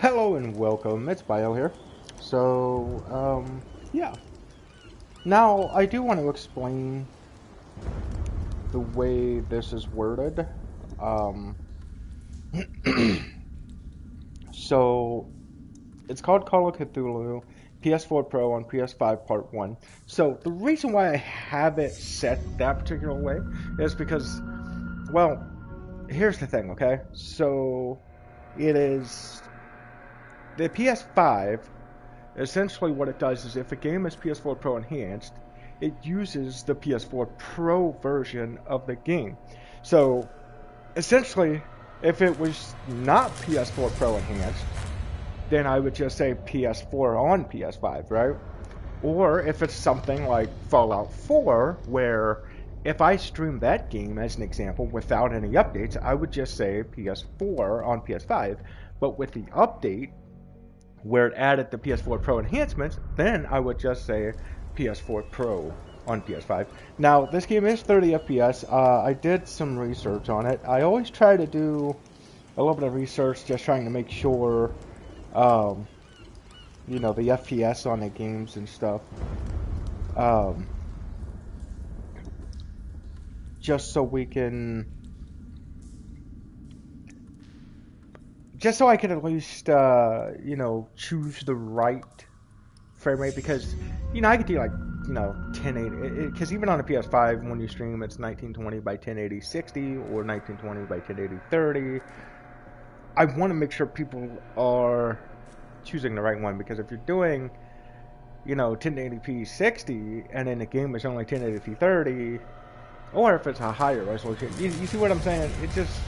Hello and welcome, it's Bio here. Yeah. Now, I do want to explain the way this is worded. Um, so, it's called Call of Cthulhu PS4 Pro on PS5 Part 1. So, the reason why I have it set that particular way is because, well, here's the thing, okay? So, it is the PS5. Essentially what it does is if a game is PS4 Pro enhanced, it uses the PS4 Pro version of the game. So essentially, if it was not PS4 Pro enhanced, then I would just say PS4 on PS5, right? Or if it's something like Fallout 4, where if I stream that game as an example without any updates, I would just say PS4 on PS5. But with the update, where it added the PS4 Pro enhancements, then I would just say PS4 Pro on PS5. Now, this game is 30 FPS. I did some research on it. I always try to do a little bit of research, just trying to make sure, the FPS on the games and stuff. Just so we can just so I could at least, choose the right frame rate because, I could do like, 1080, because even on a PS5, when you stream, it's 1920 by 1080 60 or 1920 by 1080 30. I want to make sure people are choosing the right one because if you're doing, 1080p 60 and then the game is only 1080p 30, or if it's a higher resolution, you see what I'm saying? It just,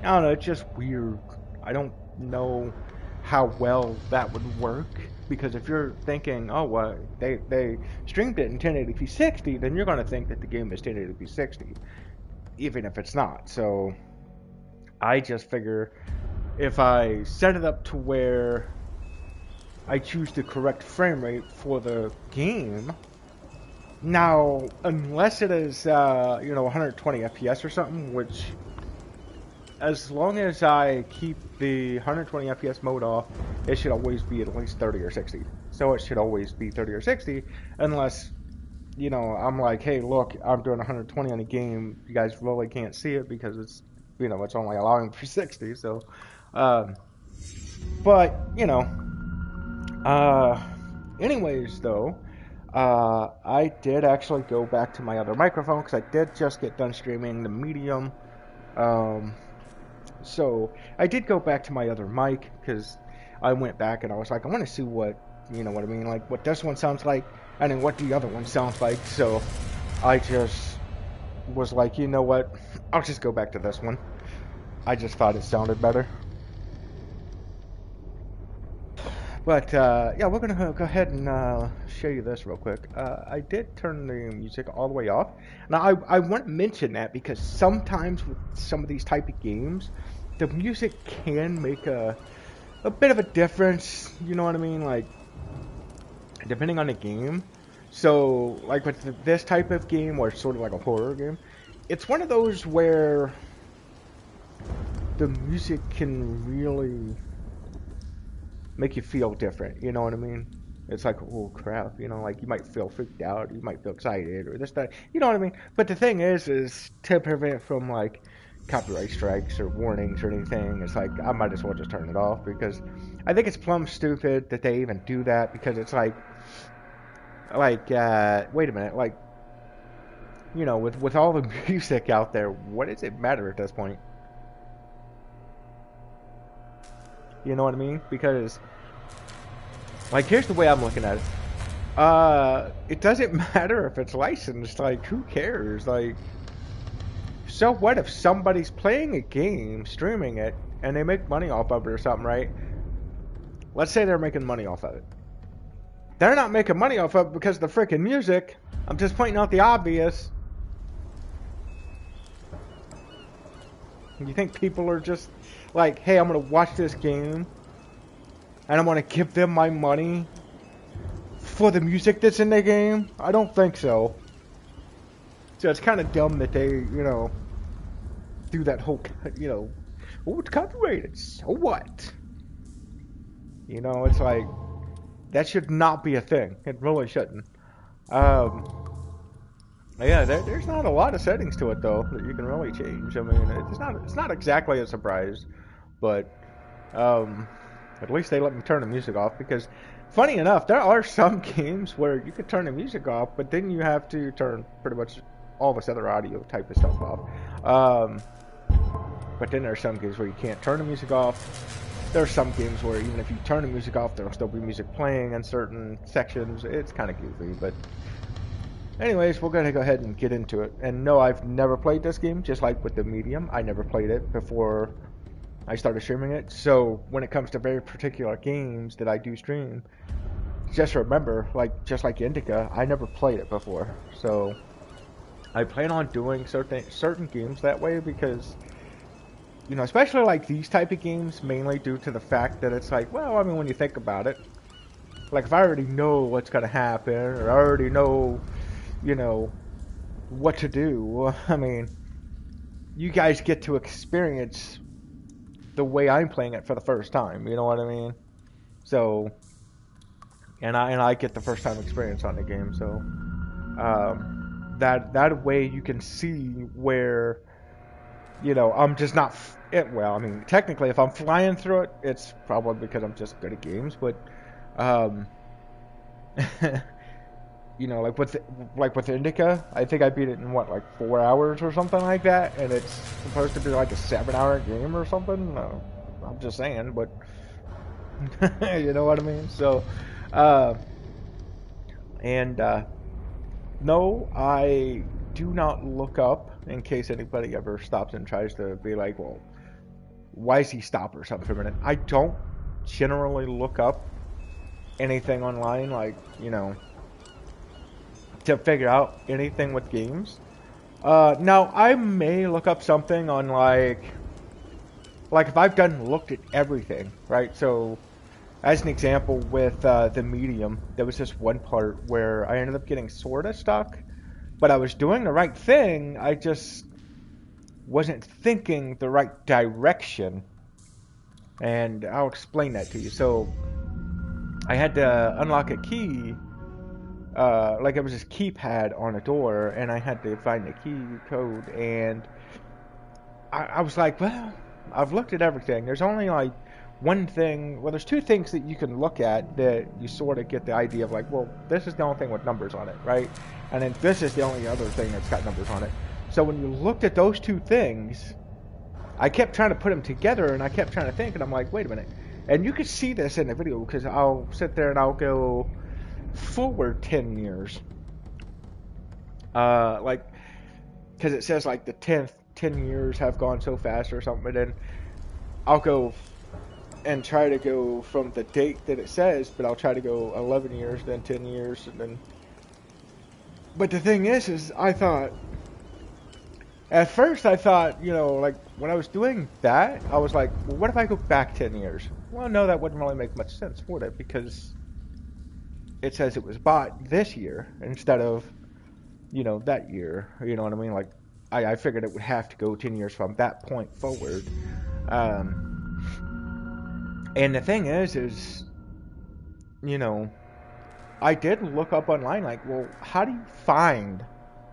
I don't know, it's just weird. I don't know how well that would work because if you're thinking, oh, well, they streamed it in 1080p 60, then you're going to think that the game is 1080p 60, even if it's not. So I just figure if I set it up to where I choose the correct frame rate for the game, now, unless it is, 120 FPS or something, which as long as I keep the 120 FPS mode off, it should always be at least 30 or 60. So it should always be 30 or 60, unless, I'm like, hey, look, I'm doing 120 on a game. You guys really can't see it because it's, it's only allowing for 60. So, but, anyways, though, I did actually go back to my other microphone because I did just get done streaming the Medium. So I did go back to my other mic because I went back and I was like, I want to see what, what I mean, like what this one sounds like and then what the other one sounds like. So I just was like, you know what, I'll just go back to this one. I just thought it sounded better. But yeah, we're going to go ahead and show you this real quick. I did turn the music all the way off. Now, I want to mention that because sometimes with some of these type of games, the music can make a bit of a difference, you know what I mean? Like, depending on the game. So, like with this type of game, where it's sort of like a horror game, it's one of those where the music can really make you feel different, you know what I mean? It's like, oh crap, like you might feel freaked out, you might feel excited, or this, that, you know what I mean? But the thing is to prevent from like copyright strikes or warnings or anything, it's like, I might as well just turn it off because I think it's plumb stupid that they even do that because it's like, wait a minute, like, with all the music out there, what does it matter at this point? You know what I mean? Because, like, here's the way I'm looking at it. It doesn't matter if it's licensed. Like, who cares? Like, so what if somebody's playing a game, streaming it, and they make money off of it or something, right? Let's say they're making money off of it. They're not making money off of it because of the freaking music. I'm just pointing out the obvious. You think people are just like, hey, I'm going to watch this game and I'm going to give them my money for the music that's in the game? I don't think so. So it's kind of dumb that they, do that whole, oh, it's copyrighted. So what? You know, it's like that should not be a thing. It really shouldn't. Um, yeah, there's not a lot of settings to it though that you can really change. I mean, it's not exactly a surprise, but um, at least they let me turn the music off because, funny enough, there are some games where you could turn the music off, but then you have to turn pretty much all this other audio type of stuff off. Um, but then there are some games where you can't turn the music off. There are some games where even if you turn the music off, there'll still be music playing in certain sections. It's kind of goofy, but anyways, we're going to go ahead and get into it. And no, I've never played this game, just like with the Medium. I never played it before I started streaming it. So when it comes to very particular games that I do stream, just remember, just like Indica, I never played it before. So I plan on doing certain games that way because, you know, especially like these type of games, mainly due to the fact that it's like, well, I mean, when you think about it, like if I already know what's going to happen, or I already know, you know, what to do, well, I mean, you guys get to experience the way I'm playing it for the first time, you know what I mean? So, and I get the first time experience on the game, so, that way you can see where, you know, I'm just not, well, I mean, technically if I'm flying through it, it's probably because I'm just good at games, but, you know, like with Indica, I think I beat it in what, like 4 hours or something like that, and it's supposed to be like a 7-hour game or something. I'm just saying, but you know what I mean. So, and no, I do not look up in case anybody ever stops and tries to be like, well, why is he stop or something for a minute? I don't generally look up anything online, like, you know, to figure out anything with games. Now I may look up something on like if I've looked at everything, right? So as an example with the Medium, there was this one part where I ended up getting sort of stuck, but I was doing the right thing, I just wasn't thinking the right direction, and I'll explain that to you. So I had to unlock a key, like it was this keypad on a door, and I had to find the key code, and I was like, well, I've looked at everything. There's only like one thing, well, there's two things that you can look at that you sort of get the idea of like, well, this is the only thing with numbers on it, right? And then this is the only other thing that's got numbers on it. So when you looked at those two things, I kept trying to put them together, and I kept trying to think, and I'm like, wait a minute. And you can see this in the video, because I'll sit there and I'll go forward 10 years. Like, because it says like the 10 years have gone so fast or something, and then I'll go and try to go from the date that it says, but I'll try to go 11 years, then 10 years, and then... But the thing is I thought... At first I thought, you know, like, when I was doing that, I was like, well, what if I go back 10 years? Well, no, that wouldn't really make much sense, would it? Because it says it was bought this year instead of, you know, that year. You know what I mean? Like, I figured it would have to go 10 years from that point forward. And the thing is, you know, I did look up online, like, well, how do you find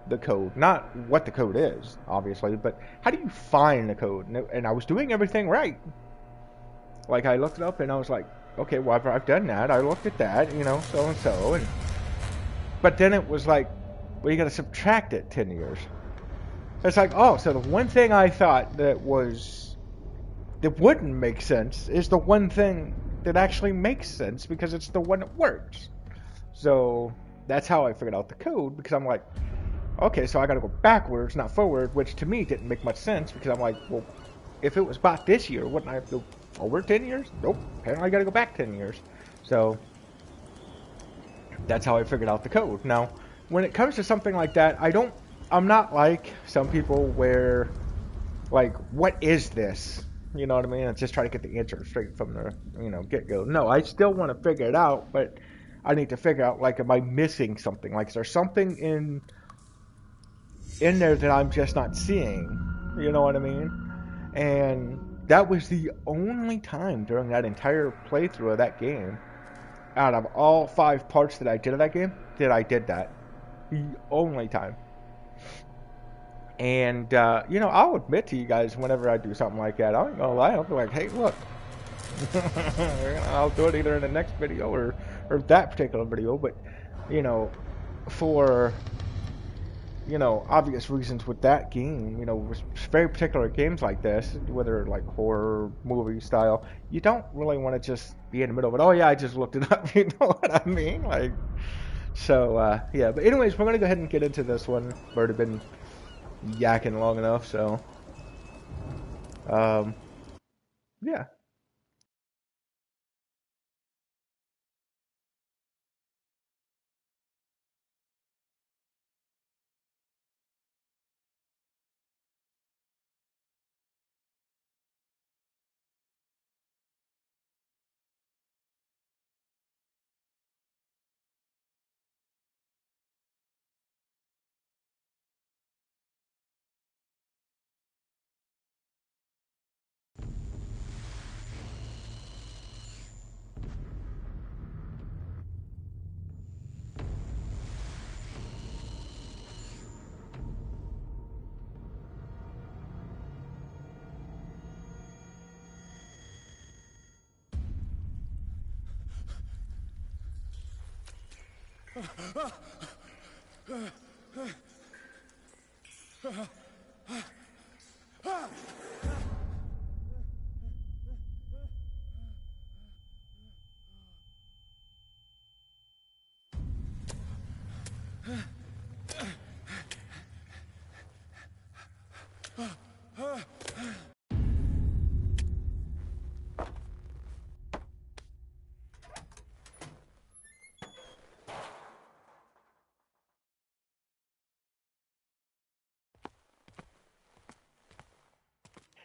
the code? Not what the code is, obviously, but how do you find the code? And I was doing everything right. Like, I looked it up, and I was like, okay, well, I've done that. I looked at that, you know, so and so. But then it was like, well, you got to subtract it 10 years. It's like, oh, so the one thing I thought that wouldn't make sense is the one thing that actually makes sense, because it's the one that works. So that's how I figured out the code, because I'm like, okay, so I got to go backwards, not forward, which to me didn't make much sense, because I'm like, well, if it was bought this year, wouldn't I have to go forward 10 years? Nope, apparently I got to go back 10 years. So that's how I figured out the code. Now, when it comes to something like that, I'm not like some people where, like, what is this? You know what I mean? And just try to get the answer straight from the, you know, get-go. No, I still want to figure it out, but I need to figure out, like, am I missing something? Like, is there something in there that I'm just not seeing? You know what I mean? And that was the only time during that entire playthrough of that game, out of all 5 parts that I did of that game, that I did that. The only time. And, I'll admit to you guys whenever I do something like that, I ain't gonna lie, I'll be like, hey, look. I'll do it either in the next video or that particular video, but, for, obvious reasons with that game, with very particular games like this, whether like horror movie style, you don't really want to just be in the middle of it. Oh yeah, I just looked it up. You know what I mean? Like, so yeah. But anyways, we're gonna go ahead and get into this one. We've already been yakking long enough, so um, yeah.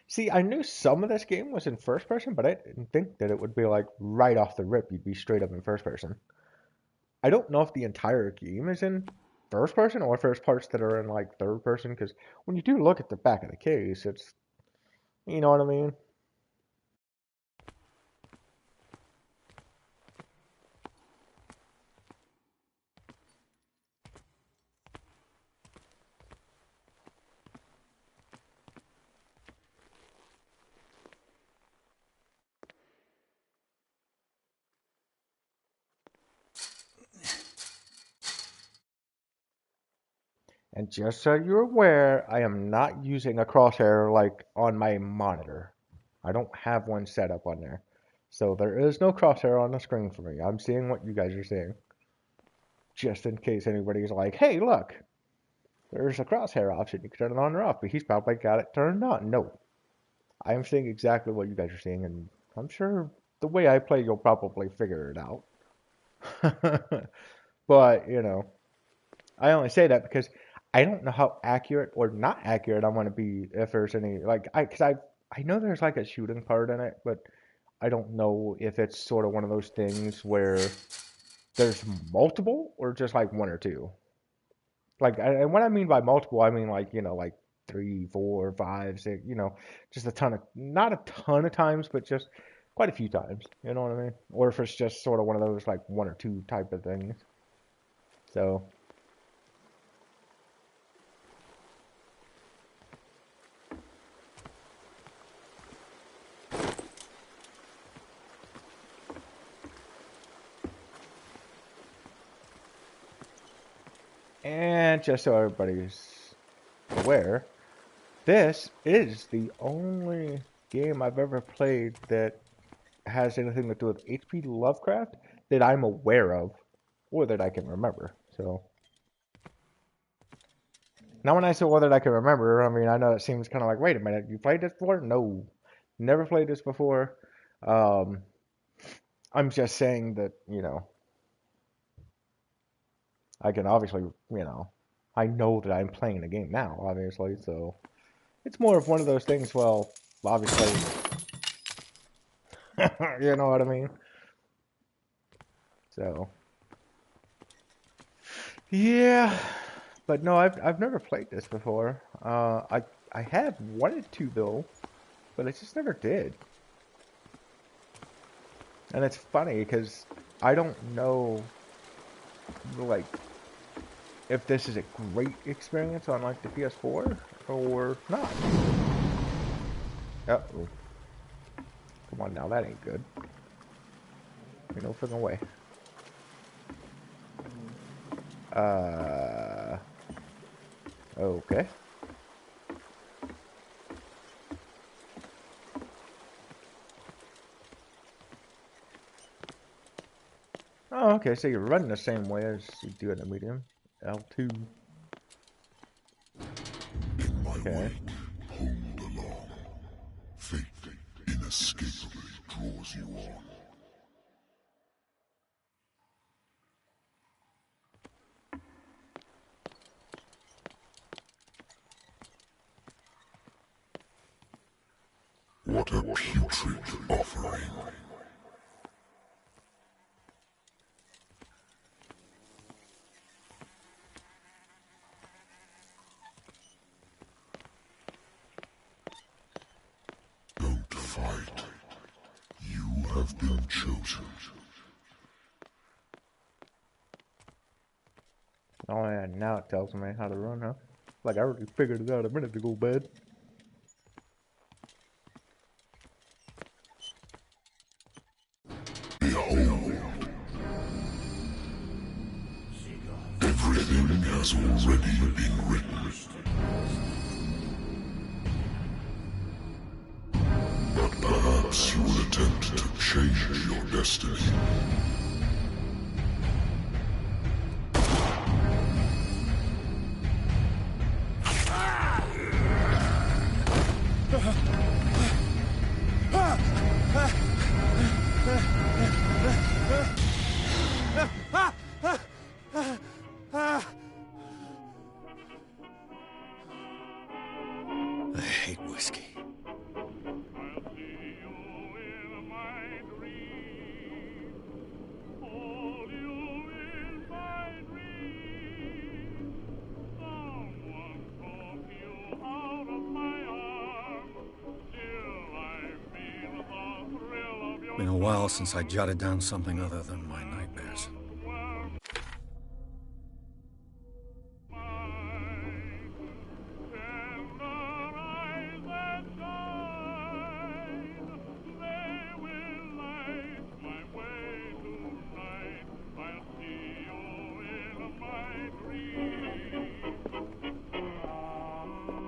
See, I knew some of this game was in first person, but I didn't think that it would be like right off the rip. You'd be straight up in first person. I don't know if the entire game is in first person or if there's parts that are in like third person. Because when you do look at the back of the case, it's, you know what I mean. And just so you're aware, I am not using a crosshair like on my monitor. I don't have one set up on there. So there is no crosshair on the screen for me. I'm seeing what you guys are seeing. Just in case anybody's like, hey, look, there's a crosshair option. You can turn it on or off, but he's probably got it turned on. No. I am seeing exactly what you guys are seeing, and I'm sure the way I play, you'll probably figure it out. But, I only say that because I don't know how accurate or not accurate I want to be if there's any like because I know there's like a shooting part in it, but I don't know if it's sort of one of those things where there's multiple or just like one or two. Like, and what I mean by multiple, I mean like like 3, 4, 5, 6, just a ton of not a ton of times, but just quite a few times. You know what I mean? Or if it's just sort of one of those like one or two type of things. So. And just so everybody's aware, this is the only game I've ever played that has anything to do with H.P. Lovecraft that I'm aware of or that I can remember. So, now when I say well that I can remember, I mean, I know it seems kind of like, wait a minute, you played this before? No, never played this before. Um, I'm just saying that, I can obviously, I know that I'm playing the game now, obviously, so it's more of one of those things, well, obviously, you know what I mean? So, yeah, but no, I've never played this before. I have wanted to though, but it just never did. And it's funny because I don't know, like, if this is a great experience on like the PS4 or not. Uh-oh. Come on now, that ain't good. Ain't no freaking way. Okay. Oh, okay, so you're running the same way as you do in the medium. L2. Okay. Hold along. Fate inescapably draws you on. What a putrid offering. Don't fight. You have been chosen. Oh yeah, now it tells me how to run, huh? Like I already figured it out a minute ago, bud. Behold. Everything has already been written. But perhaps you will attempt to change your destiny. I hate whiskey. Been a while since I jotted down something other than my nightmares.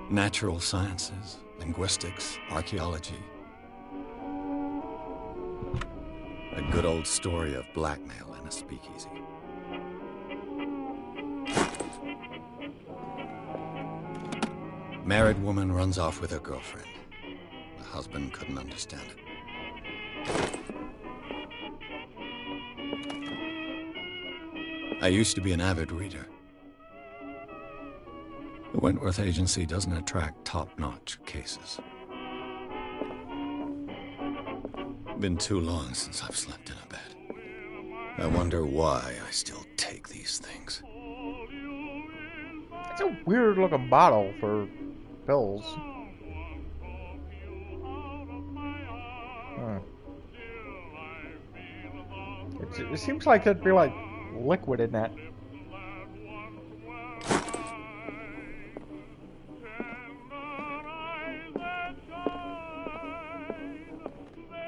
Natural sciences, linguistics, archaeology. A good old story of blackmail in a speakeasy. Married woman runs off with her girlfriend. The husband couldn't understand it. I used to be an avid reader. The Wentworth Agency doesn't attract top-notch cases. Been too long since I've slept in a bed. I wonder why I still take these things. It's a weird looking bottle for pills. Huh. It seems like there'd be like liquid in that.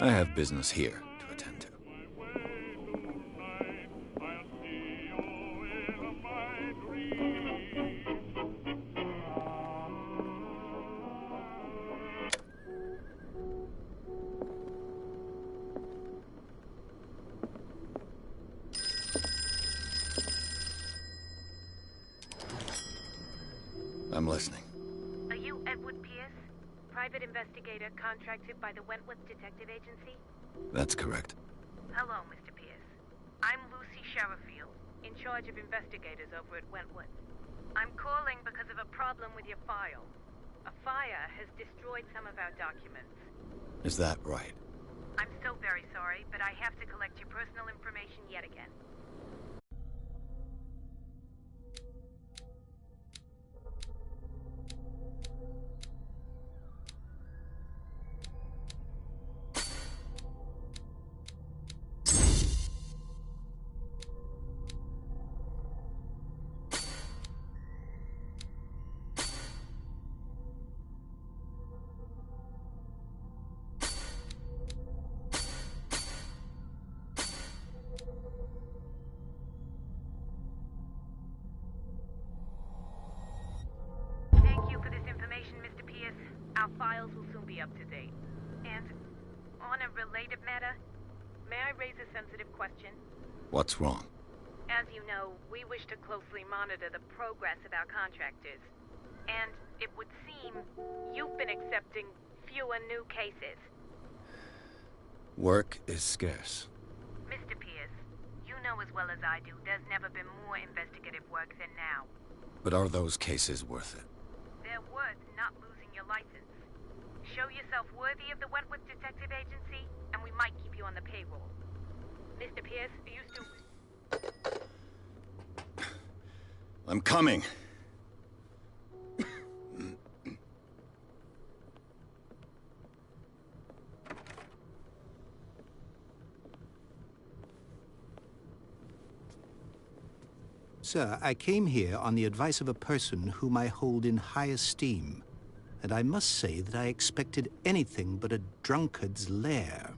I have business here to attend to. I'm listening. Are you Edward Pierce? Private investigator contracted by the Wentworth Detective Agency? That's correct. Hello, Mr. Pierce. I'm Lucy Sherifield, in charge of investigators over at Wentworth. I'm calling because of a problem with your file. A fire has destroyed some of our documents. Is that right? I'm so very sorry, but I have to collect your personal information yet again. Our files will soon be up to date. And on a related matter, may I raise a sensitive question? What's wrong? As you know, we wish to closely monitor the progress of our contractors. And it would seem you've been accepting fewer new cases. Work is scarce. Mr. Pierce, you know as well as I do, there's never been more investigative work than now. But are those cases worth it? They're worth not losing your license. Show yourself worthy of the Wentworth Detective Agency, and we might keep you on the payroll. Mr. Pierce, are you still... I'm coming. Sir, I came here on the advice of a person whom I hold in high esteem, and I must say that I expected anything but a drunkard's lair.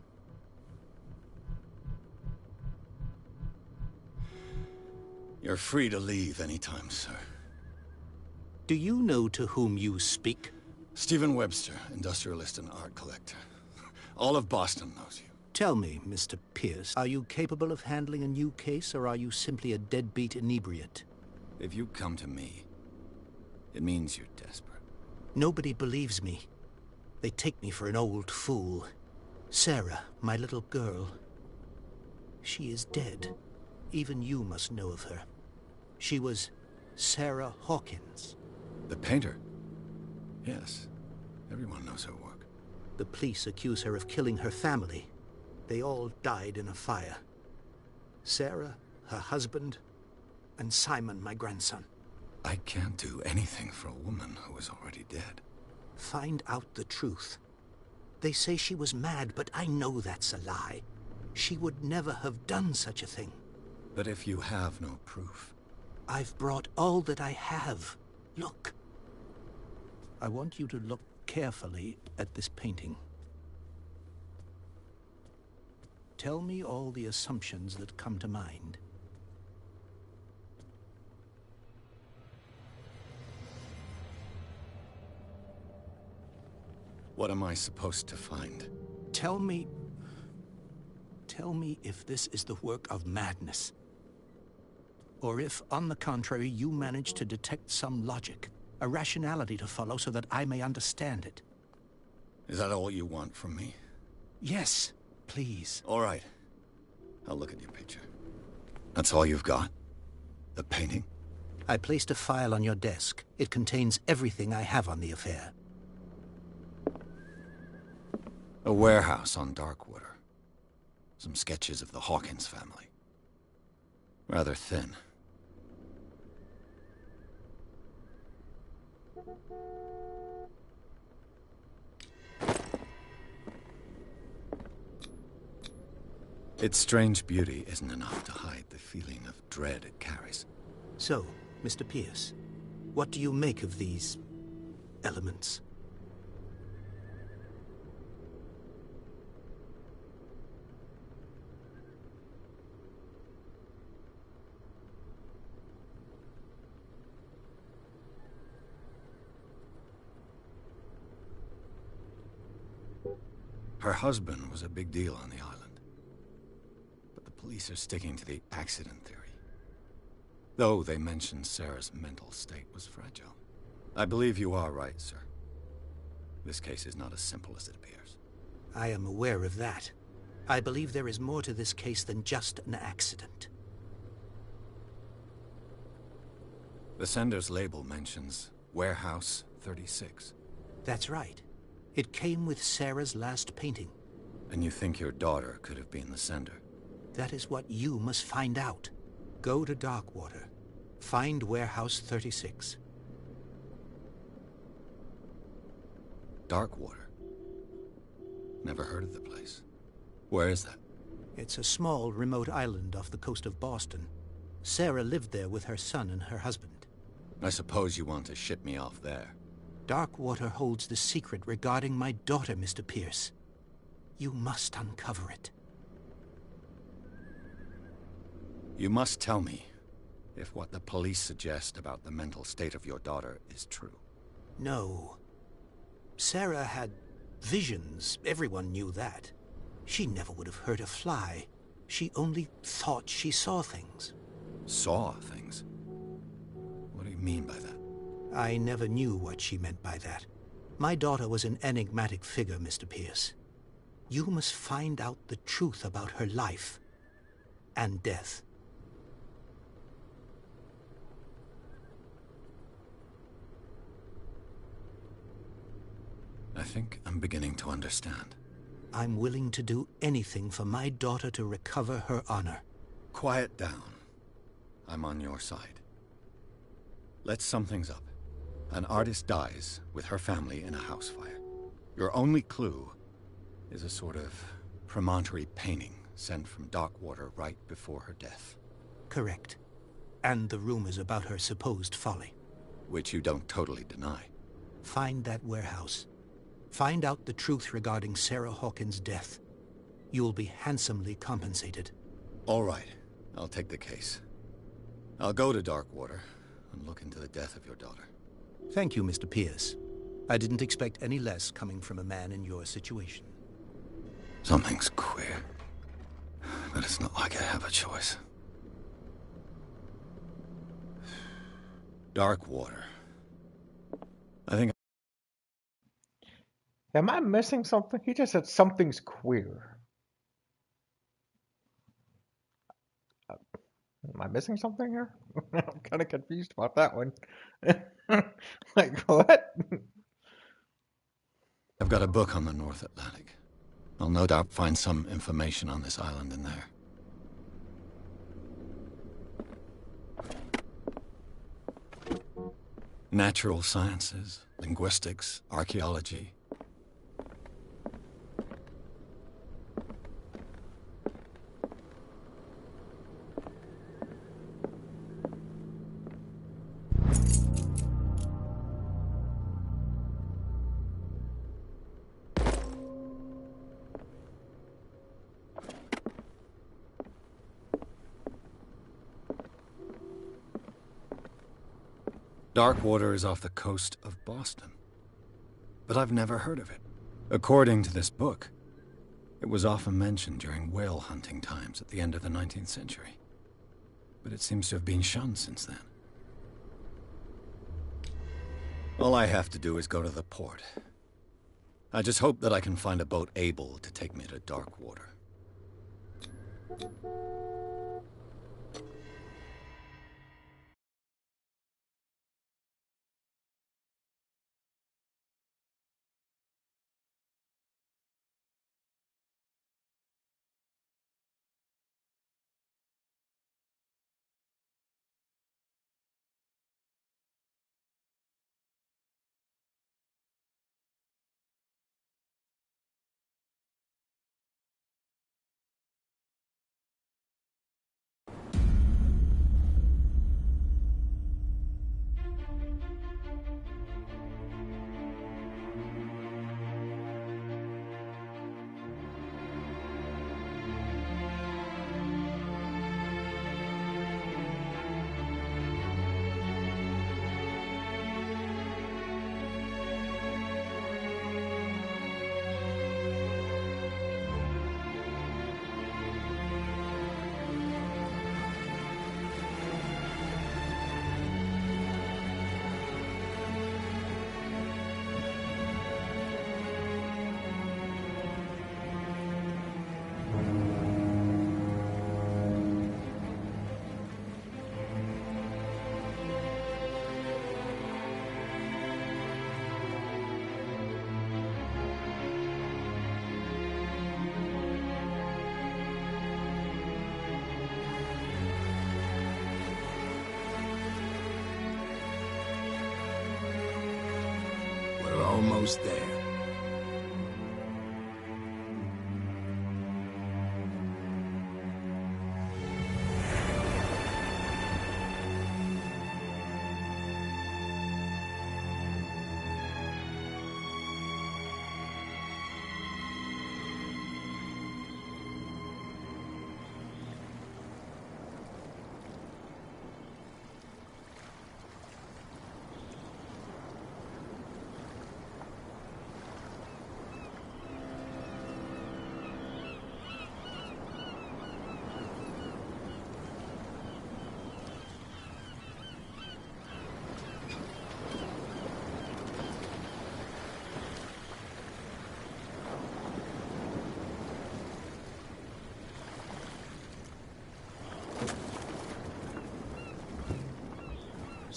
You're free to leave anytime, sir. Do you know to whom you speak? Stephen Webster, industrialist and art collector. All of Boston knows you. Tell me, Mr. Pierce, are you capable of handling a new case, or are you simply a deadbeat inebriate? If you come to me, it means you're desperate. Nobody believes me. They take me for an old fool. Sarah, my little girl, she is dead. Even you must know of her. She was Sarah Hawkins. The painter? Yes. Everyone knows her work. The police accuse her of killing her family. They all died in a fire. Sarah, her husband, and Simon, my grandson. I can't do anything for a woman who is already dead. Find out the truth. They say she was mad, but I know that's a lie. She would never have done such a thing. But if you have no proof... I've brought all that I have. Look. I want you to look carefully at this painting. Tell me all the assumptions that come to mind. What am I supposed to find? Tell me if this is the work of madness. Or if, on the contrary, you manage to detect some logic, a rationality to follow so that I may understand it. Is that all you want from me? Yes, please. All right. I'll look at your picture. That's all you've got? The painting? I placed a file on your desk. It contains everything I have on the affair. A warehouse on Darkwater. Some sketches of the Hawkins family. Rather thin. Its strange beauty isn't enough to hide the feeling of dread it carries. So, Mr. Pierce, what do you make of these elements? Her husband was a big deal on the island. But the police are sticking to the accident theory. Though they mentioned Sarah's mental state was fragile. I believe you are right, sir. This case is not as simple as it appears. I am aware of that. I believe there is more to this case than just an accident. The sender's label mentions Warehouse 36. That's right. It came with Sarah's last painting. And you think your daughter could have been the sender? That is what you must find out. Go to Darkwater. Find Warehouse 36. Darkwater? Never heard of the place. Where is that? It's a small, remote island off the coast of Boston. Sarah lived there with her son and her husband. I suppose you want to ship me off there. Darkwater holds the secret regarding my daughter, Mr. Pierce. You must uncover it. You must tell me if what the police suggest about the mental state of your daughter is true. No. Sarah had visions. Everyone knew that. She never would have hurt a fly. She only thought she saw things. Saw things? What do you mean by that? I never knew what she meant by that. My daughter was an enigmatic figure, Mr. Pierce. You must find out the truth about her life and death. I think I'm beginning to understand. I'm willing to do anything for my daughter to recover her honor. Quiet down. I'm on your side. Let's sum things up. An artist dies with her family in a house fire. Your only clue is a sort of promontory painting sent from Darkwater right before her death. Correct. And the rumors about her supposed folly. Which you don't totally deny. Find that warehouse. Find out the truth regarding Sarah Hawkins' death. You'll be handsomely compensated. All right. I'll take the case. I'll go to Darkwater and look into the death of your daughter. Thank you, Mr. Pierce. I didn't expect any less coming from a man in your situation. Something's queer. But it's not like I have a choice. Darkwater. I think... Am I missing something? He just said something's queer. Am I missing something here? I'm kind of confused about that one. Like, what? I've got a book on the North Atlantic. I'll no doubt find some information on this island in there. Natural sciences, linguistics, archaeology. Darkwater is off the coast of Boston. But I've never heard of it. According to this book, it was often mentioned during whale hunting times at the end of the 19th century. But it seems to have been shunned since then. All I have to do is go to the port. I just hope that I can find a boat able to take me to Darkwater. We're almost there.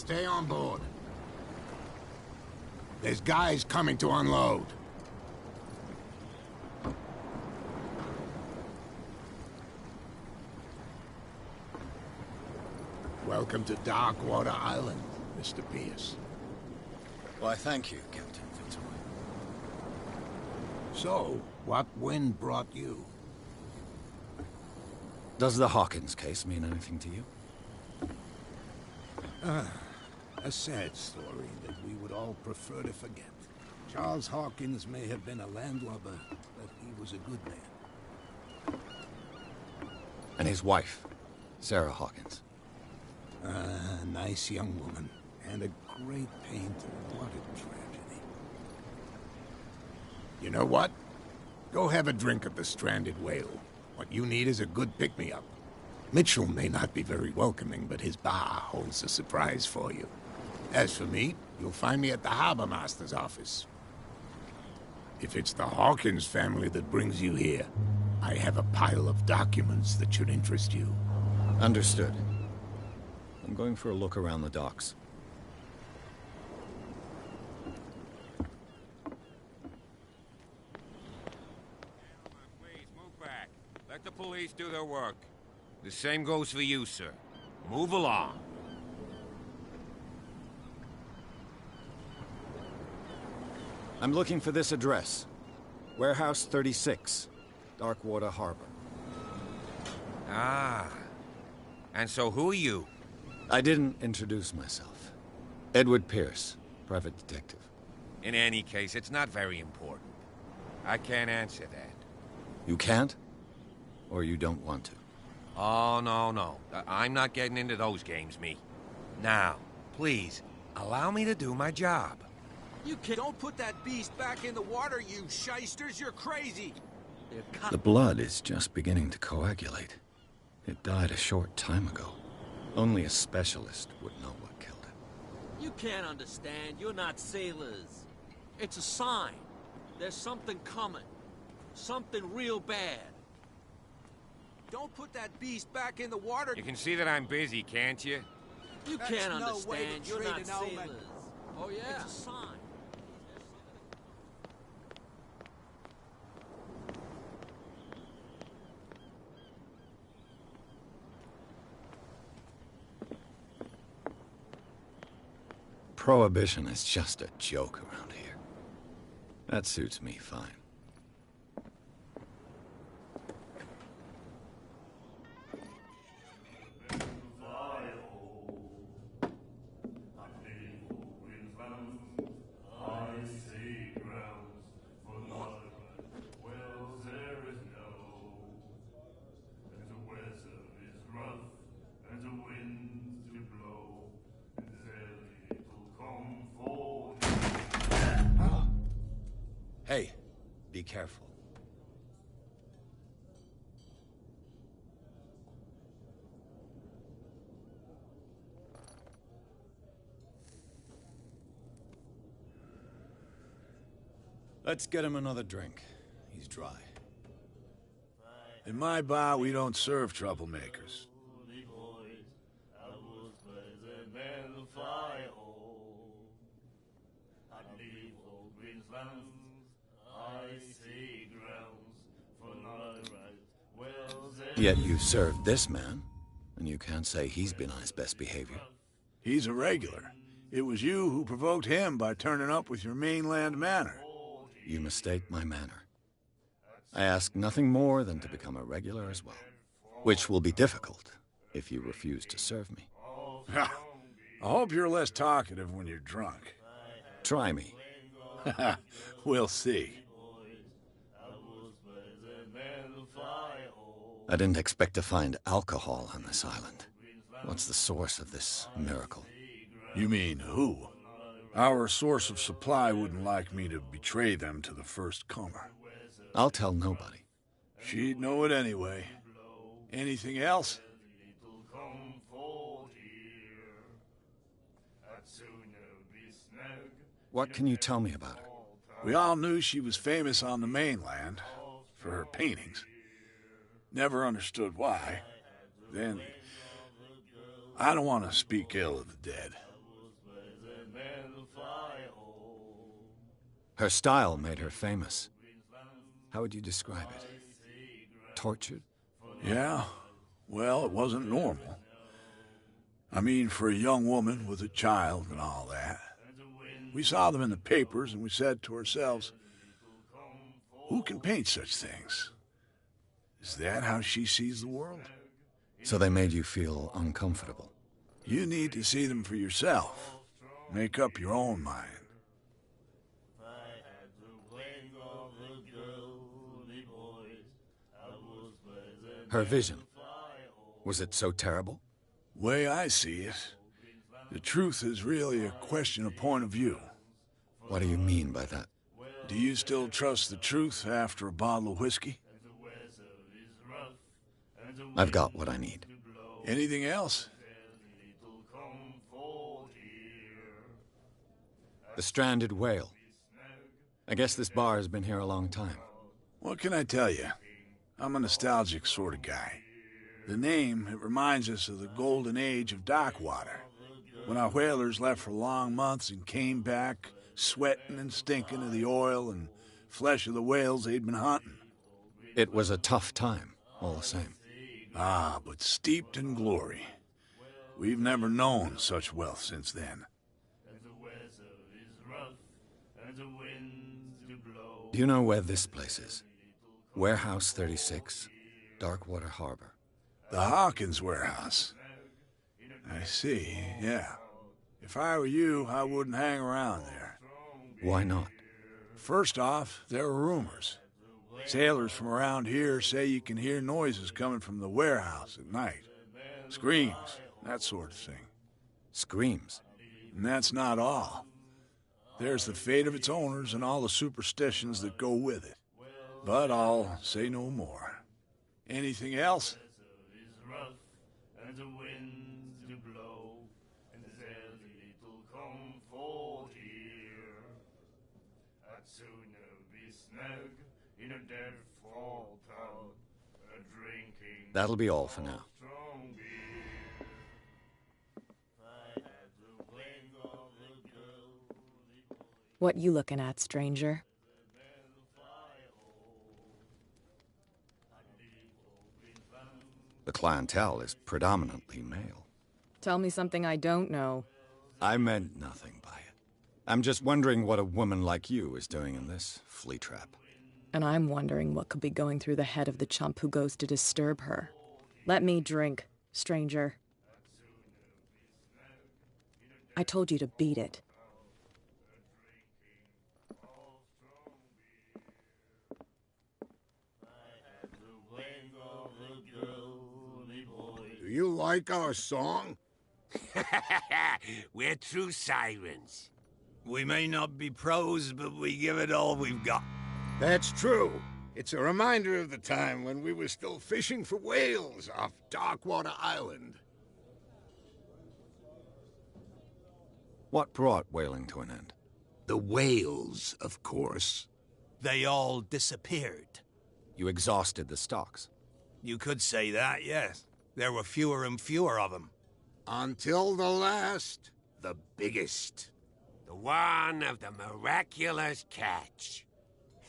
Stay on board. There's guys coming to unload. Welcome to Darkwater Island, Mr. Pierce. Why, thank you, Captain Fitzroy. So, what wind brought you? Does the Hawkins case mean anything to you? A sad story that we would all prefer to forget. Charles Hawkins may have been a landlubber, but he was a good man. And his wife, Sarah Hawkins. A nice young woman, and a great painter. What a tragedy. You know what? Go have a drink at the Stranded Whale. What you need is a good pick-me-up. Mitchell may not be very welcoming, but his bar holds a surprise for you. As for me, you'll find me at the Harbor Master's office. If it's the Hawkins family that brings you here, I have a pile of documents that should interest you. Understood. I'm going for a look around the docks. Please, move back. Let the police do their work. The same goes for you, sir. Move along. I'm looking for this address. Warehouse 36, Darkwater Harbor. Ah. And so who are you? I didn't introduce myself. Edward Pierce, private detective. In any case, it's not very important. I can't answer that. You can't? Or you don't want to? Oh, no. I'm not getting into those games, me. Now, please, allow me to do my job. You kid, don't put that beast back in the water, you shysters! You're crazy! The blood is just beginning to coagulate. It died a short time ago. Only a specialist would know what killed it. You can't understand. You're not sailors. It's a sign. There's something coming. Something real bad. Don't put that beast back in the water. You can see that I'm busy, can't you? You can't understand. You're not an omen. sailors. Oh, yeah? It's a sign. Prohibition is just a joke around here. That suits me fine. Hey, be careful. Let's get him another drink. He's dry. In my bar, we don't serve troublemakers. Yet you served this man, and you can't say he's been on his best behavior. He's a regular. It was you who provoked him by turning up with your mainland manner. You mistake my manner. I ask nothing more than to become a regular as well, which will be difficult if you refuse to serve me. I hope you're less talkative when you're drunk. Try me. We'll see. I didn't expect to find alcohol on this island. What's the source of this miracle? You mean who? Our source of supply wouldn't like me to betray them to the first comer. I'll tell nobody. She'd know it anyway. Anything else? What can you tell me about her? We all knew she was famous on the mainland for her paintings. Never understood why. Then, I don't want to speak ill of the dead. Her style made her famous. How would you describe it? Tortured? Yeah, well, it wasn't normal. I mean, for a young woman with a child and all that. We saw them in the papers and we said to ourselves, who can paint such things? Is that how she sees the world? So they made you feel uncomfortable? You need to see them for yourself. Make up your own mind. Her vision, was it so terrible? Way I see it, the truth is really a question of point of view. What do you mean by that? Do you still trust the truth after a bottle of whiskey? I've got what I need. Anything else? The Stranded Whale. I guess this bar has been here a long time. What can I tell you? I'm a nostalgic sort of guy. The name, it reminds us of the golden age of dock water, when our whalers left for long months and came back sweating and stinking of the oil and flesh of the whales they'd been hunting. It was a tough time, all the same. Ah, but steeped in glory. We've never known such wealth since then. Do you know where this place is? Warehouse 36, Darkwater Harbor. The Hawkins warehouse. I see, yeah. If I were you, I wouldn't hang around there. Why not? First off, there are rumors. Sailors from around here say you can hear noises coming from the warehouse at night. Screams, that sort of thing. Screams? And that's not all. There's the fate of its owners and all the superstitions that go with it. But I'll say no more. Anything else? That'll be all for now. What you looking at, stranger? The clientele is predominantly male. Tell me something I don't know. I meant nothing by it. I'm just wondering what a woman like you is doing in this flea trap. And I'm wondering what could be going through the head of the chump who goes to disturb her. Let me drink, stranger. I told you to beat it. Do you like our song? We're true sirens. We may not be pros, but we give it all we've got. That's true. It's a reminder of the time when we were still fishing for whales off Darkwater Island. What brought whaling to an end? The whales, of course. They all disappeared. You exhausted the stocks. You could say that, yes. There were fewer and fewer of them. Until the last, the biggest. The one of the miraculous catch.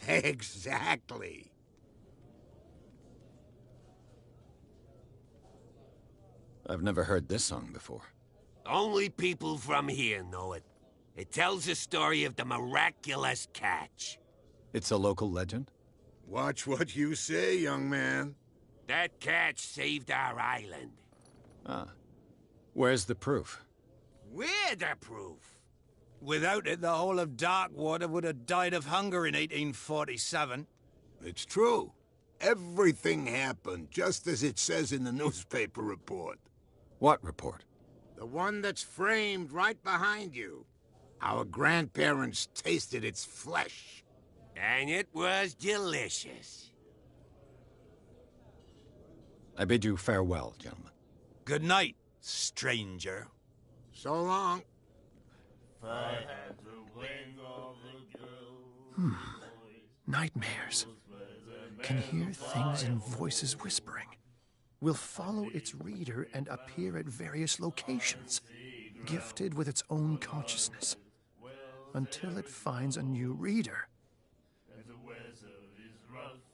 Exactly. I've never heard this song before. Only people from here know it. It tells the story of the miraculous catch. It's a local legend? Watch what you say, young man. That catch saved our island. Ah. Where's the proof? We're the proof. Without it, the whole of Darkwater would have died of hunger in 1847. It's true. Everything happened just as it says in the newspaper report. What report? The one that's framed right behind you. Our grandparents tasted its flesh. And it was delicious. I bid you farewell, gentlemen. Good night, stranger. So long. Nightmares. Can hear things and voices whispering. Will follow its reader and appear at various locations, gifted with its own consciousness. until it finds a new reader. And the weather is rough,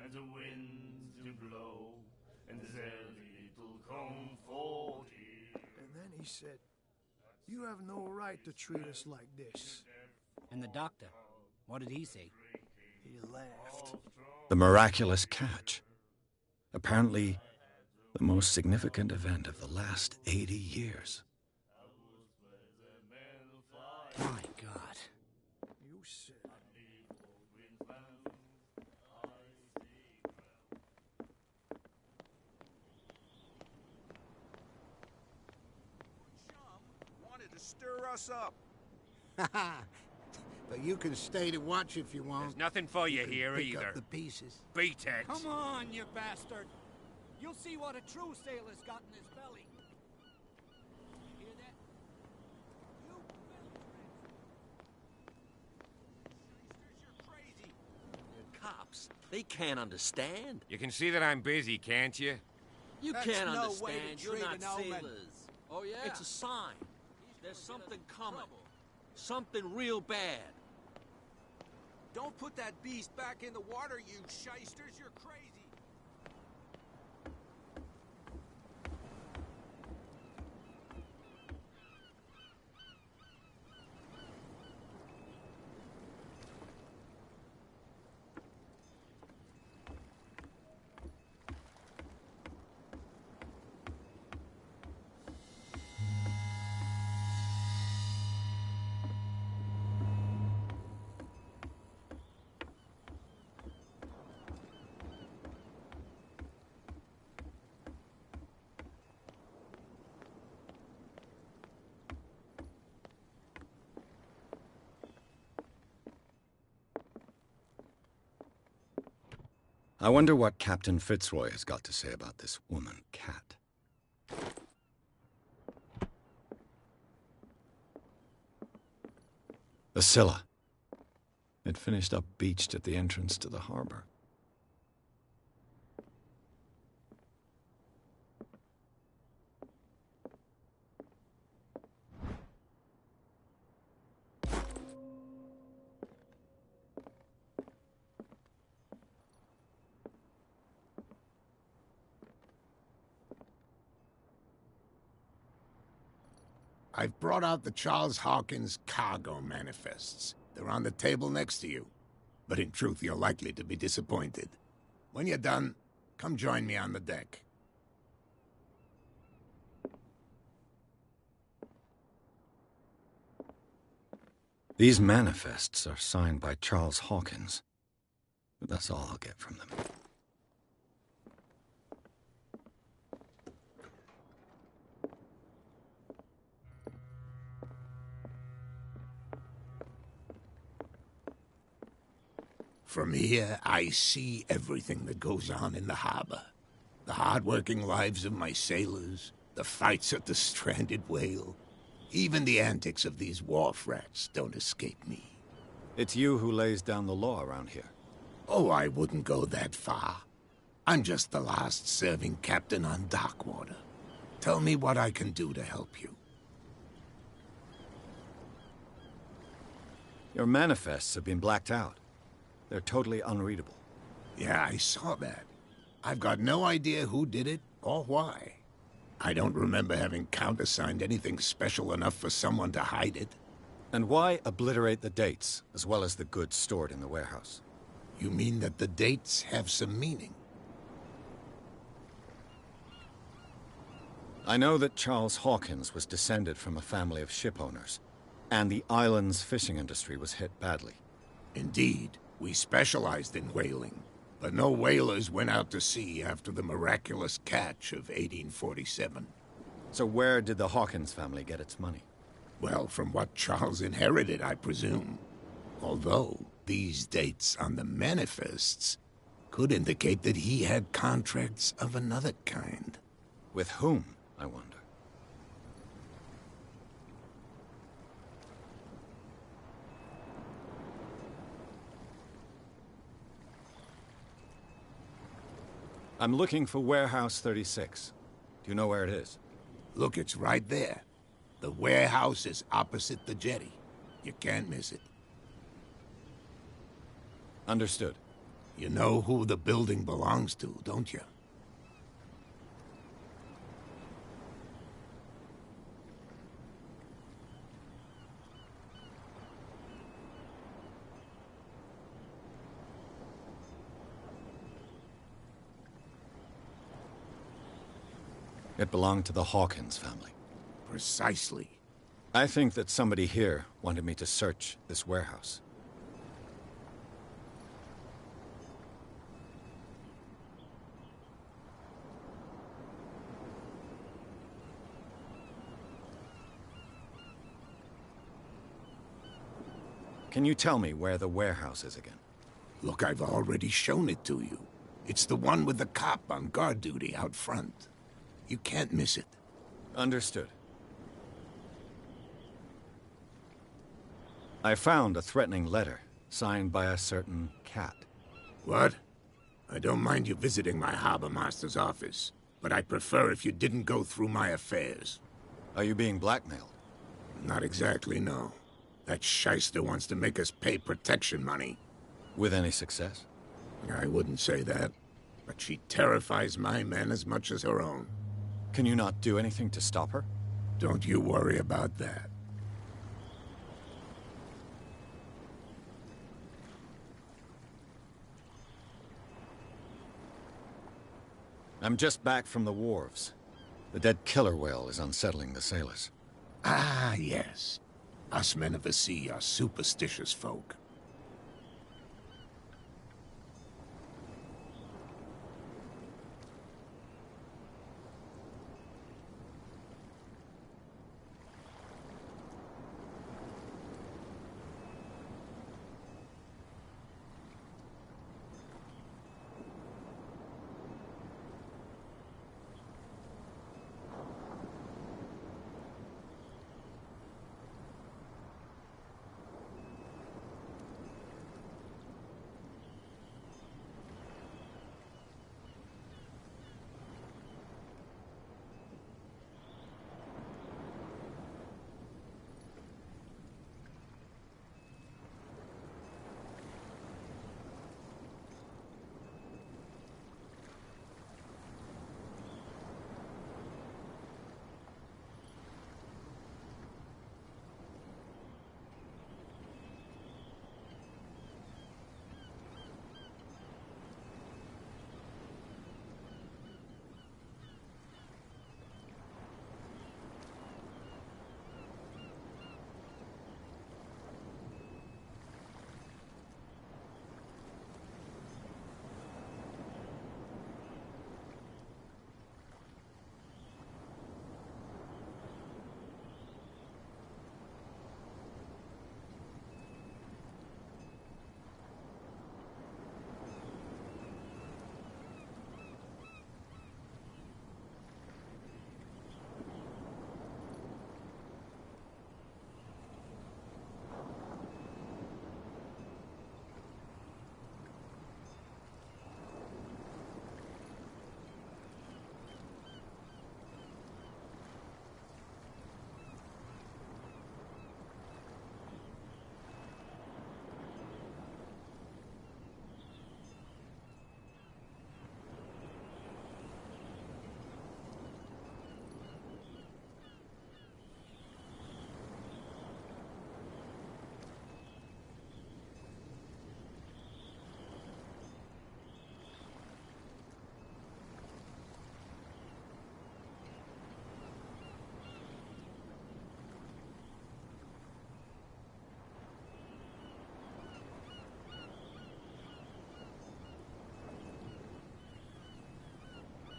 and the winds do blow, and there's little comfort here. And then he said, "You have no right to treat us like this." And the doctor, what did he say? He laughed. The miraculous catch. Apparently, the most significant event of the last 80 years. My God. You said. Wanted to stir us up. But you can stay to watch if you want. There's nothing for you can here pick either. up the pieces. Beat it. Come on, you bastard. You'll see what a true sailor's got in his belly. You hear that? You You're crazy. The cops, they can't understand. You can see that I'm busy, can't you? You That's can't no understand. way to You're treat not an omen. sailors. Oh, yeah? It's a sign. There's something coming. Something real bad. Don't put that beast back in the water, you shysters. You're crazy. I wonder what Captain Fitzroy has got to say about this woman, Cat. The Scylla. It finished up beached at the entrance to the harbor. I've brought out the Charles Hawkins cargo manifests. They're on the table next to you. But in truth, you're likely to be disappointed. When you're done, come join me on the deck. These manifests are signed by Charles Hawkins. But that's all I'll get from them. From here, I see everything that goes on in the harbor. The hard-working lives of my sailors, the fights at the stranded whale. Even the antics of these wharf rats don't escape me. It's you who lays down the law around here. Oh, I wouldn't go that far. I'm just the last serving captain on Darkwater. Tell me what I can do to help you. Your manifests have been blacked out. They're totally unreadable. Yeah, I saw that. I've got no idea who did it or why. I don't remember having countersigned anything special enough for someone to hide it. And why obliterate the dates, as well as the goods stored in the warehouse? You mean that the dates have some meaning? I know that Charles Hawkins was descended from a family of ship owners, and the island's fishing industry was hit badly. Indeed. We specialized in whaling, but no whalers went out to sea after the miraculous catch of 1847. So where did the Hawkins family get its money? Well, from what Charles inherited, I presume. Although, these dates on the manifests could indicate that he had contracts of another kind. With whom, I wonder? I'm looking for Warehouse 36. Do you know where it is? Look, it's right there. The warehouse is opposite the jetty. You can't miss it. Understood. You know who the building belongs to, don't you? It belonged to the Hawkins family. Precisely. I think that somebody here wanted me to search this warehouse. Can you tell me where the warehouse is again? Look, I've already shown it to you. It's the one with the cop on guard duty out front. You can't miss it. Understood. I found a threatening letter, signed by a certain cat. What? I don't mind you visiting my harbor master's office, but I'd prefer if you didn't go through my affairs. Are you being blackmailed? Not exactly, no. That shyster wants to make us pay protection money. With any success? I wouldn't say that, but she terrifies my men as much as her own. Can you not do anything to stop her? Don't you worry about that. I'm just back from the wharves. The dead killer whale is unsettling the sailors. Ah, yes. Us men of the sea are superstitious folk.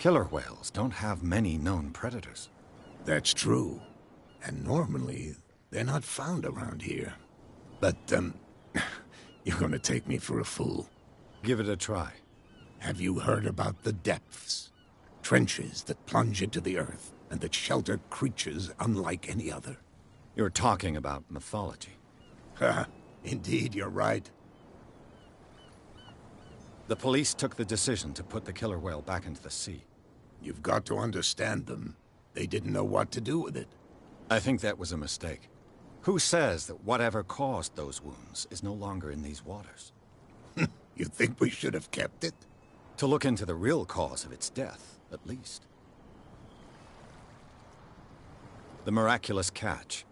Killer whales don't have many known predators. That's true. And normally, they're not found around here. But, you're gonna take me for a fool. Give it a try. Have you heard about the depths? Trenches that plunge into the earth, and that shelter creatures unlike any other. You're talking about mythology. Ha! Indeed, you're right. The police took the decision to put the killer whale back into the sea. You've got to understand them. They didn't know what to do with it. I think that was a mistake. Who says that whatever caused those wounds is no longer in these waters? You think we should have kept it? To look into the real cause of its death, at least. The miraculous catch.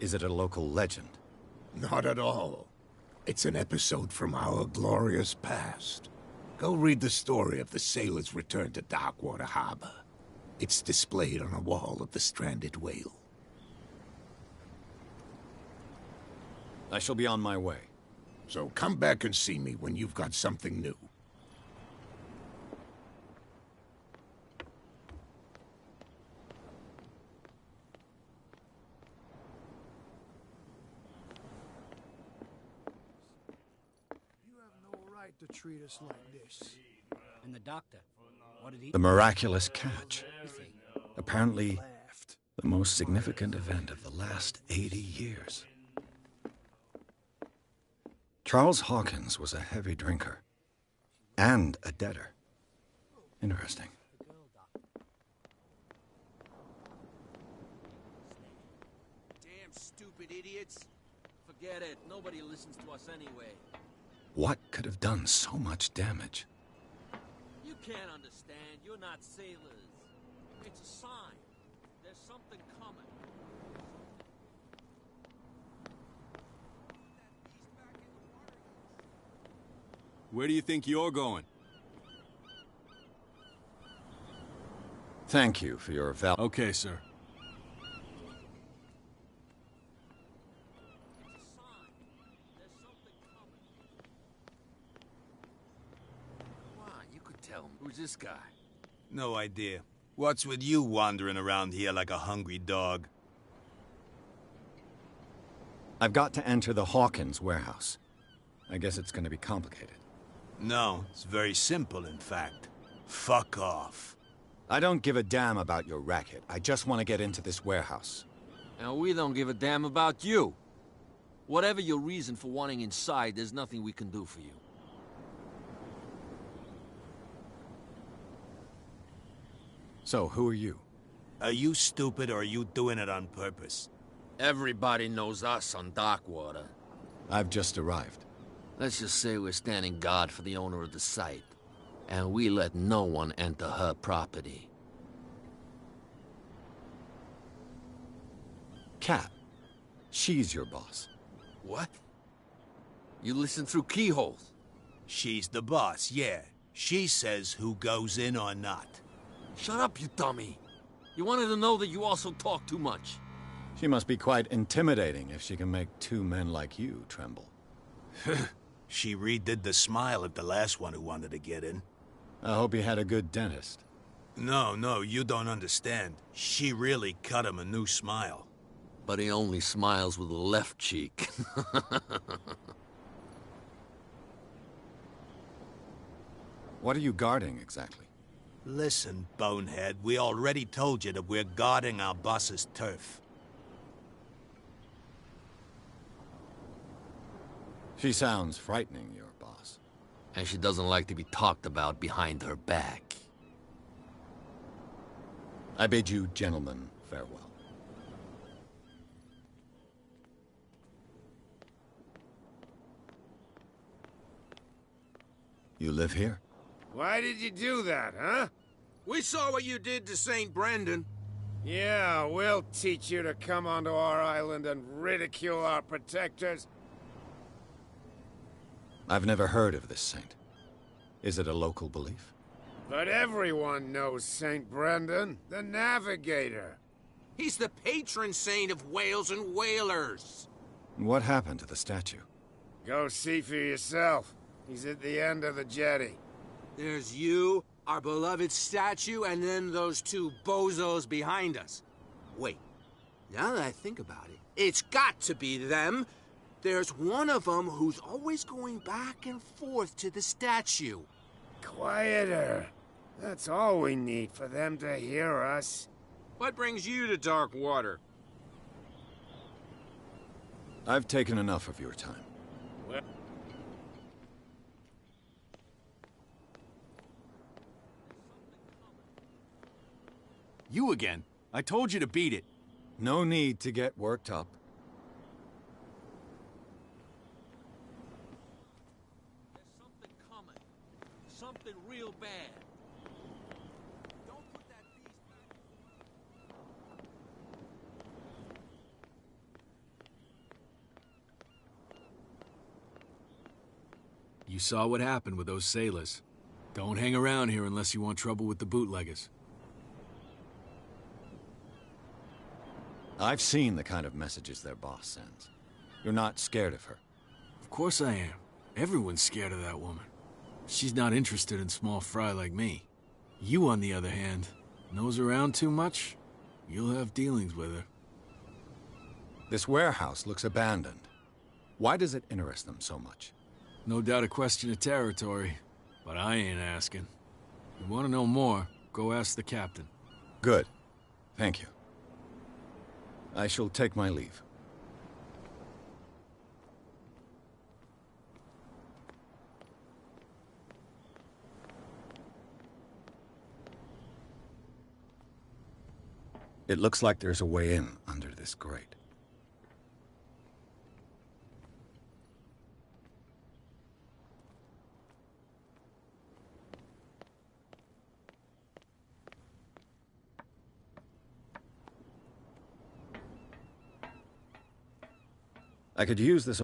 Is it a local legend? Not at all. It's an episode from our glorious past. Go read the story of the sailor's return to Darkwater Harbor. It's displayed on a wall of the Stranded Whale. I shall be on my way. So come back and see me when you've got something new. You have no right to treat us like this. And the doctor, what did he... The miraculous catch. Apparently, the most significant event of the last 80 years. Charles Hawkins was a heavy drinker. And a debtor. Interesting. Damn stupid idiots. Forget it. Nobody listens to us anyway. What could have done so much damage? You can't understand. You're not sailors. It's a sign. There's something coming. Where do you think you're going? Thank you for your val- Okay, sir. Wow, you could tell him. Who's this guy? No idea. What's with you wandering around here like a hungry dog? I've got to enter the Hawkins warehouse. I guess it's going to be complicated. No, it's very simple, in fact. Fuck off. I don't give a damn about your racket. I just want to get into this warehouse. And we don't give a damn about you. Whatever your reason for wanting inside, there's nothing we can do for you. So, who are you? Are you stupid or are you doing it on purpose? Everybody knows us on Darkwater. I've just arrived. Let's just say we're standing guard for the owner of the site. And we let no one enter her property. Kat. She's your boss. What? You listen through keyholes? She's the boss, yeah. She says who goes in or not. Shut up, you dummy. You wanted to know that you also talk too much. She must be quite intimidating if she can make two men like you tremble. She redid the smile at the last one who wanted to get in. I hope he had a good dentist. No, you don't understand. She really cut him a new smile. But he only smiles with the left cheek. What are you guarding, exactly? Listen, bonehead, we already told you that we're guarding our boss's turf. She sounds frightening, your boss. And she doesn't like to be talked about behind her back. I bid you gentlemen farewell. You live here? Why did you do that, huh? We saw what you did to St. Brendan. Yeah, we'll teach you to come onto our island and ridicule our protectors. I've never heard of this saint. Is it a local belief? But everyone knows St. Brendan, the navigator. He's the patron saint of whales and whalers. What happened to the statue? Go see for yourself. He's at the end of the jetty. There's you, our beloved statue, and then those two bozos behind us. Wait, now that I think about it, it's got to be them. There's one of them who's always going back and forth to the statue. Quieter. That's all we need for them to hear us. What brings you to Darkwater? I've taken enough of your time. Well, You again. I told you to beat it. No need to get worked up. something real bad. Don't put that beast back. You saw what happened with those sailors. Don't hang around here unless you want trouble with the bootleggers. I've seen the kind of messages their boss sends. You're not scared of her. Of course I am. Everyone's scared of that woman. She's not interested in small fry like me. You, on the other hand, nose around too much, you'll have dealings with her. This warehouse looks abandoned. Why does it interest them so much? No doubt a question of territory, but I ain't asking. If you want to know more, go ask the captain. Good. Thank you. I shall take my leave. It looks like there's a way in under this grate. I could use this.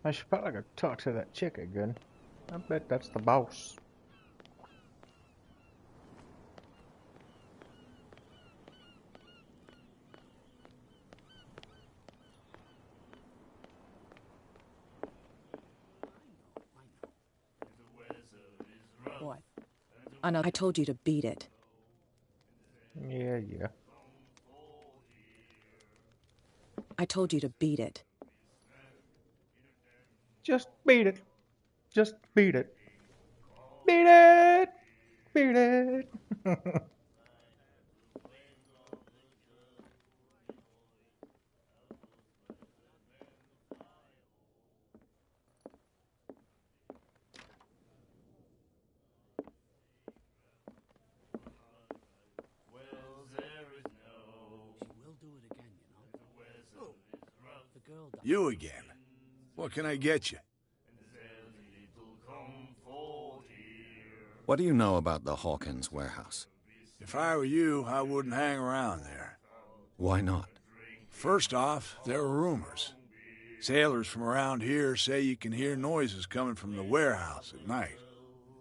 I should probably go talk to that chick again. I bet that's the boss. What? I told you to beat it. Yeah. I told you to beat it. Just beat it. Just beat it. Beat it! Beat it! You again. What can I get you? What do you know about the Hawkins warehouse? If I were you, I wouldn't hang around there. Why not? First off, there are rumors. Sailors from around here say you can hear noises coming from the warehouse at night.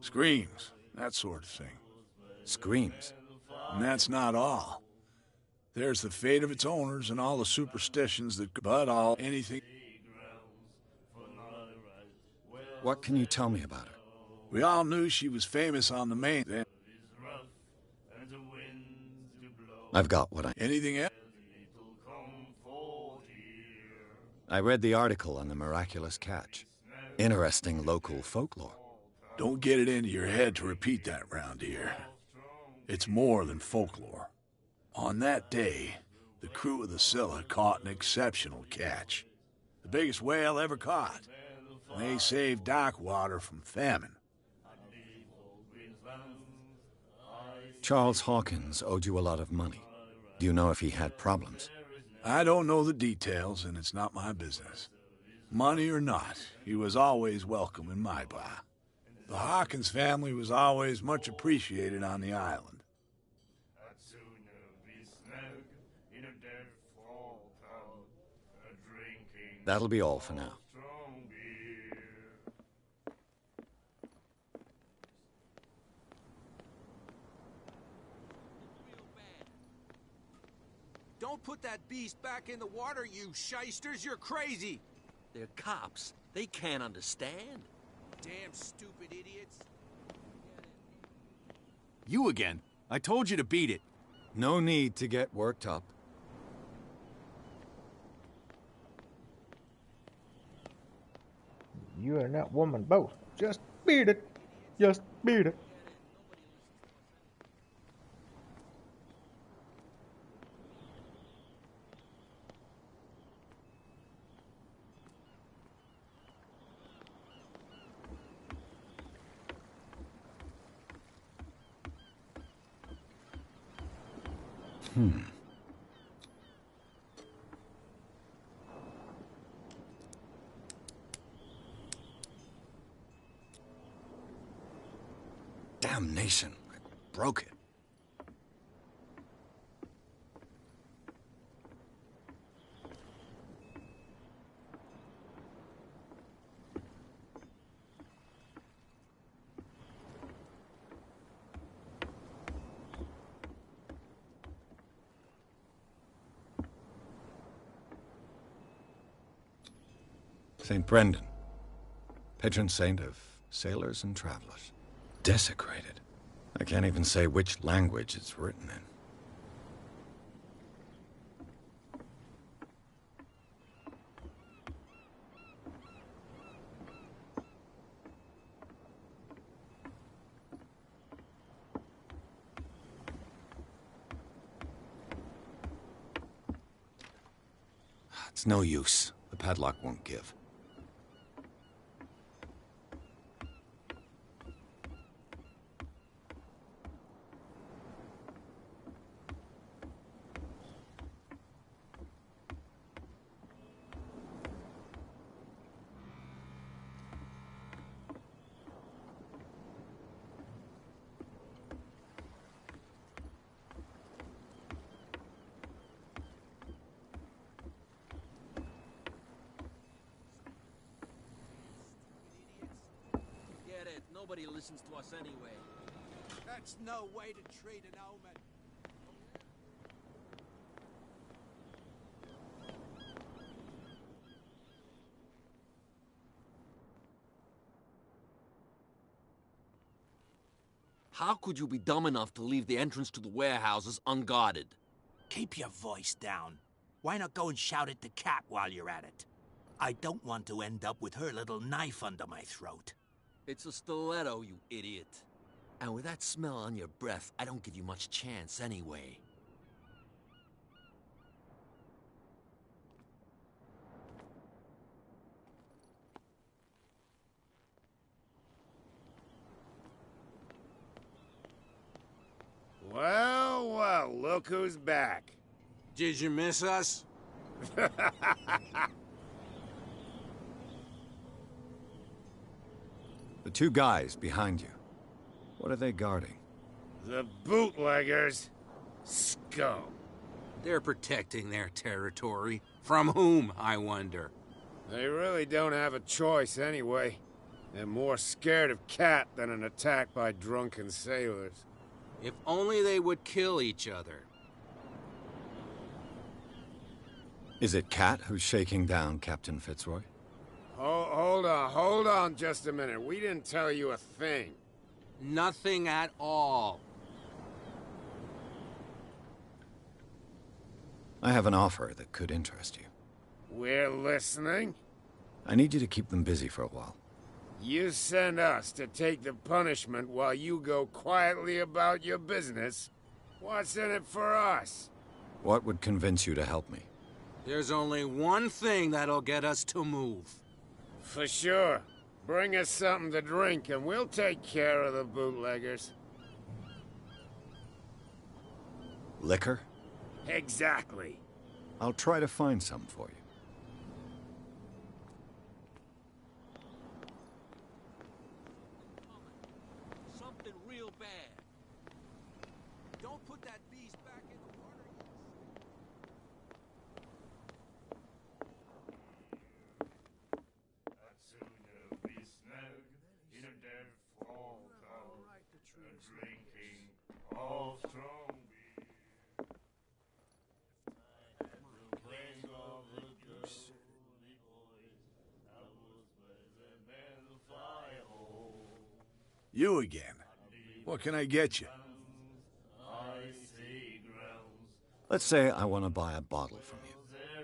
Screams, that sort of thing. Screams? And that's not all. There's the fate of its owners and all the superstitions that anything. What can you tell me about her? We all knew she was famous on the main then. I've got what I... Anything else? I read the article on the miraculous catch. Interesting local folklore. Don't get it into your head to repeat that round here. It's more than folklore. On that day, the crew of the Scylla caught an exceptional catch. The biggest whale ever caught. And they saved Darkwater from famine. Charles Hawkins owed you a lot of money. Do you know if he had problems? I don't know the details, and it's not my business. Money or not, he was always welcome in my bar. The Hawkins family was always much appreciated on the island. That'll be all for now. Don't put that beast back in the water, you shysters! You're crazy! They're cops. They can't understand. Damn stupid idiots. You again. I told you to beat it. No need to get worked up. You and that woman both. Just beat it. Just beat it. Damnation. I broke it. St. Brendan, patron saint of sailors and travelers. Desecrated. I can't even say which language it's written in. It's no use. The padlock won't give. Nobody listens to us anyway. That's no way to treat an omen. How could you be dumb enough to leave the entrance to the warehouses unguarded? Keep your voice down. Why not go and shout at the cat while you're at it? I don't want to end up with her little knife under my throat. It's a stiletto, you idiot. And with that smell on your breath, I don't give you much chance anyway. Well, well, look who's back. Did you miss us? The two guys behind you. What are they guarding? The bootleggers. Scum. They're protecting their territory. From whom, I wonder? They really don't have a choice anyway. They're more scared of Cat than an attack by drunken sailors. If only they would kill each other. Is it Cat who's shaking down Captain Fitzroy? Hold on just a minute. We didn't tell you a thing. Nothing at all. I have an offer that could interest you. We're listening. I need you to keep them busy for a while. You send us to take the punishment while you go quietly about your business. What's in it for us? What would convince you to help me? There's only one thing that'll get us to move. For sure. Bring us something to drink and we'll take care of the bootleggers. Liquor? Exactly. I'll try to find some for you. Something real bad. Don't put that beast back in the water. I'd sooner be snug in a dead fall town and drinking all strong beer. King of the girly boys, I was present in the fire hole. You again. What can I get you? Icy grounds, Let's say I want to buy a bottle from you.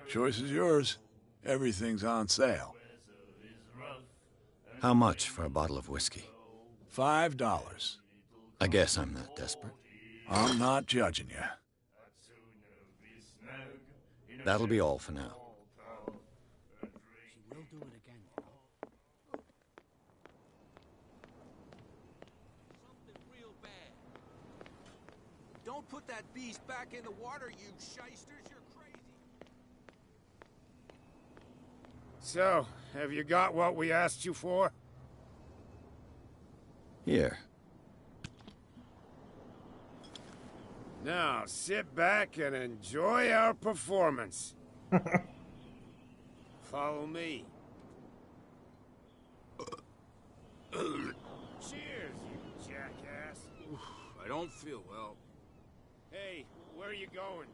Choice is yours. Everything's on sale. weather is rough, How much for a bottle of whiskey? $5. I guess I'm not desperate. I'm not judging you. That'll be all for now. She will do it again. Something real bad. Don't put that beast back in the water, you shysters. You're crazy. So, have you got what we asked you for? Here. Now, sit back and enjoy our performance. Follow me. Cheers, you jackass. I don't feel well. Hey, where are you going?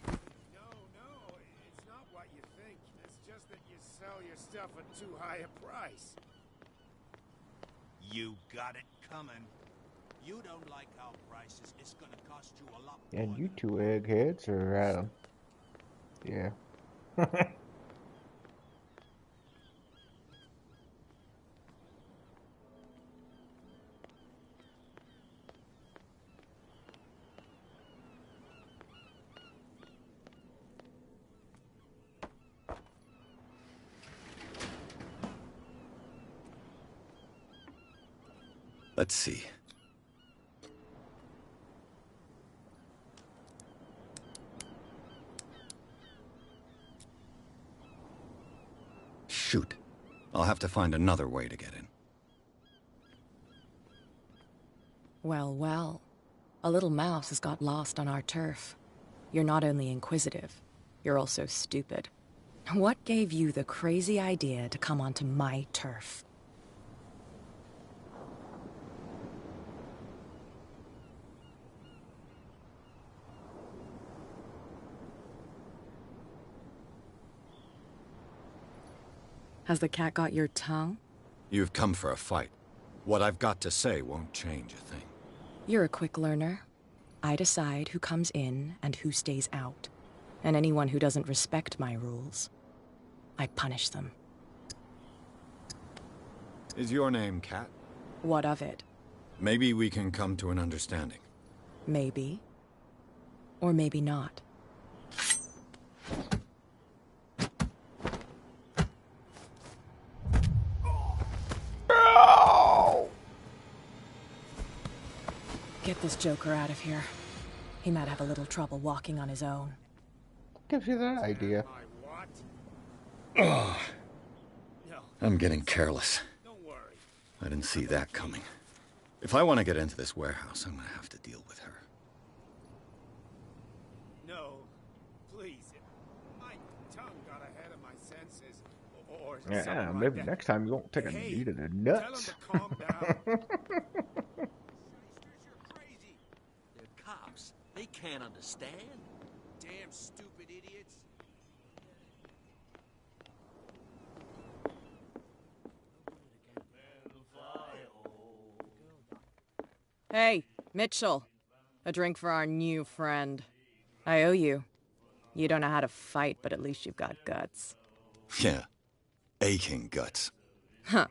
No, it's not what you think. It's just that you sell your stuff at too high a price. You got it coming. You don't like our prices. It's gonna cost you a lot more. And you two eggheads are, yeah. Let's see. Shoot. I'll have to find another way to get in. Well, well. A little mouse has got lost on our turf. You're not only inquisitive, you're also stupid. What gave you the crazy idea to come onto my turf? Has the cat got your tongue? You've come for a fight. What I've got to say won't change a thing. You're a quick learner. I decide who comes in and who stays out. And anyone who doesn't respect my rules, I punish them. Is your name Cat? What of it? Maybe we can come to an understanding. Maybe. Or maybe not. Get this joker out of here. He might have a little trouble walking on his own. Gives you that idea. Ugh. I'm getting careless. I didn't see that coming. If I want to get into this warehouse, I'm going to have to deal with her. No, please. My tongue got ahead of my senses. Or Yeah, something maybe like that. next time you won't take a knee to the nuts. Tell him to calm down. They're cops. They can't understand. Damn stupid idiots. Hey, Mitchell. A drink for our new friend. I owe you. You don't know how to fight, but at least you've got guts. Yeah. Aching guts. Huh.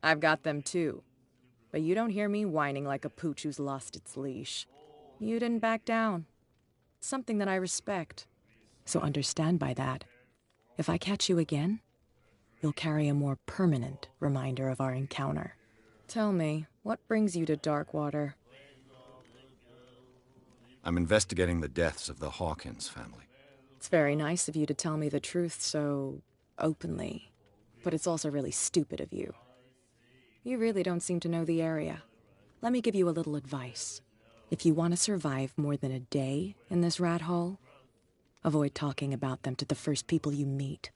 I've got them too. But you don't hear me whining like a pooch who's lost its leash. You didn't back down. It's something that I respect. So understand by that, if I catch you again, you'll carry a more permanent reminder of our encounter. Tell me, what brings you to Darkwater? I'm investigating the deaths of the Hawkins family. It's very nice of you to tell me the truth so openly, but it's also really stupid of you. You really don't seem to know the area. Let me give you a little advice. If you want to survive more than a day in this rat hole, avoid talking about them to the first people you meet.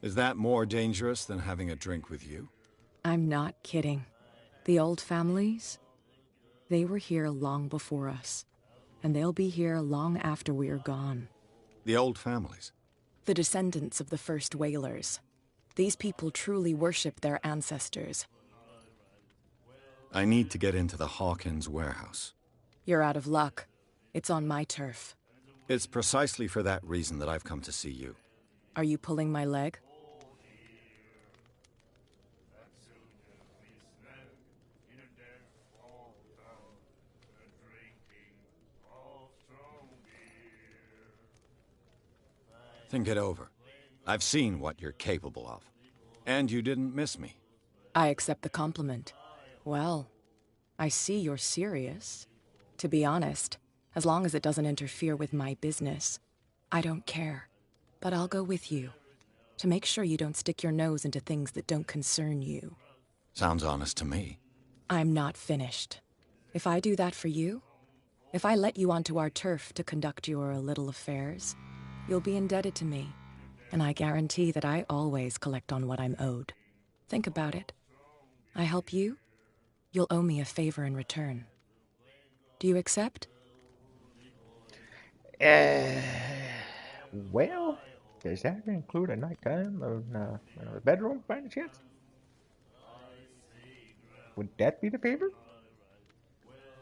Is that more dangerous than having a drink with you? I'm not kidding. The old families, they were here long before us, and they'll be here long after we're gone. The old families? The descendants of the first whalers. These people truly worship their ancestors. I need to get into the Hawkins warehouse. You're out of luck. It's on my turf. It's precisely for that reason that I've come to see you. Are you pulling my leg? Think it over. I've seen what you're capable of. And you didn't miss me. I accept the compliment. Well, I see you're serious. To be honest, as long as it doesn't interfere with my business, I don't care. But I'll go with you, to make sure you don't stick your nose into things that don't concern you. Sounds honest to me. I'm not finished. If I do that for you, if I let you onto our turf to conduct your little affairs, you'll be indebted to me, and I guarantee that I always collect on what I'm owed. Think about it. I help you, you'll owe me a favor in return. Do you accept? Well, does that include a nighttime in the bedroom by any chance? Would that be the favor?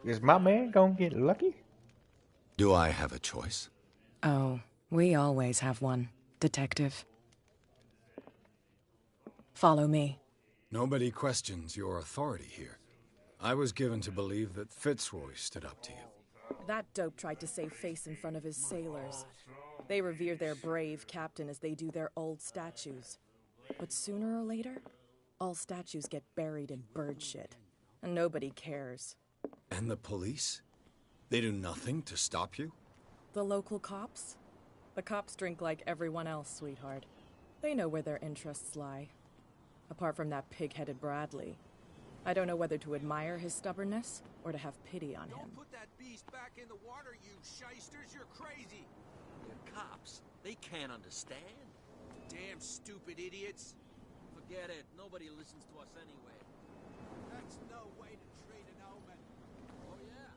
Is my man gonna get lucky? Do I have a choice? Oh, we always have one, Detective. Follow me. Nobody questions your authority here. I was given to believe that Fitzroy stood up to you. That dope tried to save face in front of his sailors. They revere their brave captain as they do their old statues. But sooner or later, all statues get buried in bird shit. And nobody cares. And the police? They do nothing to stop you? The local cops? The cops drink like everyone else, sweetheart. They know where their interests lie. Apart from that pig-headed Bradley. I don't know whether to admire his stubbornness or to have pity on him. Don't put that beast back in the water, you shysters. You're crazy. They're cops. They can't understand. Damn stupid idiots. Forget it. Nobody listens to us anyway. That's no way to treat an omen. Oh, yeah.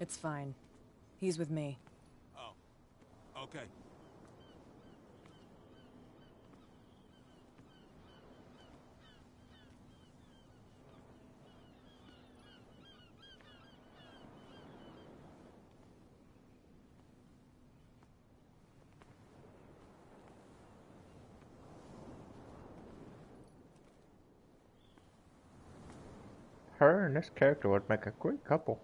It's fine. He's with me. Oh, okay. Her and this character would make a great couple.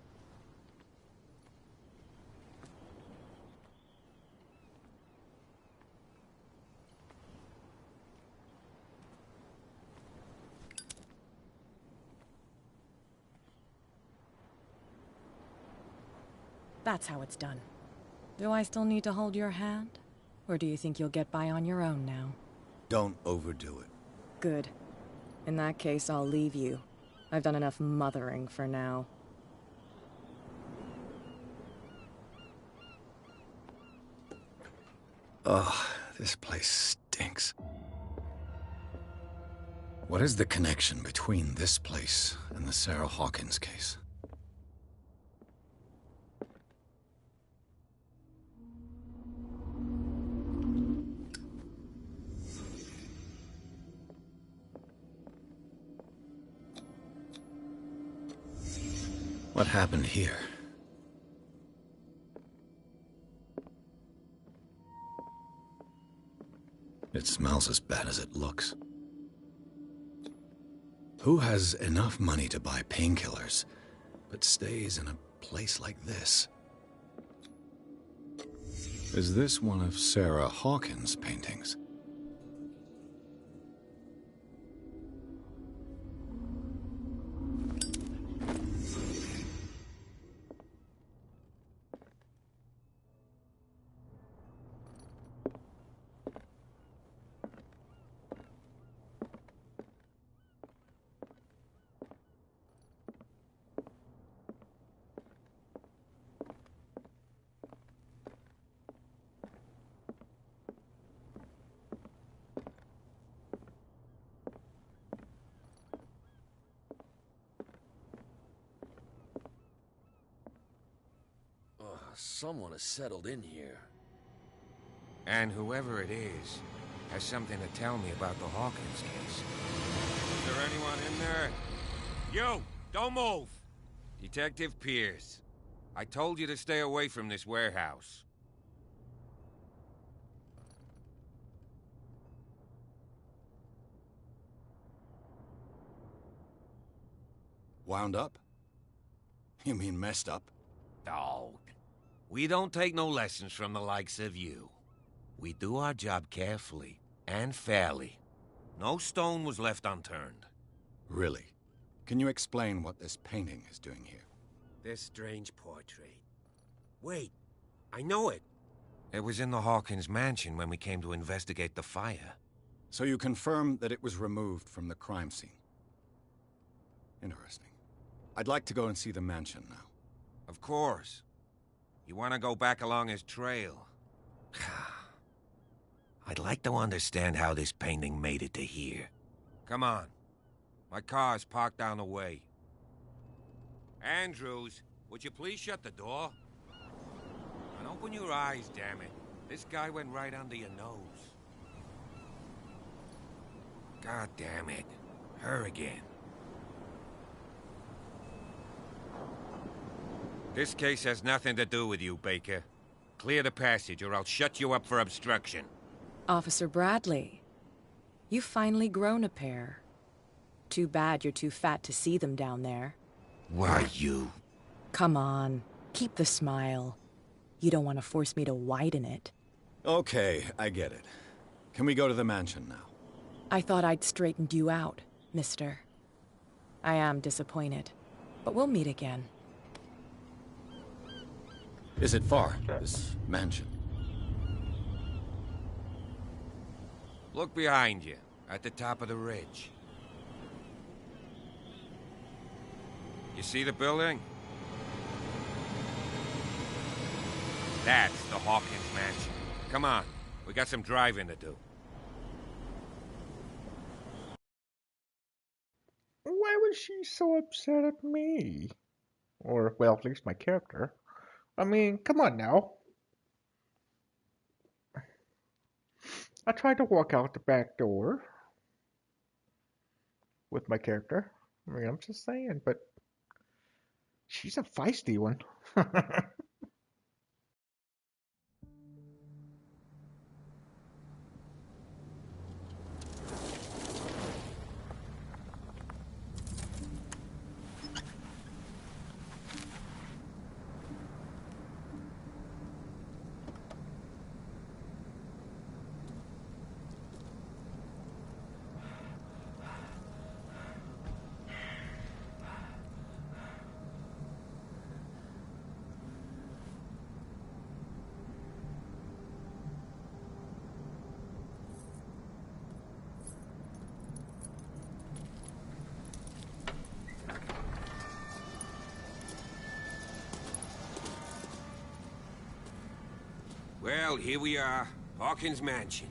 That's how it's done. Do I still need to hold your hand? Or do you think you'll get by on your own now? Don't overdo it. Good. In that case, I'll leave you. I've done enough mothering for now. Ugh, this place stinks. What is the connection between this place and the Sarah Hawkins case? What happened here? It smells as bad as it looks. Who has enough money to buy painkillers, but stays in a place like this? Is this one of Sarah Hawkins' paintings? someone has settled in here. And whoever it is has something to tell me about the Hawkins case. Is there anyone in there? You! Don't move! Detective Pierce. I told you to stay away from this warehouse. Wound up? You mean messed up? Dog. We don't take no lessons from the likes of you. We do our job carefully and fairly. No stone was left unturned. Really? Can you explain what this painting is doing here? This strange portrait. Wait, I know it. It was in the Hawkins mansion when we came to investigate the fire. So you confirm that it was removed from the crime scene? Interesting. I'd like to go and see the mansion now. Of course. You want to go back along his trail? I'd like to understand how this painting made it to here. Come on. My car's parked down the way. Andrews, would you please shut the door? And open your eyes, damn it. This guy went right under your nose. God damn it. Her again. This case has nothing to do with you, Baker. Clear the passage or I'll shut you up for obstruction. Officer Bradley, you've finally grown a pair. Too bad you're too fat to see them down there. Why, you... Come on, keep the smile. You don't want to force me to widen it. Okay, I get it. Can we go to the mansion now? I thought I'd straightened you out, mister. I am disappointed, but we'll meet again. Is it far, this mansion? Look behind you, at the top of the ridge. You see the building? That's the Hawkins mansion. Come on, we got some driving to do. Why was she so upset at me? Or, well, at least my character. I mean, come on now. I tried to walk out the back door with my character. I mean, I'm just saying, but she's a feisty one. Well, here we are. Hawkins Mansion.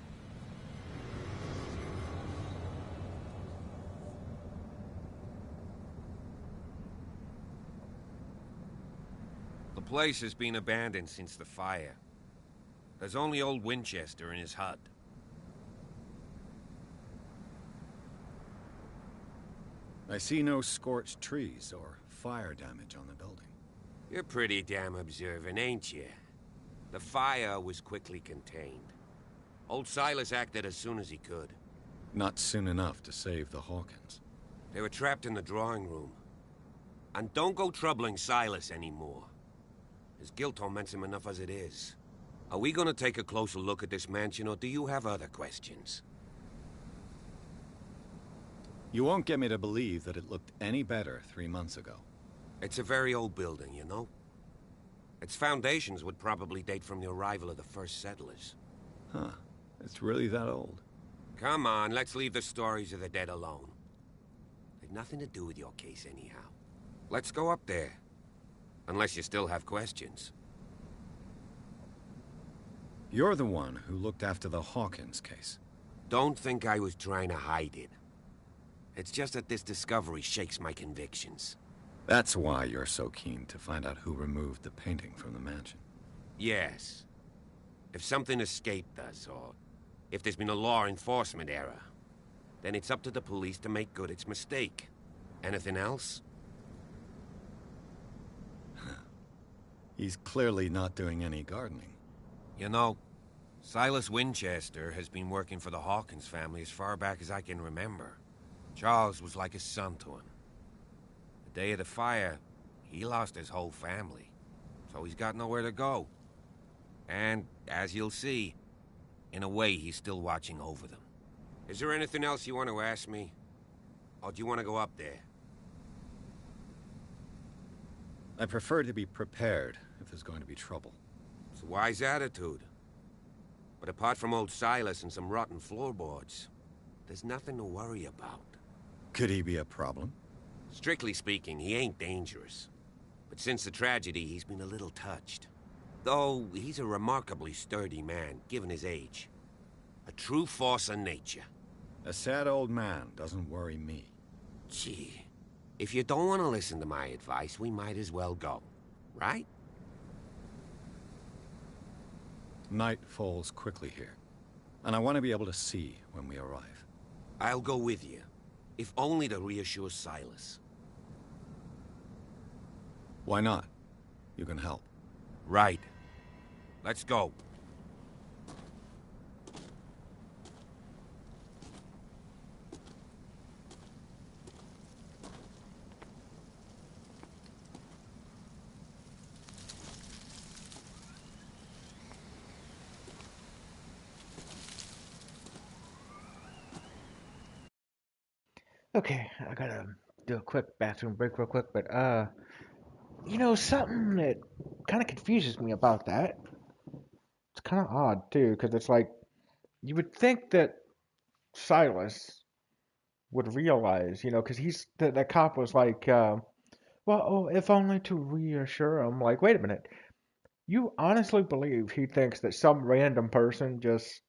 The place has been abandoned since the fire. There's only old Winchester in his hut. I see no scorched trees or fire damage on the building. You're pretty damn observant, ain't you? The fire was quickly contained. Old Silas acted as soon as he could. Not soon enough to save the Hawkins. They were trapped in the drawing room. And don't go troubling Silas anymore. His guilt torments him enough as it is. Are we gonna take a closer look at this mansion, or do you have other questions? You won't get me to believe that it looked any better 3 months ago. It's a very old building, you know? Its foundations would probably date from the arrival of the first settlers. Huh. It's really that old. Come on, let's leave the stories of the dead alone. They've nothing to do with your case anyhow. Let's go up there. Unless you still have questions. You're the one who looked after the Hawkins case. Don't think I was trying to hide it. It's just that this discovery shakes my convictions. That's why you're so keen to find out who removed the painting from the mansion. Yes. If something escaped us, or if there's been a law enforcement error, then it's up to the police to make good its mistake. Anything else? He's clearly not doing any gardening. You know, Silas Winchester has been working for the Hawkins family as far back as I can remember. Charles was like a son to him. The day of the fire, he lost his whole family, so he's got nowhere to go. And, as you'll see, in a way, he's still watching over them. Is there anything else you want to ask me? Or do you want to go up there? I prefer to be prepared if there's going to be trouble. It's a wise attitude. But apart from old Silas and some rotten floorboards, there's nothing to worry about. Could he be a problem? Strictly speaking, he ain't dangerous. But since the tragedy, he's been a little touched. Though he's a remarkably sturdy man, given his age. A true force of nature. A sad old man doesn't worry me. Gee, if you don't want to listen to my advice, we might as well go. Right? Night falls quickly here, and I want to be able to see when we arrive. I'll go with you, if only to reassure Silas. Why not? You can help. Right. Let's go. Okay, I gotta do a quick bathroom break real quick, but something that kind of confuses me about that. It's kind of odd too, because it's like you would think that Silas would realize, because the cop was like, well, oh, if only to reassure him. Like, wait a minute, you honestly believe he thinks that some random person just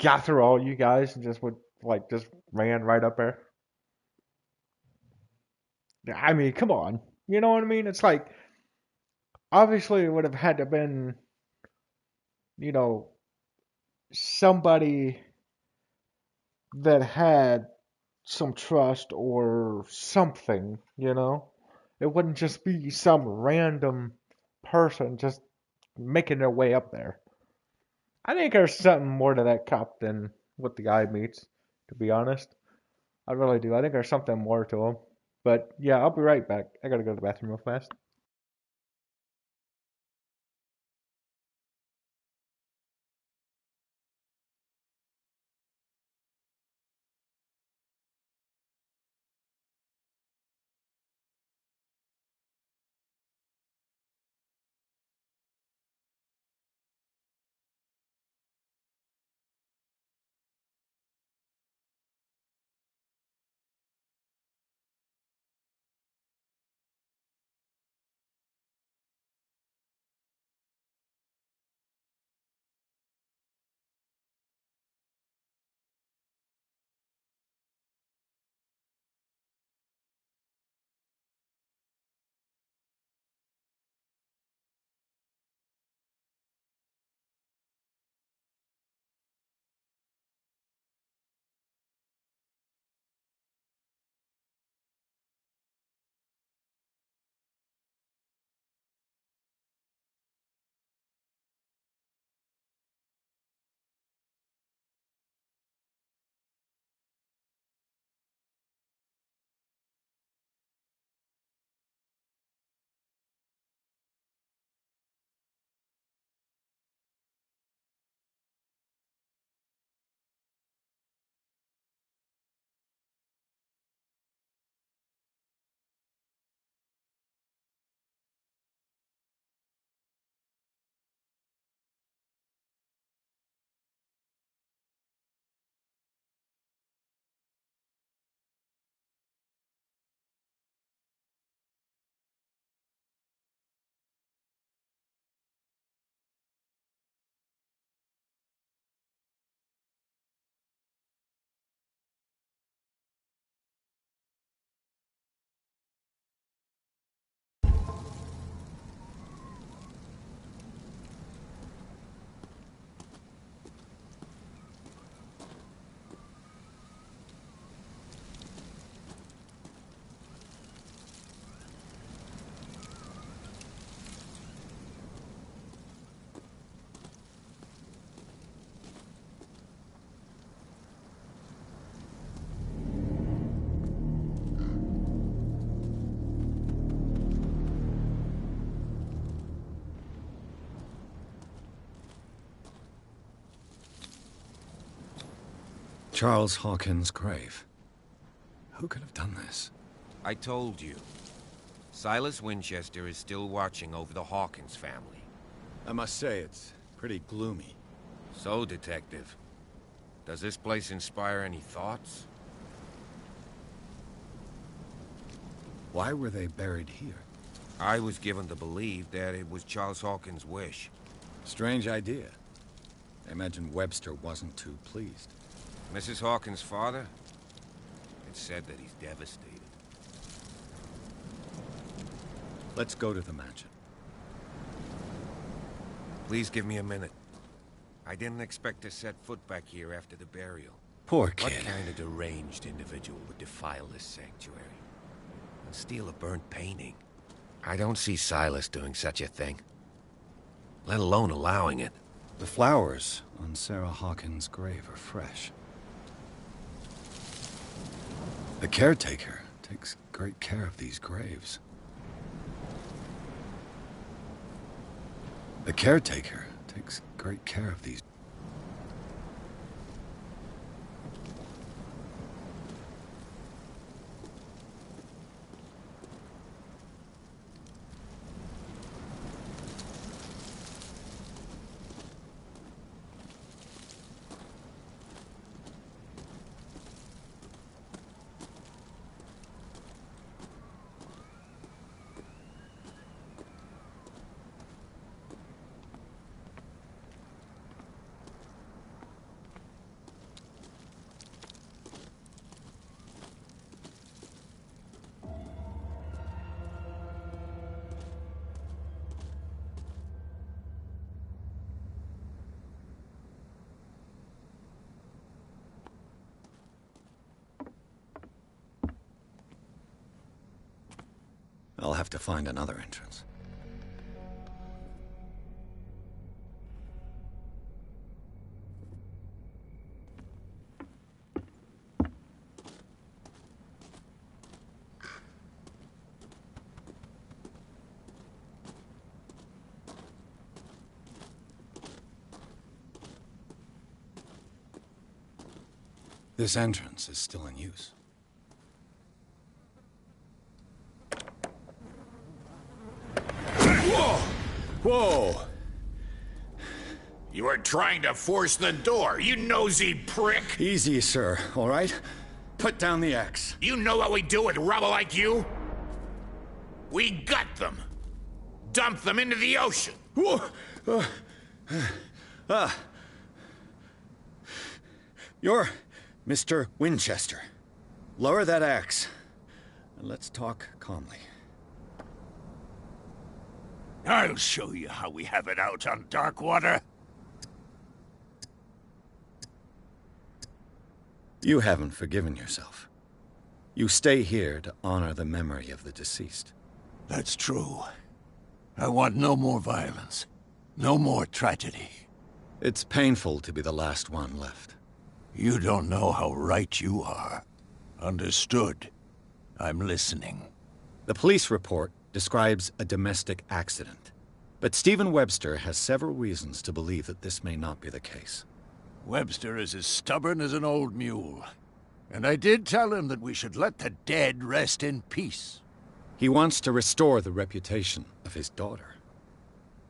got through all you guys and just ran right up there? I mean, come on. You know what I mean? It's like, obviously, it would have had to have been, you know, somebody that had some trust or something. It wouldn't just be some random person just making their way up there. I think there's something more to that cop than what the guy meets, to be honest. I really do. I think there's something more to him. But yeah, I'll be right back. I gotta go to the bathroom real fast. Charles Hawkins' grave. Who could have done this? I told you. Silas Winchester is still watching over the Hawkins family. I must say, it's pretty gloomy. So, Detective, does this place inspire any thoughts? Why were they buried here? I was given to believe that it was Charles Hawkins' wish. Strange idea. I imagine Webster wasn't too pleased. Mrs. Hawkins' father? It's said that he's devastated. Let's go to the mansion. Please give me a minute. I didn't expect to set foot back here after the burial. Poor kid. What kind of deranged individual would defile this sanctuary? And steal a burnt painting? I don't see Silas doing such a thing. Let alone allowing it. The flowers on Sarah Hawkins' grave are fresh. The caretaker takes great care of these graves. The caretaker takes great care of these. I'll have to find another entrance. This entrance is still in use. Whoa! You were trying to force the door, you nosy prick! Easy, sir, all right? Put down the axe. You know what we do with rubble like you? We gut them. Dump them into the ocean. Whoa! You're Mr. Winchester. Lower that axe, and let's talk calmly. I'll show you how we have it out on Darkwater. You haven't forgiven yourself. You stay here to honor the memory of the deceased. That's true. I want no more violence. No more tragedy. It's painful to be the last one left. You don't know how right you are. Understood. I'm listening. The police report describes a domestic accident. But Stephen Webster has several reasons to believe that this may not be the case. Webster is as stubborn as an old mule. And I did tell him that we should let the dead rest in peace. He wants to restore the reputation of his daughter.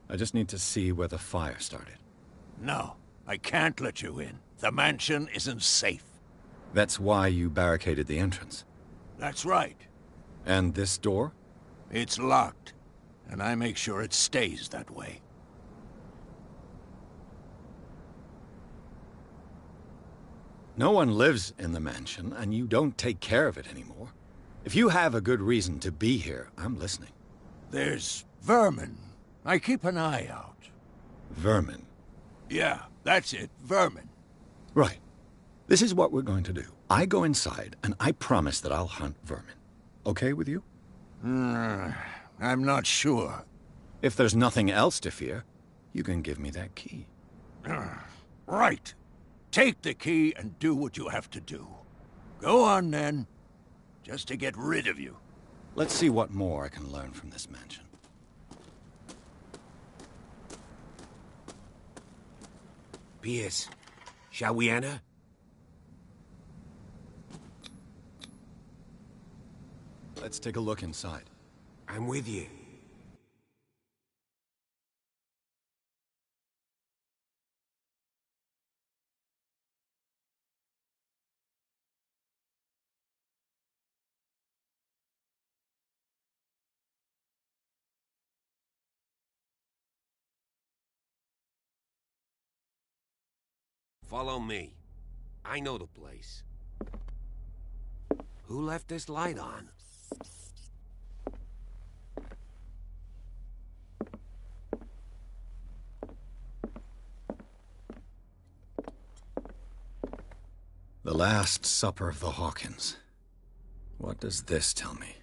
I just need to see where the fire started. No, I can't let you in. The mansion isn't safe. That's why you barricaded the entrance. That's right. And this door? It's locked, and I make sure it stays that way. No one lives in the mansion, and you don't take care of it anymore. If you have a good reason to be here, I'm listening. There's vermin. I keep an eye out. Vermin? Yeah, that's it, vermin. Right. This is what we're going to do. I go inside, and I promise that I'll hunt vermin. Okay with you? I'm not sure. If there's nothing else to fear, you can give me that key. Right. Take the key and do what you have to do. Go on, then. Just to get rid of you. Let's see what more I can learn from this mansion. Pierce, shall we enter? Let's take a look inside. I'm with you. Follow me. I know the place. Who left this light on? The Last Supper of the Hawkins. What does this tell me?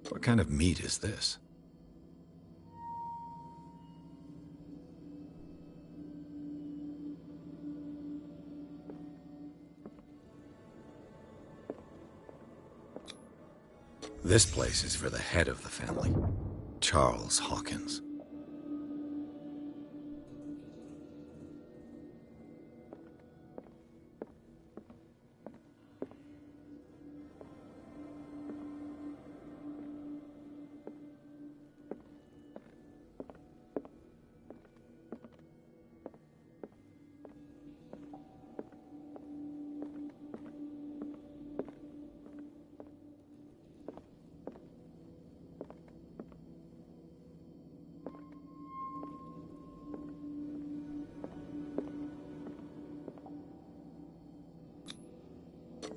What kind of meat is this? This place is for the head of the family, Charles Hawkins.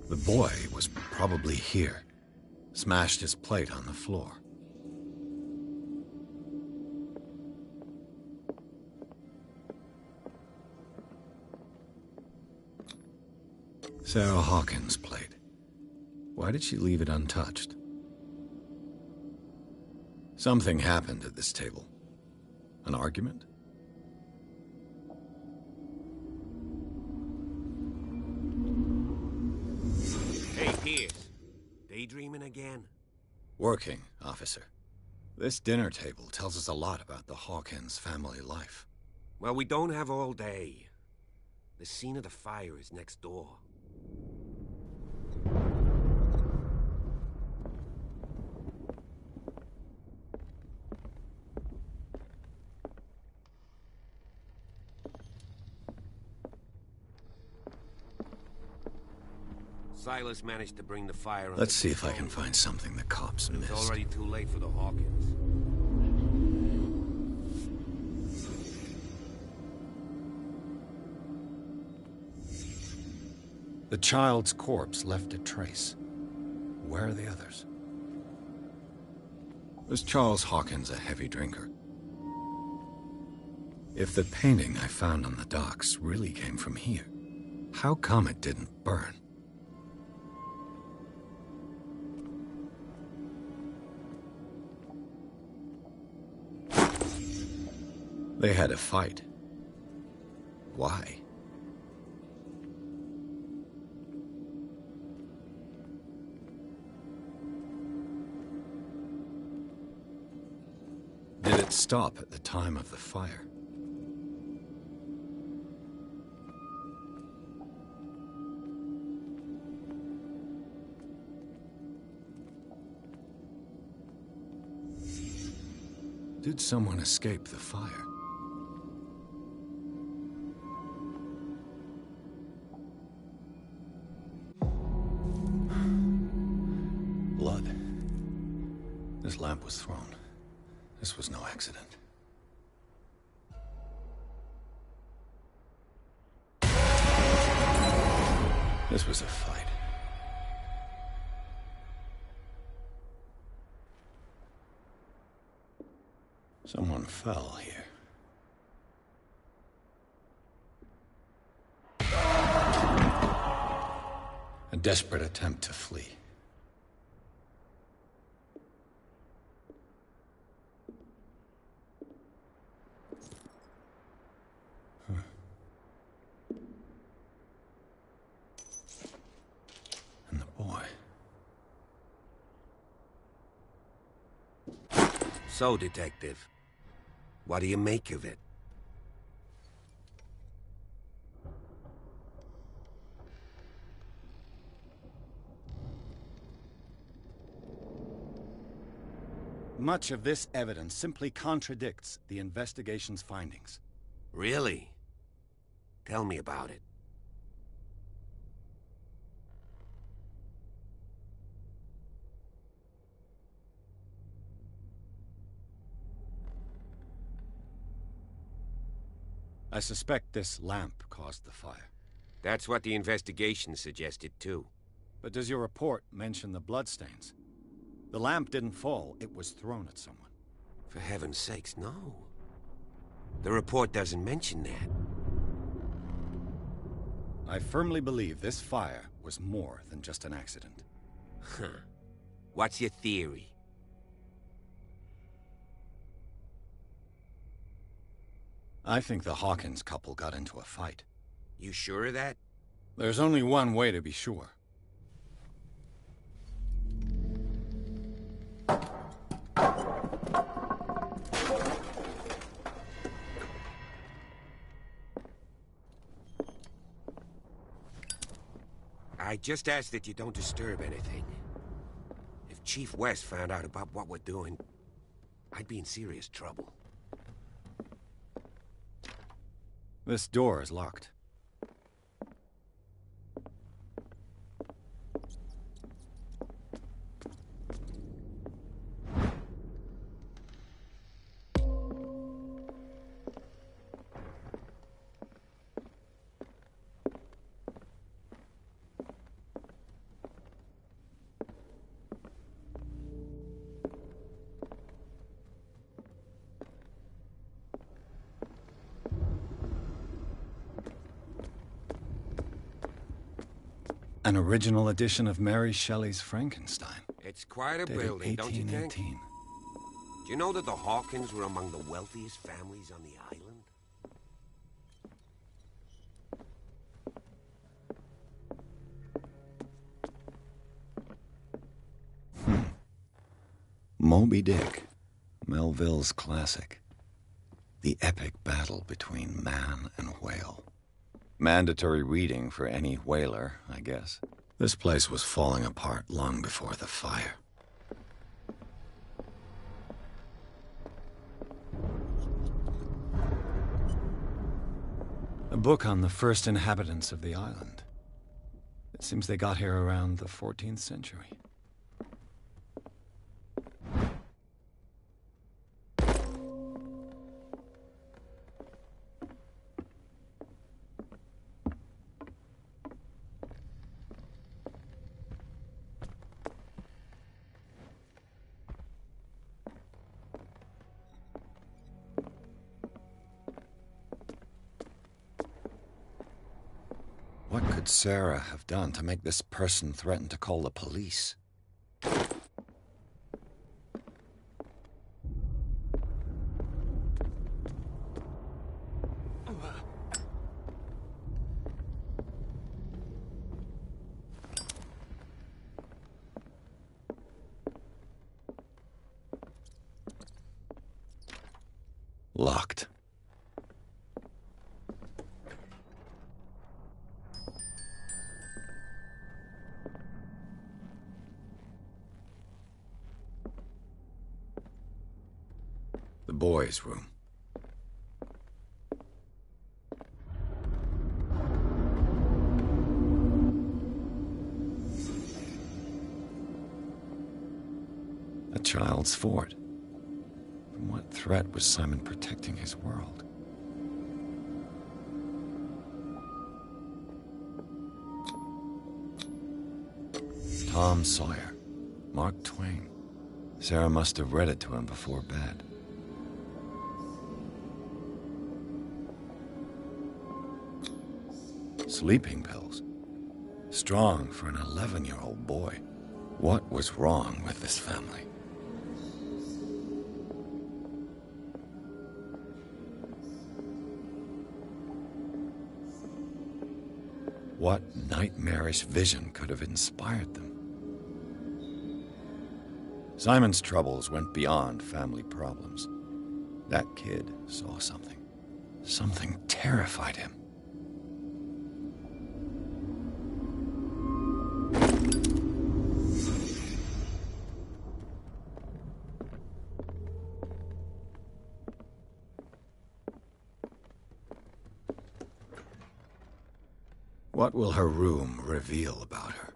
The boy was probably here. Smashed his plate on the floor. Sarah Hawkins' plate. Why did she leave it untouched? Something happened at this table. An argument? Hey, Pierce. Daydreaming again? Working, officer. This dinner table tells us a lot about the Hawkins family life. Well, we don't have all day. The scene of the fire is next door. Silas managed to bring the fire under Let's see if I control. can find something the cops But missed. it's already too late for the Hawkins. The child's corpse left a trace. Where are the others? Was Charles Hawkins a heavy drinker? If the painting I found on the docks really came from here, how come it didn't burn? They had a fight. Why? Did it stop at the time of the fire? Did someone escape the fire? Blood. This lamp was thrown. This was no accident. This was a fight. Someone fell here. A desperate attempt to flee. And the boy. So, Detective, what do you make of it? Much of this evidence simply contradicts the investigation's findings. Really? Tell me about it. I suspect this lamp caused the fire. That's what the investigation suggested, too. But does your report mention the bloodstains? The lamp didn't fall, it was thrown at someone. For heaven's sakes, no. The report doesn't mention that. I firmly believe this fire was more than just an accident. Huh. What's your theory? I think the Hawkins couple got into a fight. You sure of that? There's only one way to be sure. I just ask that you don't disturb anything. If Chief West found out about what we're doing, I'd be in serious trouble. This door is locked. An original edition of Mary Shelley's Frankenstein. It's quite a Dated building, don't you think? 1818. Do you know that the Hawkins were among the wealthiest families on the island? Moby Dick, Melville's classic. The epic battle between man and whale. Mandatory reading for any whaler, I guess. This place was falling apart long before the fire. A book on the first inhabitants of the island. It seems they got here around the 14th century. What could Sarah have done to make this person threaten to call the police? Locked. The boys' room. A child's fort. From what threat was Simon protecting his world? Tom Sawyer. Mark Twain. Sarah must have read it to him before bed. Sleeping pills. Strong for an 11-year-old boy. What was wrong with this family? What nightmarish vision could have inspired them? Simon's troubles went beyond family problems. That kid saw something. Something terrified him. What will her room reveal about her?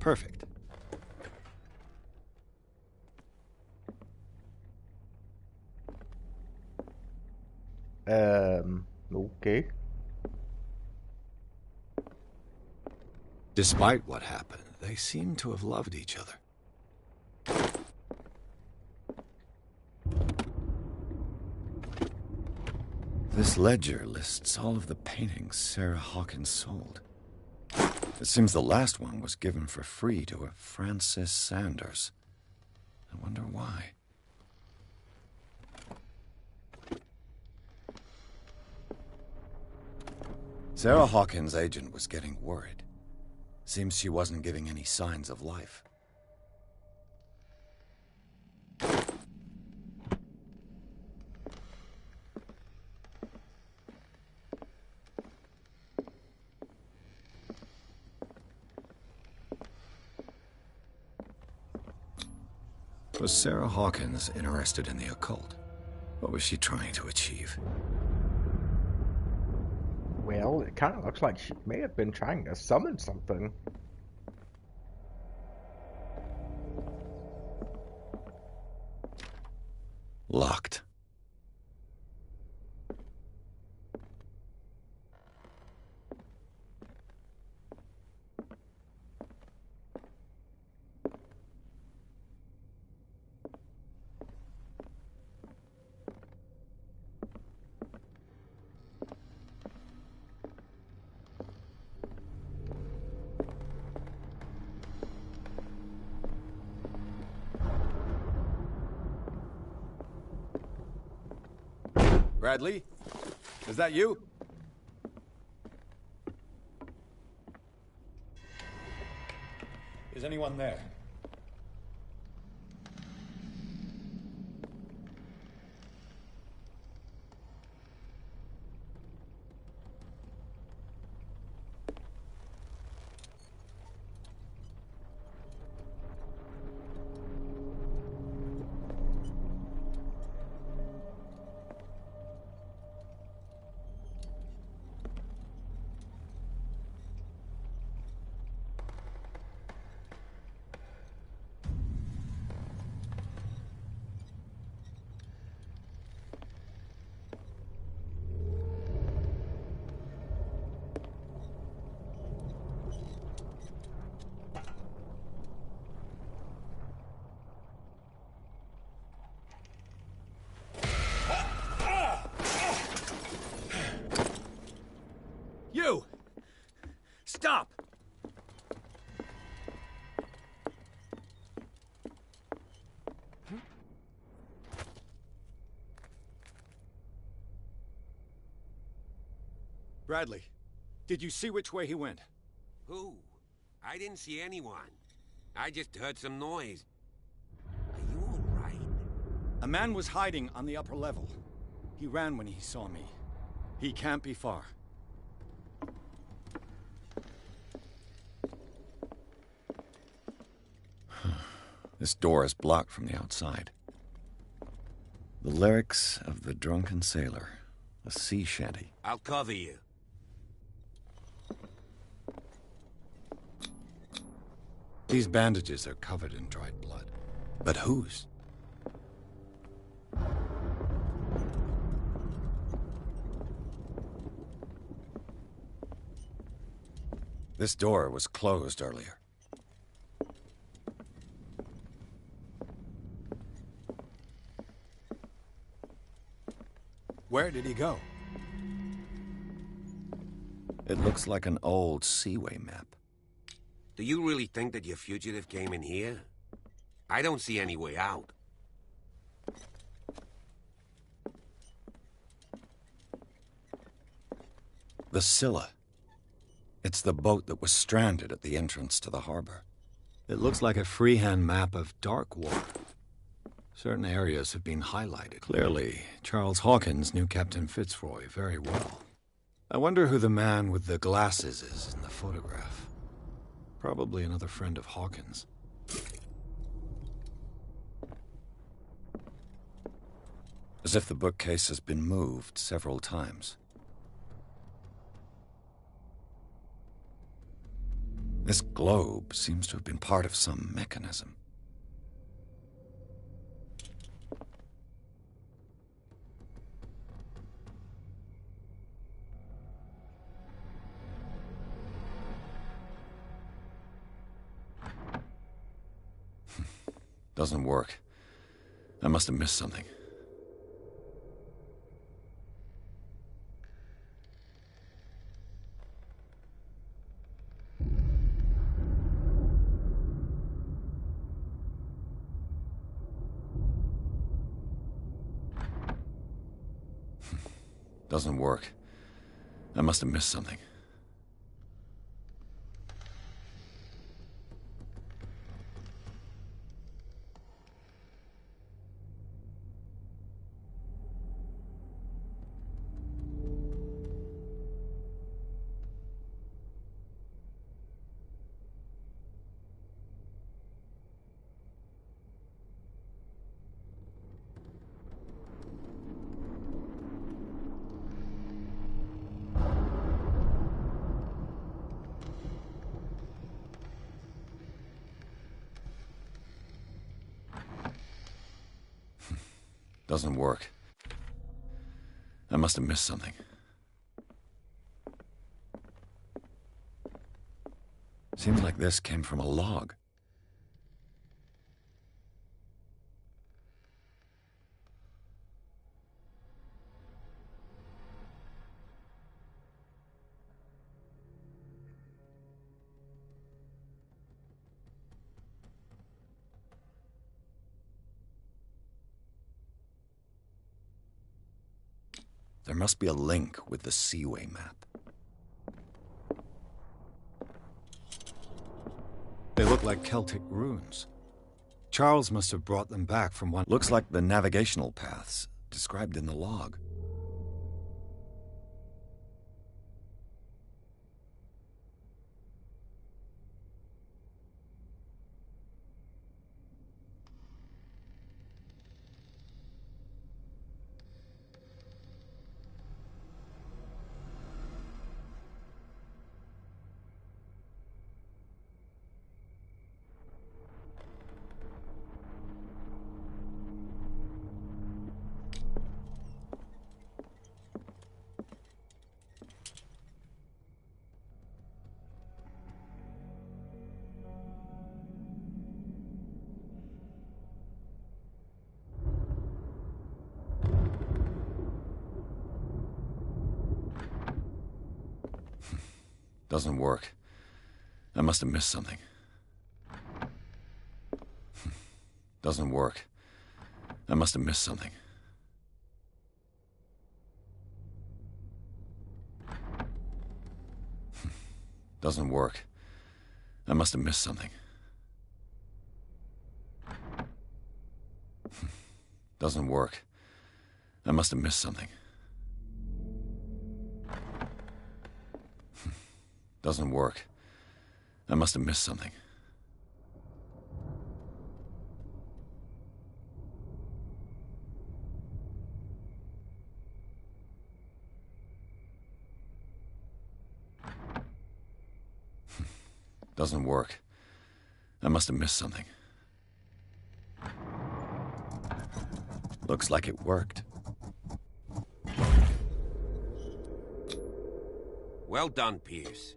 Perfect. Okay. Despite what happened, they seem to have loved each other. This ledger lists all of the paintings Sarah Hawkins sold. It seems the last one was given for free to a Francis Sanders. I wonder why. Sarah Hawkins' agent was getting worried. Seems she wasn't giving any signs of life. Was Sarah Hawkins interested in the occult? What was she trying to achieve? Well, it kind of looks like she may have been trying to summon something. Locked. Bradley? Is that you? Is anyone there? You! Stop! Bradley, did you see which way he went? Who? I didn't see anyone. I just heard some noise. Are you all right? A man was hiding on the upper level. He ran when he saw me. He can't be far. This door is blocked from the outside. The lyrics of the drunken sailor. A sea shanty. I'll cover you. These bandages are covered in dried blood. But whose? This door was closed earlier. Where did he go? It looks like an old Seaway map. Do you really think that your fugitive came in here? I don't see any way out. The Scylla. It's the boat that was stranded at the entrance to the harbor. It looks like a freehand map of dark water. Certain areas have been highlighted. Clearly, Charles Hawkins knew Captain Fitzroy very well. I wonder who the man with the glasses is in the photograph. Probably another friend of Hawkins. As if the bookcase has been moved several times. This globe seems to have been part of some mechanism. Doesn't work. I must have missed something. Doesn't work. I must have missed something. Doesn't work. I must have missed something. Seems like this came from a log. There must be a link with the Seaway map. They look like Celtic runes. Charles must have brought them back from one... Looks like the navigational paths described in the log. Doesn't work. I must have missed something. Doesn't work. I must have missed something. Doesn't work. I must have missed something. Doesn't work. I must have missed something. Doesn't work. I must have missed something. Doesn't work. I must have missed something. Looks like it worked. Well done, Pierce.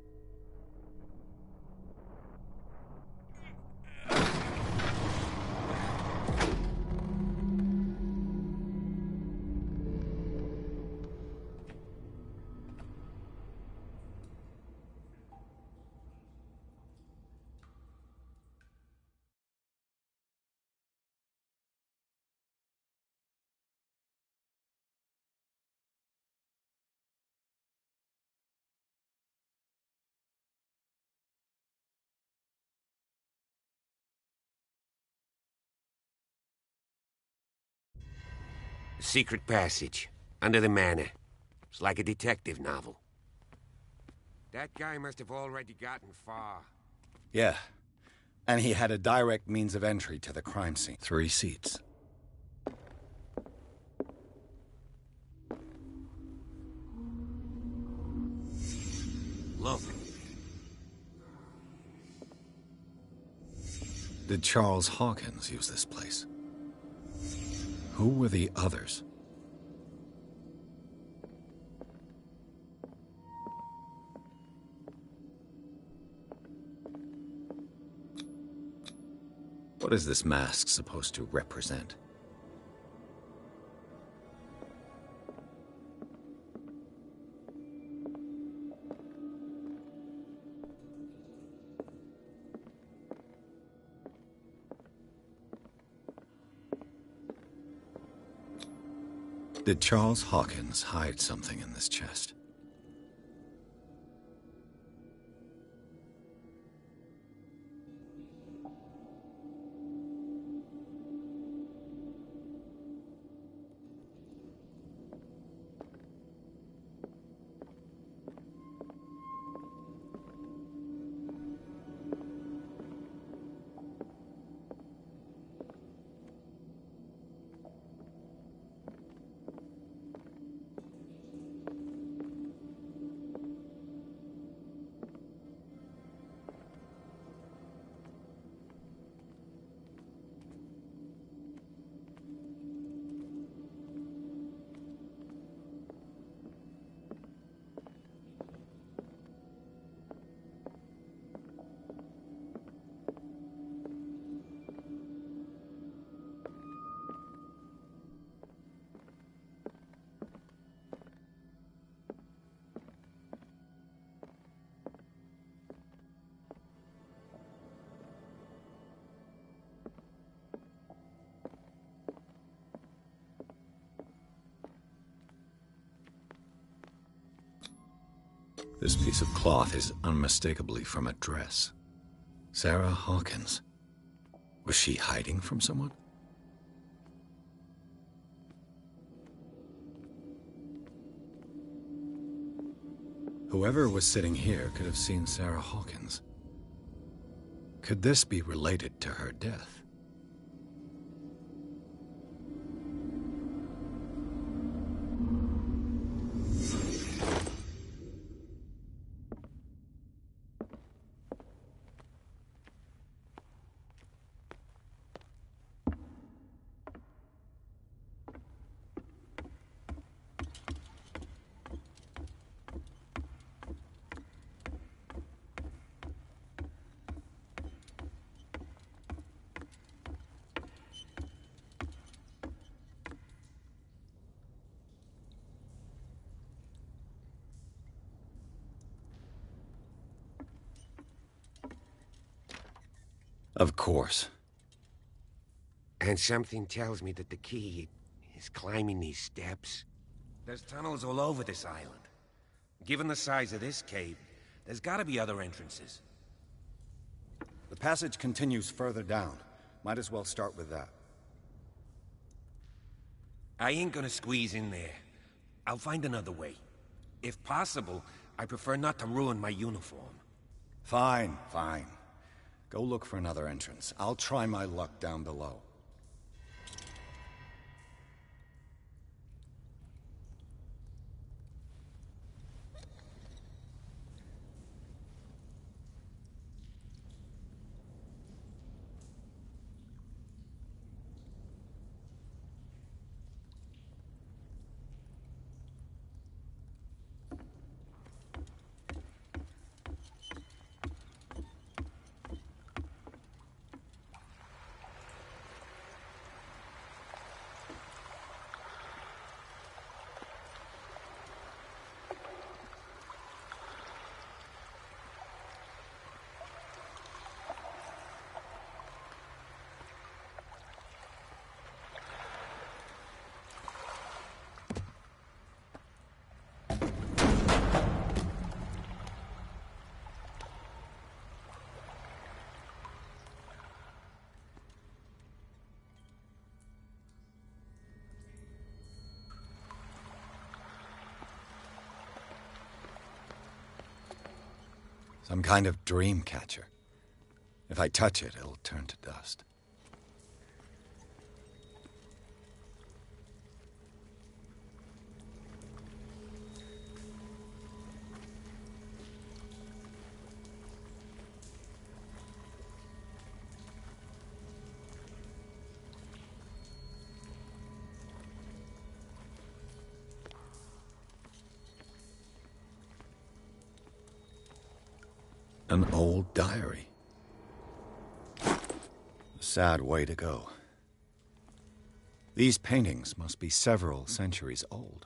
Secret passage, under the manor. It's like a detective novel. That guy must have already gotten far. Yeah. And he had a direct means of entry to the crime scene. 3 seats. Look. Did Charles Hawkins use this place? Who were the others? What is this mask supposed to represent? Did Charles Hawkins hide something in this chest? This piece of cloth is unmistakably from a dress. Sarah Hawkins. Was she hiding from someone? Whoever was sitting here could have seen Sarah Hawkins. Could this be related to her death? Of course. And something tells me that the key is climbing these steps. There's tunnels all over this island. Given the size of this cave, there's gotta be other entrances. The passage continues further down. Might as well start with that. I ain't gonna squeeze in there. I'll find another way. If possible, I prefer not to ruin my uniform. Fine, fine. Go look for another entrance. I'll try my luck down below. Some kind of dream catcher. If I touch it, it'll turn to dust. An old diary. A sad way to go. These paintings must be several centuries old.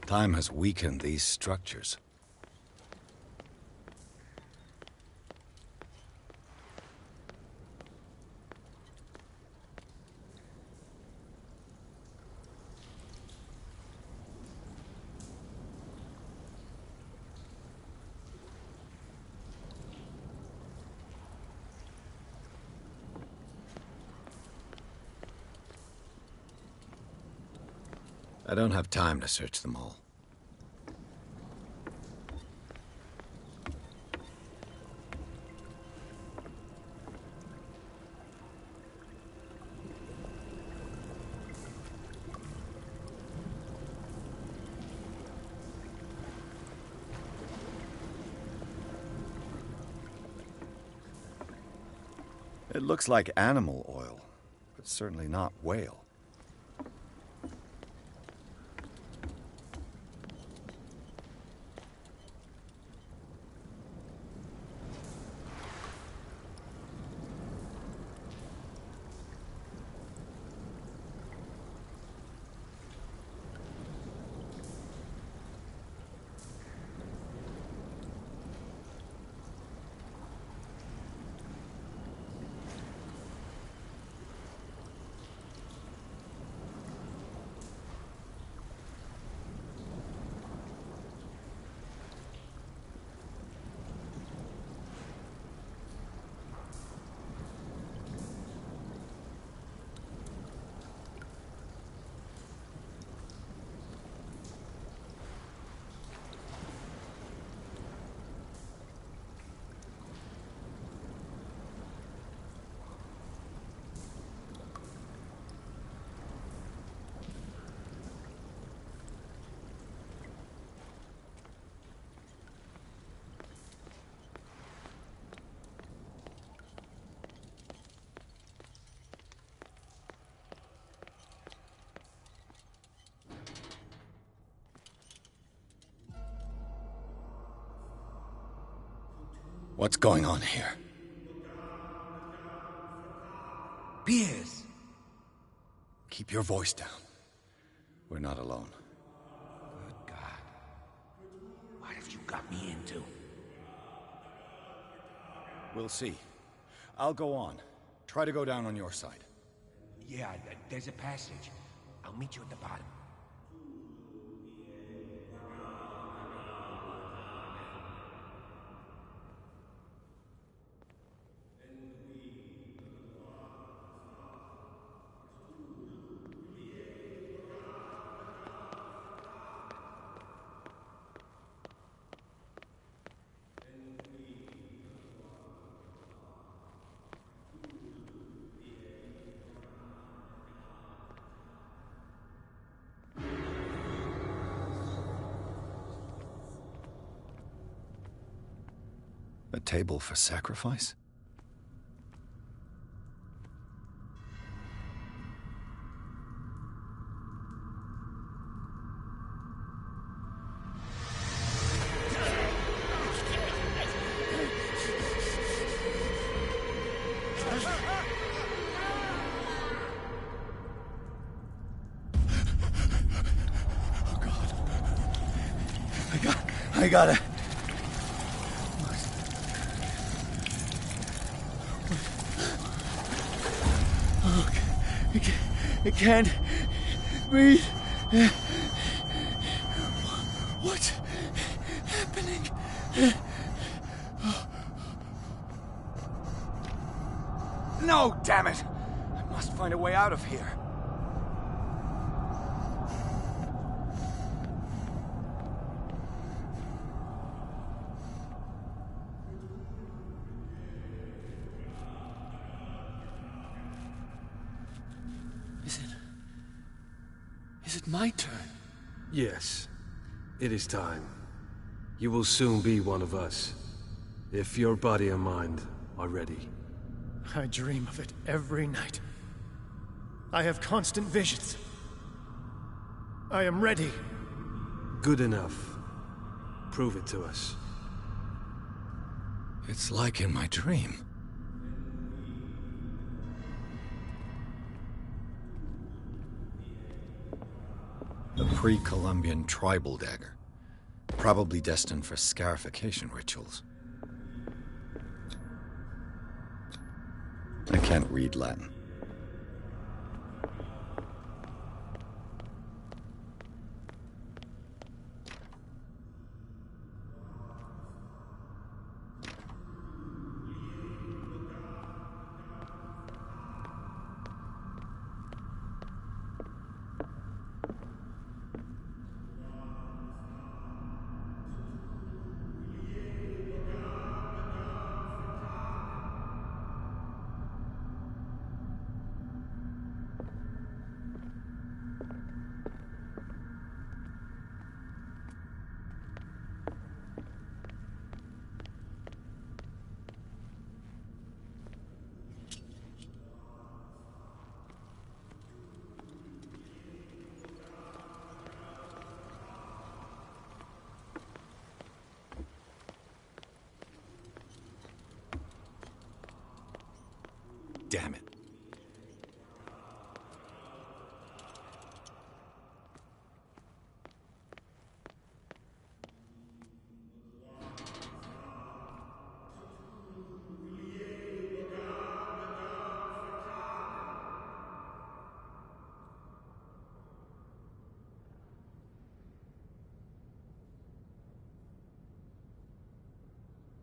Time has weakened these structures. I don't have time to search them all. It looks like animal oil, but certainly not whale. What's going on here? Piers! Keep your voice down. We're not alone. Good God. What have you got me into? We'll see. I'll go on. Try to go down on your side. Yeah, there's a passage. I'll meet you at the bottom. A table for sacrifice? Oh, God. I got it. I can't breathe. What's happening? No, damn it! I must find a way out of here. Is it my turn? Yes. It is time. You will soon be one of us. If your body and mind are ready. I dream of it every night. I have constant visions. I am ready. Good enough. Prove it to us. It's like in my dream. A pre-Columbian tribal dagger. Probably destined for scarification rituals. I can't read Latin. Damn it.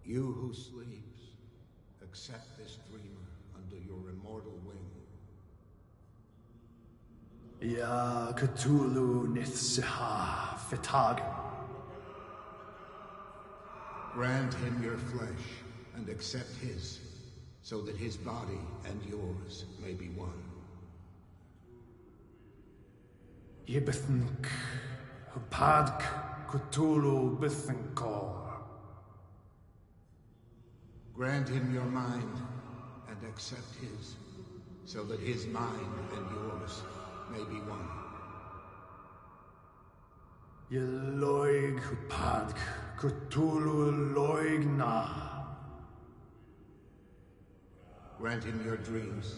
You who sleeps, accept this dreamer under your immortal wing. Ya Cthulhu Nithsiha Fitag. Grant him your flesh and accept his, so that his body and yours may be one. Yibithink Hupadk Cthulhu Bithinkor. Grant him your mind and accept his, so that his mind and yours may be one. Yeloig Hupadk Cthulhu Loigna. Grant him your dreams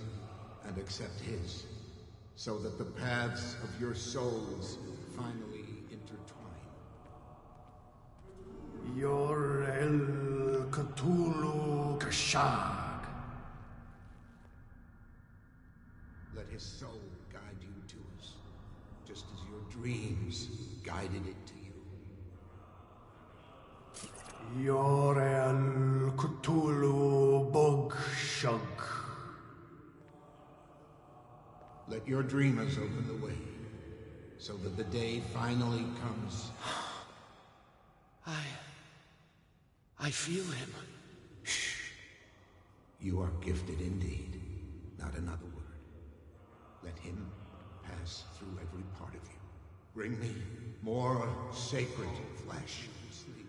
and accept his, so that the paths of your souls finally intertwine. Yor El Cthulhu Kasha. Shag. Let his soul guide you to us, just as your dreams guided it to you. Yorel Cthulhu Bugshug. Let your dreamers open the way, so that the day finally comes. I feel him. Shh. You are gifted indeed, not another word. Let him pass through every part of you. Bring me more sacred flesh. Sleep.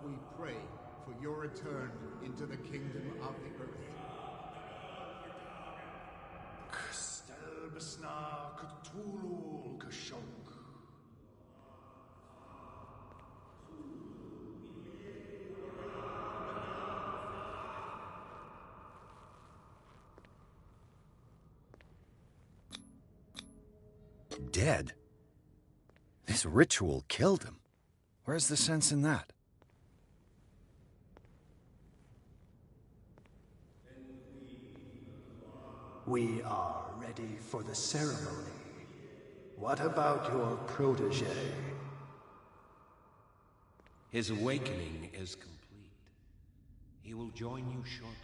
We pray for your return into the kingdom of the earth. Stelbsna Cthulhu Kashunk. Dead? This ritual killed him. Where's the sense in that? We are ready for the ceremony. What about your protege? His awakening is complete. He will join you shortly.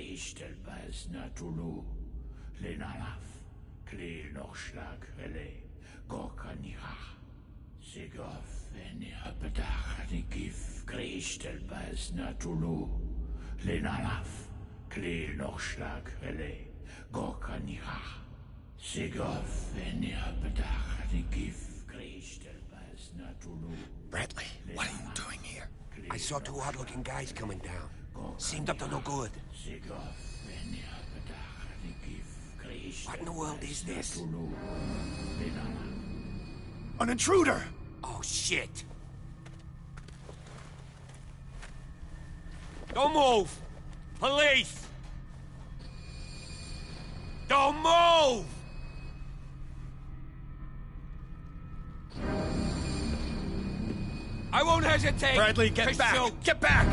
Cthulhu Natulu Lenalaf Kli Nochschlag Hele Gorkanira Sigof Eniapetach Nikif Kristelbas Natulu Lenalaf Kli Nochschlag Hele Gorkanira Sigof Eniapetach Nikif Kristelbas Natulu. Bradley, what are you doing here? I saw two odd-looking guys coming down. Seemed up to no good. What in the world is this? An intruder! Oh, shit! Don't move! Police! Don't move! I won't hesitate! Bradley, get back! Shoot. Get back!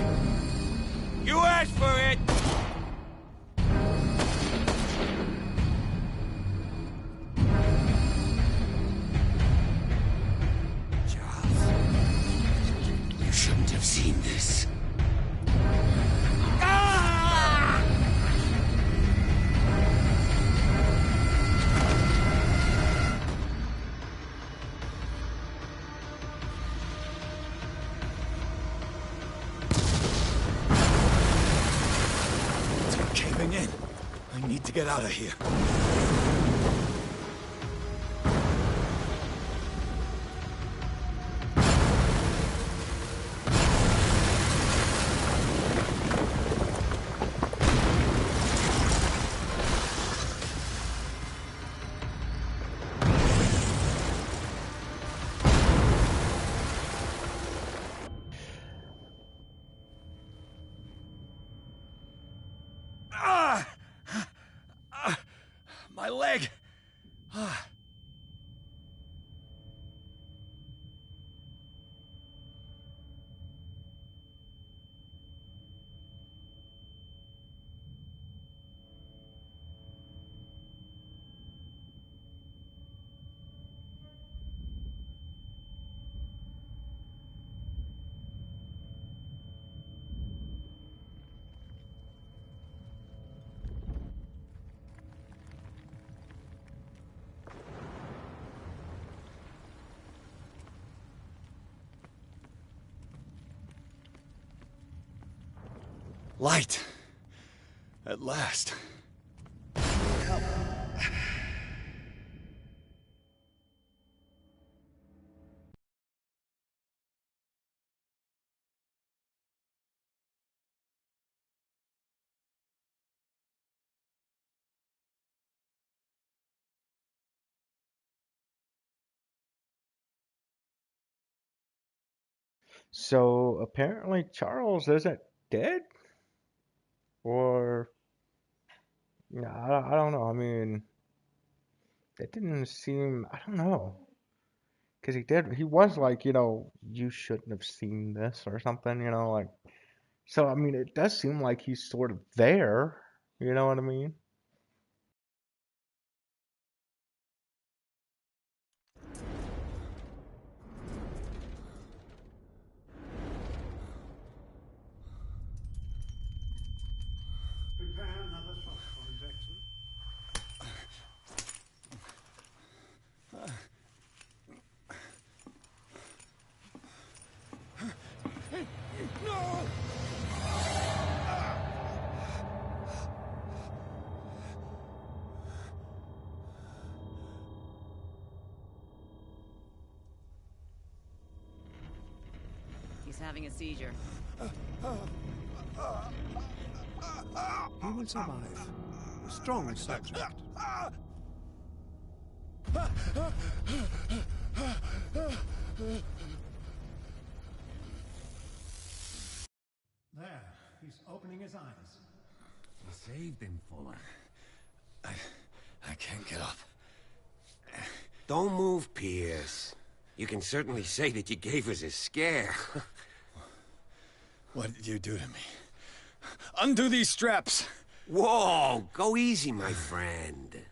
You asked for it! Charles, you shouldn't have seen this. Ah! Caving in. I need to get out of here. My leg! Light. At last. So apparently Charles isn't dead, or I don't know. I mean, it didn't seem. I don't know, because he did. He was like, you shouldn't have seen this or something. Like. So I mean, it does seem like he's sort of there. You know what I mean? Prepare another shot for injection. No! He's having a seizure. He will survive. Strong subject. There, he's opening his eyes. You saved him, Fuller. I can't get up. Don't move, Pierce. You can certainly say that you gave us a scare. What did you do to me? Undo these straps! Whoa! Go easy, my friend.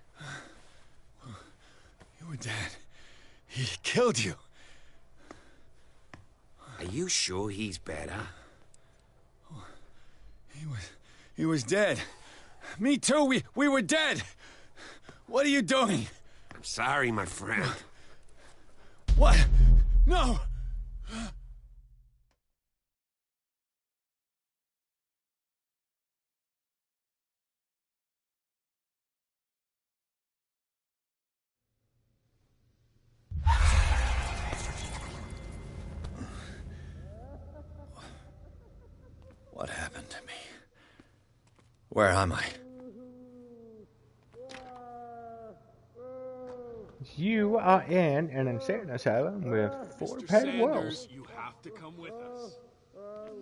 Your dad, he killed you. Are you sure he's better? He was dead. Me too, we were dead. What are you doing? I'm sorry, my friend. What? No! What happened to me? Where am I? You are in an insane asylum with 4 paid wells. You have to come with us.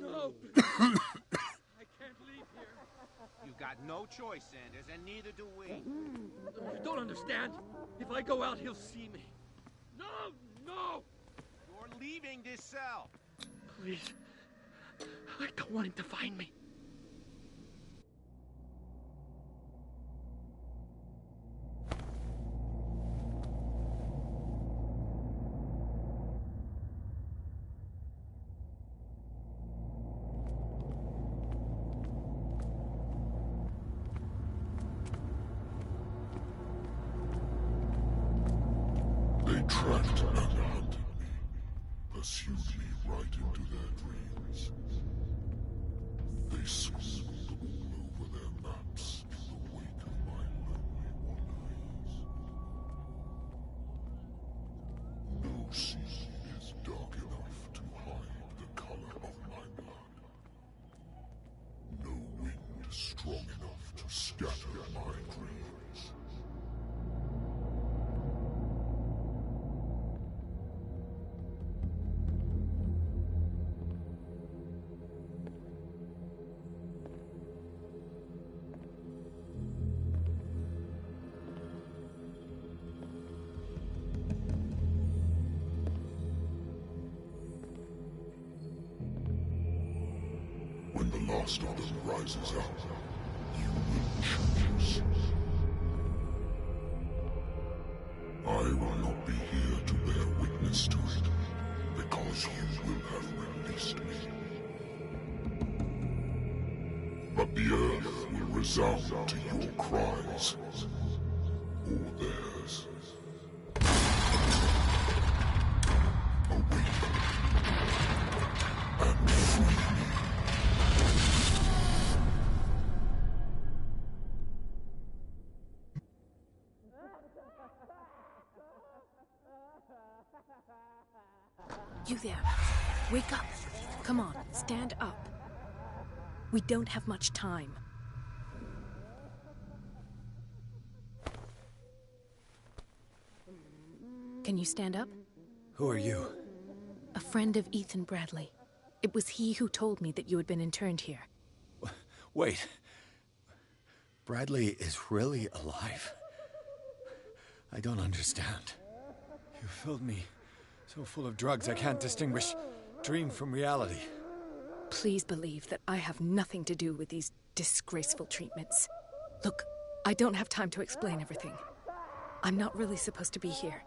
No! I can't leave here. You've got no choice, Sanders, and neither do we. You don't understand. If I go out, he'll see me. No! No! You're leaving this cell. Please. I don't want him to find me. They tracked and hunted me, pursued me right into their dreams. They scribbled all over their maps in the wake of my lonely wanderings. No sea is dark enough to hide the color of my blood. No wind strong enough to scatter my dreams. When the last of them rises up, you will choose. I will not be here to bear witness to it, because you will have released me. But the earth will resound to your cries, or theirs. Awake and free me. You there. Wake up. Come on, stand up. We don't have much time. Can you stand up? Who are you? A friend of Ethan Bradley. It was he who told me that you had been interned here. Wait. Bradley is really alive? I don't understand. You filled me so full of drugs I can't distinguish dream from reality. Please believe that I have nothing to do with these disgraceful treatments. Look, I don't have time to explain everything. I'm not really supposed to be here.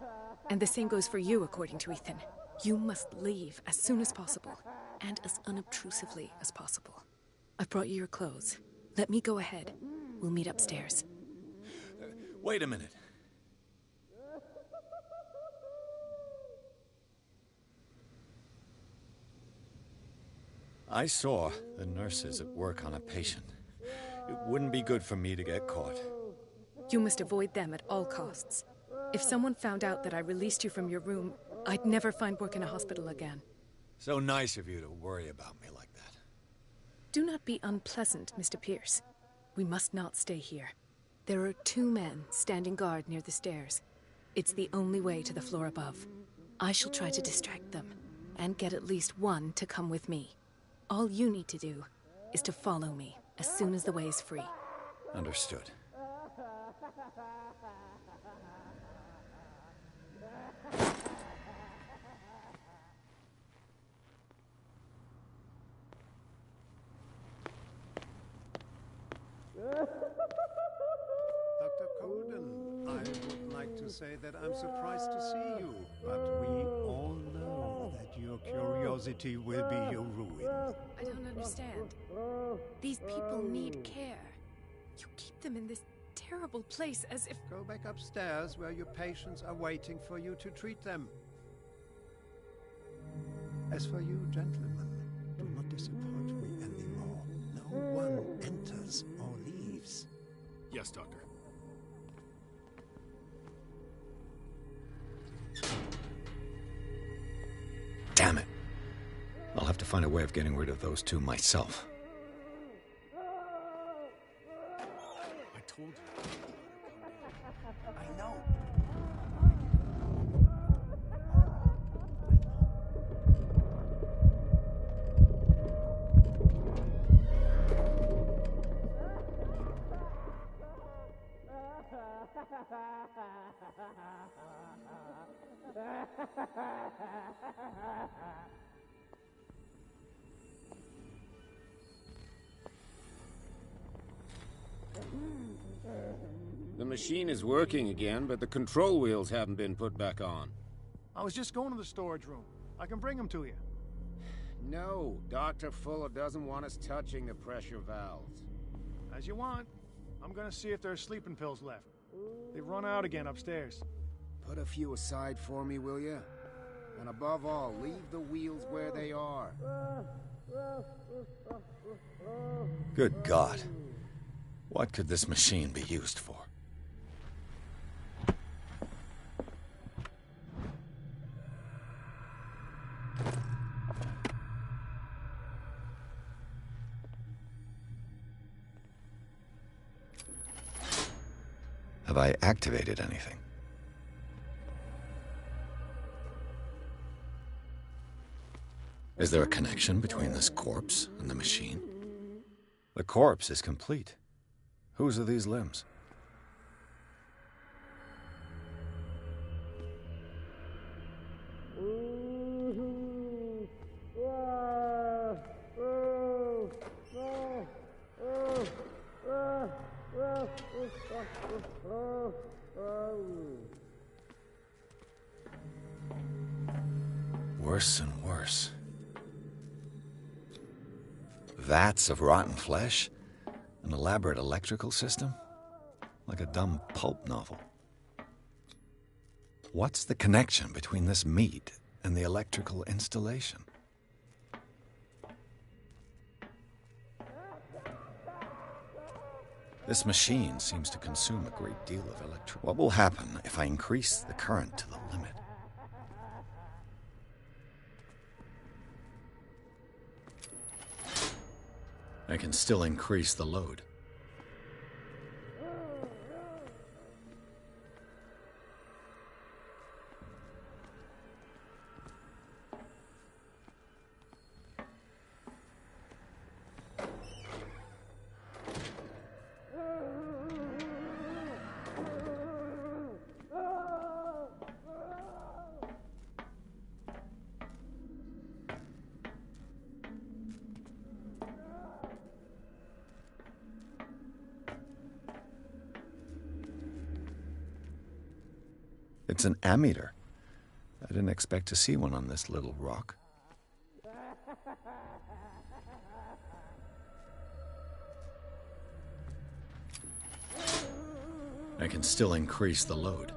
And the same goes for you, according to Ethan. You must leave as soon as possible, and as unobtrusively as possible. I've brought you your clothes. Let me go ahead. We'll meet upstairs. Wait a minute. I saw the nurses at work on a patient. It wouldn't be good for me to get caught. You must avoid them at all costs. If someone found out that I released you from your room, I'd never find work in a hospital again. So nice of you to worry about me like that. Do not be unpleasant, Mr. Pierce. We must not stay here. There are 2 men standing guard near the stairs. It's the only way to the floor above. I shall try to distract them, and get at least one to come with me. All you need to do is to follow me as soon as the way is free. Understood. Dr. Colden, I would like to say that I'm surprised to see you, but we all know that your curiosity will be your ruin. I don't understand. These people need care. You keep them in this terrible place as if... Go back upstairs where your patients are waiting for you to treat them. As for you, gentlemen, do not disappoint me anymore. No one enters or leaves. Yes, Doctor. Damn it. I'll have to find a way of getting rid of those 2 myself. I told you. I know. The machine is working again, but the control wheels haven't been put back on. I was just going to the storage room. I can bring them to you. No, Dr. Fuller doesn't want us touching the pressure valves. As you want. I'm gonna see if there are sleeping pills left. They've run out again upstairs. Put a few aside for me, will you? And above all, leave the wheels where they are. Good God. What could this machine be used for? Have I activated anything? Is there a connection between this corpse and the machine? The corpse is complete. Whose are these limbs? Worse and worse. Vats of rotten flesh? An elaborate electrical system? Like a dumb pulp novel. What's the connection between this meat and the electrical installation? This machine seems to consume a great deal of electricity. What will happen if I increase the current to the limit? I can still increase the load. It's an ammeter. I didn't expect to see one on this little rock. I can still increase the load.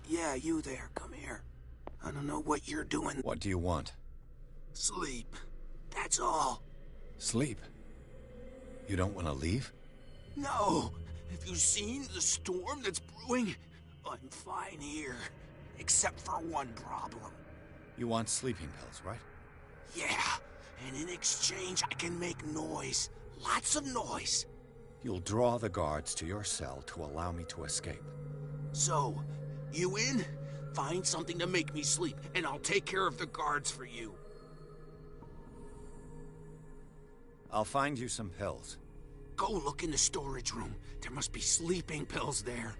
Yeah, you there, come here. I don't know what you're doing. What do you want? Sleep. That's all. Sleep? You don't want to leave? No! Have you seen the storm that's brewing? I'm fine here. Except for one problem. You want sleeping pills, right? Yeah, and in exchange I can make noise. Lots of noise. You'll draw the guards to your cell to allow me to escape. So, you in? Find something to make me sleep, and I'll take care of the guards for you. I'll find you some pills. Go look in the storage room. There must be sleeping pills there.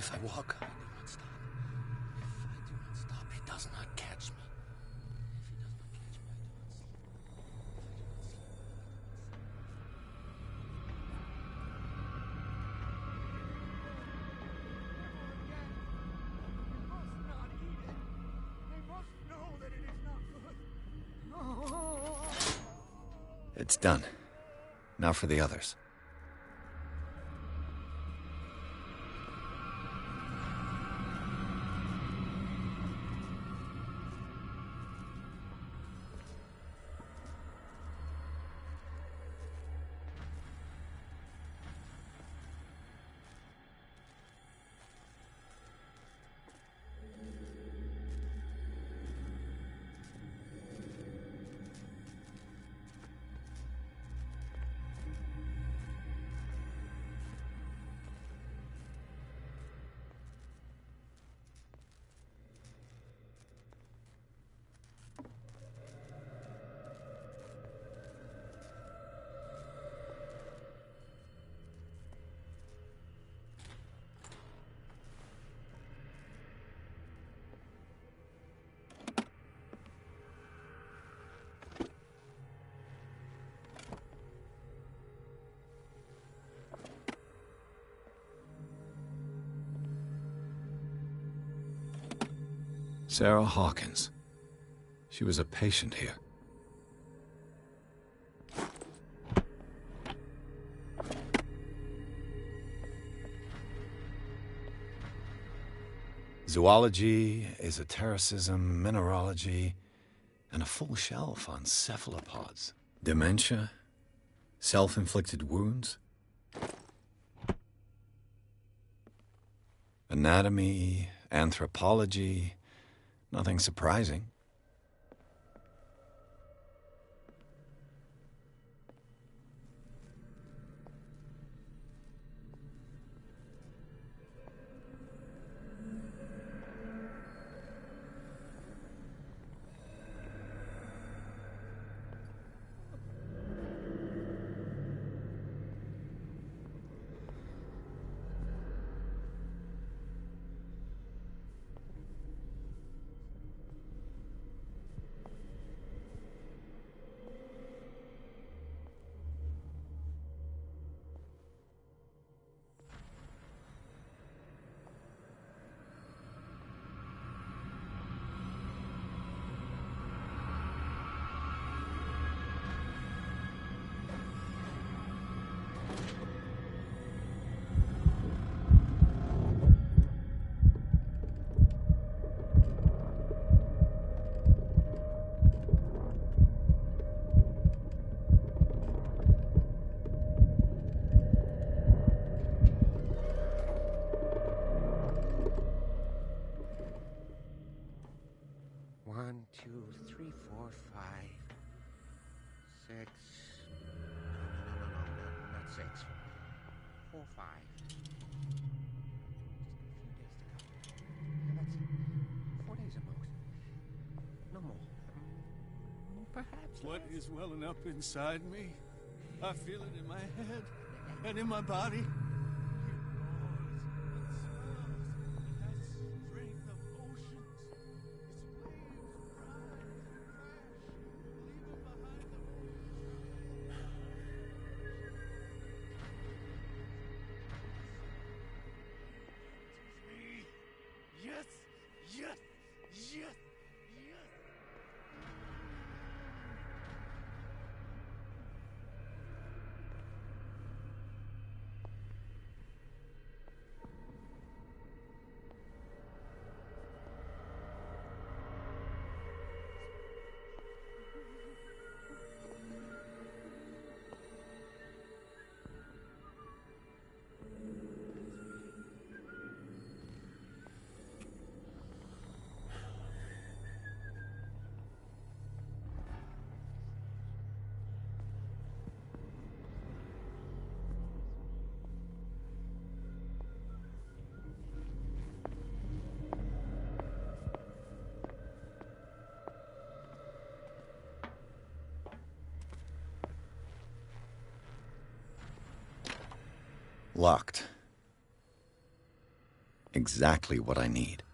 If I walk, I do not stop. If I do not stop, he does not catch me. If he does not catch me, I do not sleep. It's done. Now for the others. Sarah Hawkins. She was a patient here. Zoology, esotericism, mineralogy, and a full shelf on cephalopods. Dementia, self-inflicted wounds, anatomy, anthropology, nothing surprising. 1, 2, 3, 4, 5, 6. No, not 6. 4, 5. Just a few days to go. Yeah, that's 4 days at most. No more. Perhaps. What is welling up inside me? I feel it in my head and in my body. Yes! Yes! Yes! Locked. Exactly what I need.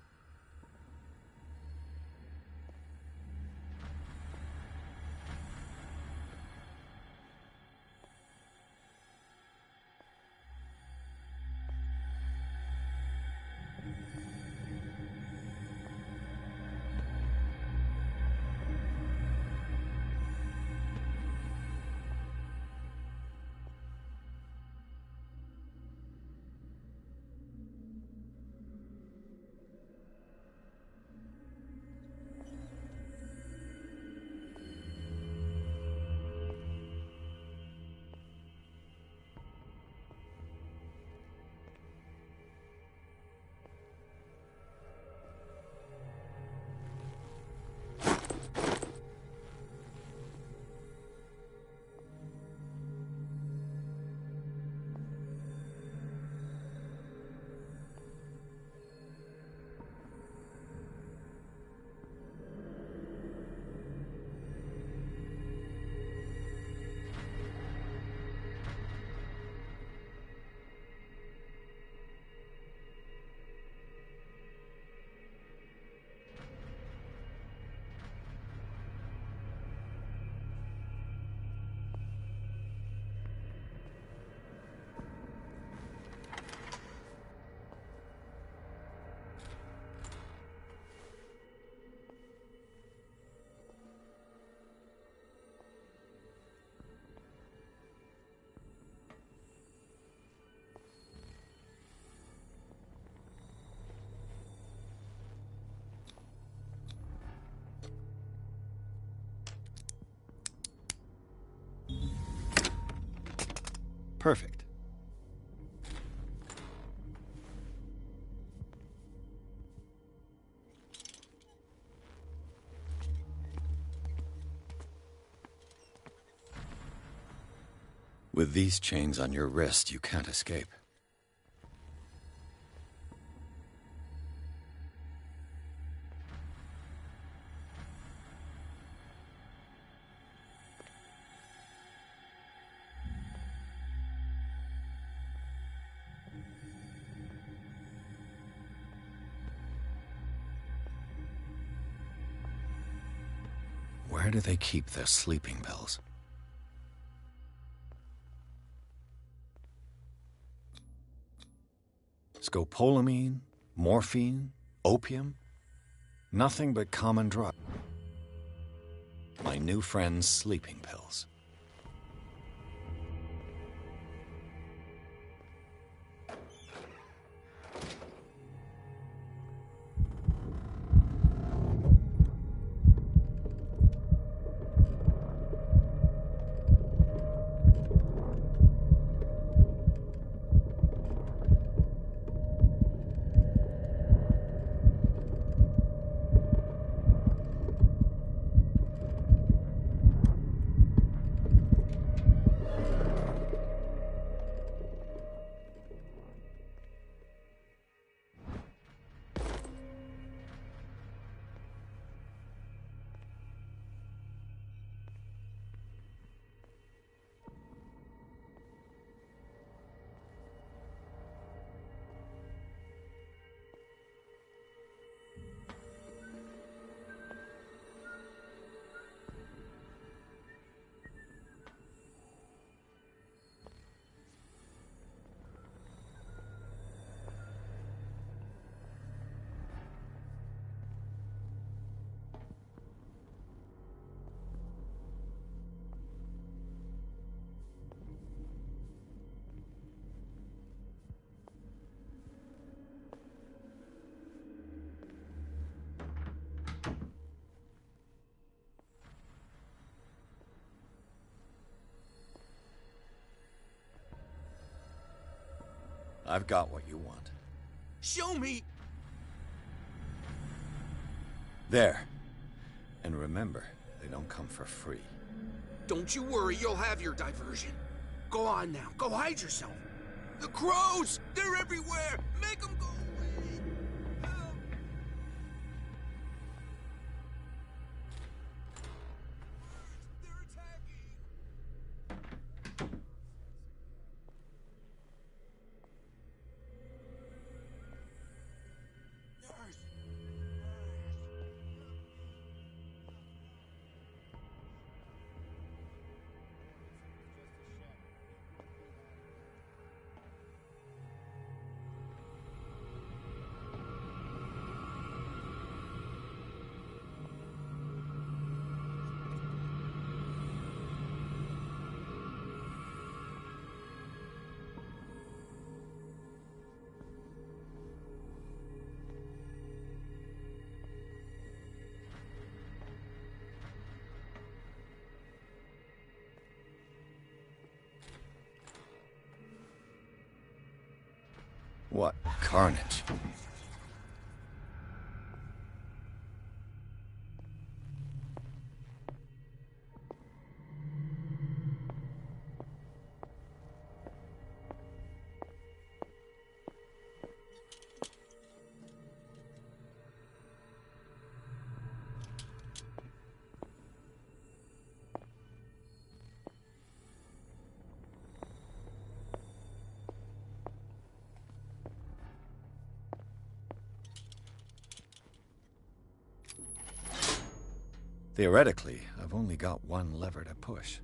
Perfect. With these chains on your wrist, you can't escape. Where do they keep their sleeping pills? Scopolamine, morphine, opium? Nothing but common drug. My new friend's sleeping pills. I've got what you want. Show me! There. And remember, they don't come for free. Don't you worry, you'll have your diversion. Go on now, go hide yourself. The crows! They're everywhere! Make them go away! Help. They're attacking! Nurse! What carnage. Theoretically, I've only got one lever to push.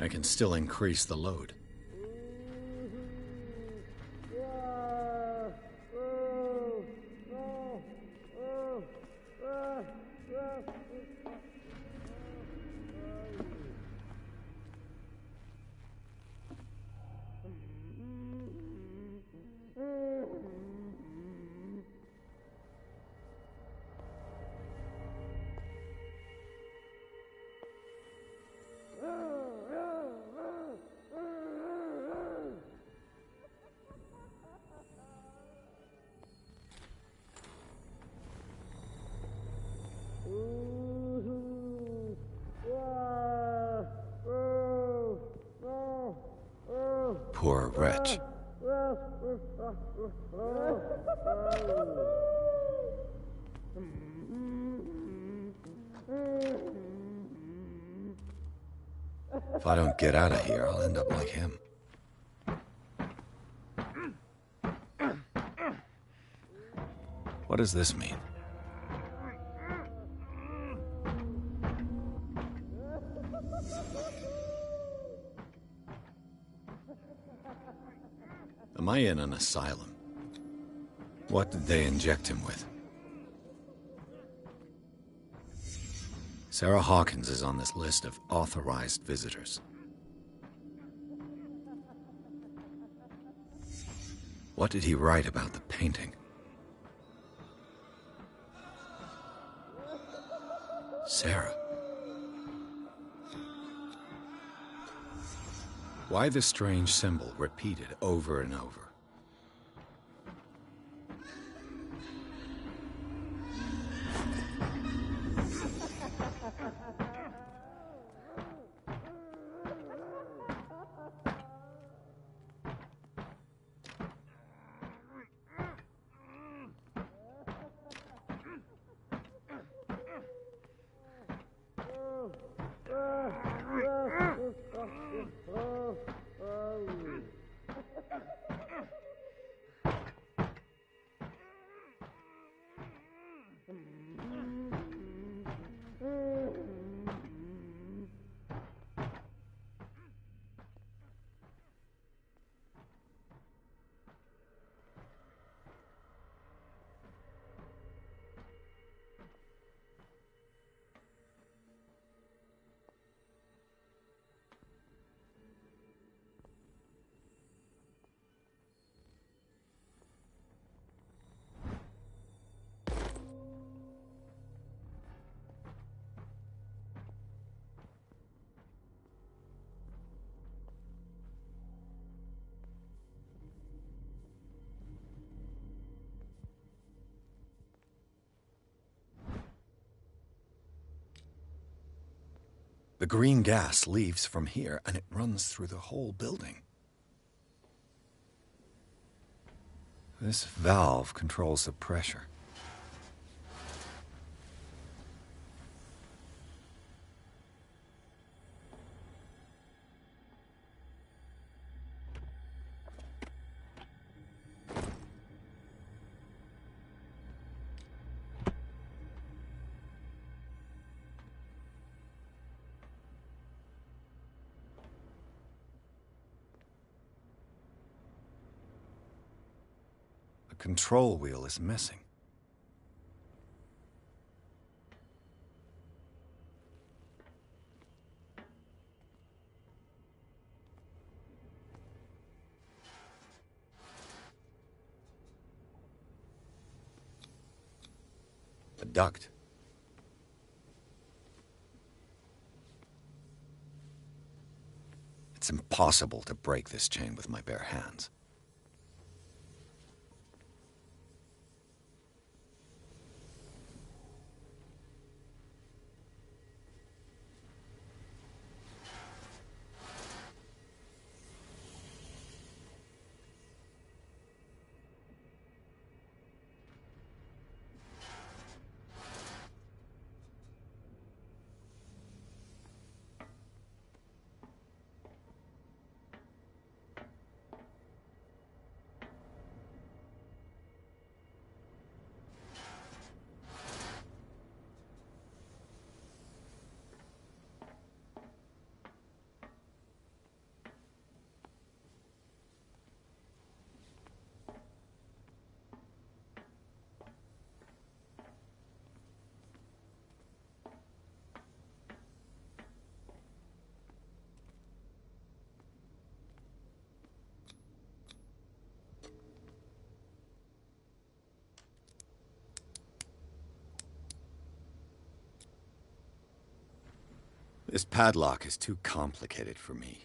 I can still increase the load. Poor wretch. If I don't get out of here, I'll end up like him. What does this mean? Am I in an asylum? What did they inject him with? Sarah Hawkins is on this list of authorized visitors. What did he write about the painting? Sarah. Why the strange symbol repeated over and over? The green gas leaves from here, and it runs through the whole building. This valve controls the pressure. The control wheel is missing. A duct. It's impossible to break this chain with my bare hands. This padlock is too complicated for me.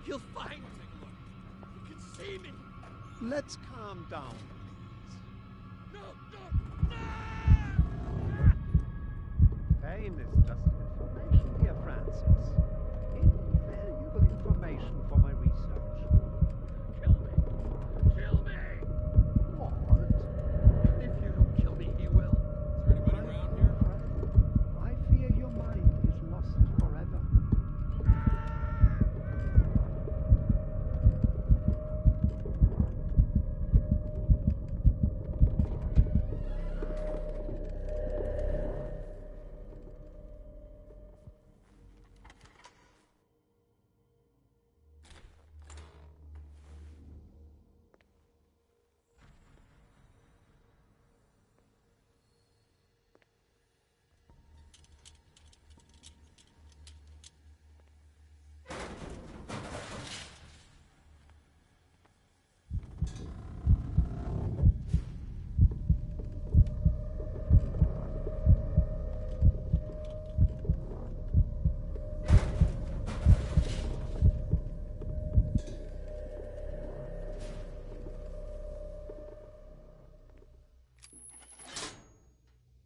You'll find me. You can see me. Let's calm down. No, no, Pain is just information, dear Francis. Invaluable information for my research. Kill me! Kill me! What? If you don't kill me, he will. Is there anybody around here? I fear your mind is lost forever.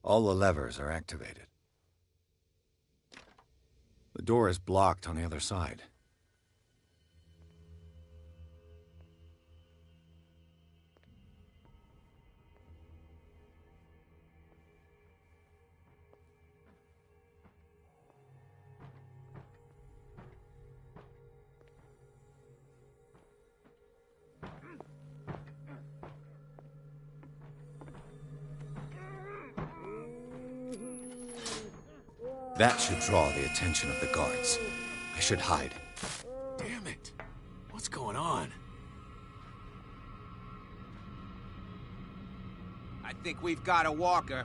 All the levers are activated. The door is blocked on the other side. That should draw the attention of the guards. I should hide. Damn it. What's going on? I think we've got a walker.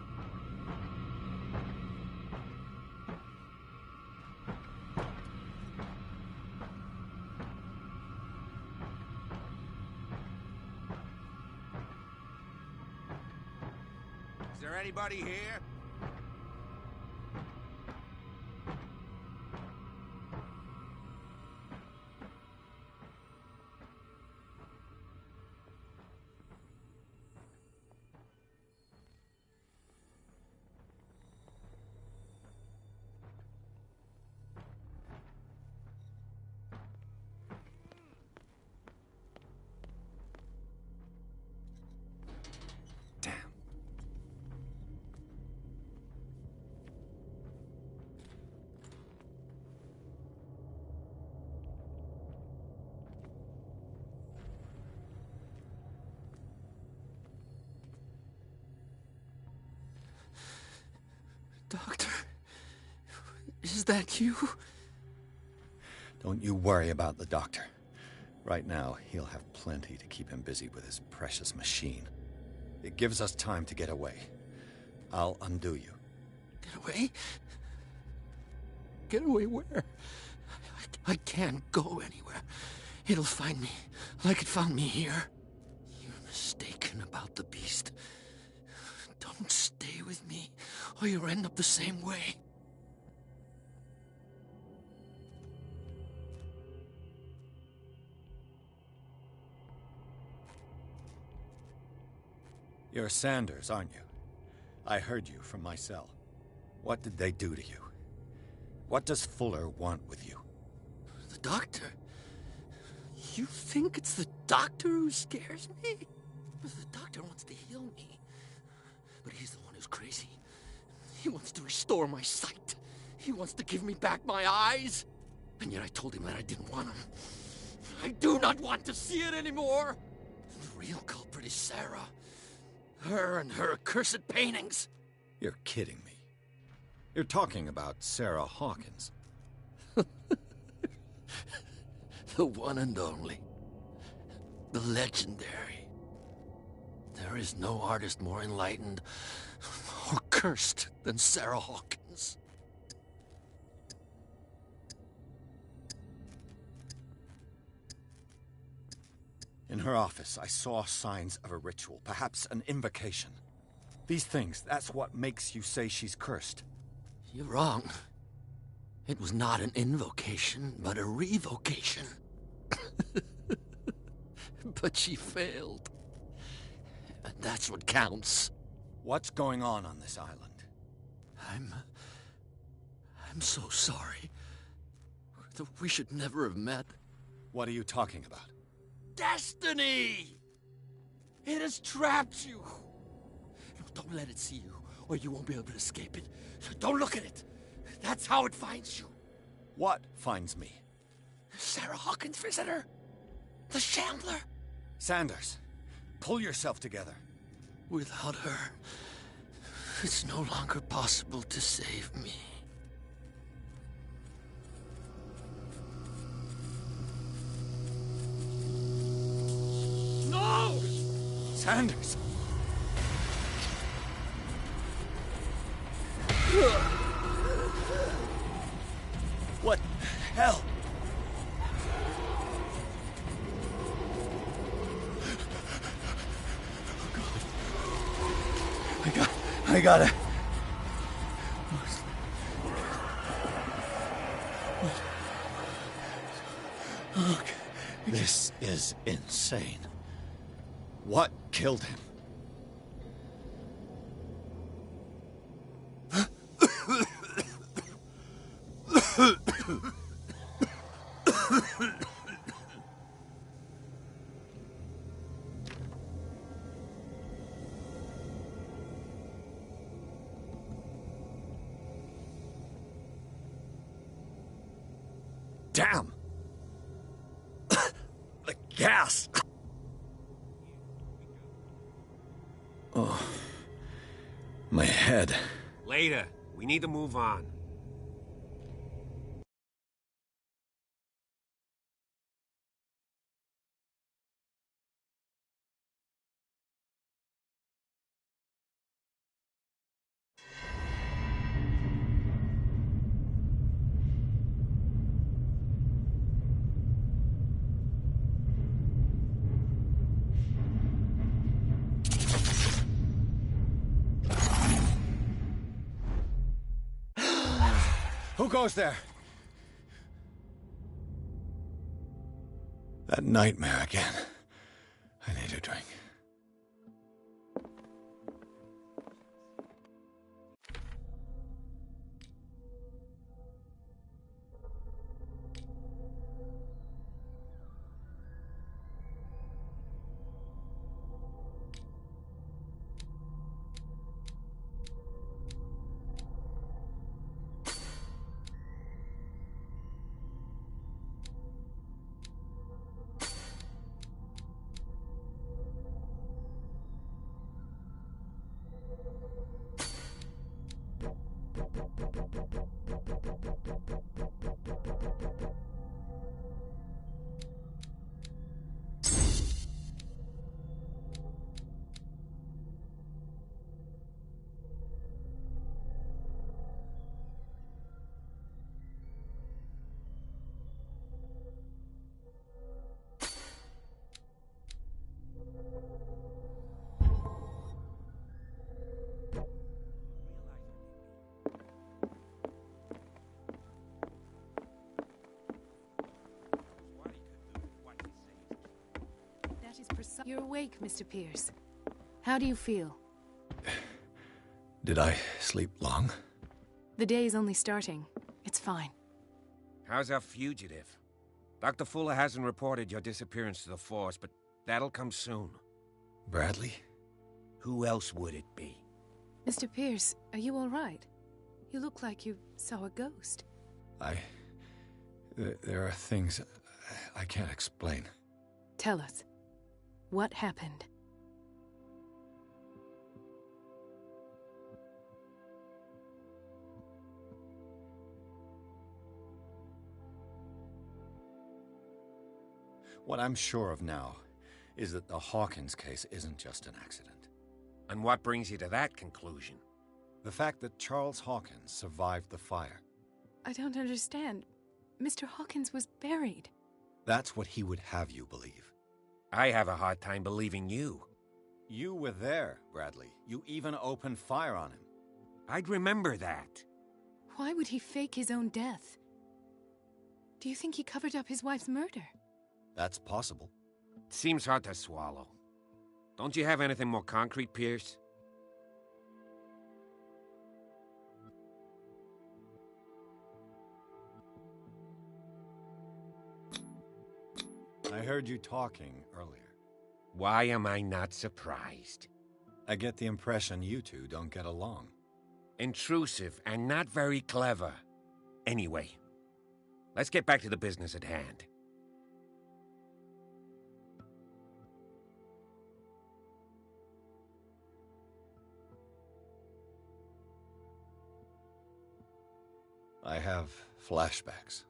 Is there anybody here? Doctor, is that you? Don't you worry about the doctor. Right now, he'll have plenty to keep him busy with his precious machine. It gives us time to get away. I'll undo you. Get away? Get away where? I can't go anywhere. It'll find me, like it found me here. You're mistaken about the beast. Don't stay with me, or you'll end up the same way. You're Sanders, aren't you? I heard you from my cell. What did they do to you? What does Fuller want with you? The doctor? You think it's the doctor who scares me? The doctor wants to heal me. But he's the one who's crazy. He wants to restore my sight. He wants to give me back my eyes. And yet I told him that I didn't want them. I do not want to see it anymore. The real culprit is Sarah. Her and her accursed paintings. You're kidding me. You're talking about Sarah Hawkins. The one and only. The legendary. There is no artist more enlightened or cursed than Sarah Hawkins. In her office, I saw signs of a ritual, perhaps an invocation. These things, that's what makes you say she's cursed. You're wrong. It was not an invocation, but a revocation. But she failed. And that's what counts. What's going on this island? I'm so sorry. We should never have met. What are you talking about? Destiny! It has trapped you. No, don't let it see you, or you won't be able to escape it. Don't look at it. That's how it finds you. What finds me? Sarah Hawkins' visitor. The Chandler. Sanders, pull yourself together. Without her, it's no longer possible to save me. No! Sanders! What the hell? I gotta... This is insane. What killed him? Damn! The gas! Oh. My head. Later. We need to move on. Who goes there? That nightmare again. I need a drink. You're awake, Mr. Pierce. How do you feel? Did I sleep long? The day is only starting. It's fine. How's our fugitive? Dr. Fuller hasn't reported your disappearance to the Force, but that'll come soon. Bradley? Who else would it be? Mr. Pierce, are you all right? You look like you saw a ghost. There are things I can't explain. Tell us. What happened? What I'm sure of now is that the Hawkins case isn't just an accident. And what brings you to that conclusion? The fact that Charles Hawkins survived the fire. I don't understand. Mr. Hawkins was buried. That's what he would have you believe. I have a hard time believing you. You were there, Bradley. You even opened fire on him. I'd remember that. Why would he fake his own death? Do you think he covered up his wife's murder? That's possible. Seems hard to swallow. Don't you have anything more concrete, Pierce? I heard you talking earlier. Why am I not surprised? I get the impression you two don't get along. Intrusive and not very clever. Anyway, let's get back to the business at hand. I have flashbacks.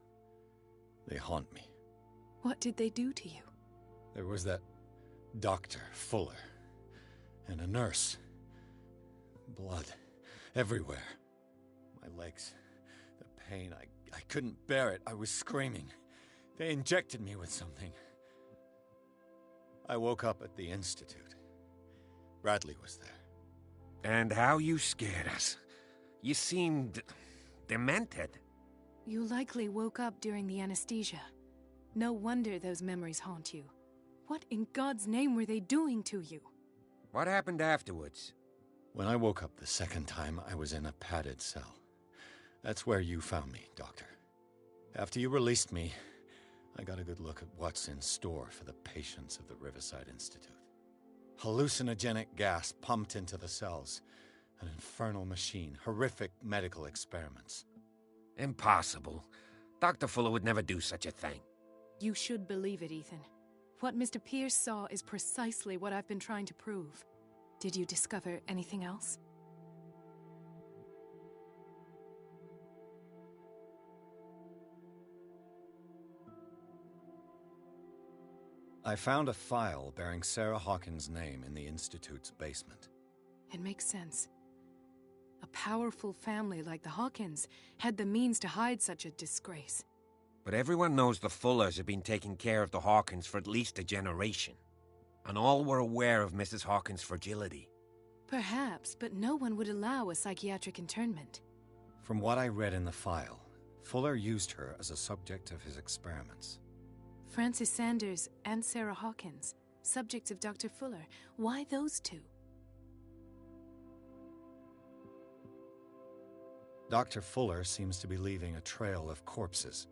They haunt me. What did they do to you? There was that Dr. Fuller and a nurse. Blood everywhere. My legs, the pain, I couldn't bear it. I was screaming. They injected me with something. I woke up at the Institute. Bradley was there. And how you scared us. You seemed demented. You likely woke up during the anesthesia. No wonder those memories haunt you. What in God's name were they doing to you? What happened afterwards? When I woke up the second time, I was in a padded cell. That's where you found me, Doctor. After you released me, I got a good look at what's in store for the patients of the Riverside Institute. Hallucinogenic gas pumped into the cells. An infernal machine. Horrific medical experiments. Impossible. Dr. Fuller would never do such a thing. You should believe it, Ethan. What Mr. Pierce saw is precisely what I've been trying to prove. Did you discover anything else? I found a file bearing Sarah Hawkins' name in the Institute's basement. It makes sense. A powerful family like the Hawkins had the means to hide such a disgrace. But everyone knows the Fullers have been taking care of the Hawkins for at least a generation. And all were aware of Mrs. Hawkins' fragility. Perhaps, but no one would allow a psychiatric internment. From what I read in the file, Fuller used her as a subject of his experiments. Francis Sanders and Sarah Hawkins, subjects of Dr. Fuller. Why those two? Dr. Fuller seems to be leaving a trail of corpses.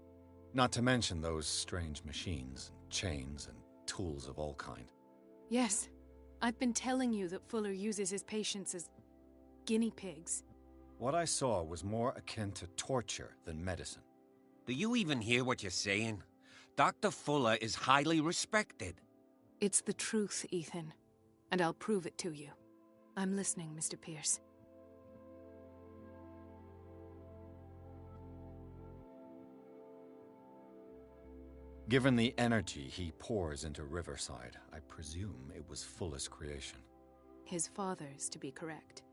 Not to mention those strange machines, and chains, and tools of all kind. Yes. I've been telling you that Fuller uses his patients as guinea pigs. What I saw was more akin to torture than medicine. Do you even hear what you're saying? Dr. Fuller is highly respected. It's the truth, Ethan. And I'll prove it to you. I'm listening, Mr. Pierce. Given the energy he pours into Riverside, I presume it was Fuller's creation. His father's, to be correct.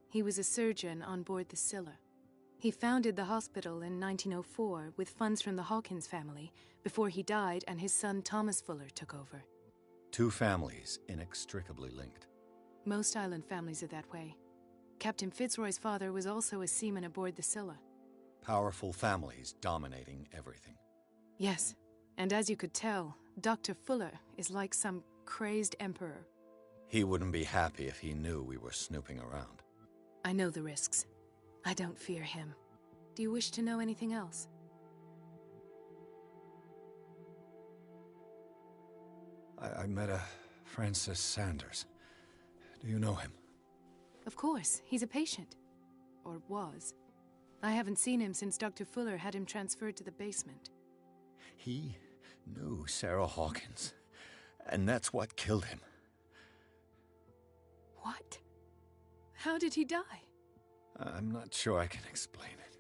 He was a surgeon on board the Scylla. He founded the hospital in 1904 with funds from the Hawkins family before he died and his son Thomas Fuller took over. Two families inextricably linked. Most island families are that way. Captain Fitzroy's father was also a seaman aboard the Scylla. Powerful families dominating everything. Yes, and as you could tell, Dr. Fuller is like some crazed emperor. He wouldn't be happy if he knew we were snooping around. I know the risks. I don't fear him. Do you wish to know anything else? I met a Francis Sanders. Do you know him? Of course, he's a patient. Or was. I haven't seen him since Dr. Fuller had him transferred to the basement. He knew Sarah Hawkins, and that's what killed him. What? How did he die? I'm not sure I can explain it.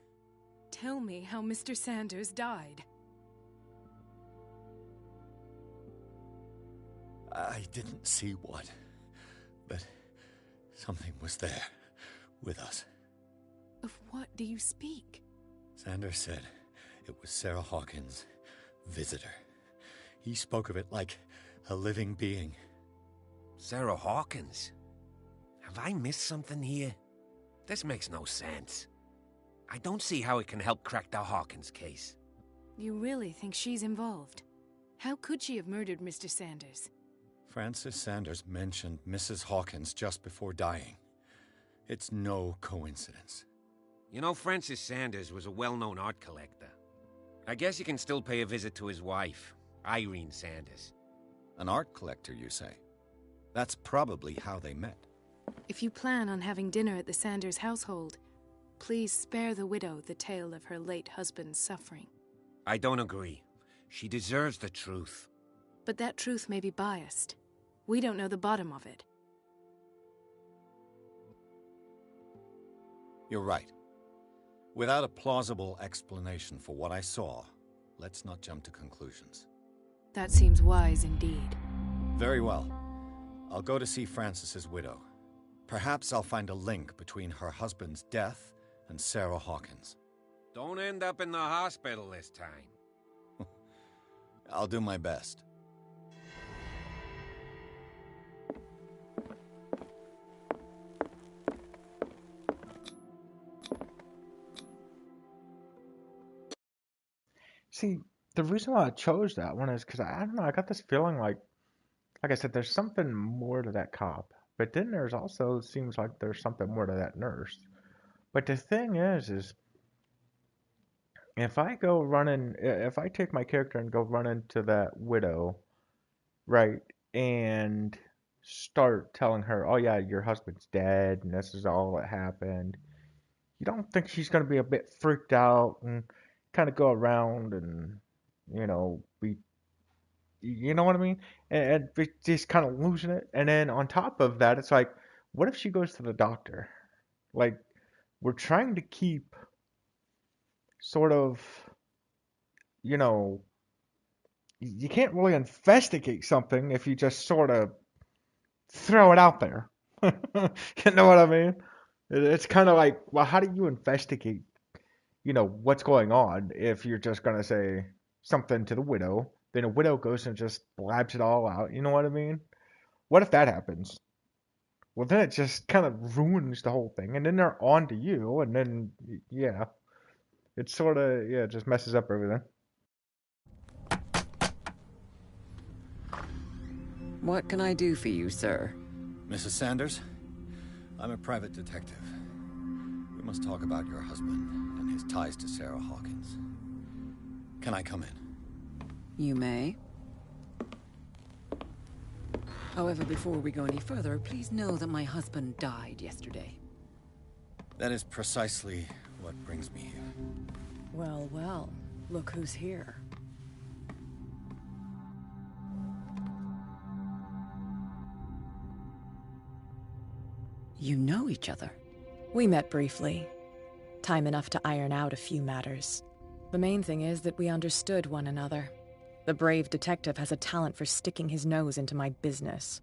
Tell me how Mr. Sanders died. I didn't see what, but something was there, with us. Of what do you speak? Sanders said it was Sarah Hawkins' visitor. He spoke of it like a living being. Sarah Hawkins? Have I missed something here? This makes no sense. I don't see how it can help crack the Hawkins case. You really think she's involved? How could she have murdered Mr. Sanders? Francis Sanders mentioned Mrs. Hawkins just before dying. It's no coincidence. You know, Francis Sanders was a well-known art collector. I guess you can still pay a visit to his wife, Irene Sanders. An art collector, you say? That's probably how they met. If you plan on having dinner at the Sanders household, please spare the widow the tale of her late husband's suffering. I don't agree. She deserves the truth. But that truth may be biased. We don't know the bottom of it. You're right. Without a plausible explanation for what I saw, let's not jump to conclusions. That seems wise indeed. Very well. I'll go to see Francis's widow. Perhaps I'll find a link between her husband's death and Sarah Hawkins. Don't end up in the hospital this time. I'll do my best. See, the reason why I chose that one is because I don't know, I got this feeling like I said, there's something more to that cop. But then there's also seems like there's something more to that nurse. But the thing is if I take my character and go run into that widow, right, and start telling her, oh yeah, your husband's dead and this is all that happened, you don't think she's going to be a bit freaked out and kind of go around and, be, you know what I mean? And be just kind of losing it. And then on top of that, it's like, what if she goes to the doctor? Like, we're trying to keep sort of, you can't really investigate something if you just sort of throw it out there. You know what I mean? It's kind of like, well, how do you investigate, what's going on if you're just going to say something to the widow, then a widow goes and just blabs it all out, you know what I mean? What if that happens? Well, then it just kind of ruins the whole thing, and then they're on to you, and then, yeah. It sort of, it just messes up everything. What can I do for you, sir? Mrs. Sanders, I'm a private detective. We must talk about your husband and his ties to Sarah Hawkins. Can I come in? You may. However, before we go any further, please know that my husband died yesterday. That is precisely what brings me here. Well, well, look who's here. You know each other? We met briefly. Time enough to iron out a few matters. The main thing is that we understood one another. The brave detective has a talent for sticking his nose into my business.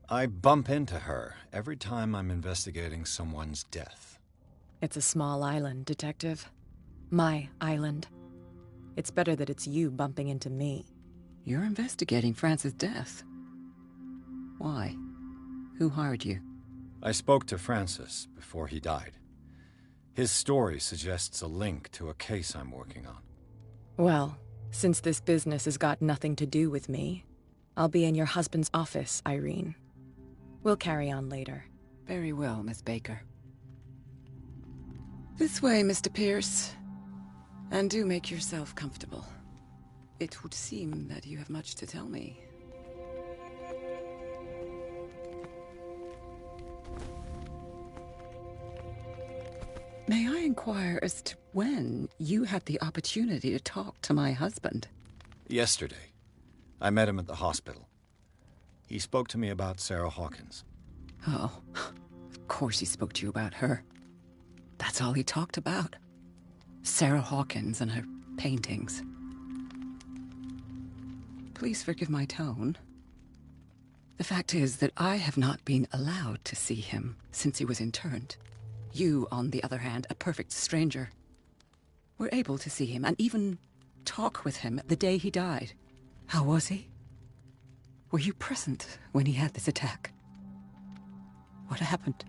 I bump into her every time I'm investigating someone's death. It's a small island, Detective. My island. It's better that it's you bumping into me. You're investigating Francis' death. Why? Who hired you? I spoke to Francis before he died. His story suggests a link to a case I'm working on. Well, since this business has got nothing to do with me, I'll be in your husband's office, Irene. We'll carry on later. Very well, Miss Baker. This way, Mr. Pierce. And do make yourself comfortable. It would seem that you have much to tell me. May I inquire as to when you had the opportunity to talk to my husband? Yesterday. I met him at the hospital. He spoke to me about Sarah Hawkins. Oh, of course he spoke to you about her. That's all he talked about. Sarah Hawkins and her paintings. Please forgive my tone. The fact is that I have not been allowed to see him since he was interned. You, on the other hand, a perfect stranger, were able to see him and even talk with him the day he died. How was he? Were you present when he had this attack? What happened?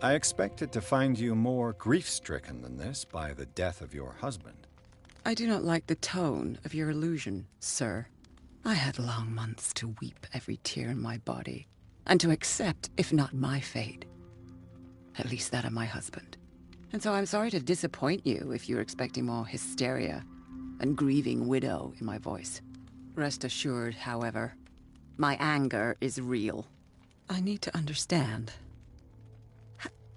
I expected to find you more grief-stricken than this by the death of your husband. I do not like the tone of your allusion, sir. I had long months to weep every tear in my body, and to accept, if not my fate, at least that of my husband. And so I'm sorry to disappoint you if you're expecting more hysteria and grieving widow in my voice. Rest assured, however, my anger is real. I need to understand.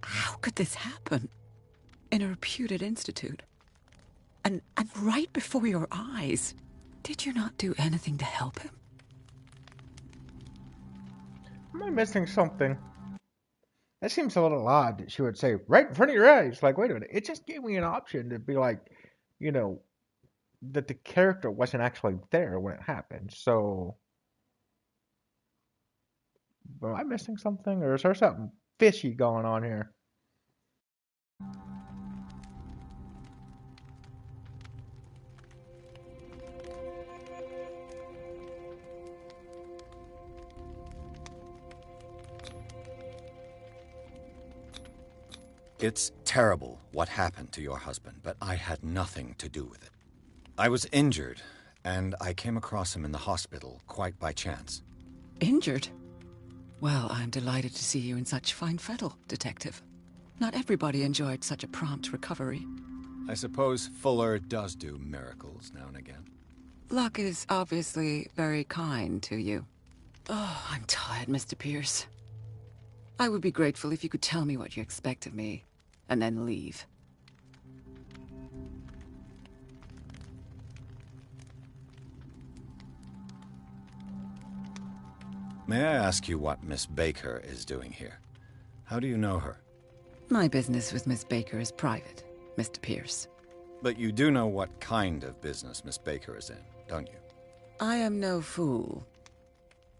How could this happen? In a reputed institute? And right before your eyes? Did you not do anything to help him? Am I missing something? That seems a little odd that she would say, right in front of your eyes. Like, wait a minute. It just gave me an option to be like, you know, that the character wasn't actually there when it happened. So, am I missing something? Or is there something fishy going on here? It's terrible what happened to your husband, but I had nothing to do with it. I was injured, and I came across him in the hospital quite by chance. Injured? Well, I'm delighted to see you in such fine fettle, Detective. Not everybody enjoyed such a prompt recovery. I suppose Fuller does do miracles now and again. Luck is obviously very kind to you. Oh, I'm tired, Mr. Pierce. I would be grateful if you could tell me what you expect of me, and then leave. May I ask you what Miss Baker is doing here? How do you know her? My business with Miss Baker is private, Mr. Pierce. But you do know what kind of business Miss Baker is in, don't you? I am no fool.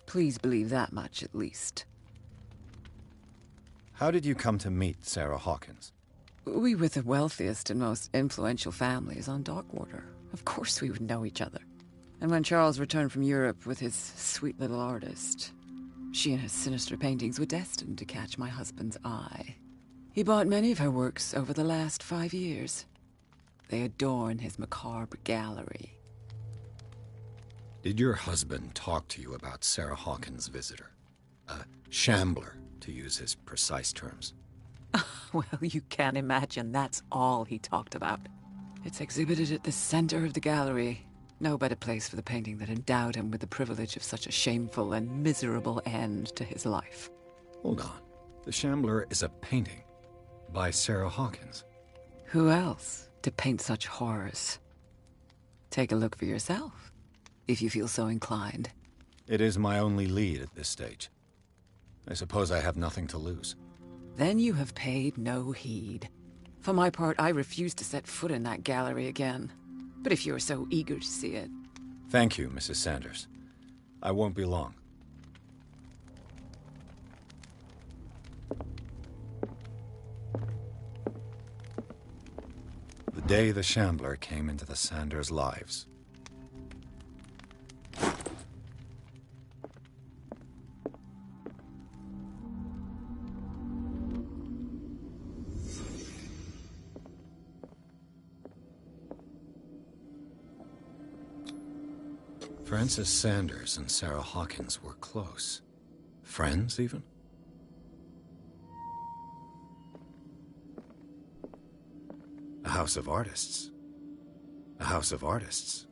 Please believe that much, at least. How did you come to meet Sarah Hawkins? We were the wealthiest and most influential families on Darkwater. Of course we would know each other. And when Charles returned from Europe with his sweet little artist, she and her sinister paintings were destined to catch my husband's eye. He bought many of her works over the last 5 years. They adorn his macabre gallery. Did your husband talk to you about Sarah Hawkins' visitor? A shambler, to use his precise terms. Well, you can imagine that's all he talked about. It's exhibited at the center of the gallery. No better place for the painting that endowed him with the privilege of such a shameful and miserable end to his life. Hold on. The Shambler is a painting by Sarah Hawkins. Who else to paint such horrors? Take a look for yourself, if you feel so inclined. It is my only lead at this stage. I suppose I have nothing to lose. Then you have paid no heed. For my part, I refuse to set foot in that gallery again. But if you are so eager to see it... Thank you, Mrs. Sanders. I won't be long. The day the Shambler came into the Sanders' lives. Francis Sanders and Sarah Hawkins were close. Friends, even? A house of artists. A house of artists.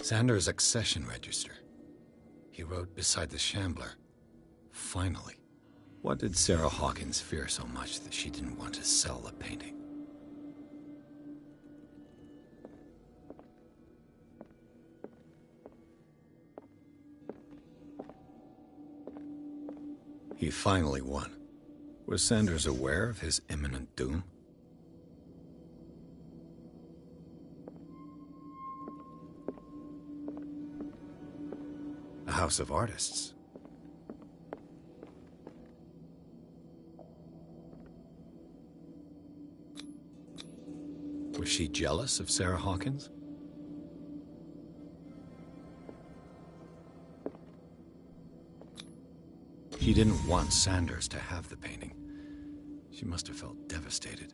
Sanders' accession register. He wrote beside the Shambler, "Finally." What did Sarah Hawkins fear so much that she didn't want to sell the painting? He finally won. Was Sanders aware of his imminent doom? A house of artists. Was she jealous of Sarah Hawkins? She didn't want Sanders to have the painting. She must have felt devastated.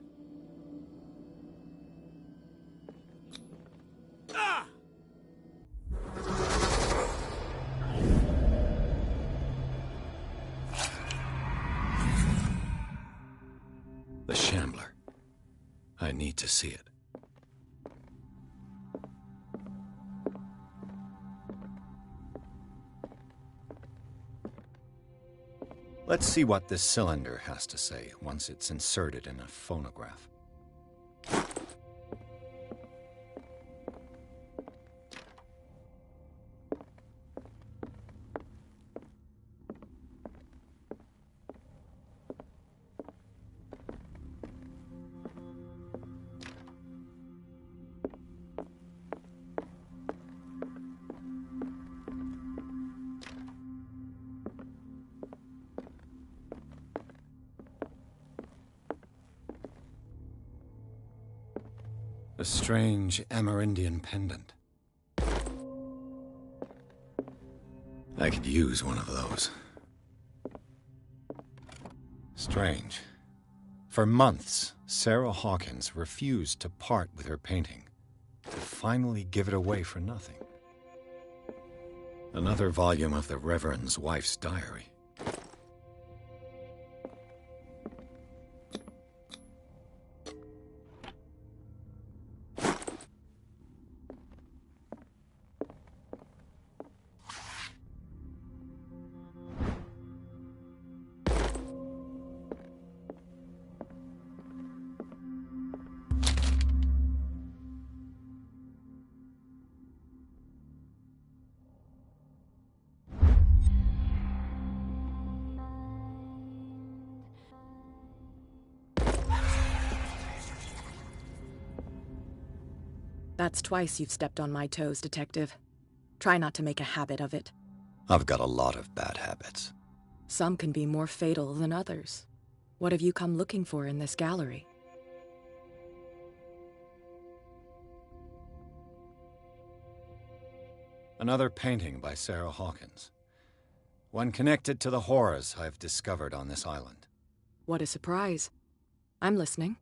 The Shambler. I need to see it. Let's see what this cylinder has to say once it's inserted in a phonograph. A strange Amerindian pendant. I could use one of those. Strange. For months, Sarah Hawkins refused to part with her painting, to finally give it away for nothing. Another volume of the Reverend's wife's diary. That's twice you've stepped on my toes, Detective. Try not to make a habit of it. I've got a lot of bad habits. Some can be more fatal than others. What have you come looking for in this gallery? Another painting by Sarah Hawkins. One connected to the horrors I've discovered on this island. What a surprise. I'm listening.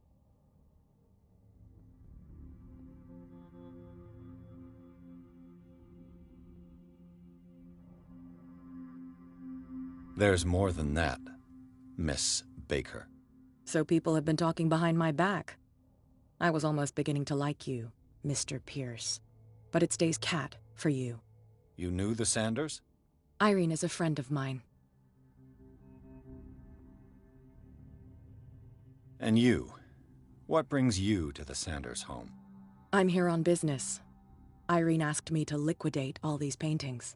There's more than that, Miss Baker. So people have been talking behind my back. I was almost beginning to like you, Mr. Pierce. But it stays cat for you. You knew the Sanders? Irene is a friend of mine. And you? What brings you to the Sanders home? I'm here on business. Irene asked me to liquidate all these paintings.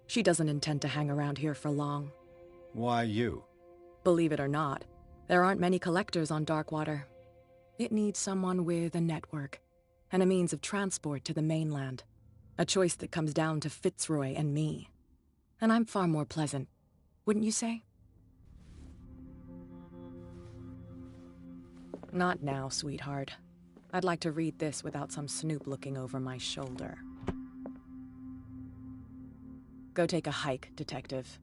She doesn't intend to hang around here for long. Why you? Believe it or not, there aren't many collectors on Darkwater. It needs someone with a network, and a means of transport to the mainland. A choice that comes down to Fitzroy and me. And I'm far more pleasant, wouldn't you say? Not now, sweetheart. I'd like to read this without some snoop looking over my shoulder. Go take a hike, Detective.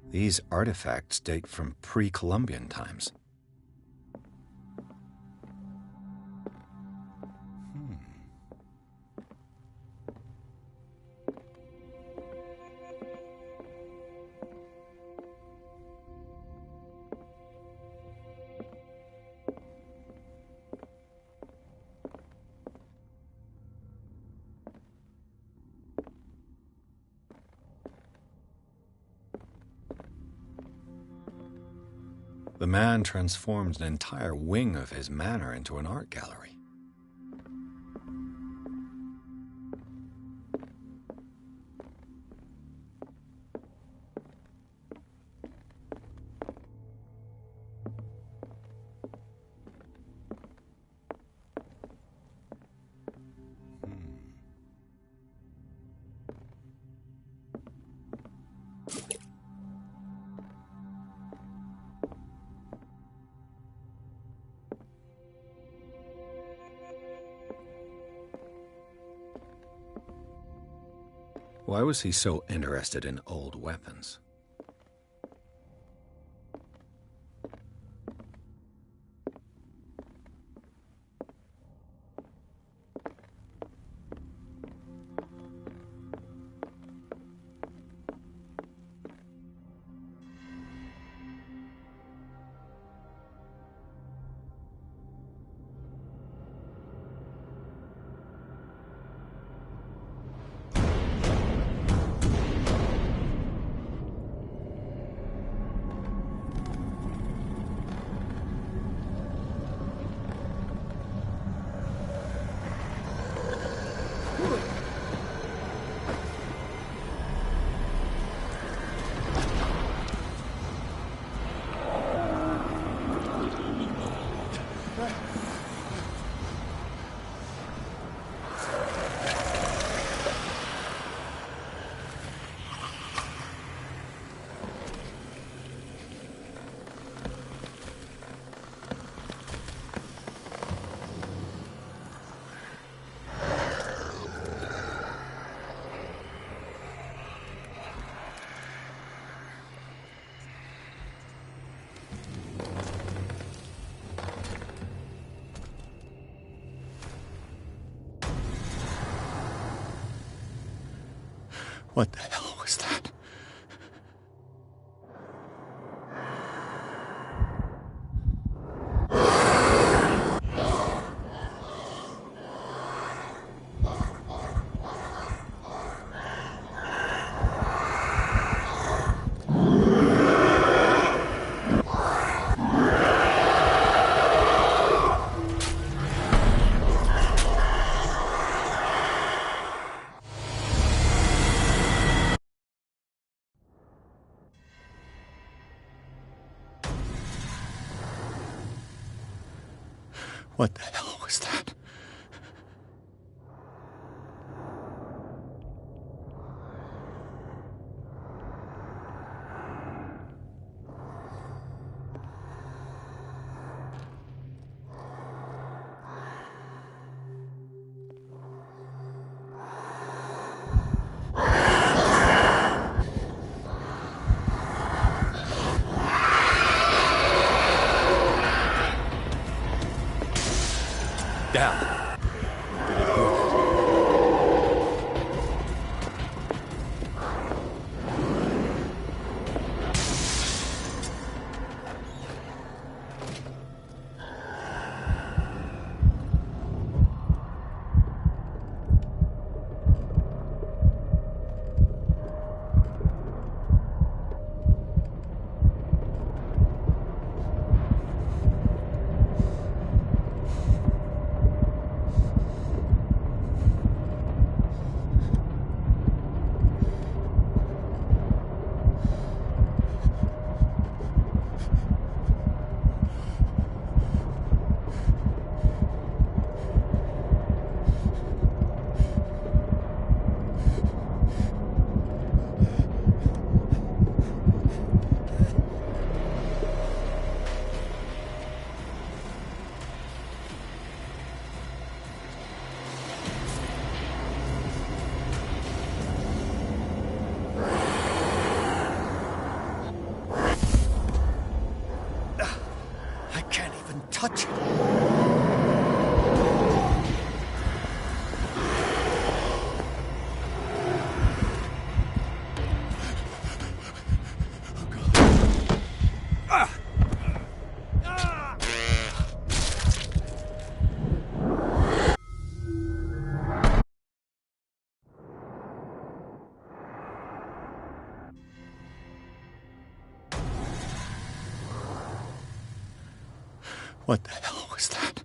These artifacts date from pre-Columbian times. The man transformed an entire wing of his manor into an art gallery. Why was he so interested in old weapons? What the hell was that? What the hell was that? Down. Touch it. What the hell was that?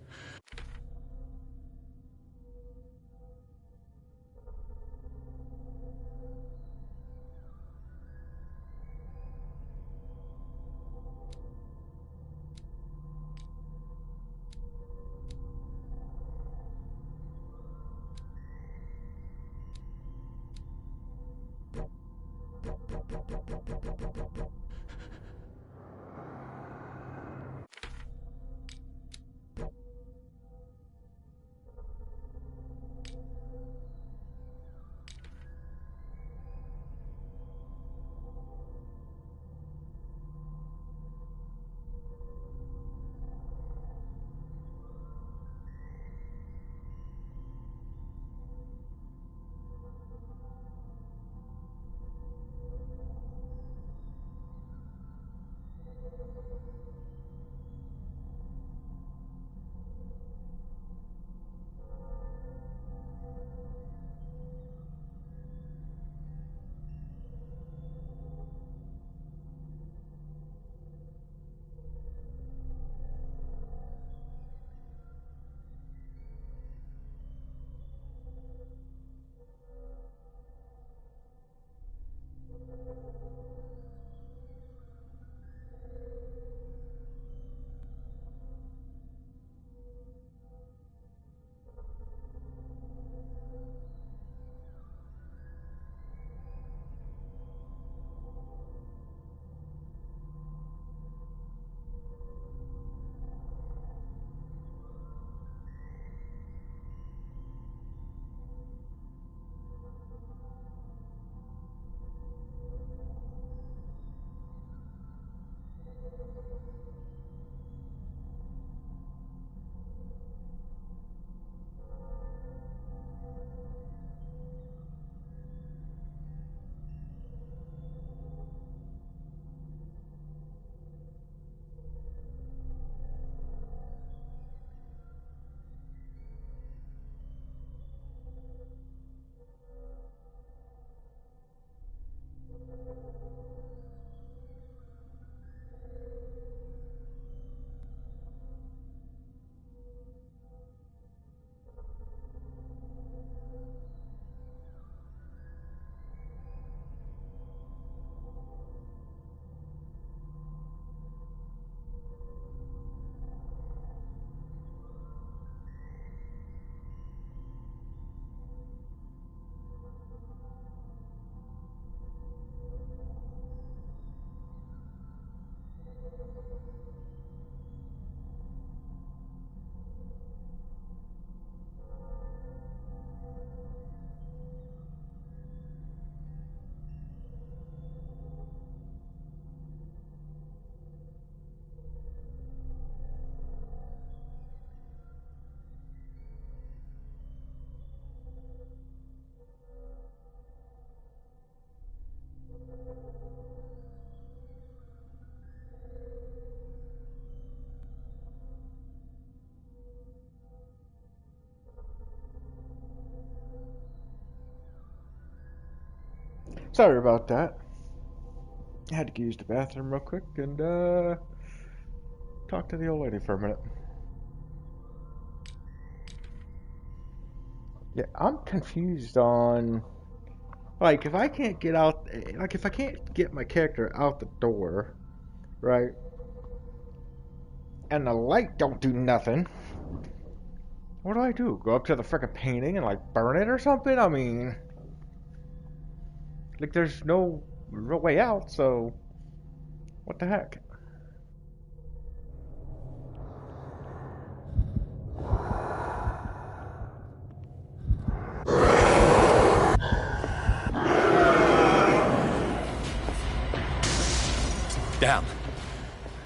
Sorry about that. I had to use the bathroom real quick and talk to the old lady for a minute. Yeah, I'm confused on, like, if I can't get out, like, if I can't get my character out the door, right, and the light don't do nothing, what do? Go up to the frickin' painting and, like, burn it or something? I mean, like, there's no real way out, so what the heck? Damn.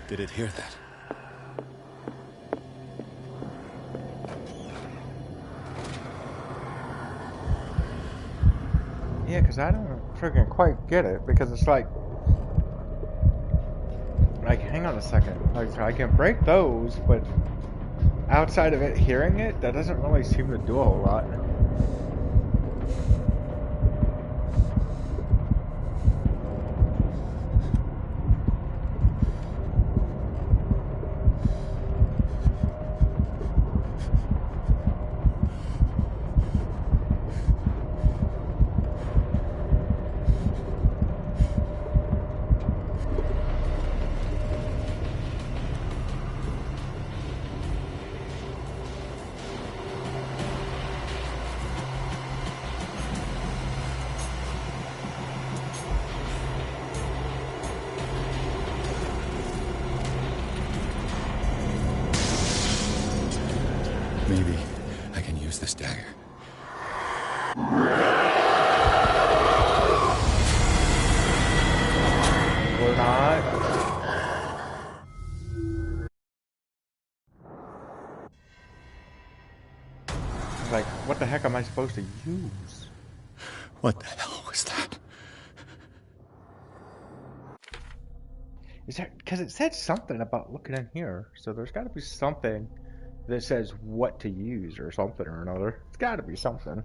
Did it hear that? Yeah, because I don't freaking quite get it, because it's like, hang on a second, like, I can break those, but outside of it hearing it, that doesn't really seem to do a whole lot. Maybe I can use this dagger. We're not. Like, what the heck am I supposed to use? What the hell was that? Is that because it said something about looking in here, so there's got to be something that says what to use or something or another. It's got to be something.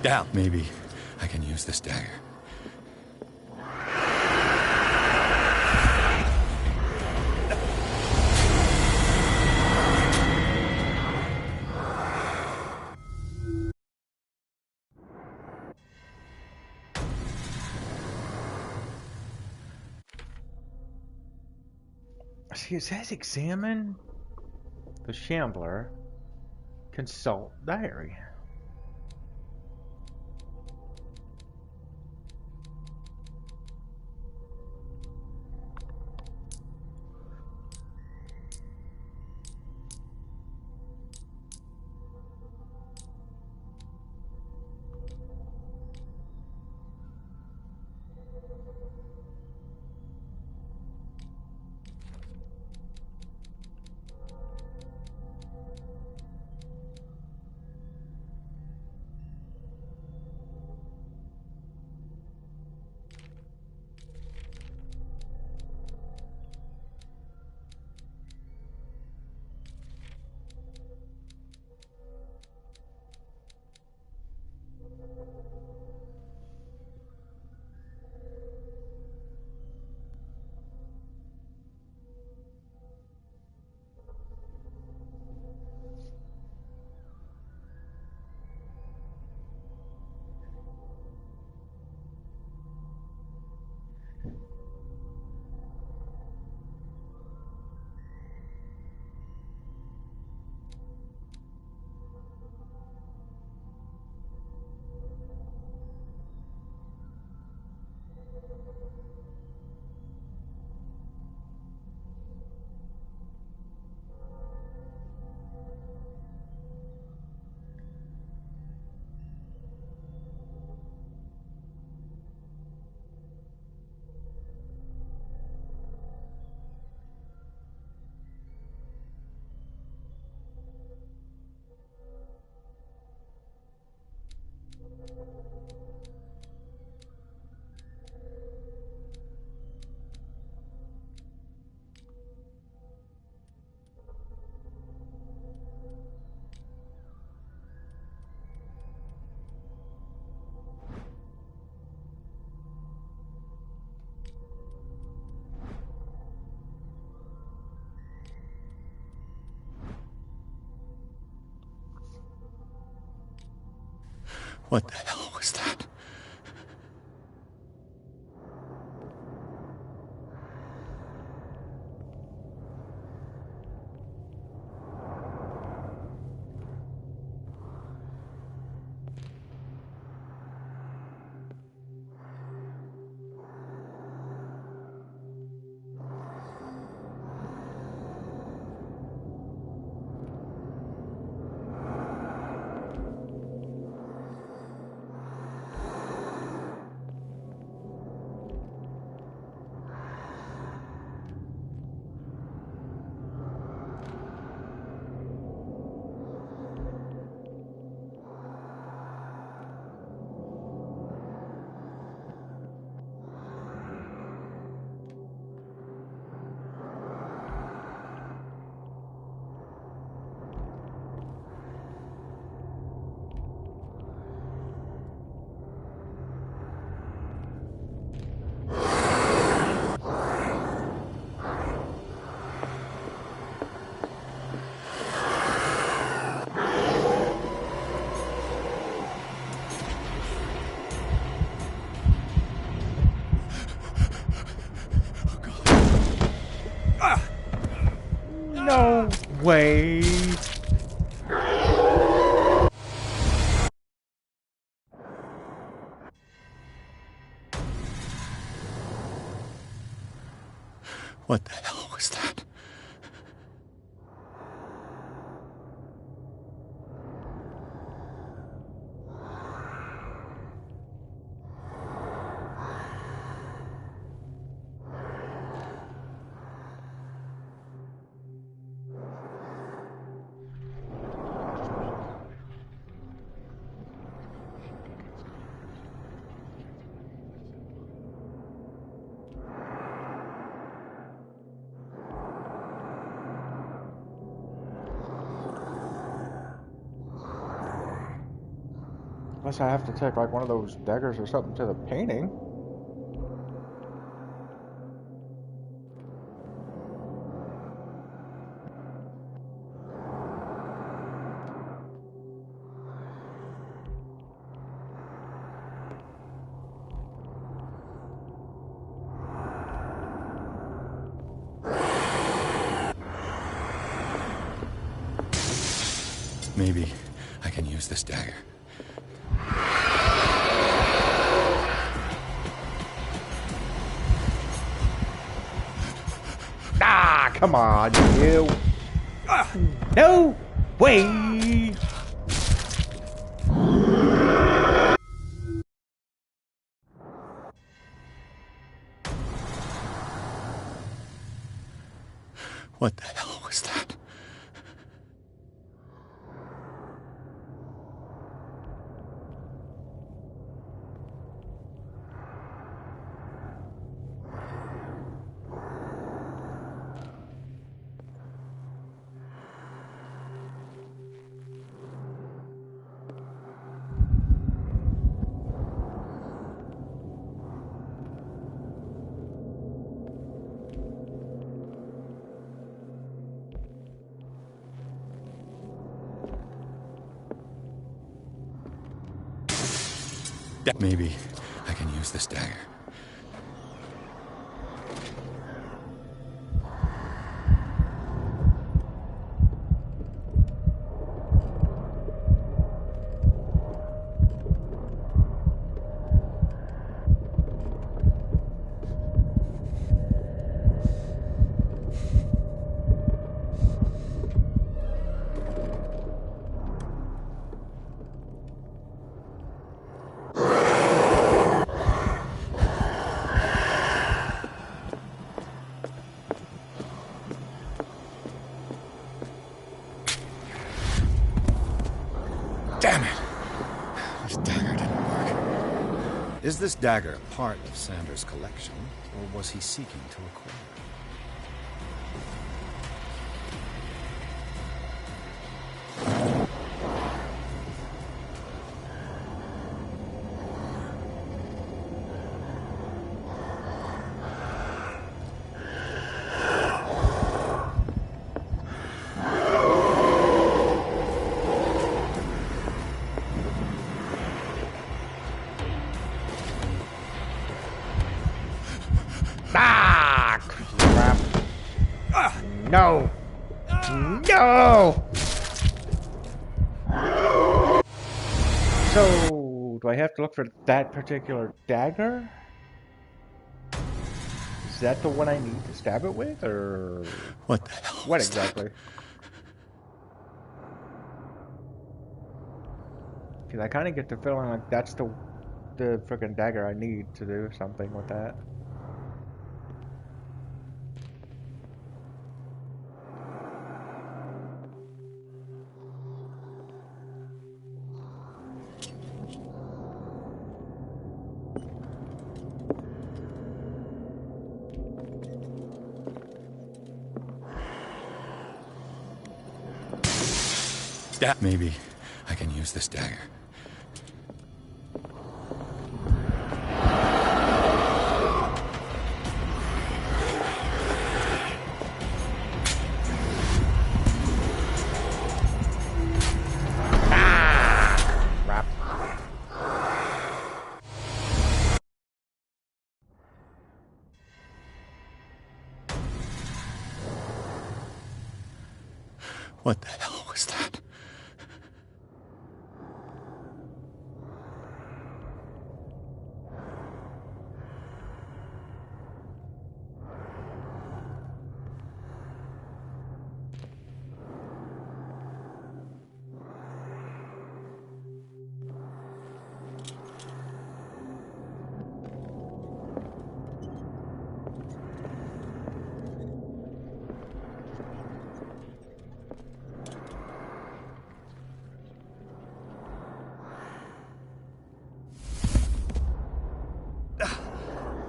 Down. Maybe I can use this dagger. See, it says examine the Shambler, consult diary. What the hell was that? No way. What the hell was that? Unless I have to take like one of those daggers or something to the painting. Maybe I can use this dagger. Ah, come on, you. No way. What the hell was that? Maybe I can use this dagger. Damn it! This dagger didn't work. Is this dagger part of Sanders' collection, or was he seeking to acquire it? Ah, crap. No. No. So, do I have to look for that particular dagger? Is that the one I need to stab it with, or what the hell? What exactly? Because I kind of get the feeling like that's the freaking dagger I need to do something with that. Maybe I can use this dagger. Crap. What the hell was that?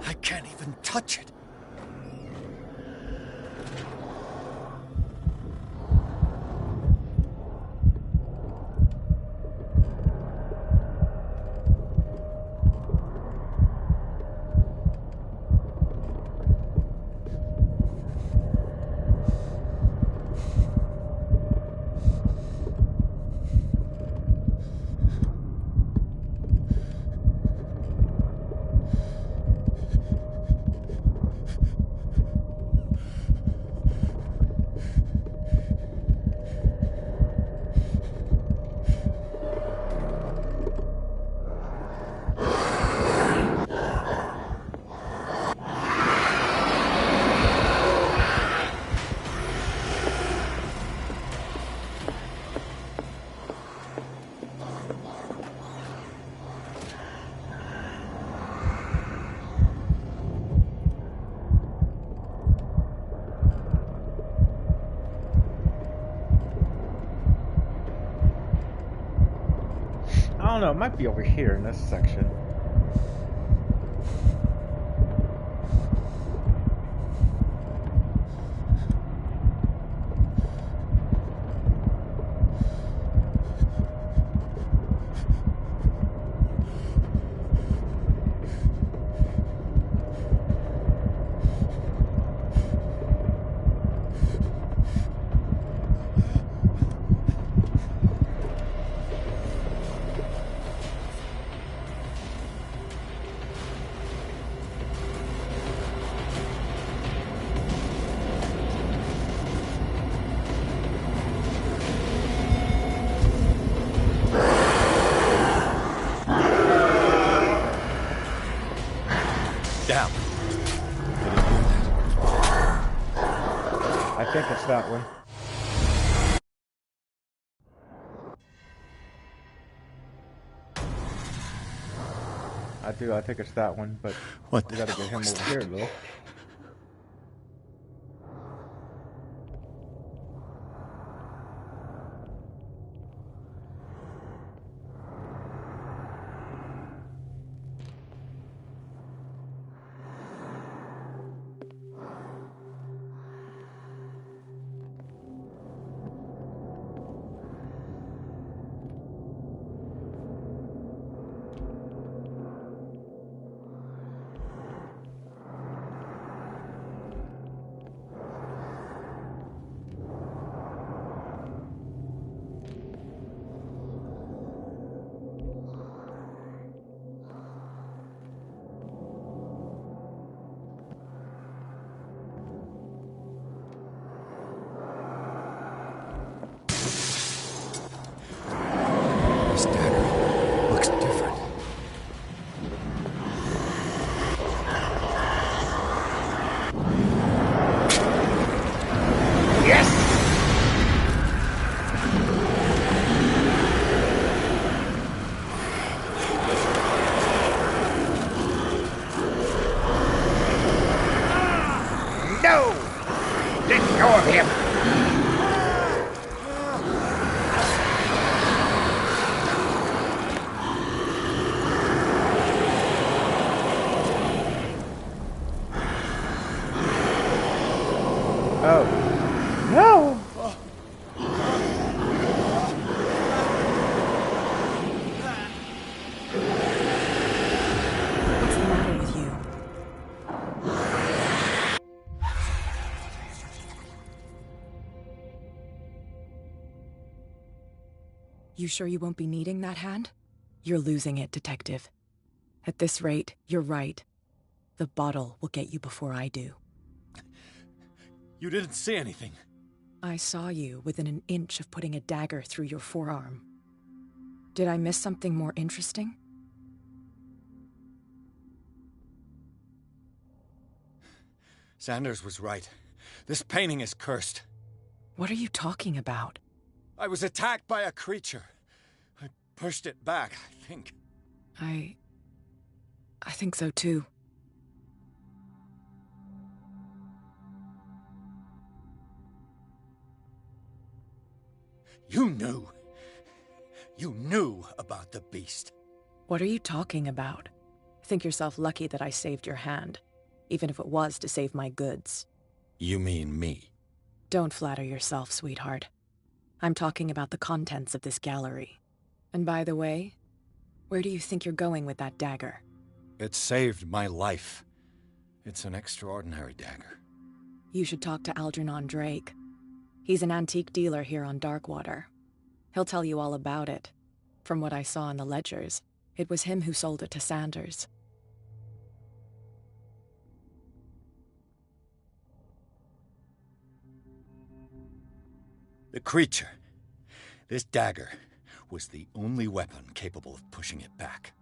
I can't even touch it. don't know. It might be over here in this section. Down. I think it's that one. I think it's that one, but what we gotta get him over here, though. This dagger looks different. Yes! No! Let go of him! Oh. No! What's the matter with you? You sure you won't be needing that hand? You're losing it, Detective. At this rate, you're right. The bottle will get you before I do. You didn't see anything. I saw you within an inch of putting a dagger through your forearm. Did I miss something more interesting? Sanders was right. This painting is cursed. What are you talking about? I was attacked by a creature. I pushed it back, I think. I think so too. You knew. You knew about the beast. What are you talking about? Think yourself lucky that I saved your hand, even if it was to save my goods. You mean me? Don't flatter yourself, sweetheart. I'm talking about the contents of this gallery. And by the way, where do you think you're going with that dagger? It saved my life. It's an extraordinary dagger. You should talk to Algernon Drake. He's an antique dealer here on Darkwater. He'll tell you all about it. From what I saw in the ledgers, it was him who sold it to Sanders. The creature. This dagger was the only weapon capable of pushing it back.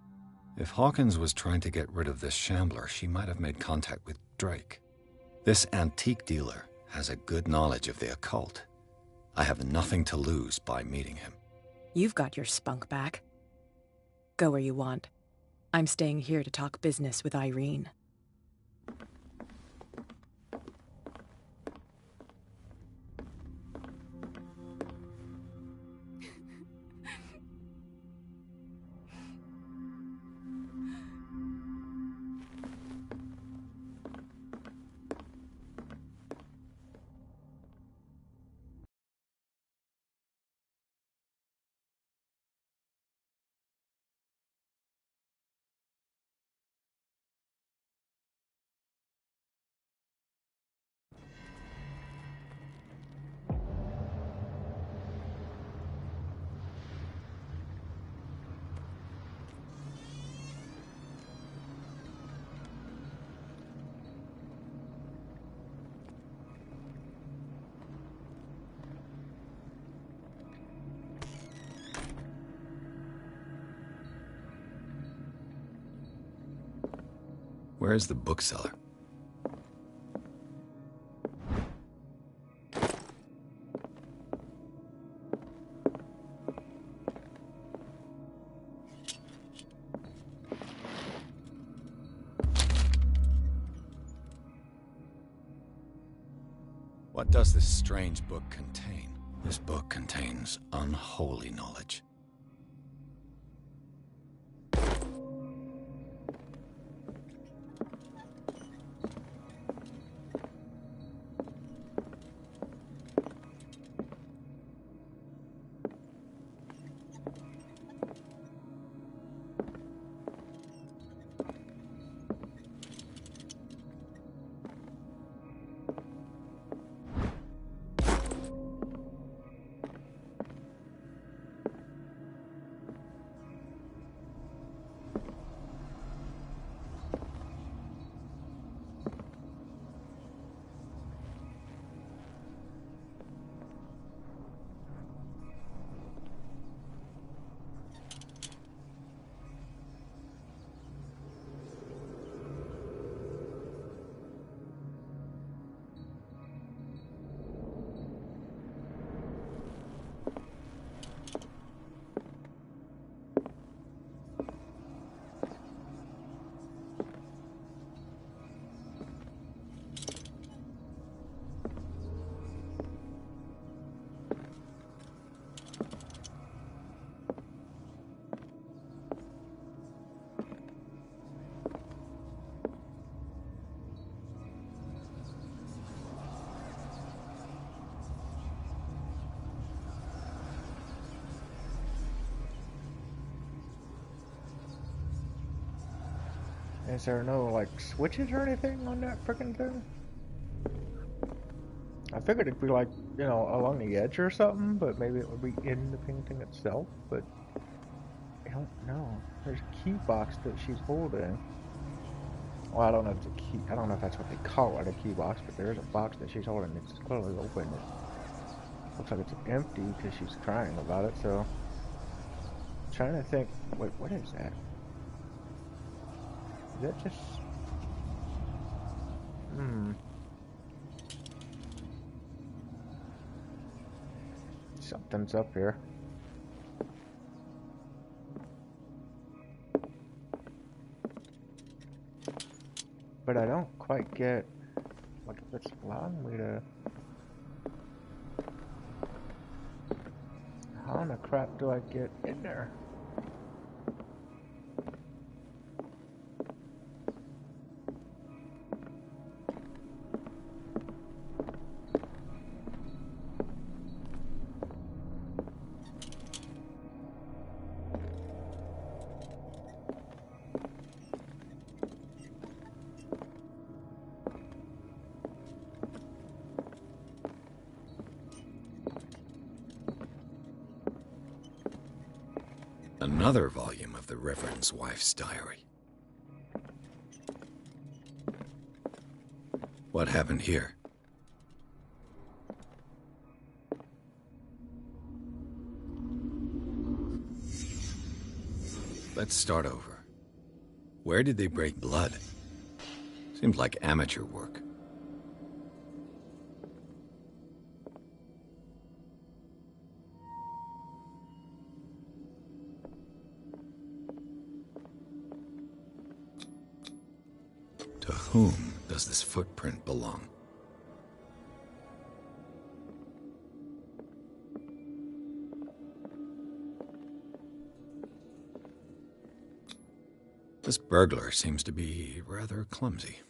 If Hawkins was trying to get rid of this shambler, she might have made contact with Drake. This antique dealer has a good knowledge of the occult. I have nothing to lose by meeting him. You've got your spunk back. Go where you want. I'm staying here to talk business with Irene. Where's the bookseller? What does this strange book contain? This book contains unholy knowledge. Is there no, like, switches or anything on that freaking thing? I figured it'd be, like, you know, along the edge or something, but maybe it would be in the painting itself, but I don't know. There's a key box that she's holding. Well, I don't know if it's a key. I don't know if that's what they call it, a key box, but there is a box that she's holding. It's clearly open. It looks like it's empty because she's crying about it, so I'm trying to think. Wait, what is that? Is that just... Something's up here. But I don't quite get... Like, if it's allowing me to... How in the crap do I get in there? Another volume of the Reverend's wife's diary. What happened here? Let's start over. Where did they break blood? Seems like amateur work. To whom does this footprint belong? This burglar seems to be rather clumsy.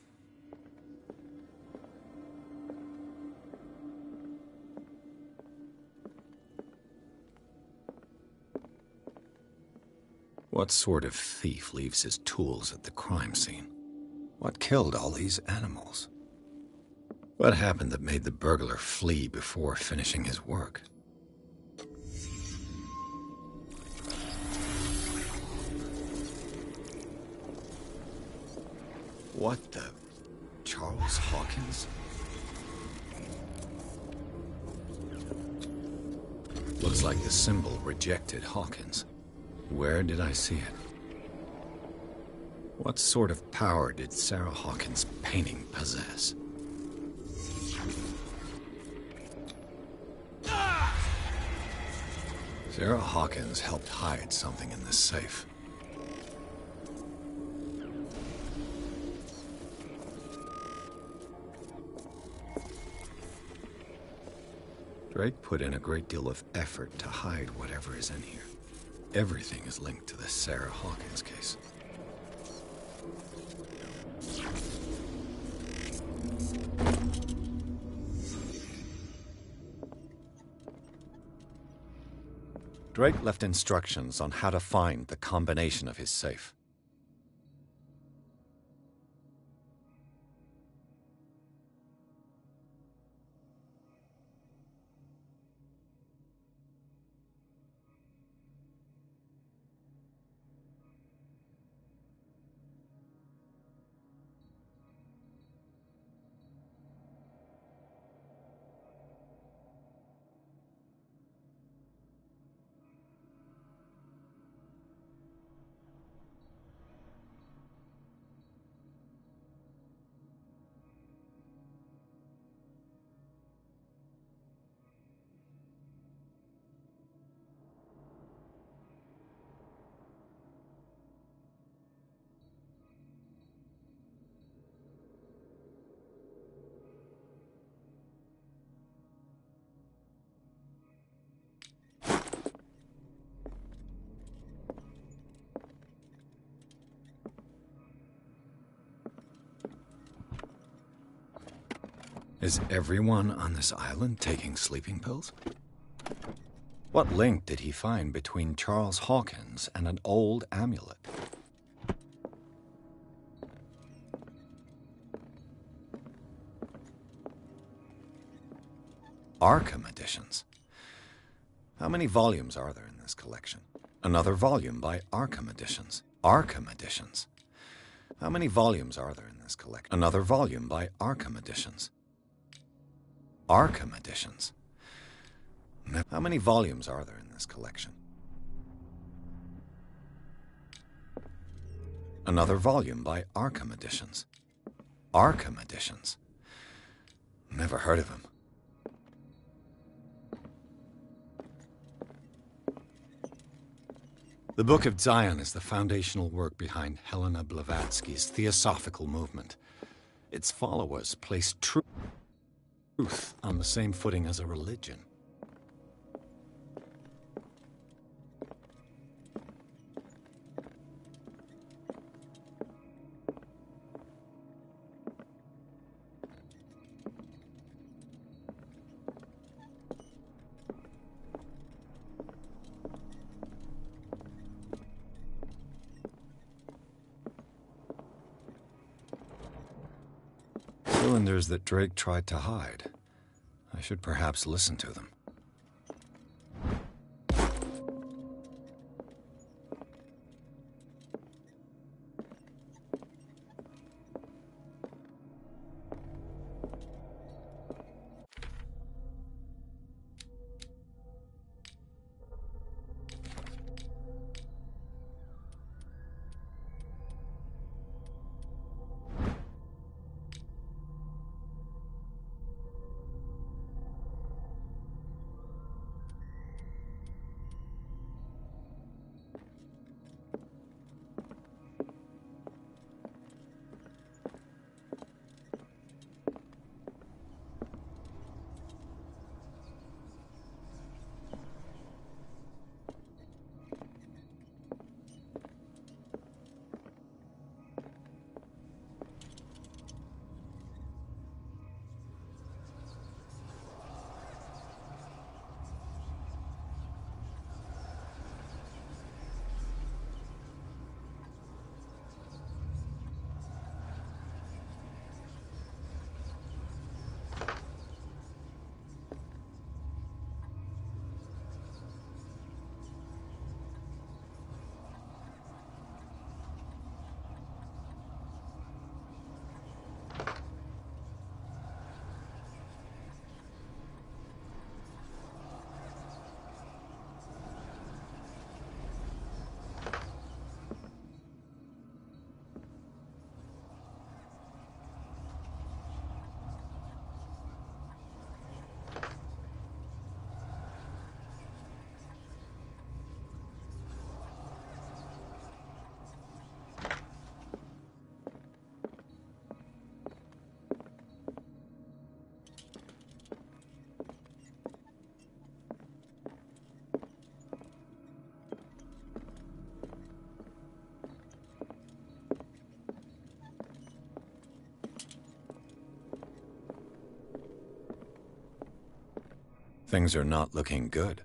What sort of thief leaves his tools at the crime scene? What killed all these animals? What happened that made the burglar flee before finishing his work? What the... Charles Hawkins? Looks like the symbol rejected Hawkins. Where did I see it? What sort of power did Sarah Hawkins' painting possess? Sarah Hawkins helped hide something in this safe. Drake put in a great deal of effort to hide whatever is in here. Everything is linked to the Sarah Hawkins case. Drake left instructions on how to find the combination of his safe. Is everyone on this island taking sleeping pills? What link did he find between Charles Hawkins and an old amulet? Arkham editions. How many volumes are there in this collection? Another volume by Arkham Editions. Arkham Editions. How many volumes are there in this collection? Another volume by Arkham Editions. Arkham Editions. How many volumes are there in this collection? Another volume by Arkham Editions. Arkham Editions. Never heard of him. The Book of Zion is the foundational work behind Helena Blavatsky's Theosophical movement. Its followers place truth on the same footing as a religion. Cylinders that Drake tried to hide. I should perhaps listen to them. Things are not looking good.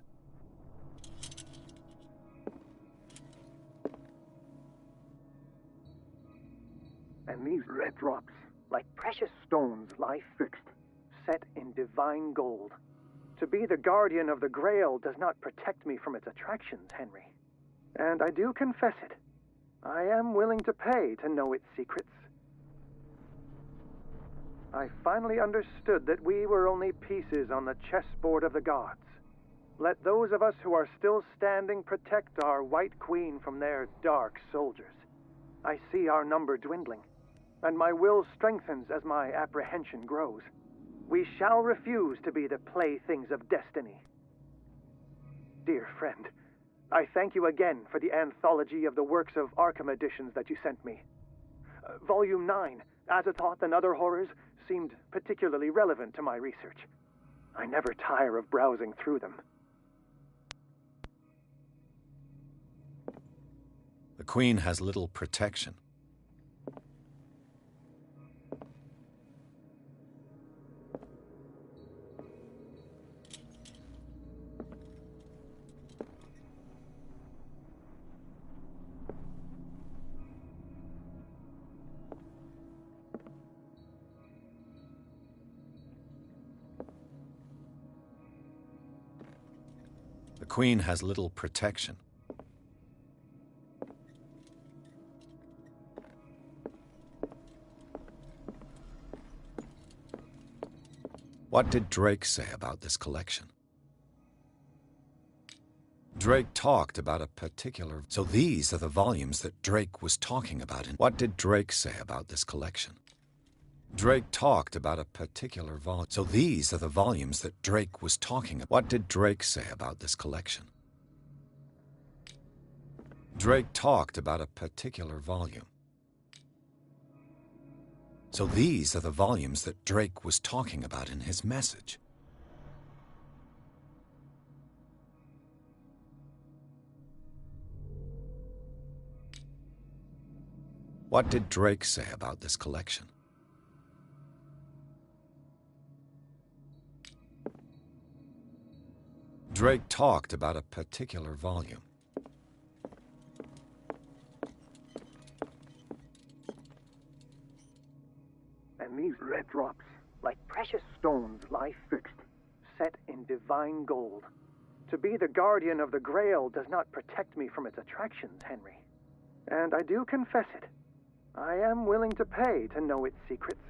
And these red drops, like precious stones, lie fixed, set in divine gold. To be the guardian of the Grail does not protect me from its attractions, Henry. And I do confess it. I am willing to pay to know its secrets. I finally understood that we were only pieces on the chessboard of the gods. Let those of us who are still standing protect our White Queen from their dark soldiers. I see our number dwindling, and my will strengthens as my apprehension grows. We shall refuse to be the playthings of destiny. Dear friend, I thank you again for the anthology of the works of Arkham editions that you sent me. Volume 9, Azathoth and Other Horrors, seemed particularly relevant to my research. I never tire of browsing through them. The Queen has little protection. The Queen has little protection. What did Drake say about this collection? Drake talked about a particular... So these are the volumes that Drake was talking about. What did Drake say about this collection? Drake talked about a particular volume. So these are the volumes that Drake was talking about. What did Drake say about this collection? Drake talked about a particular volume. So these are the volumes that Drake was talking about in his message. What did Drake say about this collection? Drake talked about a particular volume. And these red drops, like precious stones, lie fixed, set in divine gold. To be the guardian of the Grail does not protect me from its attractions, Henry. And I do confess it. I am willing to pay to know its secrets.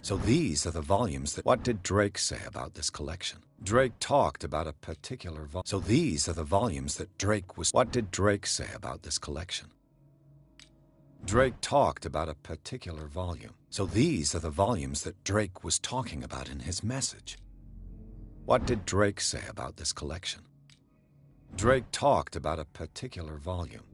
So these are the volumes that... What did Drake say about this collection? Drake talked about a particular volume. So these are the volumes that Drake was... What did Drake say about this collection? Drake talked about a particular volume. So these are the volumes that Drake was talking about in his message. What did Drake say about this collection? Drake talked about a particular volume.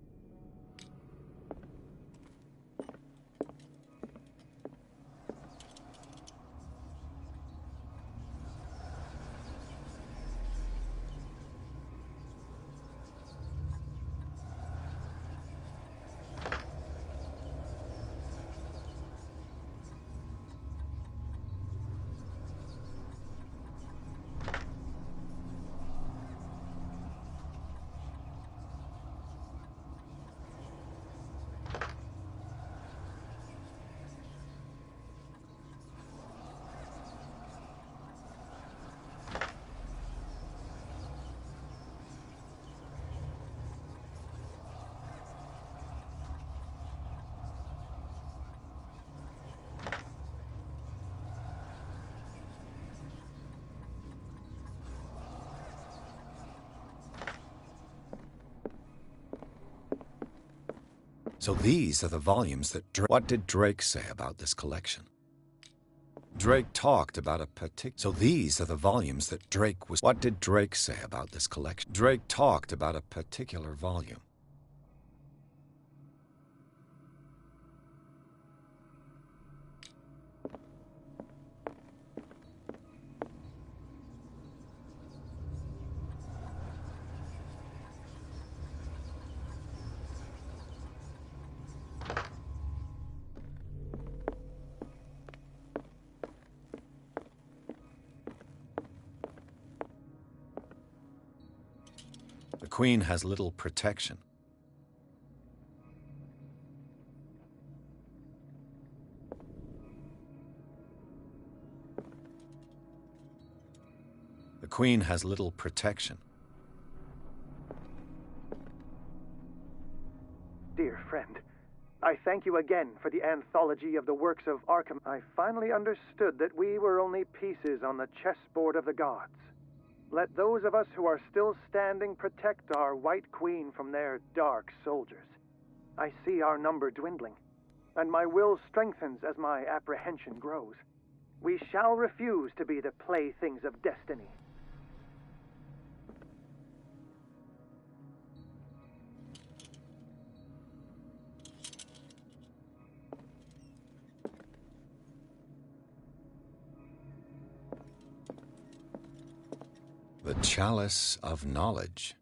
So these are the volumes that Drake... What did Drake say about this collection? Drake talked about a particular... So these are the volumes that Drake was... What did Drake say about this collection? Drake talked about a particular volume. Queen has little protection. The Queen has little protection. Dear friend, I thank you again for the anthology of the works of Arkham. I finally understood that we were only pieces on the chessboard of the gods. Let those of us who are still standing protect our White Queen from their dark soldiers. I see our number dwindling, and my will strengthens as my apprehension grows. We shall refuse to be the playthings of destiny. The Chalice of Knowledge.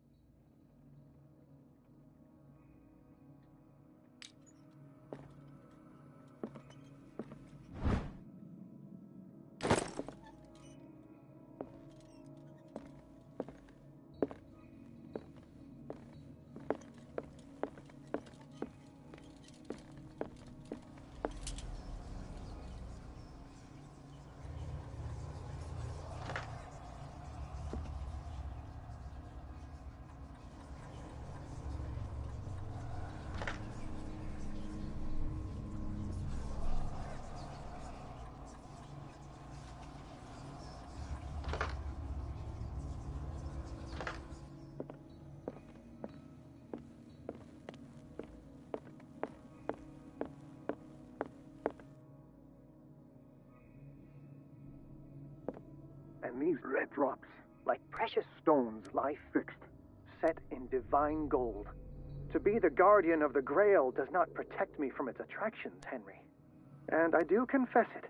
And these red drops, like precious stones, lie fixed, set in divine gold. To be the guardian of the Grail does not protect me from its attractions, Henry. And I do confess it.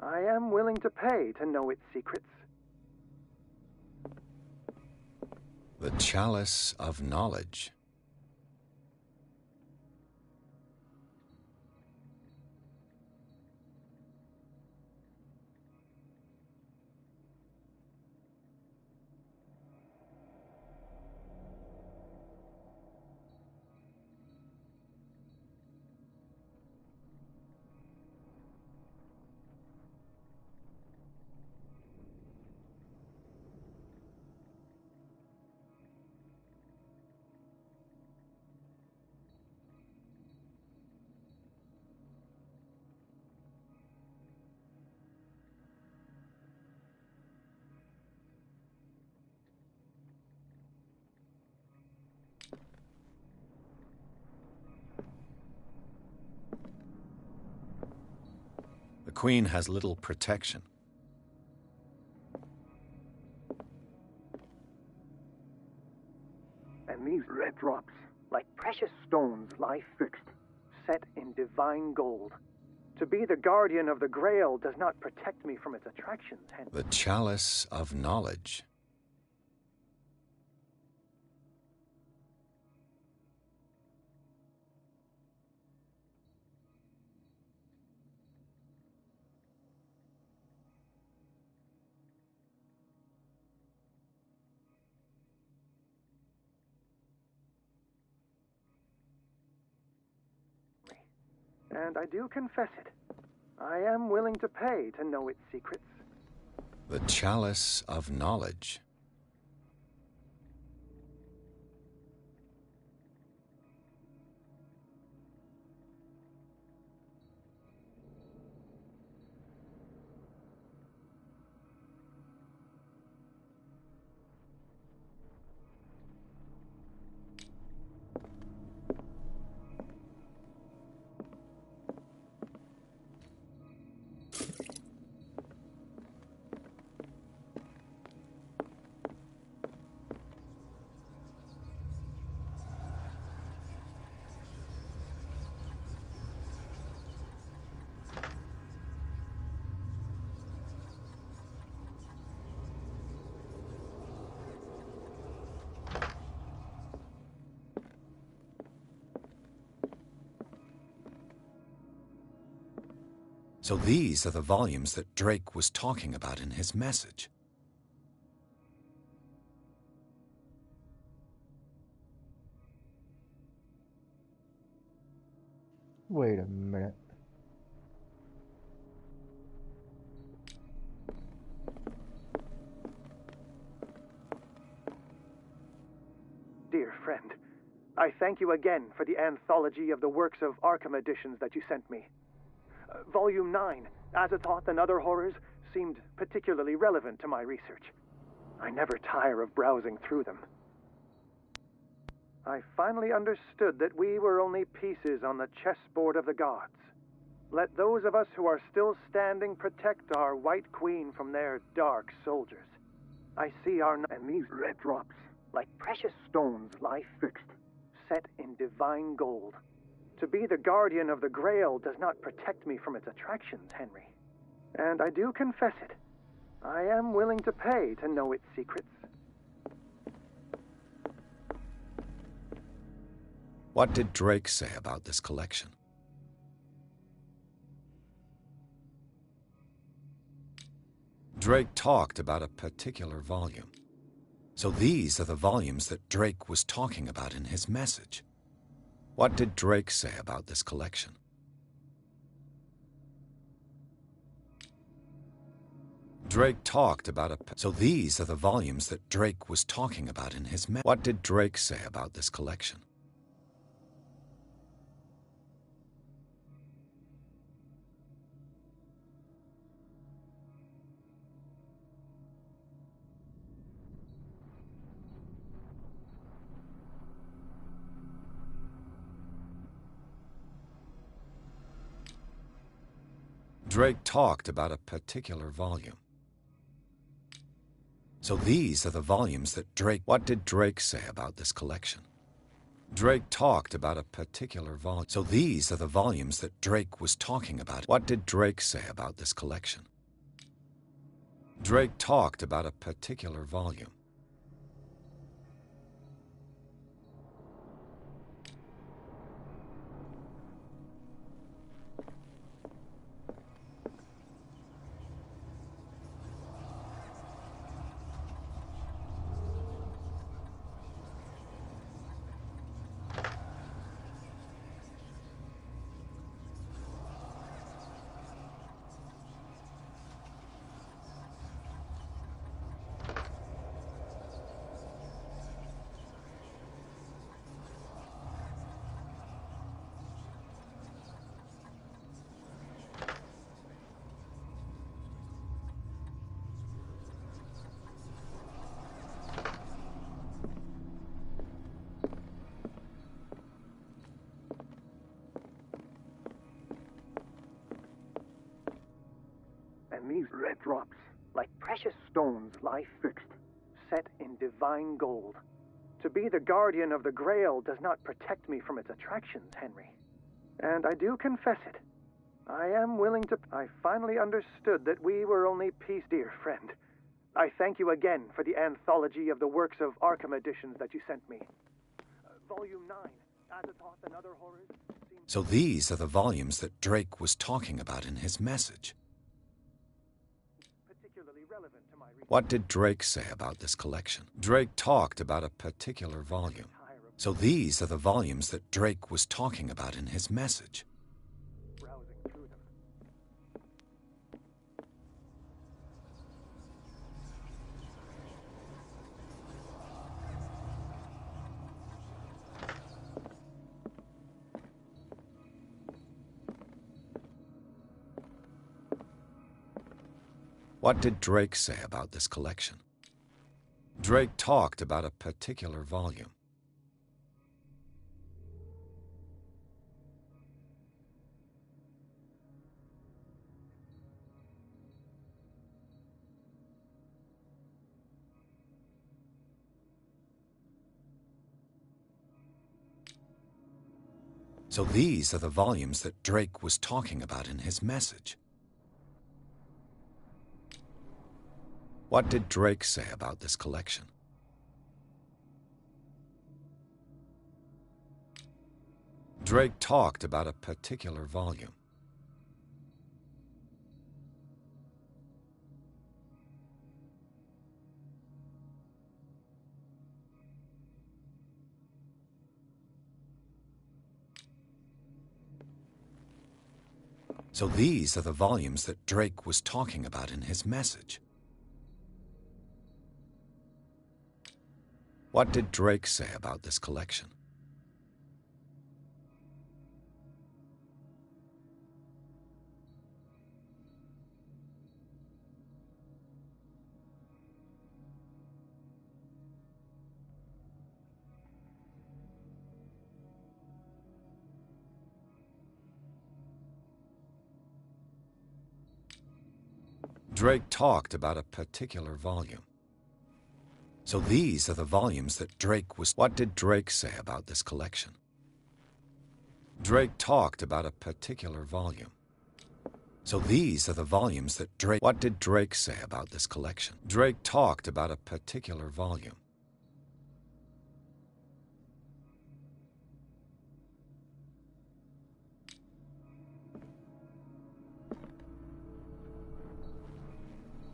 I am willing to pay to know its secrets. The Chalice of Knowledge. The Queen has little protection. And these red drops, like precious stones, lie fixed, set in divine gold. To be the guardian of the Grail does not protect me from its attractions, Henry. The Chalice of Knowledge. And I do confess it. I am willing to pay to know its secrets. The Chalice of Knowledge. So these are the volumes that Drake was talking about in his message. Wait a minute. Dear friend, I thank you again for the anthology of the works of Arkham editions that you sent me. Volume 9, Azathoth and Other Horrors, seemed particularly relevant to my research. I never tire of browsing through them. I finally understood that we were only pieces on the chessboard of the gods. Let those of us who are still standing protect our White Queen from their dark soldiers. I see our... And these red drops, like precious stones, lie fixed, set in divine gold. To be the guardian of the Grail does not protect me from its attractions, Henry. And I do confess it. I am willing to pay to know its secrets. What did Drake say about this collection? Drake talked about a particular volume. So these are the volumes that Drake was talking about in his message. What did Drake say about this collection? Drake talked about a... So these are the volumes that Drake was talking about in his message. What did Drake say about this collection? Drake talked about a particular volume. So these are the volumes that Drake... What did Drake say about this collection? Drake talked about a particular volume. So these are the volumes that Drake was talking about. What did Drake say about this collection? Drake talked about a particular volume. And these red drops, like precious stones, lie fixed, set in divine gold. To be the guardian of the Grail does not protect me from its attractions, Henry. And I do confess it. I am willing to... I finally understood that we were only peace, dear friend. I thank you again for the anthology of the works of Arkham editions that you sent me. Volume 9, Azathoth and Other Horrors... So these are the volumes that Drake was talking about in his message. What did Drake say about this collection? Drake talked about a particular volume. So these are the volumes that Drake was talking about in his message. What did Drake say about this collection? Drake talked about a particular volume. So these are the volumes that Drake was talking about in his message. What did Drake say about this collection? Drake talked about a particular volume. So these are the volumes that Drake was talking about in his message. What did Drake say about this collection? Drake talked about a particular volume. So these are the volumes that Drake was... What did Drake say about this collection? Drake talked about a particular volume. So these are the volumes that Drake... What did Drake say about this collection? Drake talked about a particular volume.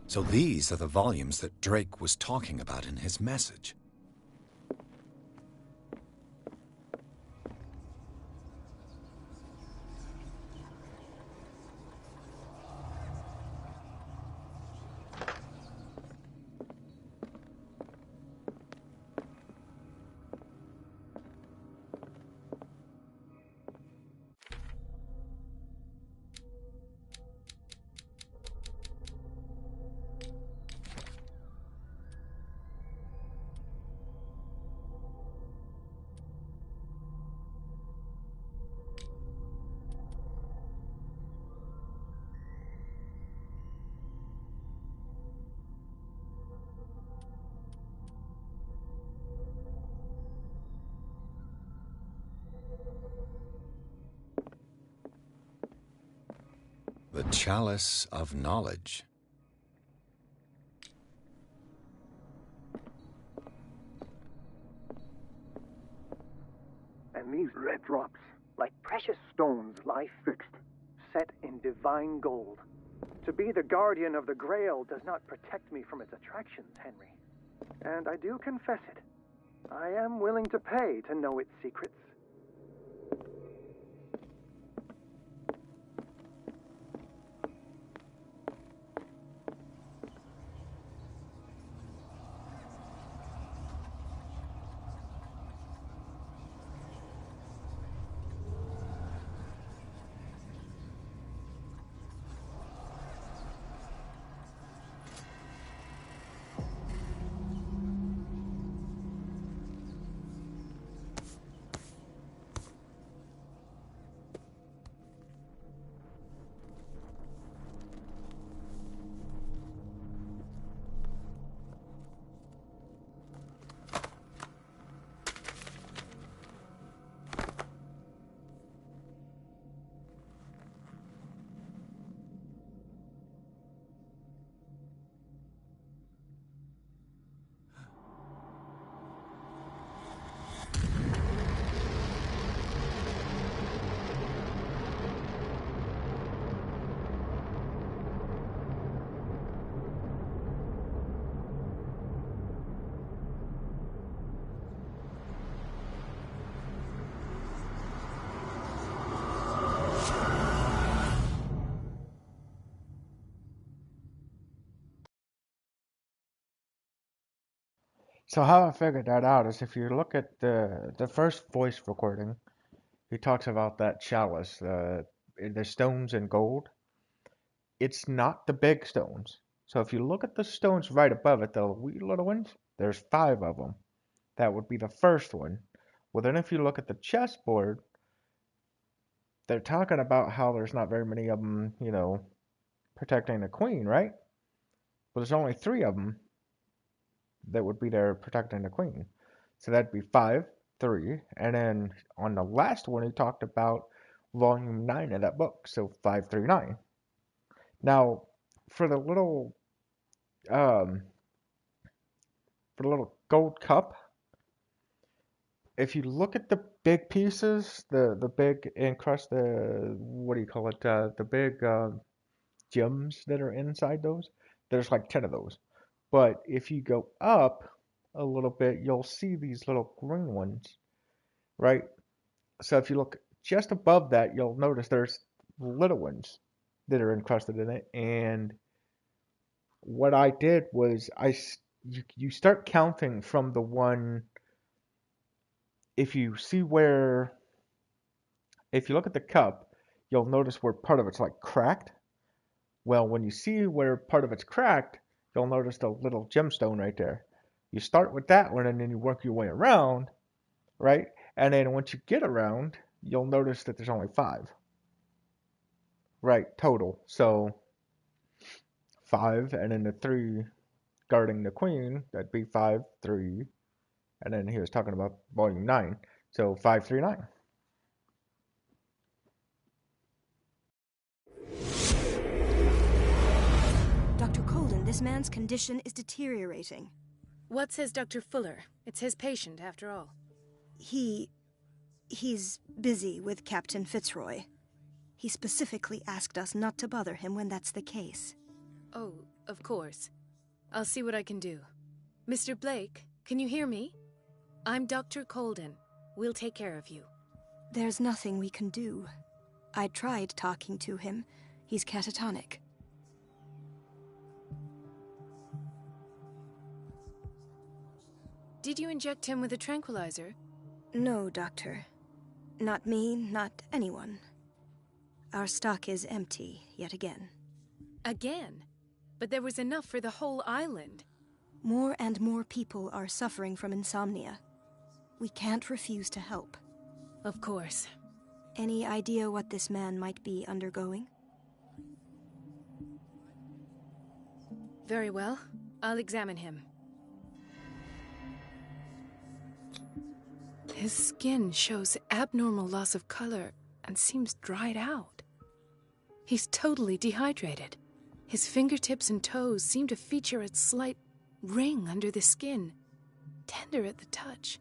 So these are the volumes that Drake was talking about in his message. The Chalice of Knowledge. And these red drops, like precious stones, lie fixed, set in divine gold. To be the guardian of the Grail does not protect me from its attractions, Henry. And I do confess it. I am willing to pay to know its secrets. So how I figured that out is if you look at the first voice recording, he talks about that chalice, the stones and gold. It's not the big stones. So if you look at the stones right above it, the wee little ones, there's 5 of them. That would be the first one. Well, then if you look at the chessboard, they're talking about how there's not very many of them, protecting the queen, right? But there's only 3 of them that would be there protecting the queen. So that'd be 5, 3, and then on the last one he talked about volume 9 of that book, so 539. Now, for the little um, gold cup, if you look at the big pieces, the big encrust, what do you call it? The big gems that are inside those, there's like 10 of those. But if you go up a little bit, you'll see these little green ones, right? So if you look just above that, you'll notice there's little ones that are encrusted in it. And what I did was you start counting from the one. If you see where, if you look at the cup, you'll notice where part of it's like cracked. Well, when you see where part of it's cracked, you'll notice the little gemstone right there. You start with that one and then you work your way around, right? And then once you get around, you'll notice that there's only 5. Right, total. So 5, and then the 3 guarding the queen, that'd be 5, 3, and then he was talking about volume 9. So 539. Dr. Colden, this man's condition is deteriorating. What says Dr. Fuller? It's his patient, after all. He's busy with Captain Fitzroy. He specifically asked us not to bother him when that's the case. Oh, of course. I'll see what I can do. Mr. Blake, can you hear me? I'm Dr. Colden. We'll take care of you. There's nothing we can do. I tried talking to him. He's catatonic. Did you inject him with a tranquilizer? No, Doctor. Not me, not anyone. Our stock is empty, yet again. Again? But there was enough for the whole island. More and more people are suffering from insomnia. We can't refuse to help. Of course. Any idea what this man might be undergoing? Very well. I'll examine him. His skin shows abnormal loss of color and seems dried out. He's totally dehydrated. His fingertips and toes seem to feature a slight ring under the skin, tender at the touch,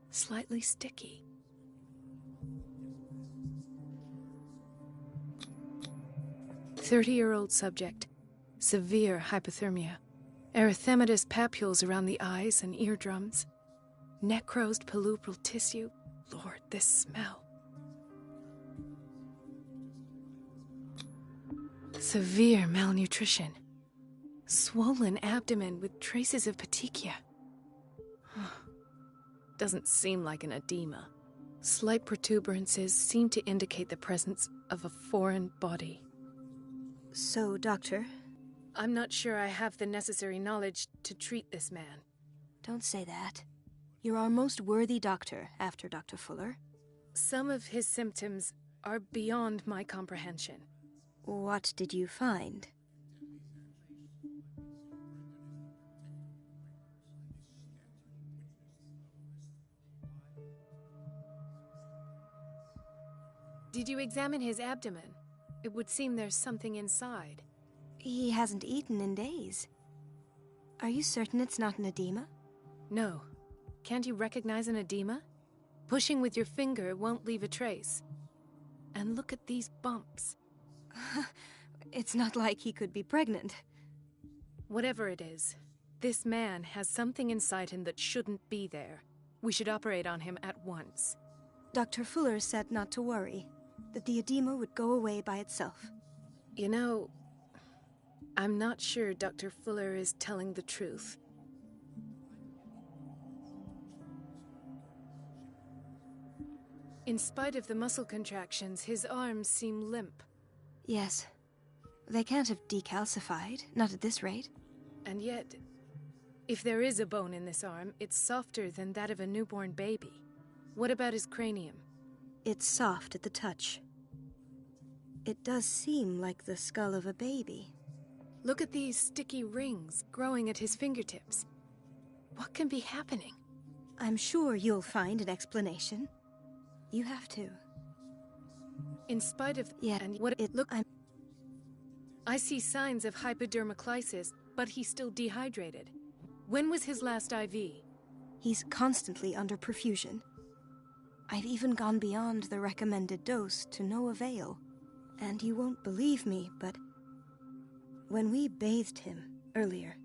slightly sticky. "30-year-old subject, severe hypothermia, erythematous papules around the eyes and eardrums, necrosed palpebral tissue. Lord, this smell. Severe malnutrition. Swollen abdomen with traces of petechia. Doesn't seem like an edema. Slight protuberances seem to indicate the presence of a foreign body. So, Doctor? I'm not sure I have the necessary knowledge to treat this man. Don't say that. You're our most worthy doctor, after Dr. Fuller. Some of his symptoms are beyond my comprehension. What did you find? Did you examine his abdomen? It would seem there's something inside. He hasn't eaten in days. Are you certain it's not an edema? No. Can't you recognize an edema? Pushing with your finger won't leave a trace. And look at these bumps. It's not like he could be pregnant. Whatever it is, this man has something inside him that shouldn't be there. We should operate on him at once. Dr. Fuller said not to worry, that the edema would go away by itself. You know, I'm not sure Dr. Fuller is telling the truth. In spite of the muscle contractions, his arms seem limp. Yes. They can't have decalcified, not at this rate. And yet, if there is a bone in this arm, it's softer than that of a newborn baby. What about his cranium? It's soft at the touch. It does seem like the skull of a baby. Look at these sticky rings growing at his fingertips. What can be happening? I'm sure you'll find an explanation. You have to. In spite of... Yeah, and what it look... I see signs of hypodermoclysis, but he's still dehydrated. When was his last IV? He's constantly under perfusion. I've even gone beyond the recommended dose to no avail. And you won't believe me, but when we bathed him earlier...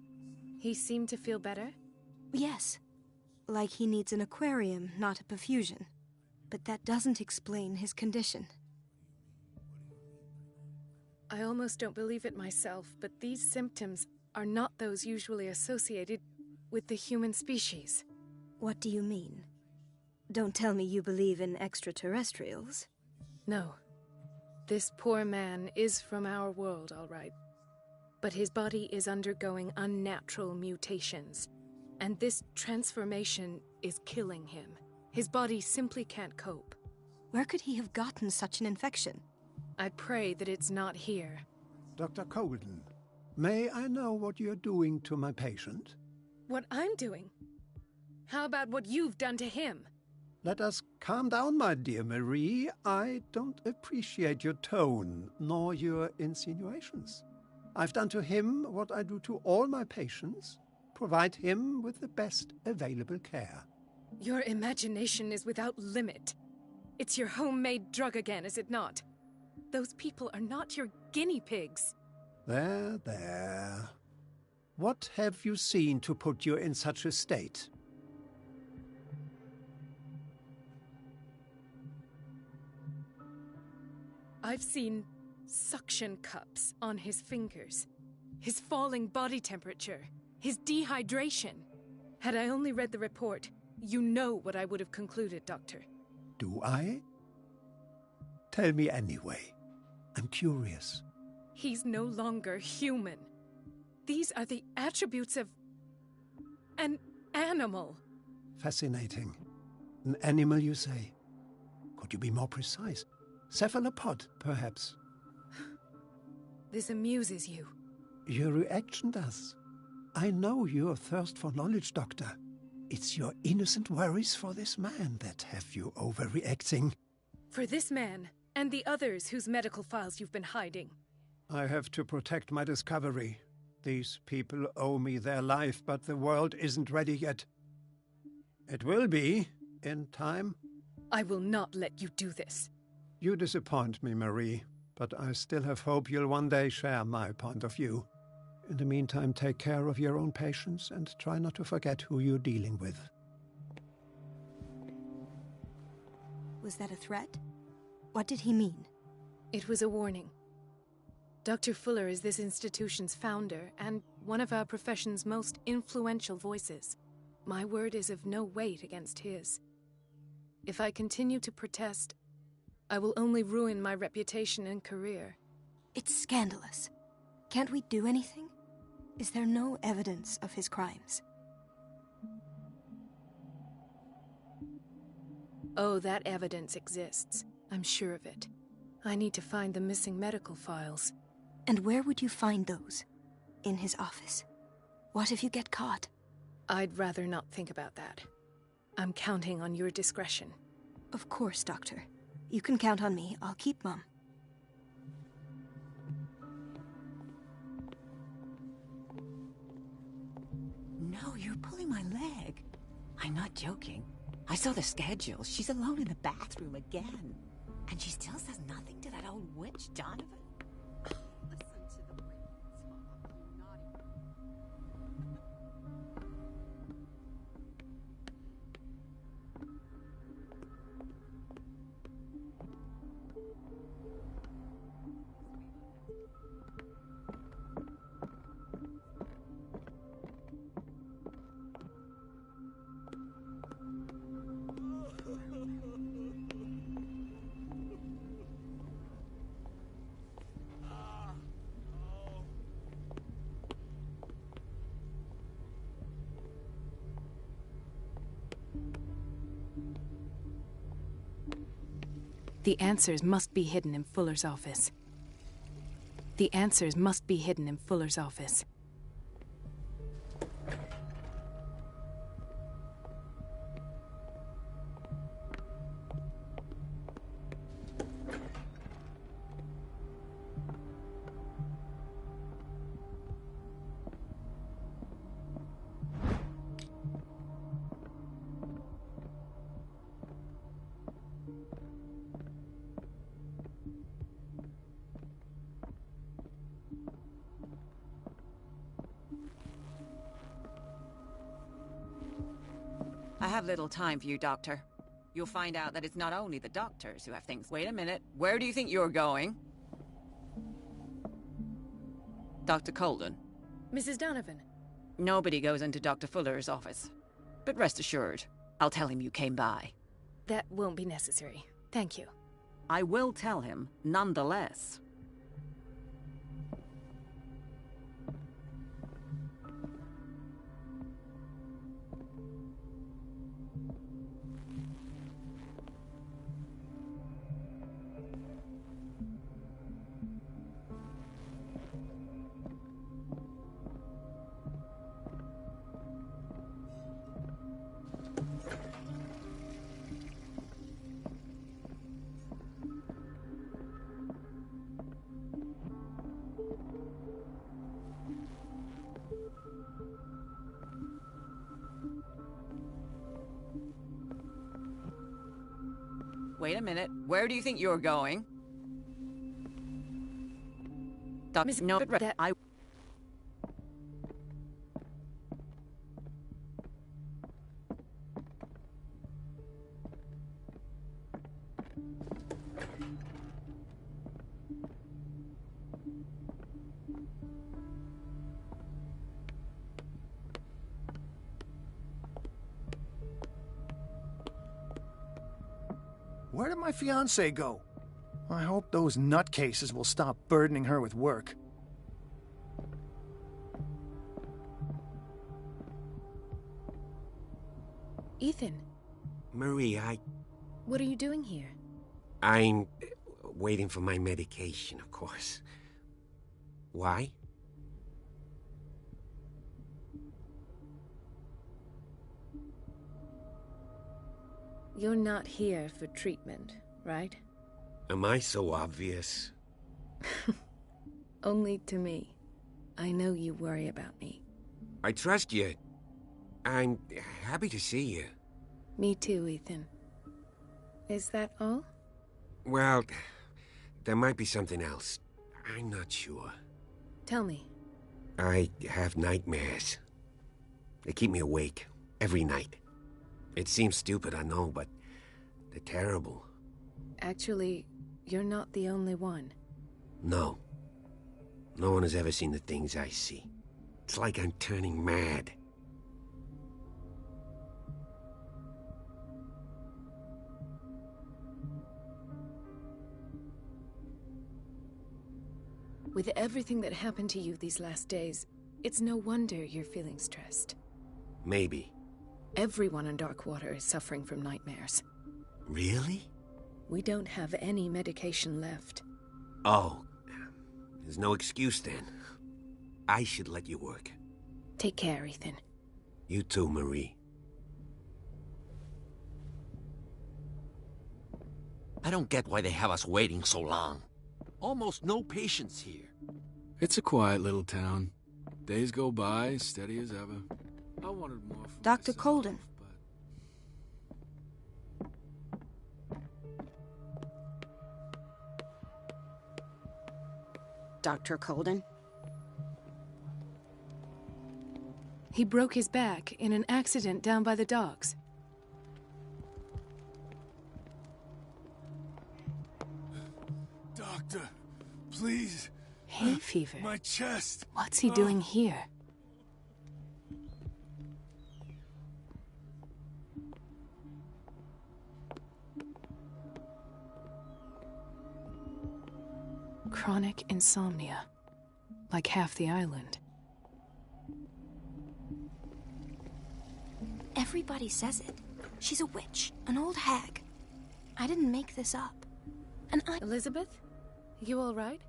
He seemed to feel better? Yes. Like he needs an aquarium, not a perfusion. But that doesn't explain his condition. I almost don't believe it myself, but these symptoms are not those usually associated with the human species. What do you mean? Don't tell me you believe in extraterrestrials. No. This poor man is from our world, all right. But his body is undergoing unnatural mutations, and this transformation is killing him. His body simply can't cope. Where could he have gotten such an infection? I pray that it's not here. Dr. Colden, may I know what you're doing to my patient? What I'm doing? How about what you've done to him? Let us calm down, my dear Marie. I don't appreciate your tone, nor your insinuations. I've done to him what I do to all my patients. Provide him with the best available care. Your imagination is without limit. It's your homemade drug again, is it not? Those people are not your guinea pigs. There, there. What have you seen to put you in such a state? I've seen suction cups on his fingers, his falling body temperature, his dehydration. Had I only read the report, you know what I would have concluded, Doctor. Do I? Tell me anyway. I'm curious. He's no longer human. These are the attributes of an animal. Fascinating. An animal, you say? Could you be more precise? Cephalopod, perhaps? This amuses you. Your reaction does. I know your thirst for knowledge, Doctor. It's your innocent worries for this man that have you overreacting. For this man, and the others whose medical files you've been hiding. I have to protect my discovery. These people owe me their life, but the world isn't ready yet. It will be, in time. I will not let you do this. You disappoint me, Marie, but I still have hope you'll one day share my point of view. In the meantime, take care of your own patients and try not to forget who you're dealing with. Was that a threat? What did he mean? It was a warning. Dr. Fuller is this institution's founder and one of our profession's most influential voices. My word is of no weight against his. If I continue to protest, I will only ruin my reputation and career. It's scandalous. Can't we do anything? Is there no evidence of his crimes? Oh, that evidence exists. I'm sure of it. I need to find the missing medical files. And where would you find those? In his office? What if you get caught? I'd rather not think about that. I'm counting on your discretion. Of course, Doctor. You can count on me. I'll keep Mum. No, you're pulling my leg. I'm not joking. I saw the schedule. She's alone in the bathroom again. And she still says nothing to that old witch, Donovan? Listen to the winds, Mom. You naughty. The answers must be hidden in Fuller's office. The answers must be hidden in Fuller's office. I have little time for you, Doctor. You'll find out that it's not only the doctors who have things. Wait a minute. Where do you think you're going? Dr. Colden. Mrs. Donovan. Nobody goes into Dr. Fuller's office. But rest assured, I'll tell him you came by. That won't be necessary. Thank you. I will tell him, nonetheless. Wait a minute. Where do you think you're going? Miss, no, but that I... Where did my fiancée go? I hope those nutcases will stop burdening her with work. Ethan. Marie, What are you doing here? I'm waiting for my medication, of course. Why? You're not here for treatment, right? Am I so obvious? Only to me. I know you worry about me. I trust you. I'm happy to see you. Me too, Ethan. Is that all? Well, there might be something else. I'm not sure. Tell me. I have nightmares. They keep me awake every night. It seems stupid, I know, but they're terrible. Actually, you're not the only one. No. No one has ever seen the things I see. It's like I'm turning mad. With everything that happened to you these last days, it's no wonder you're feeling stressed. Maybe. Everyone in Darkwater is suffering from nightmares. Really? We don't have any medication left. Oh. There's no excuse then. I should let you work. Take care, Ethan. You too, Marie. I don't get why they have us waiting so long. Almost no patients here. It's a quiet little town. Days go by, steady as ever. I wanted more for Dr. myself, Colden. Dr. Colden? He broke his back in an accident down by the docks. Doctor, please. Hay fever. My chest. What's he doing here? Chronic insomnia. Like half the island. Everybody says it. She's a witch, an old hag. I didn't make this up. And Elizabeth? You all right?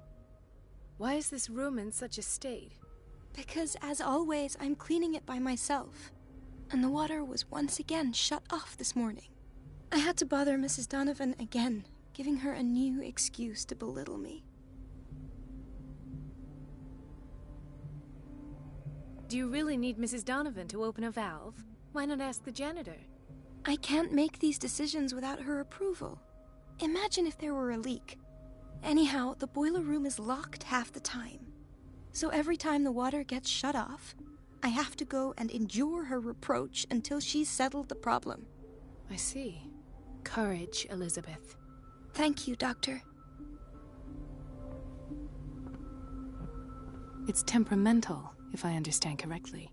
Why is this room in such a state? Because, as always, I'm cleaning it by myself. And the water was once again shut off this morning. I had to bother Mrs. Donovan again, giving her a new excuse to belittle me. Do you really need Mrs. Donovan to open a valve? Why not ask the janitor? I can't make these decisions without her approval. Imagine if there were a leak. Anyhow, the boiler room is locked half the time. So every time the water gets shut off, I have to go and endure her reproach until she's settled the problem. I see. Courage, Elizabeth. Thank you, Doctor. It's temperamental, if I understand correctly.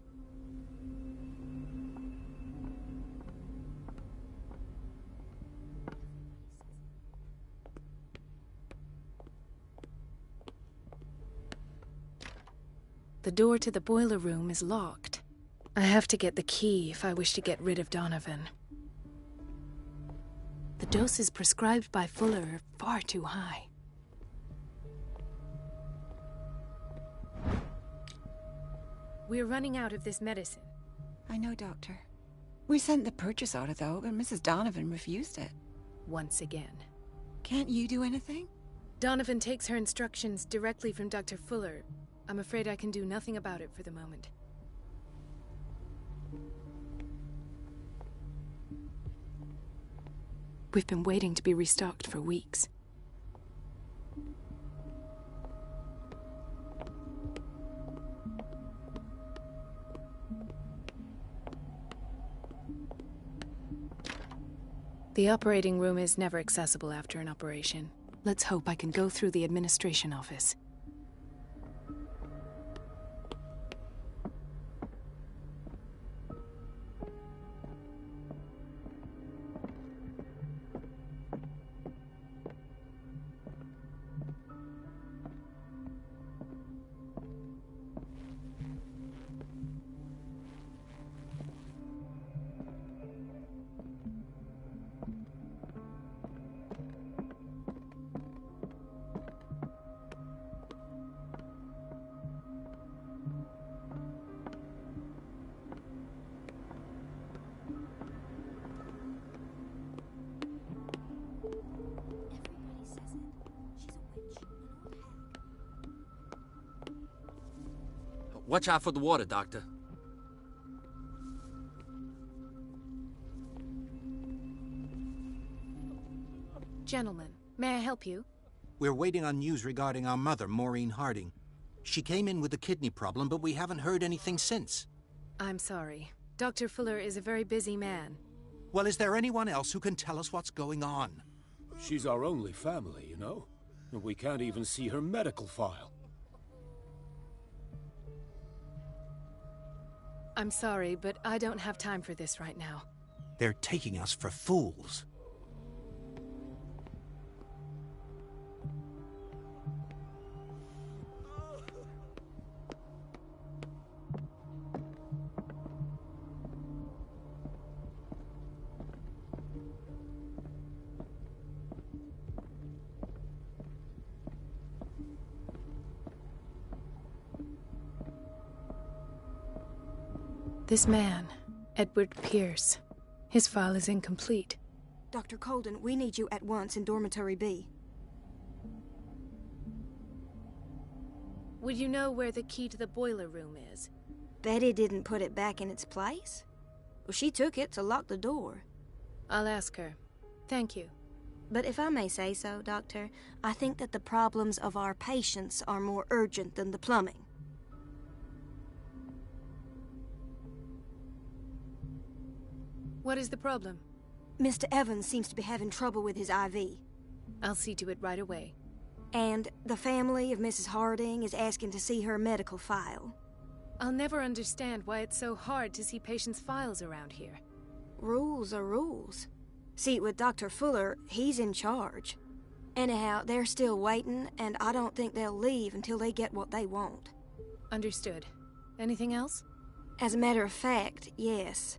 The door to the boiler room is locked. I have to get the key if I wish to get rid of Donovan. The doses prescribed by Fuller are far too high. We're running out of this medicine. I know, Doctor. We sent the purchase order, though, but Mrs. Donovan refused it. Once again. Can't you do anything? Donovan takes her instructions directly from Dr. Fuller. I'm afraid I can do nothing about it for the moment. We've been waiting to be restocked for weeks. The operating room is never accessible after an operation. Let's hope I can go through the administration office. Watch out for the water, Doctor. Gentlemen, may I help you? We're waiting on news regarding our mother, Maureen Harding. She came in with a kidney problem, but we haven't heard anything since. I'm sorry. Dr. Fuller is a very busy man. Well, is there anyone else who can tell us what's going on? She's our only family, you know? And we can't even see her medical file. I'm sorry, but I don't have time for this right now. They're taking us for fools. This man, Edward Pierce, his file is incomplete. Dr. Colden, we need you at once in Dormitory B. Would you know where the key to the boiler room is? Betty didn't put it back in its place. Well, she took it to lock the door. I'll ask her. Thank you. But if I may say so, Doctor, I think that the problems of our patients are more urgent than the plumbing. What is the problem? Mr. Evans seems to be having trouble with his IV. I'll see to it right away. And the family of Mrs. Harding is asking to see her medical file. I'll never understand why it's so hard to see patients' files around here. Rules are rules. See, with Dr. Fuller, he's in charge. Anyhow, they're still waiting, and I don't think they'll leave until they get what they want. Understood. Anything else? As a matter of fact, yes.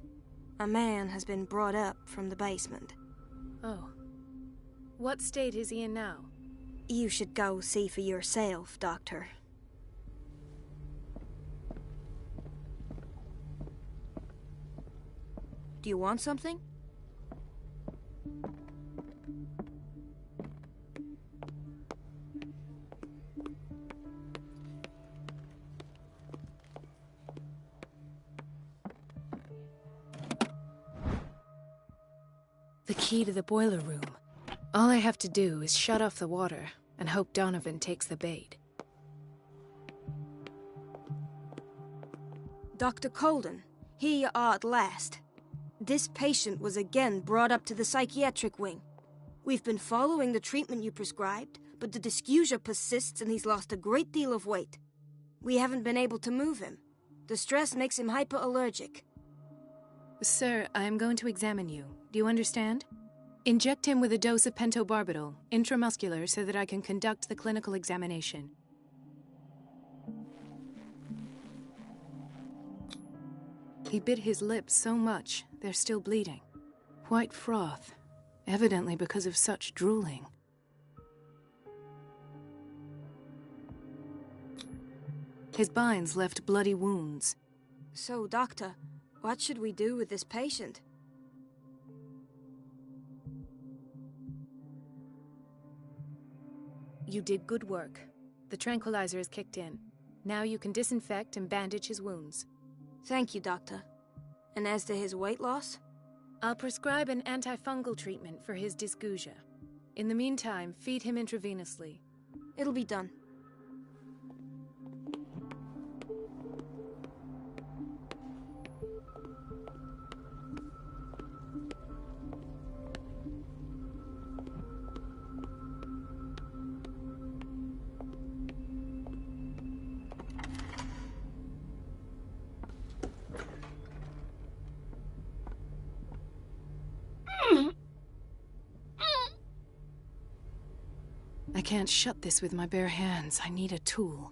A man has been brought up from the basement. Oh. What state is he in now? You should go see for yourself, Doctor. Do you want something? The key to the boiler room. All I have to do is shut off the water and hope Donovan takes the bait. Dr. Colden, here you are at last. This patient was again brought up to the psychiatric wing. We've been following the treatment you prescribed, but the dysgeusia persists and he's lost a great deal of weight. We haven't been able to move him. The stress makes him hyperallergic. Sir, I am going to examine you. Do you understand? Inject him with a dose of pentobarbital, intramuscular, so that I can conduct the clinical examination. He bit his lips so much, they're still bleeding. White froth, evidently because of such drooling. His binds left bloody wounds. So, Doctor, what should we do with this patient? You did good work. The tranquilizer is kicked in. Now you can disinfect and bandage his wounds. Thank you, Doctor. And as to his weight loss? I'll prescribe an antifungal treatment for his dysgeusia. In the meantime, feed him intravenously. It'll be done. I can't shut this with my bare hands. I need a tool.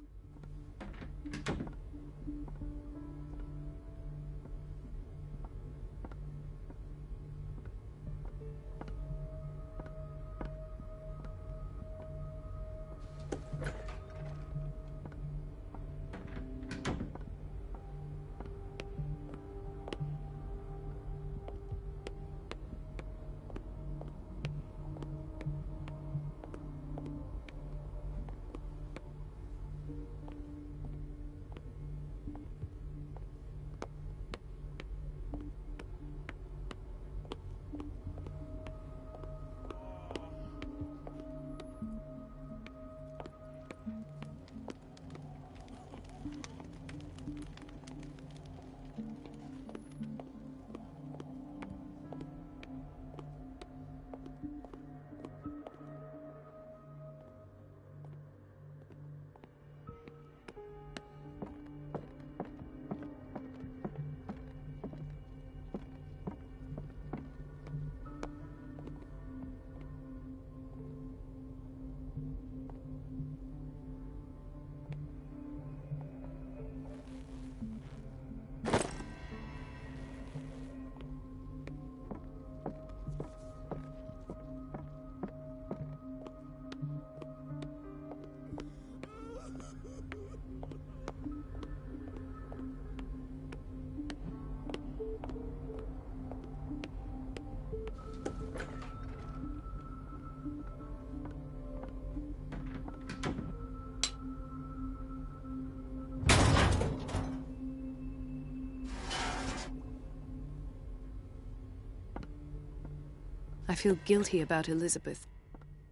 I feel guilty about Elizabeth,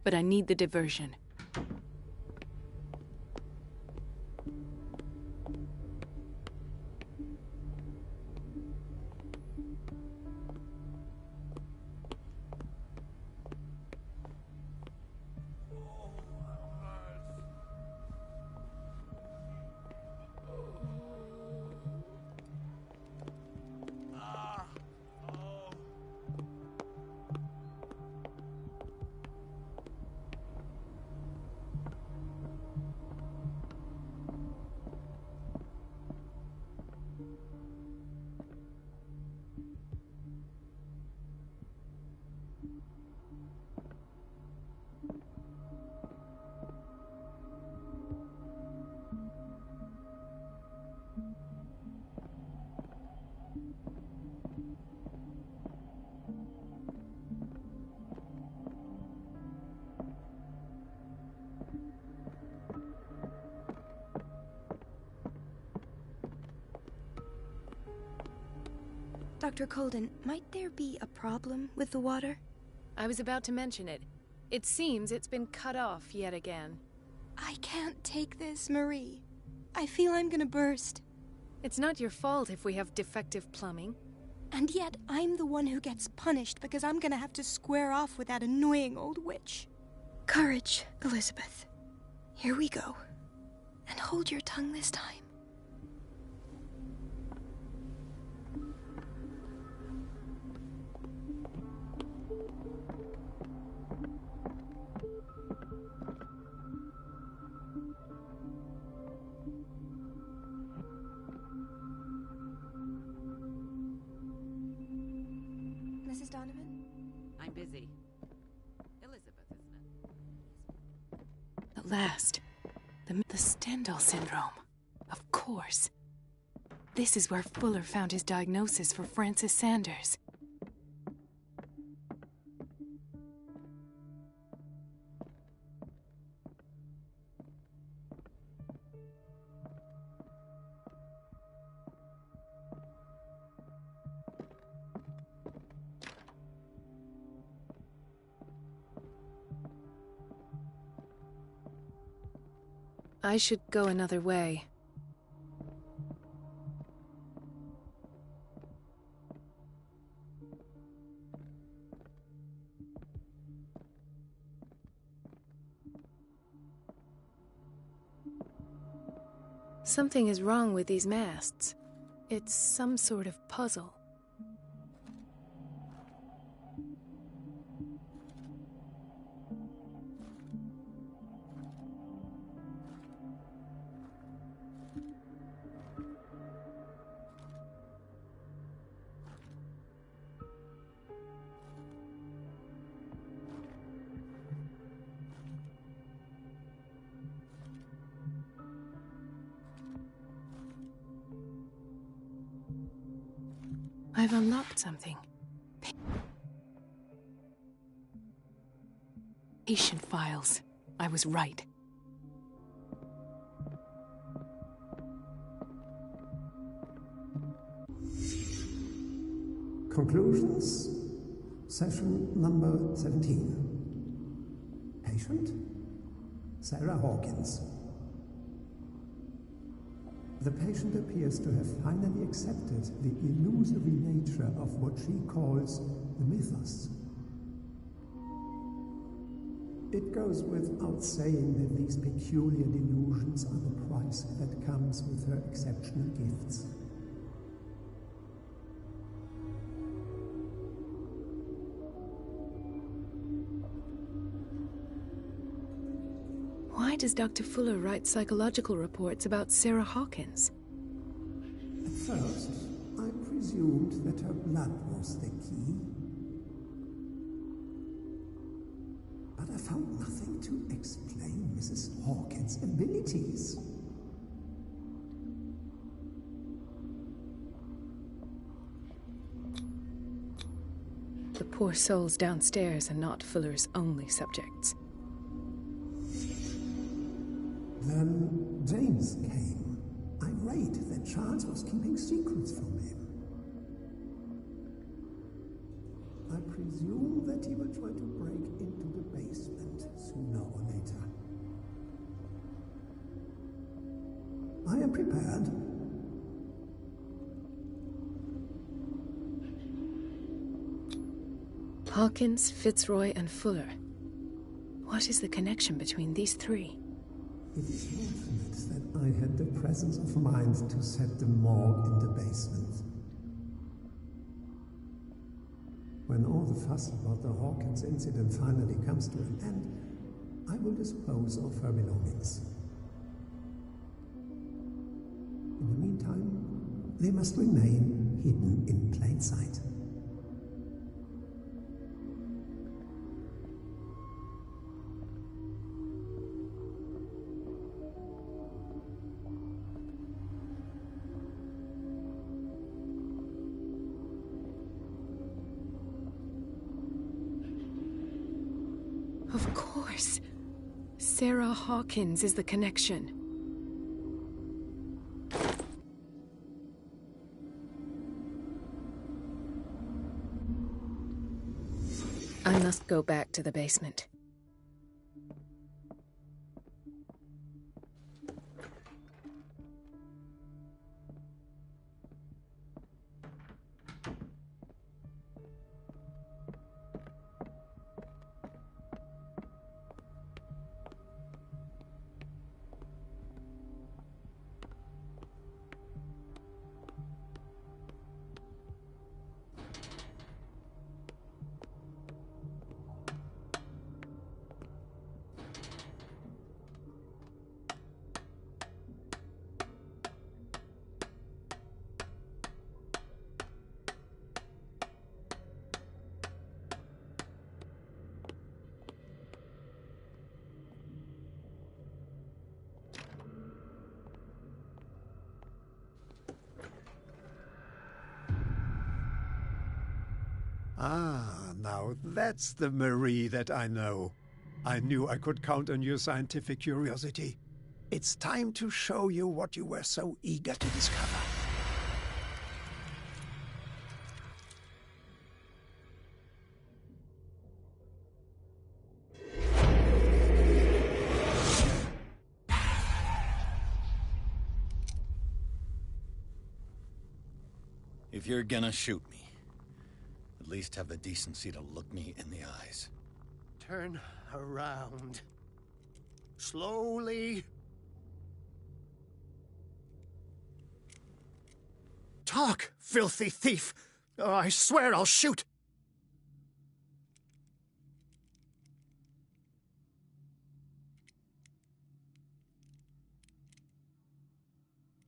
but I need the diversion. Dr. Colden, might there be a problem with the water? I was about to mention it. It seems it's been cut off yet again. I can't take this, Marie. I feel I'm gonna burst. It's not your fault if we have defective plumbing. And yet, I'm the one who gets punished because I'm gonna have to square off with that annoying old witch. Courage, Elizabeth. Here we go. And hold your tongue this time. Mrs. Donovan? I'm busy. Elizabeth, isn't it? At last. The Stendhal syndrome. Of course. This is where Fuller found his diagnosis for Francis Sanders. I should go another way. Something is wrong with these masts. It's some sort of puzzle. I've unlocked something. Patient files. I was right. Conclusions. Session number 17. Patient? Sarah Hawkins. The patient appears to have finally accepted the illusory nature of what she calls the mythos. It goes without saying that these peculiar delusions are the price that comes with her exceptional gifts. Why does Dr. Fuller write psychological reports about Sarah Hawkins? At first, I presumed that her blood was the key. But I found nothing to explain Mrs. Hawkins' abilities. The poor souls downstairs are not Fuller's only subjects. Then James came, irate that Charles was keeping secrets from him. I presume that he will try to break into the basement sooner or later. I am prepared. Hawkins, Fitzroy, and Fuller. What is the connection between these three? It is fortunate that I had the presence of mind to set the morgue in the basement. When all the fuss about the Hawkins incident finally comes to an end, I will dispose of her belongings. In the meantime, they must remain hidden in plain sight. Of course. Sarah Hawkins is the connection. I must go back to the basement. Ah, now that's the Marie that I know. I knew I could count on your scientific curiosity. It's time to show you what you were so eager to discover. If you're gonna shoot me, at least have the decency to look me in the eyes. Turn around. Slowly. Talk, filthy thief! Oh, I swear I'll shoot!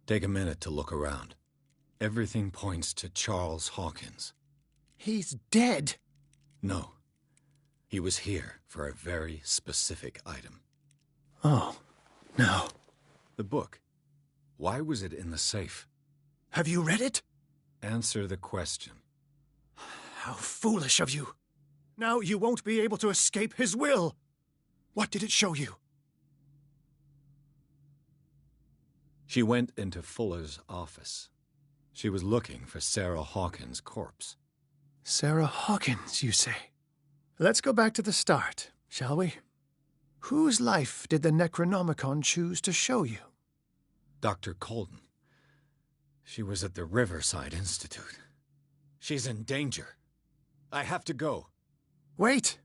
Take a minute to look around. Everything points to Charles Hawkins. He's dead! No. He was here for a very specific item. Oh, no. The book. Why was it in the safe? Have you read it? Answer the question. How foolish of you. Now you won't be able to escape his will. What did it show you? She went into Fuller's office. She was looking for Sarah Hawkins' corpse. Sarah Hawkins, you say? Let's go back to the start, shall we? Whose life did the Necronomicon choose to show you? Dr. Colden. She was at the Riverside Institute. She's in danger. I have to go. Wait.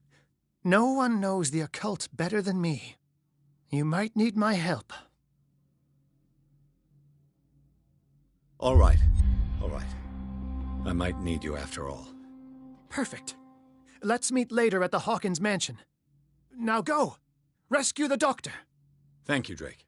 No one knows the occult better than me. You might need my help. All right. All right. I might need you after all. Perfect. Let's meet later at the Hawkins mansion. Now go. Rescue the doctor. Thank you, Drake.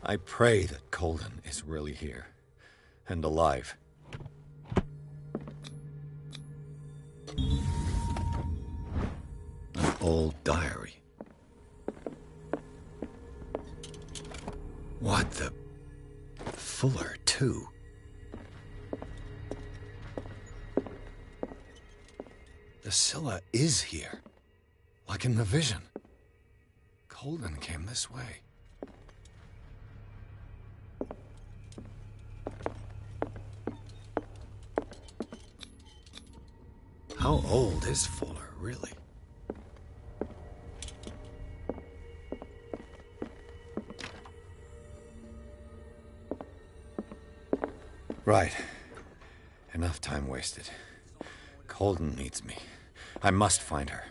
I pray that Colden is really here, and alive. An old diary. What the... Fuller, too. The Scylla is here, like in the vision. Colden came this way. How old is Fuller, really? Right. Enough time wasted. Colden needs me. I must find her.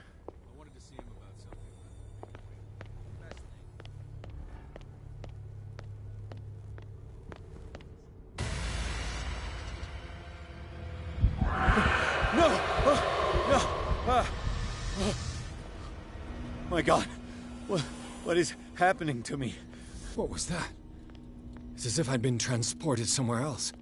My God, what is happening to me? What was that? It's as if I'd been transported somewhere else.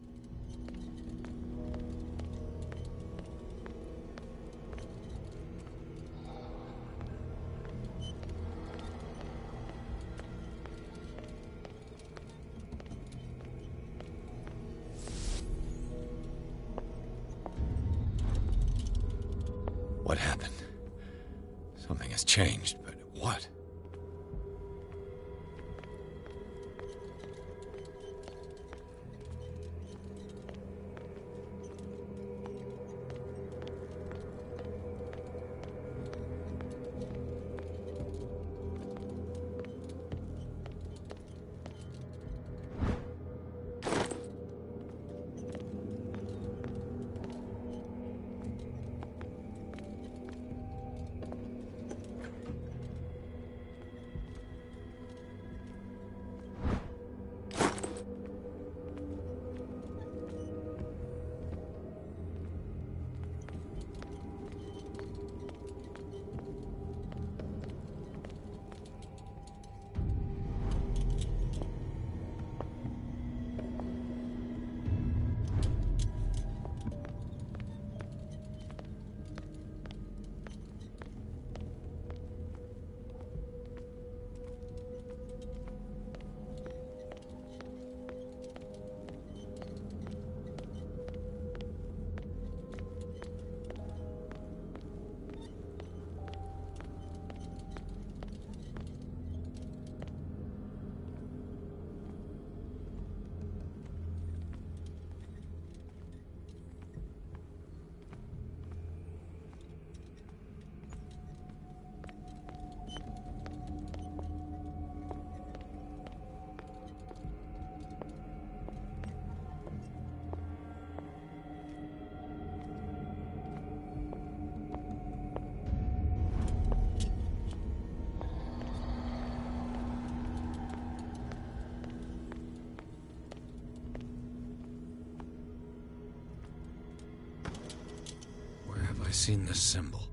What happened? Something has changed, but what? seen this symbol.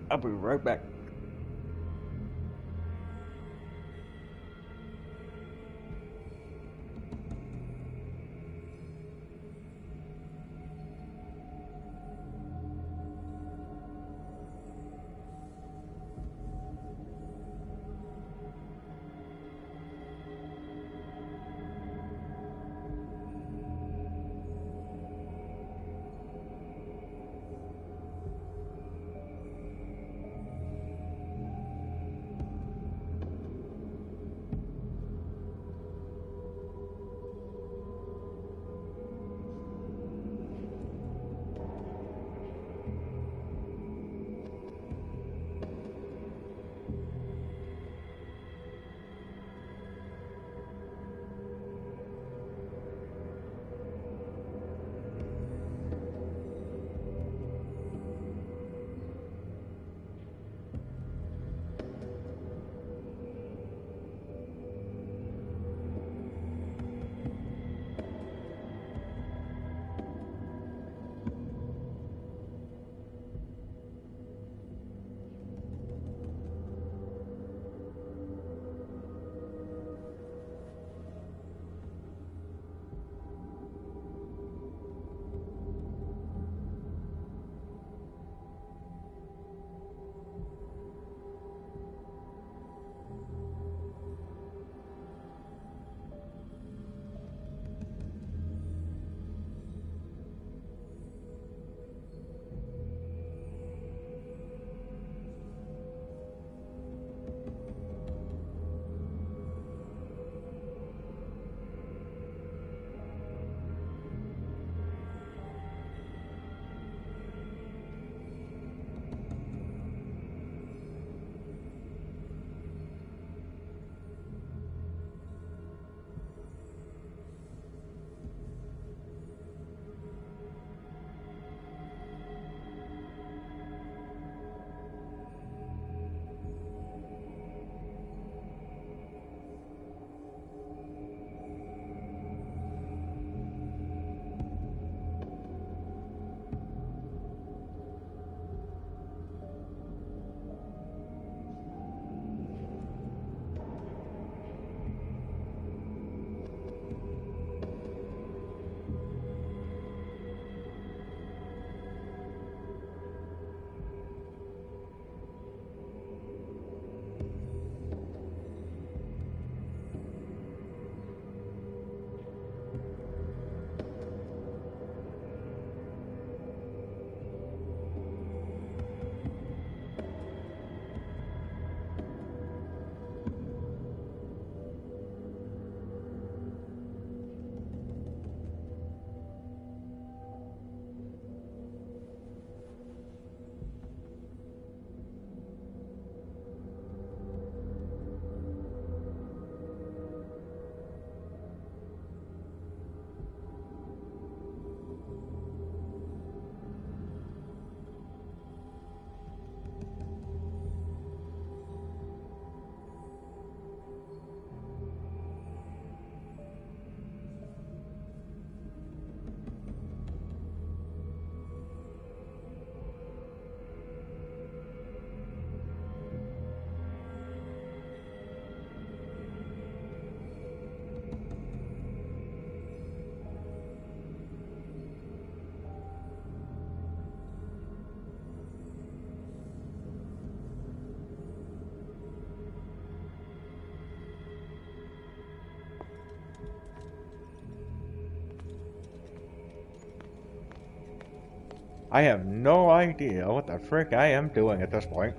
I'll be right back. I have no idea what the frick I am doing at this point.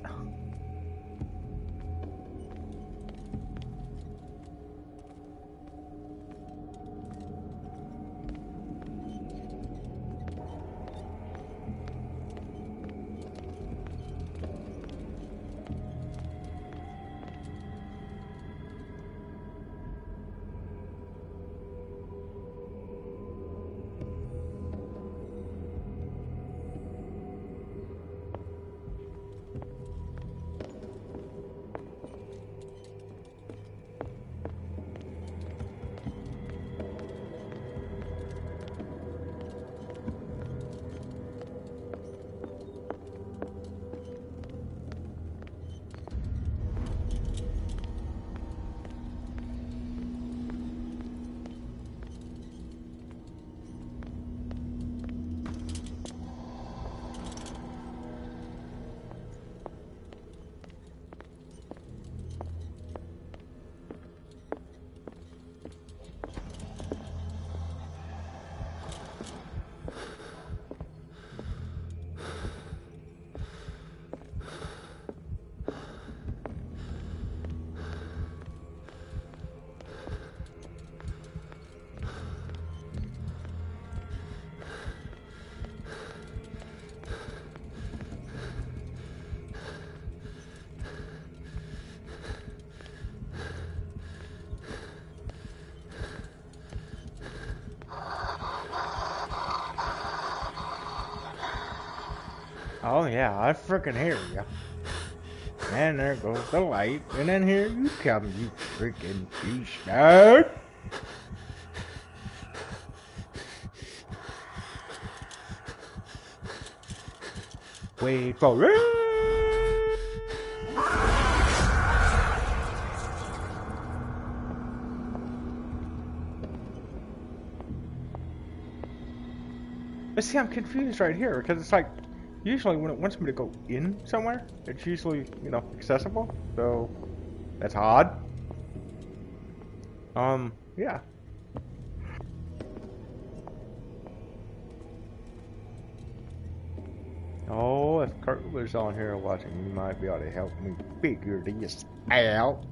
Oh yeah, I freaking hear you. And there goes the light, and then here you come, you freaking beast. Wait for it. But see, I'm confused right here because it's like usually when it wants me to go in somewhere, it's usually, you know, accessible. So that's odd. Yeah. Oh, if Kurt was on here watching, he might be able to help me figure this out.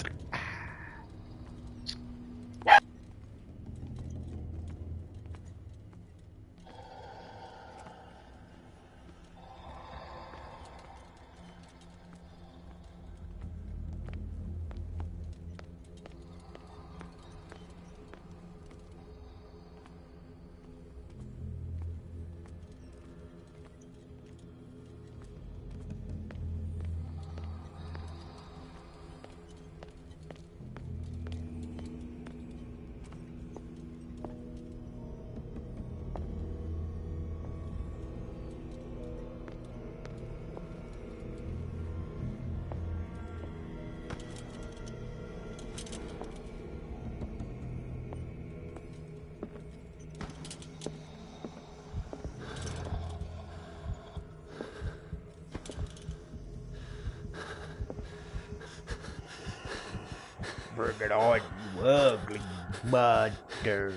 Bring it on, you ugly monster.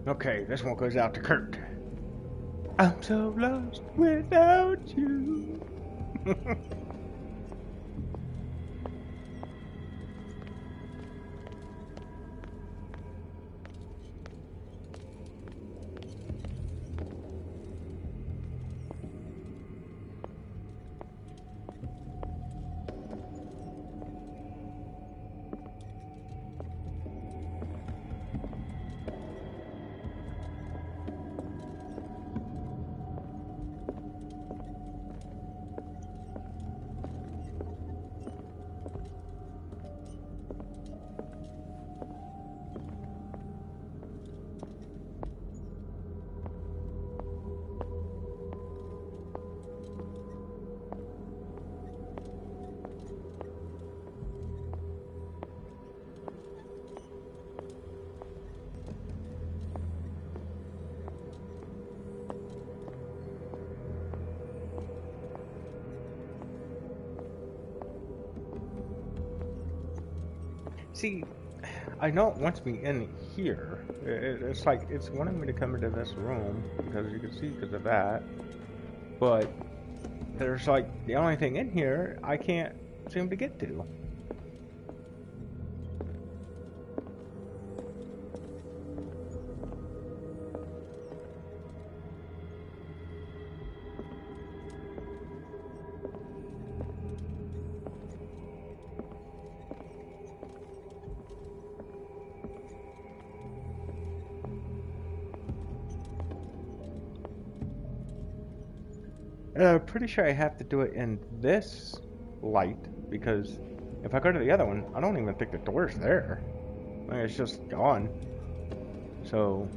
Okay, this one goes out to Kurt. I'm so lost without you. See, I know it wants me in here. It's like it's wanting me to come into this room because you can see because of that. But there's like the only thing in here I can't seem to get to. I'm pretty sure I have to do it in this light because if I go to the other one, I don't even think the door's there. I mean, it's just gone. So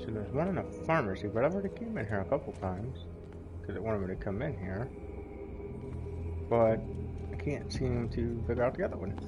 there's one in a pharmacy, but I've already came in here a couple times because it wanted me to come in here, but I can't seem to figure out the other one.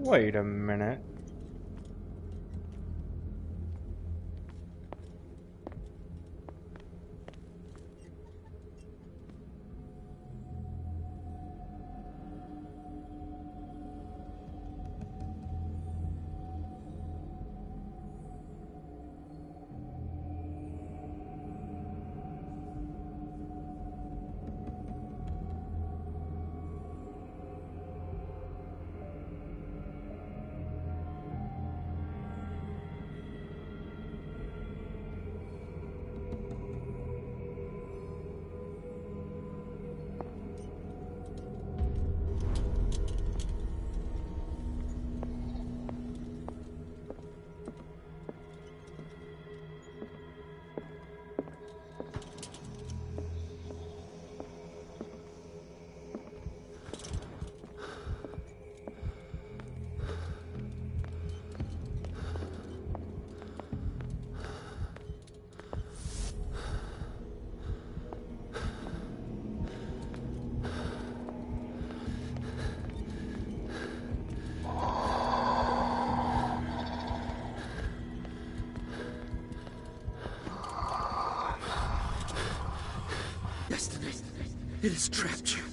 Wait a minute. Destiny, it has trapped you.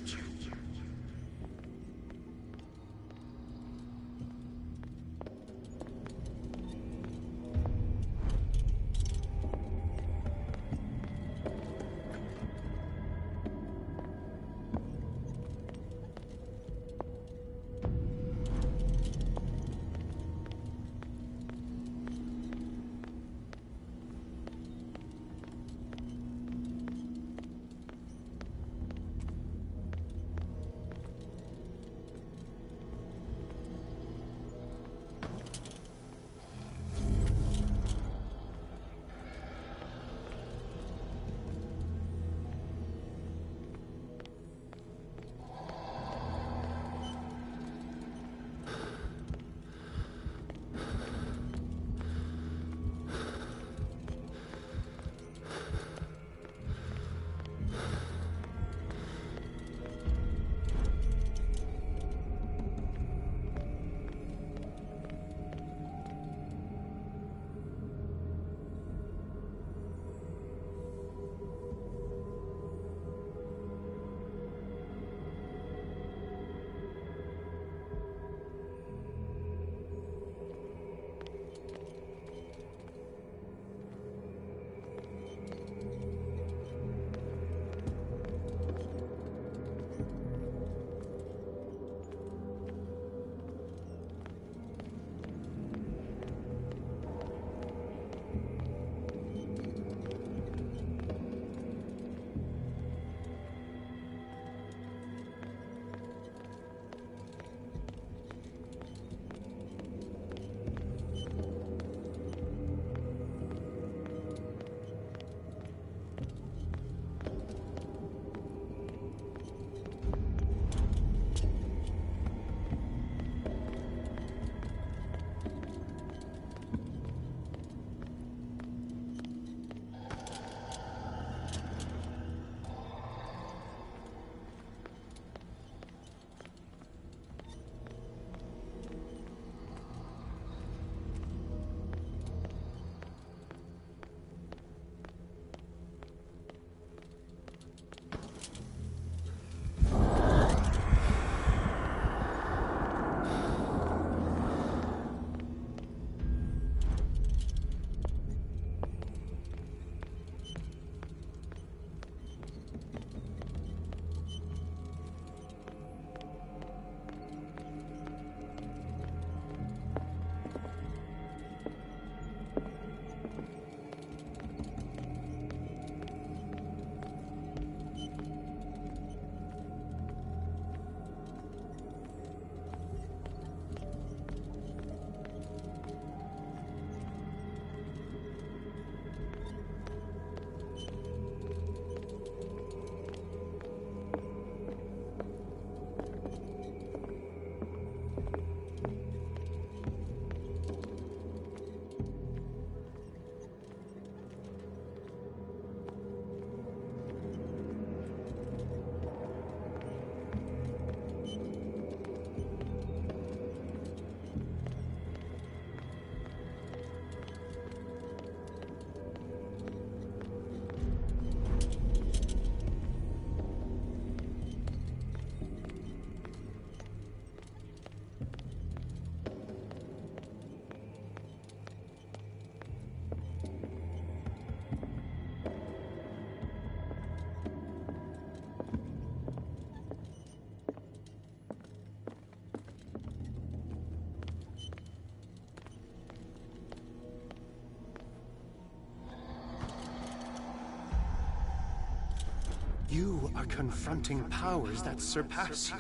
are confronting powers that surpass you.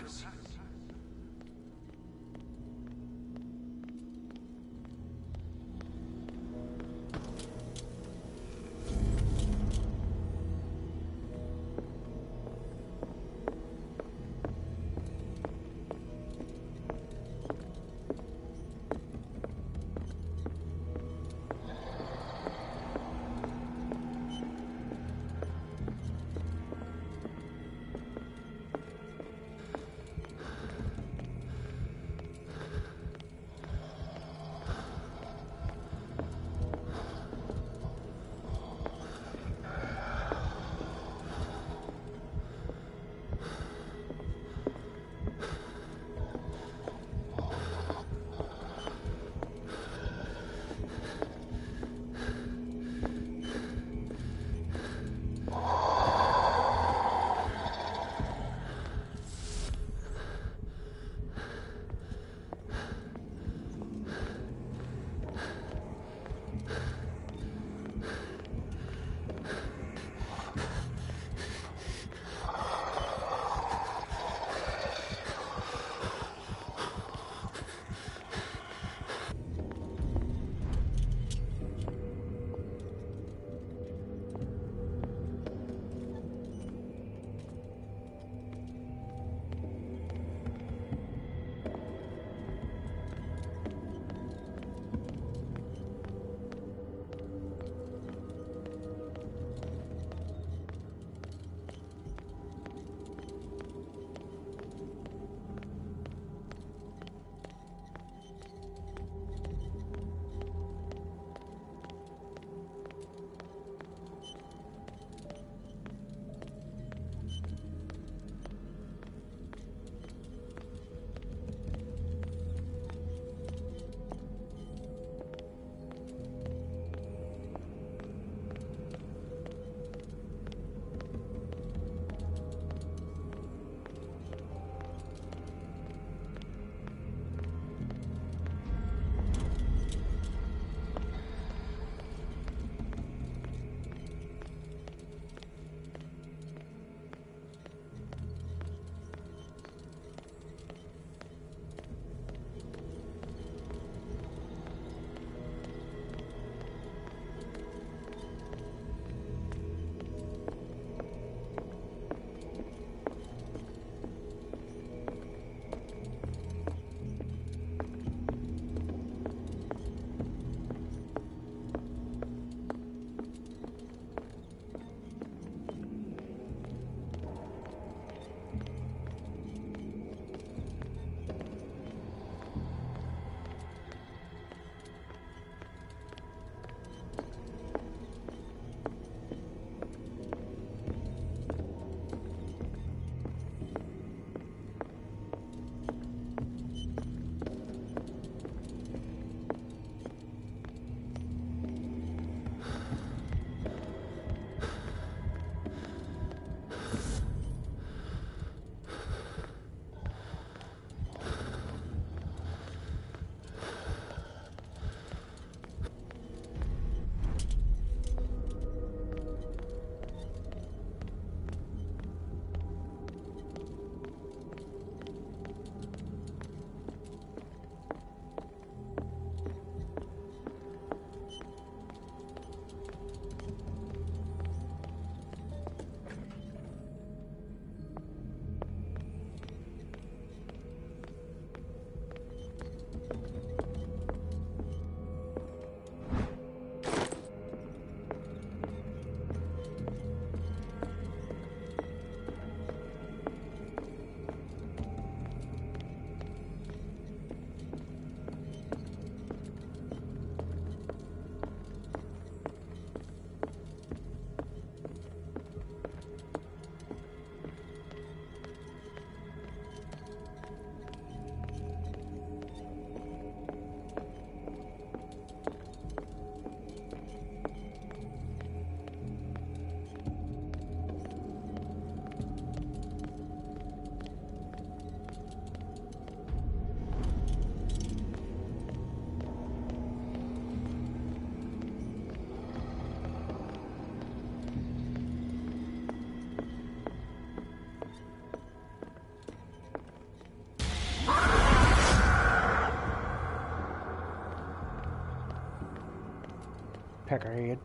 peckerhead.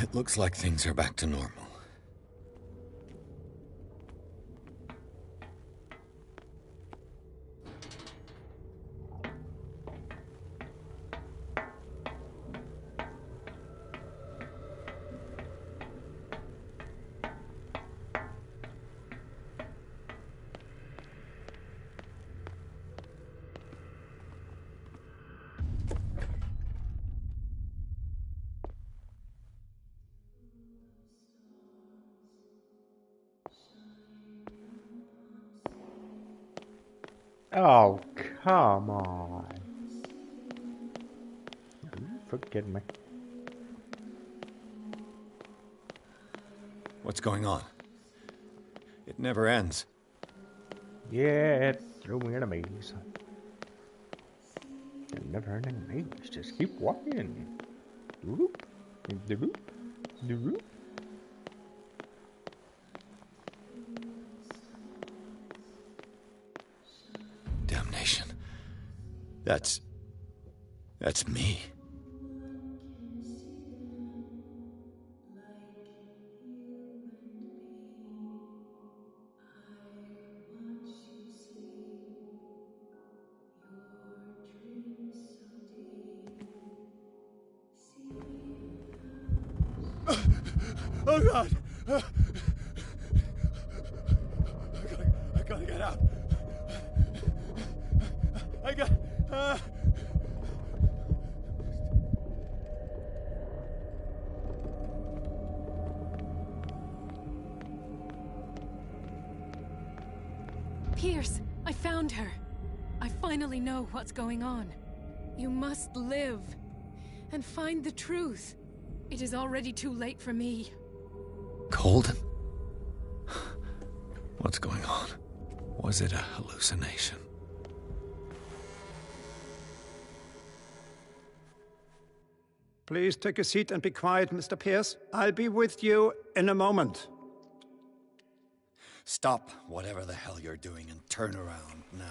It looks like things are back to normal. Oh, come on. Are you forgetting me? What's going on? It never ends. Yeah, it threw me in a maze. A never-ending maze. Just keep walking. Doop, doop, doop. Damnation. That's me. Oh God! I gotta get out. I got. Pierce, I found her. I finally know what's going on. You must live and find the truth. It is already too late for me. Colden? What's going on? Was it a hallucination? Please take a seat and be quiet, Mr. Pierce. I'll be with you in a moment. Stop whatever the hell you're doing and turn around now.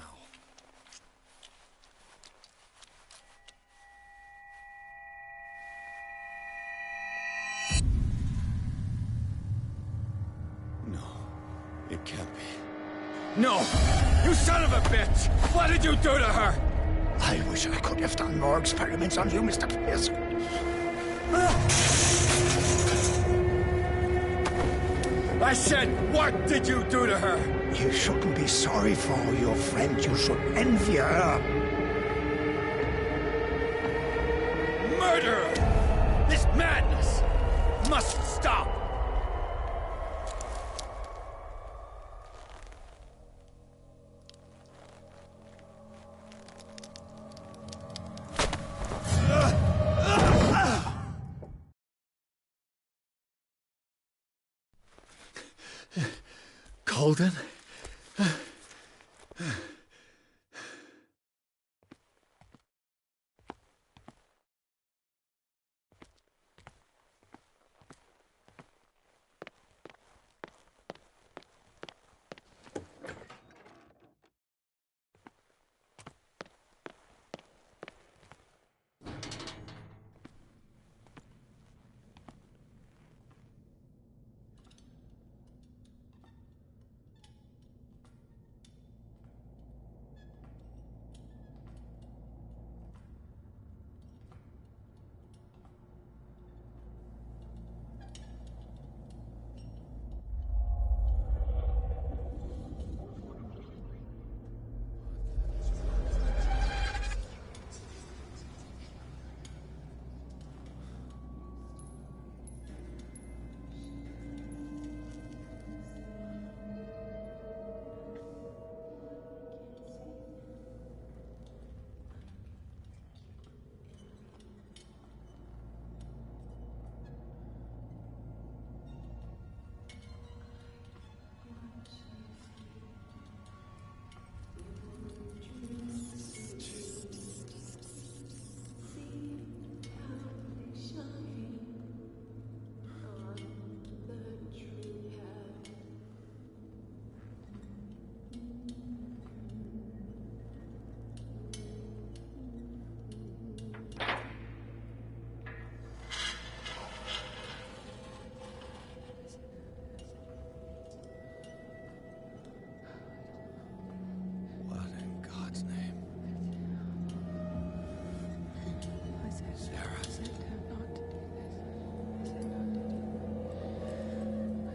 No, it can't be. No! You son of a bitch! What did you do to her? I wish I could have done more experiments on you, Mr. Pierce. I said, what did you do to her? You shouldn't be sorry for your friend. You should envy her. Murderer! This madness must stop! Colden?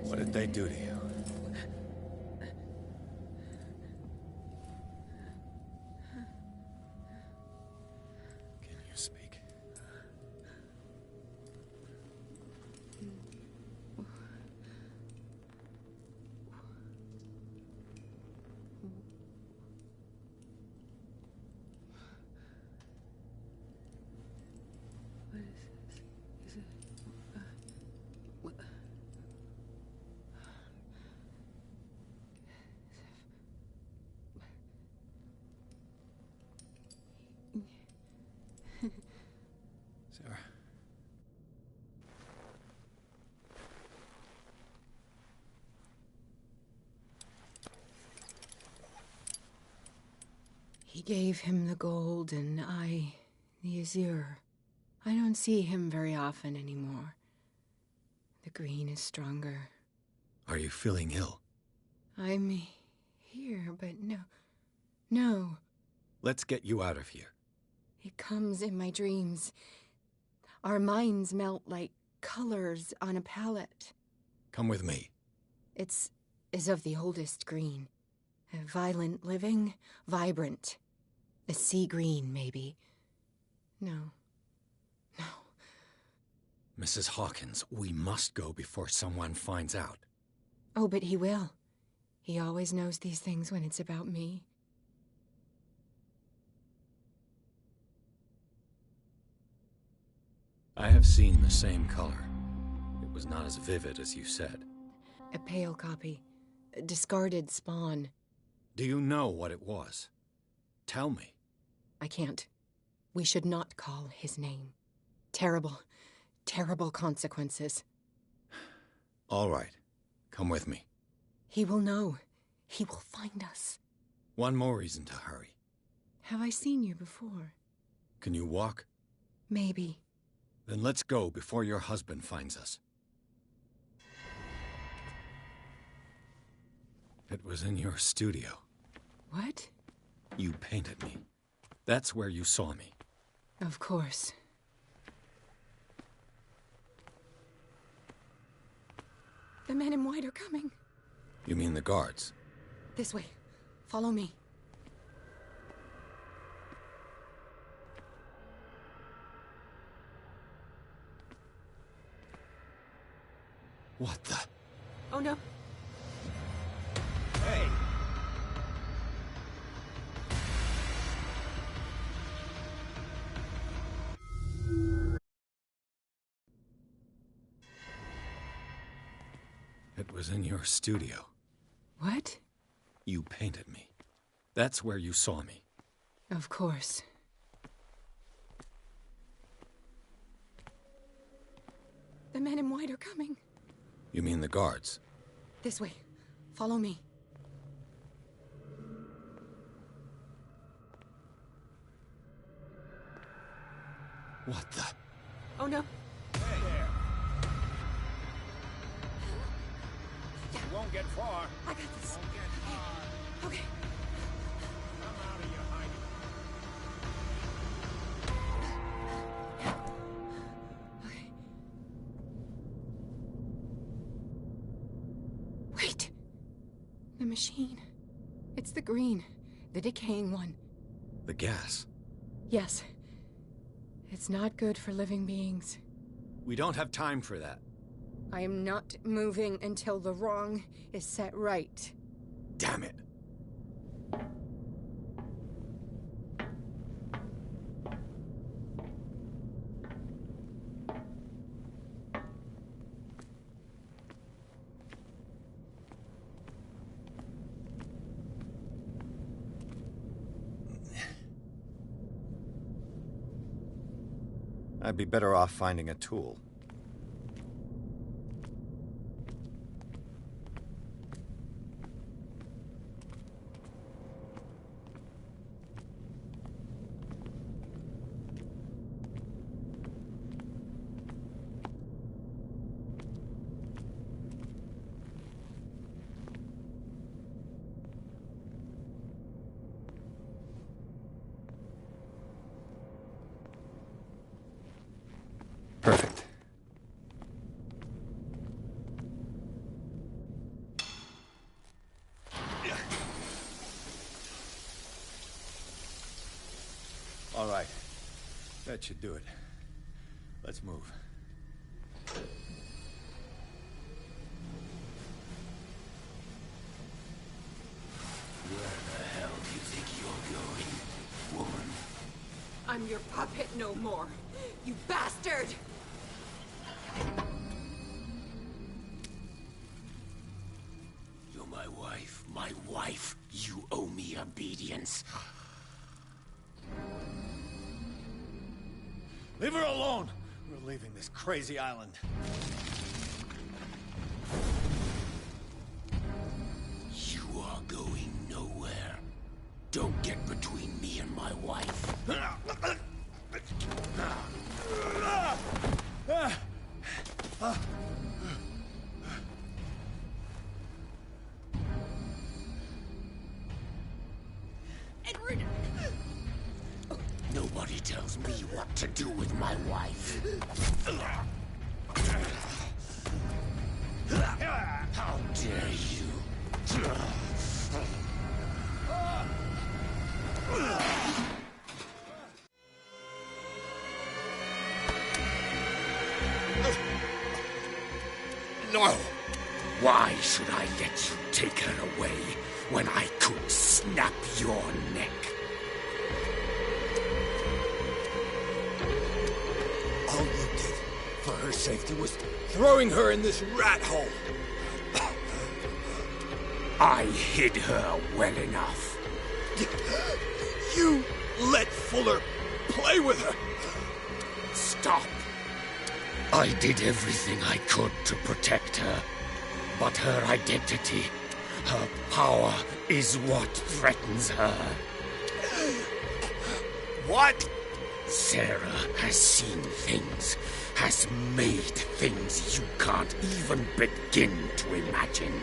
What did they do to you? Can you speak? Sarah. He gave him the gold and I the azure. I don't see him very often anymore. The green is stronger. Are you feeling ill? I'm here, but no. Let's get you out of here. It comes in my dreams. Our minds melt like colors on a palette. Come with me. It's of the oldest green. Violent living, vibrant. A sea green, maybe. No. Mrs. Hawkins, we must go before someone finds out. Oh, but he will. He always knows these things when it's about me. I have seen the same color. It was not as vivid as you said. A pale copy. A discarded spawn. Do you know what it was? Tell me. I can't. We should not call his name. Terrible consequences. All right. Come with me. He will know. He will find us. One more reason to hurry. Have I seen you before? Can you walk? Maybe. Then let's go before your husband finds us. It was in your studio. What? You painted me. That's where you saw me. Of course. The men in white are coming. You mean the guards? This way. Follow me. What the? Oh no. Hey! It was in your studio. What? You painted me. That's where you saw me. Of course. The men in white are coming. You mean the guards? This way. Follow me. What the? Oh no. Hey there. You won't get far. I got this. Won't get far. Okay. Come out of your hiding. Wait. The machine. It's the green. The decaying one. The gas. Yes. It's not good for living beings. We don't have time for that. I am not moving until the wrong is set right. Damn it. I'd be better off finding a tool. Perfect. All right. That should do it. Let's move. Where the hell do you think you're going, woman? I'm your puppet no more, you bastard! You're my wife. My wife. You owe me obedience. Leave her alone! We're leaving this crazy island. You are going nowhere. Don't get between me and my wife. Edward! Nobody tells me what to do with my wife. How dare you? No! Why should I let you take her away when I could snap your neck? All you did for her safety was throwing her in this rat hole. I hid her well enough. You let Fuller play with her. Stop. I did everything I could to protect her. But her identity, her power, is what threatens her. What? Sarah has seen things, has made things you can't even begin to imagine.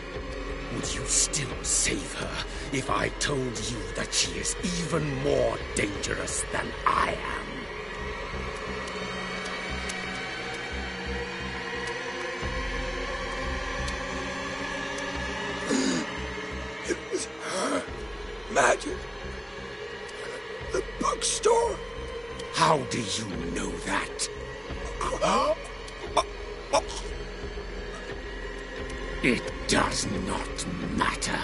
Would you still save her if I told you that she is even more dangerous than I am? It was her magic. The bookstore. How do you know that? It does not matter.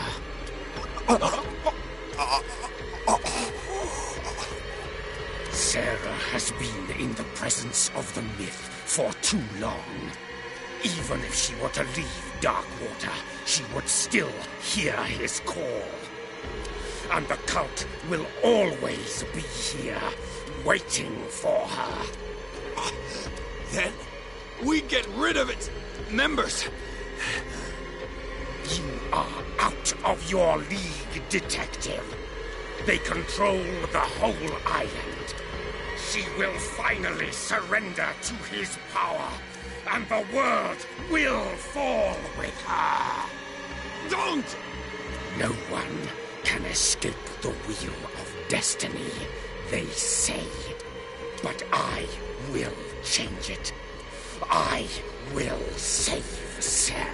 Sarah has been in the presence of the myth for too long. Even if she were to leave Darkwater, she would still hear his call. And the cult will always be here, waiting for her. Then we get rid of its members. You are out of your league, detective. They control the whole island. She will finally surrender to his power, and the world will fall with her. Don't! No one can escape the wheel of destiny, they say. But I will change it. I will save Sarah.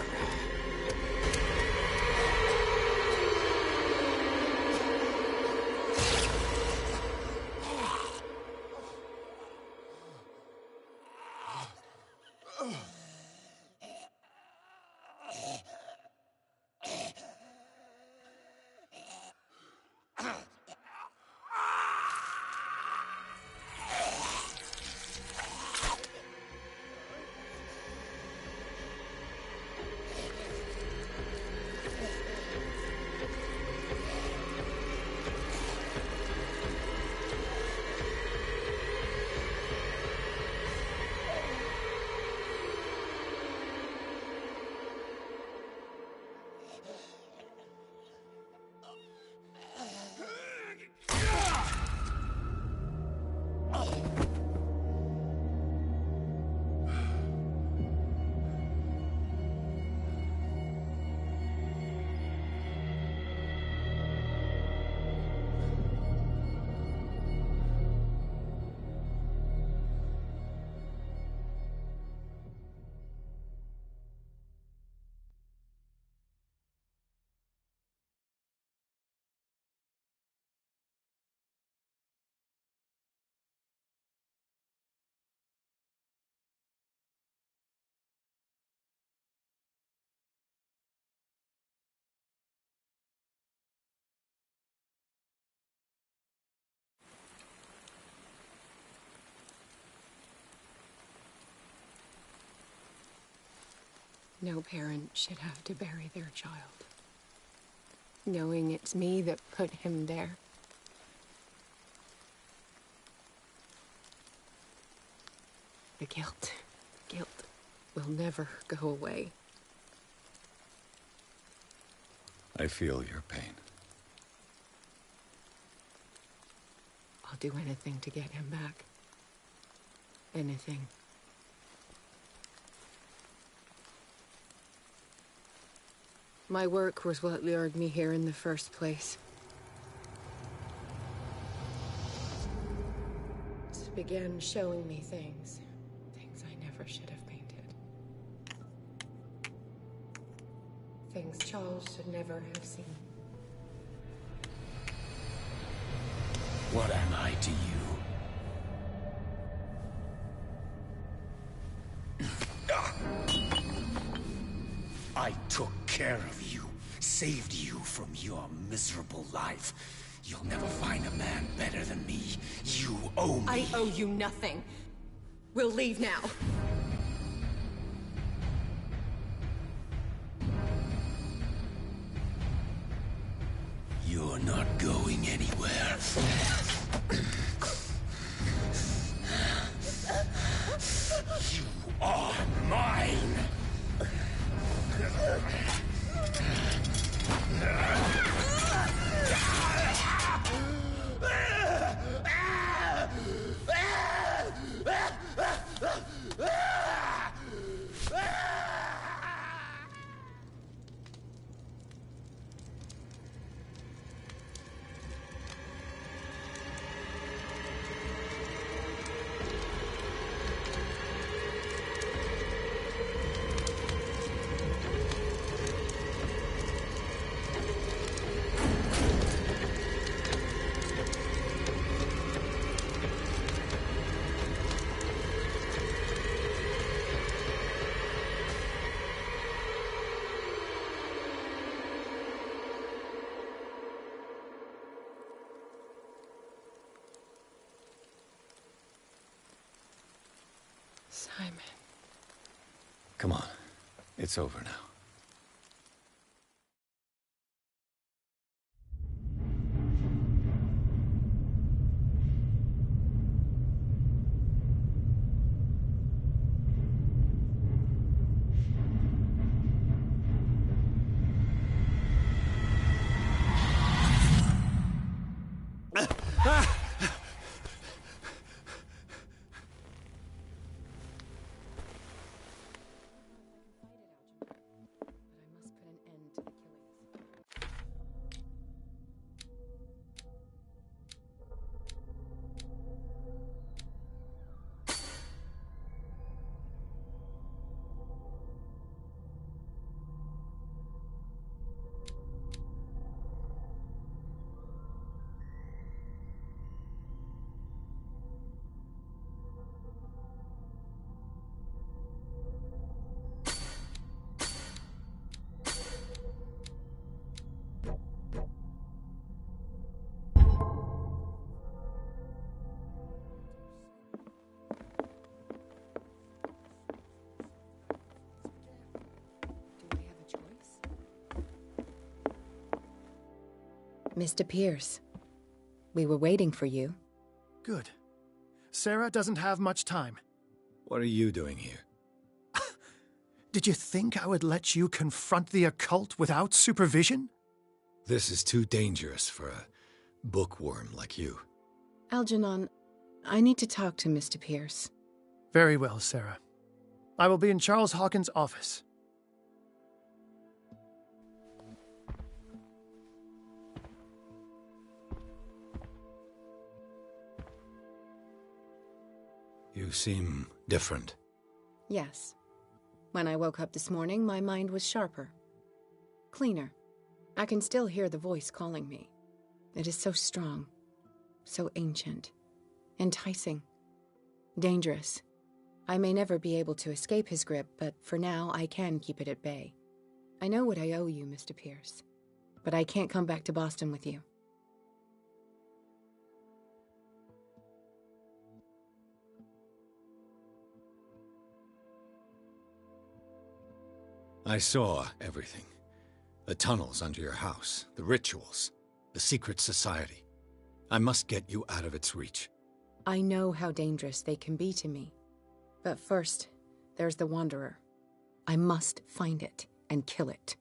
No parent should have to bury their child, knowing it's me that put him there. The guilt will never go away. I feel your pain. I'll do anything to get him back. Anything. My work was what lured me here in the first place. It began showing me things I never should have painted. Things Charles should never have seen. What am I to you? I took care of you, saved you from your miserable life. You'll never find a man better than me. You owe me. I owe you nothing. We'll leave now. You're not going anywhere. You are mine! Simon. Come on. It's over now. Mr. Pierce, we were waiting for you. Good. Sarah doesn't have much time. What are you doing here? Did you think I would let you confront the occult without supervision? This is too dangerous for a bookworm like you. Algernon, I need to talk to Mr. Pierce. Very well, Sarah. I will be in Charles Hawkins' office. You seem different. Yes. When I woke up this morning, my mind was sharper. Cleaner. I can still hear the voice calling me. It is so strong. So ancient. Enticing. Dangerous. I may never be able to escape his grip, but for now, I can keep it at bay. I know what I owe you, Mr. Pierce. But I can't come back to Boston with you. I saw everything. The tunnels under your house, the rituals, the secret society. I must get you out of its reach. I know how dangerous they can be to me. But first, there's the Wanderer. I must find it and kill it.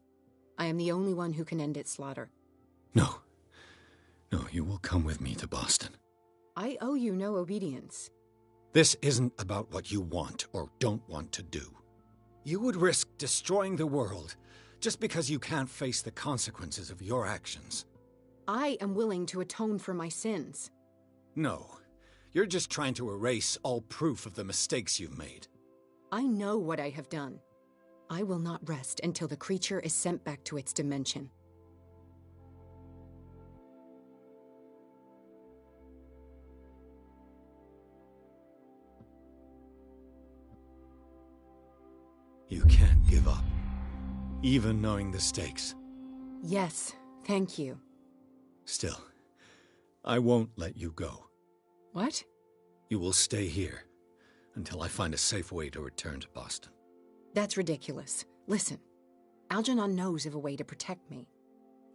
I am the only one who can end its slaughter. No. No, you will come with me to Boston. I owe you no obedience. This isn't about what you want or don't want to do. You would risk destroying the world just because you can't face the consequences of your actions. I am willing to atone for my sins. No. You're just trying to erase all proof of the mistakes you've made. I know what I have done. I will not rest until the creature is sent back to its dimension. You can't give up, even knowing the stakes. Yes, thank you. Still, I won't let you go. What? You will stay here until I find a safe way to return to Boston. That's ridiculous. Listen, Algernon knows of a way to protect me.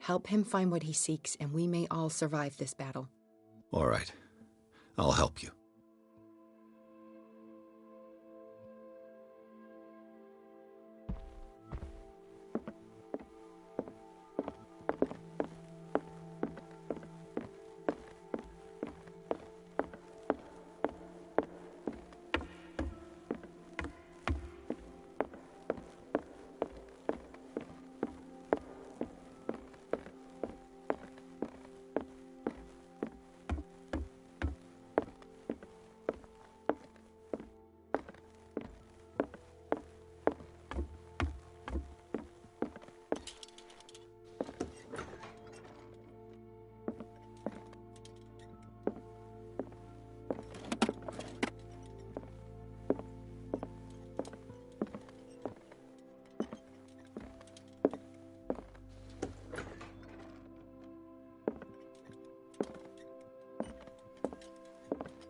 Help him find what he seeks, and we may all survive this battle. All right. I'll help you.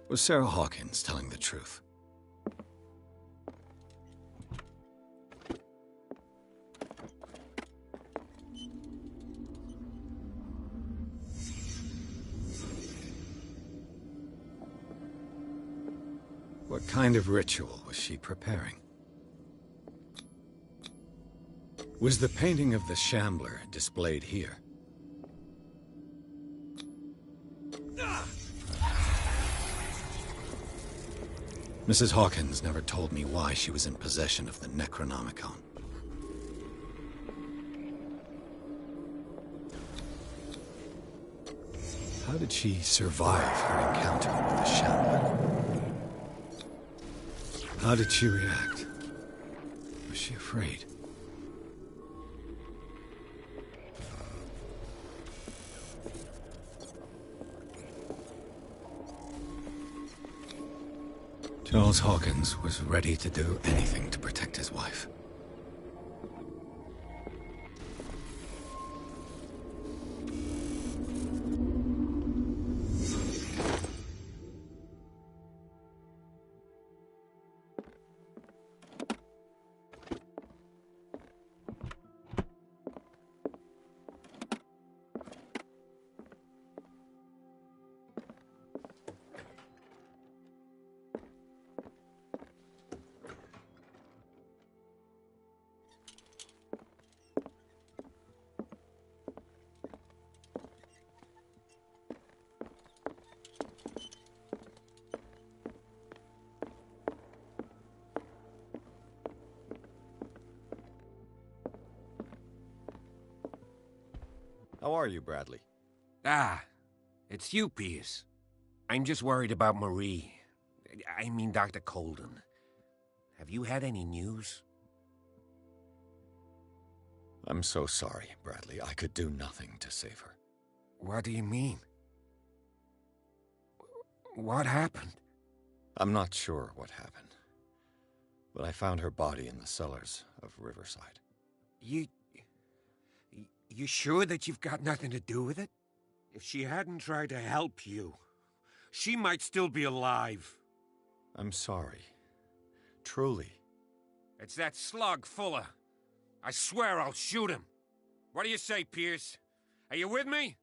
Was Sarah Hawkins telling the truth? What kind of ritual was she preparing? Was the painting of the Shambler displayed here? Mrs. Hawkins never told me why she was in possession of the Necronomicon. How did she survive her encounter with the Shambler? How did she react? Was she afraid? Charles Hawkins was ready to do anything to protect his wife. How are you, Bradley? Ah, it's you, Pierce. I'm just worried about Marie. I mean, Dr. Colden. Have you had any news? I'm so sorry, Bradley. I could do nothing to save her. What do you mean? What happened? I'm not sure what happened, but I found her body in the cellars of Riverside. You sure that you've got nothing to do with it? If she hadn't tried to help you, she might still be alive. I'm sorry. Truly. It's that slug, Fuller. I swear I'll shoot him. What do you say, Pierce? Are you with me?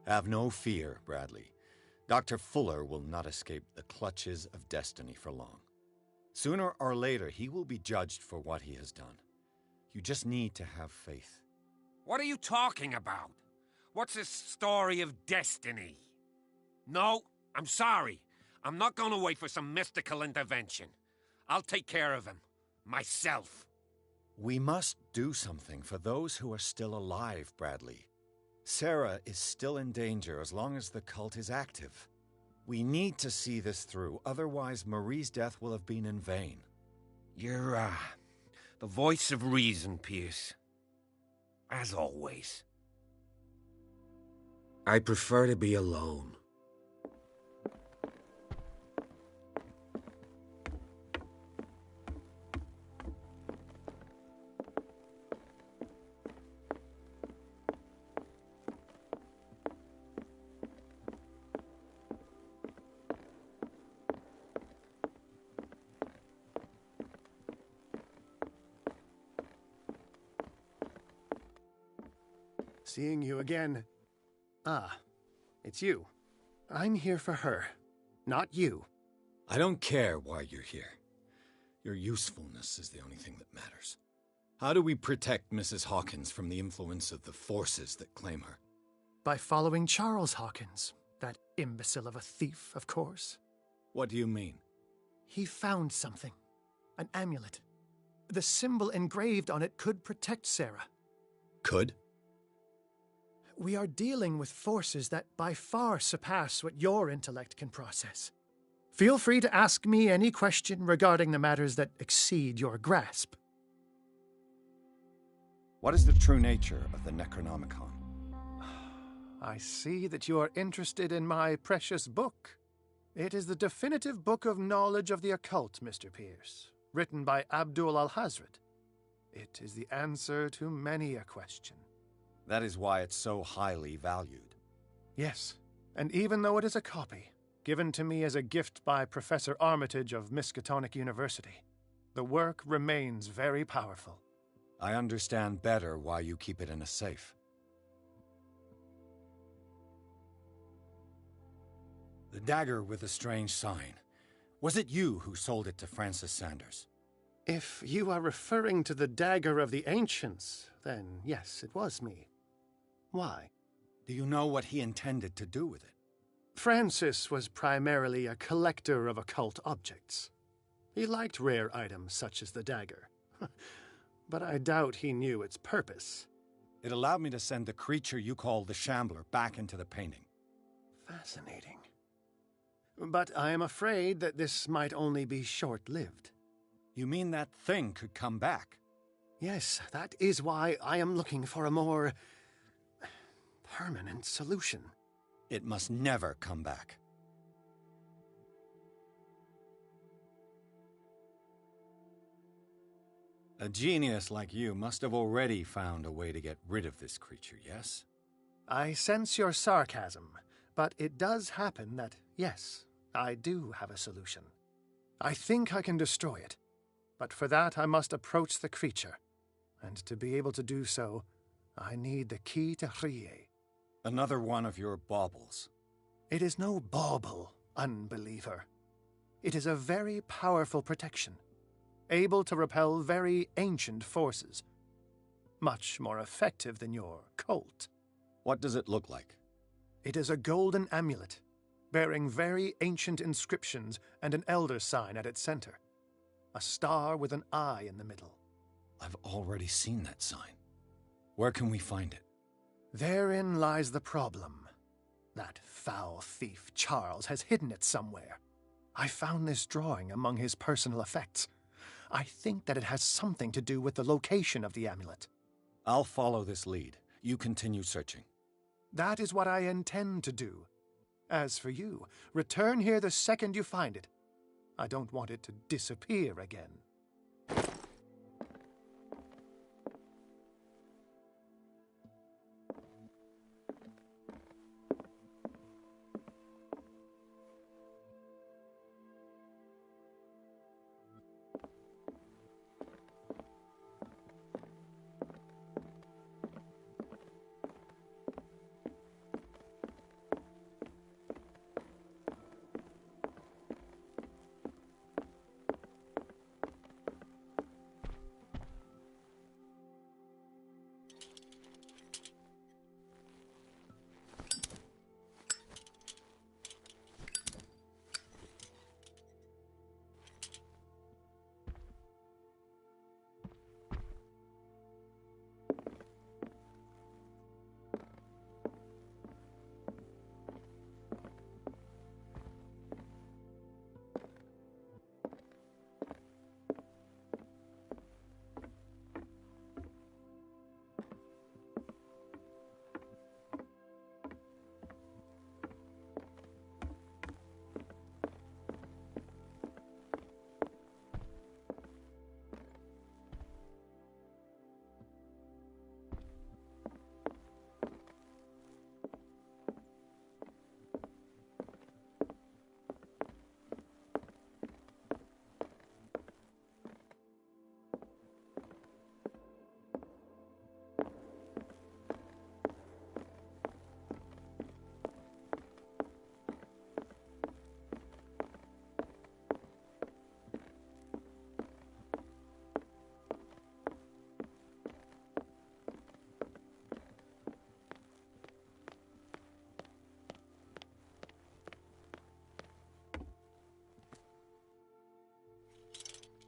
Have no fear, Bradley. Dr. Fuller will not escape the clutches of destiny for long. Sooner or later, he will be judged for what he has done. You just need to have faith. What are you talking about? What's this story of destiny? No, I'm sorry. I'm not going to wait for some mystical intervention. I'll take care of him. Myself. We must do something for those who are still alive, Bradley. Sarah is still in danger as long as the cult is active. We need to see this through, otherwise Marie's death will have been in vain. You're, the voice of reason, Pierce. As always. I prefer to be alone. Seeing you again. Ah, it's you. I'm here for her, not you. I don't care why you're here. Your usefulness is the only thing that matters. How do we protect Mrs. Hawkins from the influence of the forces that claim her? By following Charles Hawkins, that imbecile of a thief, of course. What do you mean? He found something. An amulet. The symbol engraved on it could protect Sarah. Could? We are dealing with forces that by far surpass what your intellect can process. Feel free to ask me any question regarding the matters that exceed your grasp. What is the true nature of the Necronomicon? I see that you are interested in my precious book. It is the definitive book of knowledge of the occult, Mr. Pierce, written by Abdul al-Hazred. It is the answer to many a question. That is why it's so highly valued. Yes, and even though it is a copy, given to me as a gift by Professor Armitage of Miskatonic University, the work remains very powerful. I understand better why you keep it in a safe. The dagger with the strange sign. Was it you who sold it to Francis Sanders? If you are referring to the dagger of the ancients, then yes, it was me. Why? Do you know what he intended to do with it? Francis was primarily a collector of occult objects. He liked rare items such as the dagger. But I doubt he knew its purpose. It allowed me to send the creature you call the Shambler back into the painting. Fascinating. But I am afraid that this might only be short-lived. You mean that thing could come back? Yes, that is why I am looking for a more permanent solution. It must never come back. A genius like you must have already found a way to get rid of this creature, yes? I sense your sarcasm, but it does happen that, yes, I do have a solution. I think I can destroy it, but for that I must approach the creature, and to be able to do so, I need the key to Rie. Another one of your baubles. It is no bauble, unbeliever. It is a very powerful protection, able to repel very ancient forces. Much more effective than your cult. What does it look like? It is a golden amulet, bearing very ancient inscriptions and an elder sign at its center. A star with an eye in the middle. I've already seen that sign. Where can we find it? Therein lies the problem. That foul thief Charles has hidden it somewhere. I found this drawing among his personal effects. I think that it has something to do with the location of the amulet. I'll follow this lead. You continue searching. That is what I intend to do. As for you, return here the second you find it. I don't want it to disappear again.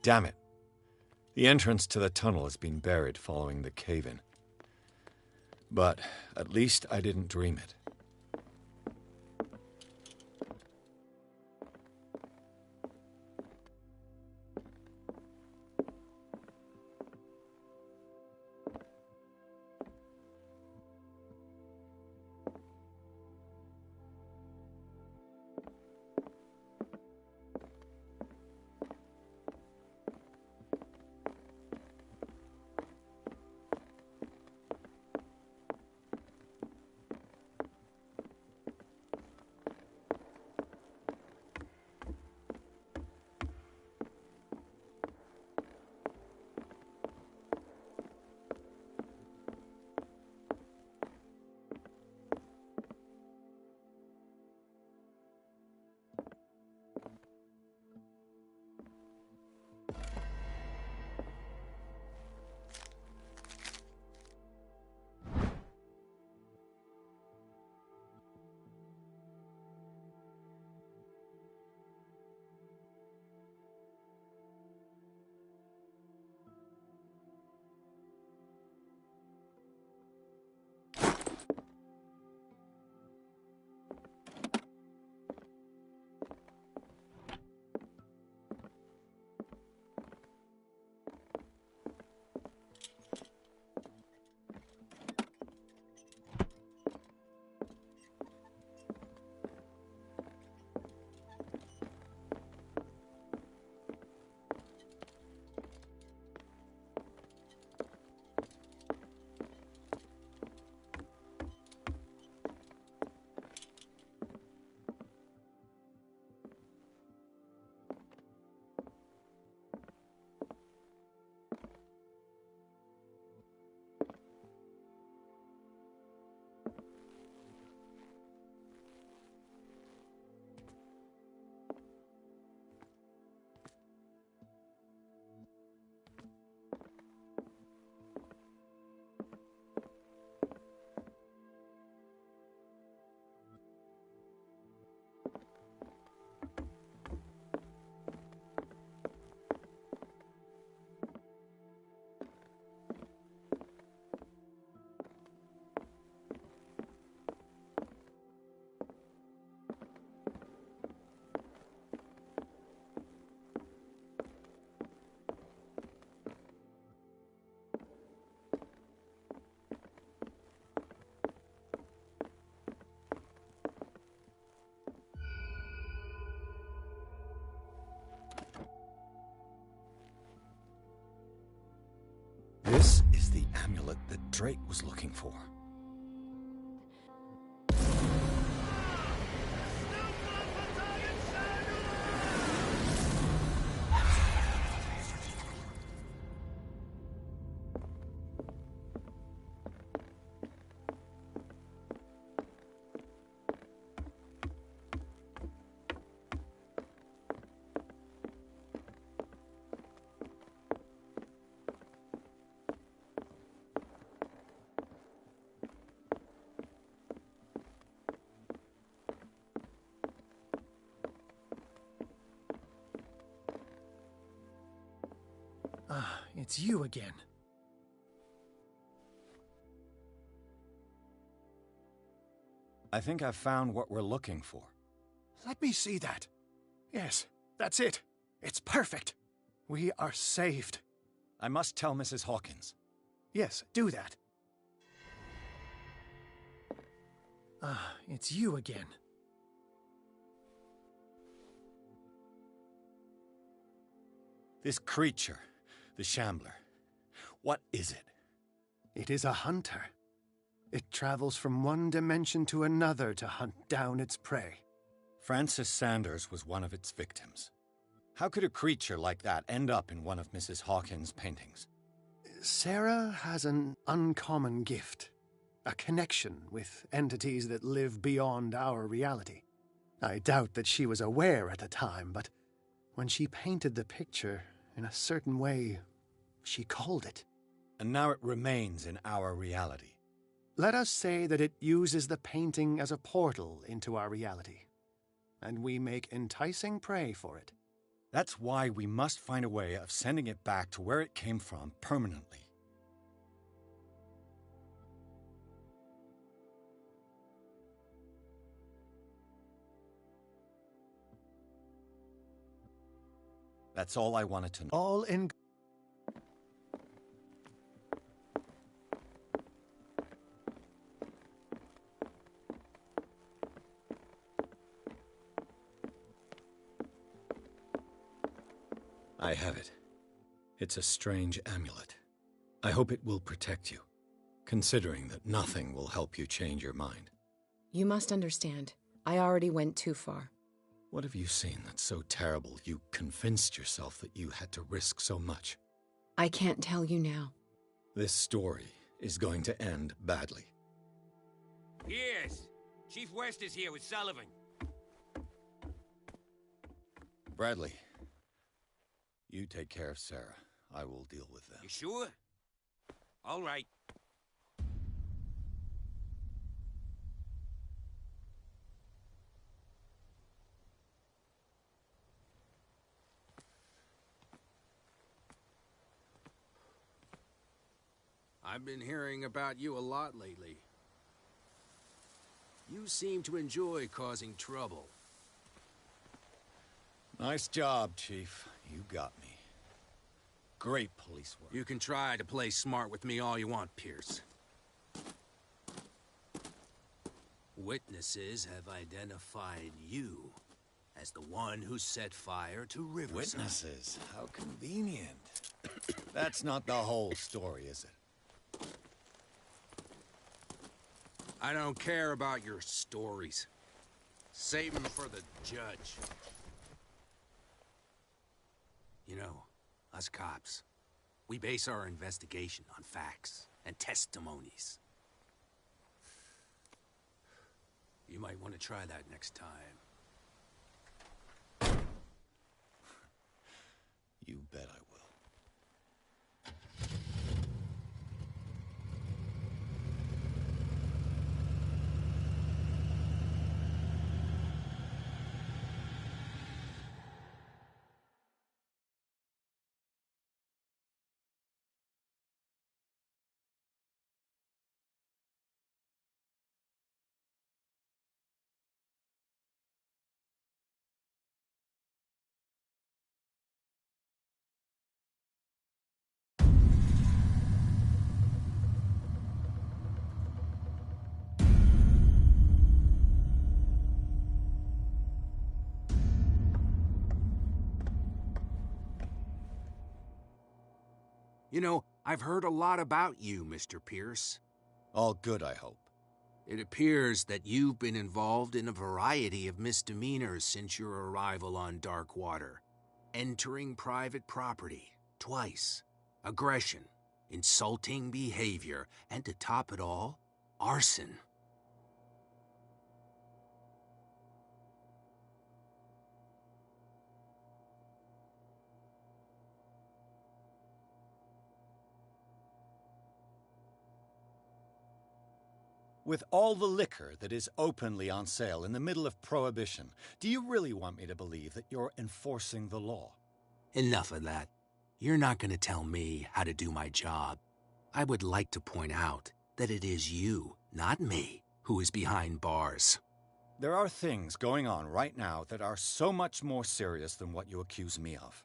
Damn it. The entrance to the tunnel has been buried following the cave-in. But at least I didn't dream it. This is the amulet that Drake was looking for. Ah, it's you again. I think I've found what we're looking for. Let me see that. Yes, that's it. It's perfect. We are saved. I must tell Mrs. Hawkins. Yes, do that. Ah, it's you again. This creature, the Shambler, what is it? It is a hunter. It travels from one dimension to another to hunt down its prey. Francis Sanders was one of its victims. How could a creature like that end up in one of Mrs. Hawkins' paintings? Sarah has an uncommon gift. A connection with entities that live beyond our reality. I doubt that she was aware at the time, but when she painted the picture in a certain way, she called it. And now it remains in our reality. Let us say that it uses the painting as a portal into our reality, and we make enticing prey for it. That's why we must find a way of sending it back to where it came from permanently. That's all I wanted to know. All in... I have it. It's a strange amulet. I hope it will protect you, considering that nothing will help you change your mind. You must understand. I already went too far. What have you seen that's so terrible you convinced yourself that you had to risk so much? I can't tell you now. This story is going to end badly. Yes. Chief West is here with Sullivan. Bradley, you take care of Sarah. I will deal with them. You sure? All right. I've been hearing about you a lot lately. You seem to enjoy causing trouble. Nice job, Chief. You got me. Great police work. You can try to play smart with me all you want, Pierce. Witnesses have identified you as the one who set fire to Riverside. Witnesses? How convenient. That's not the whole story, is it? I don't care about your stories. Save them for the judge. You know, us cops, we base our investigation on facts and testimonies. You might want to try that next time. You bet I will. You know, I've heard a lot about you, Mr. Pierce. All good, I hope. It appears that you've been involved in a variety of misdemeanors since your arrival on Darkwater. Entering private property, twice. Aggression, insulting behavior, and to top it all, arson. With all the liquor that is openly on sale in the middle of Prohibition, do you really want me to believe that you're enforcing the law? Enough of that. You're not going to tell me how to do my job. I would like to point out that it is you, not me, who is behind bars. There are things going on right now that are so much more serious than what you accuse me of.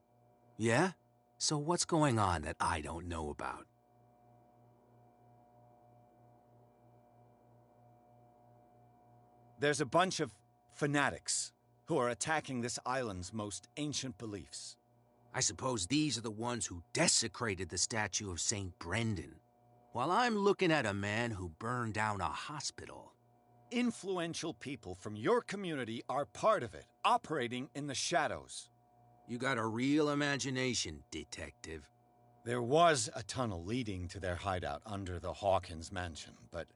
Yeah? So what's going on that I don't know about? There's a bunch of fanatics who are attacking this island's most ancient beliefs. I suppose these are the ones who desecrated the statue of St. Brendan, while I'm looking at a man who burned down a hospital. Influential people from your community are part of it, operating in the shadows. You got a real imagination, detective. There was a tunnel leading to their hideout under the Hawkins mansion, but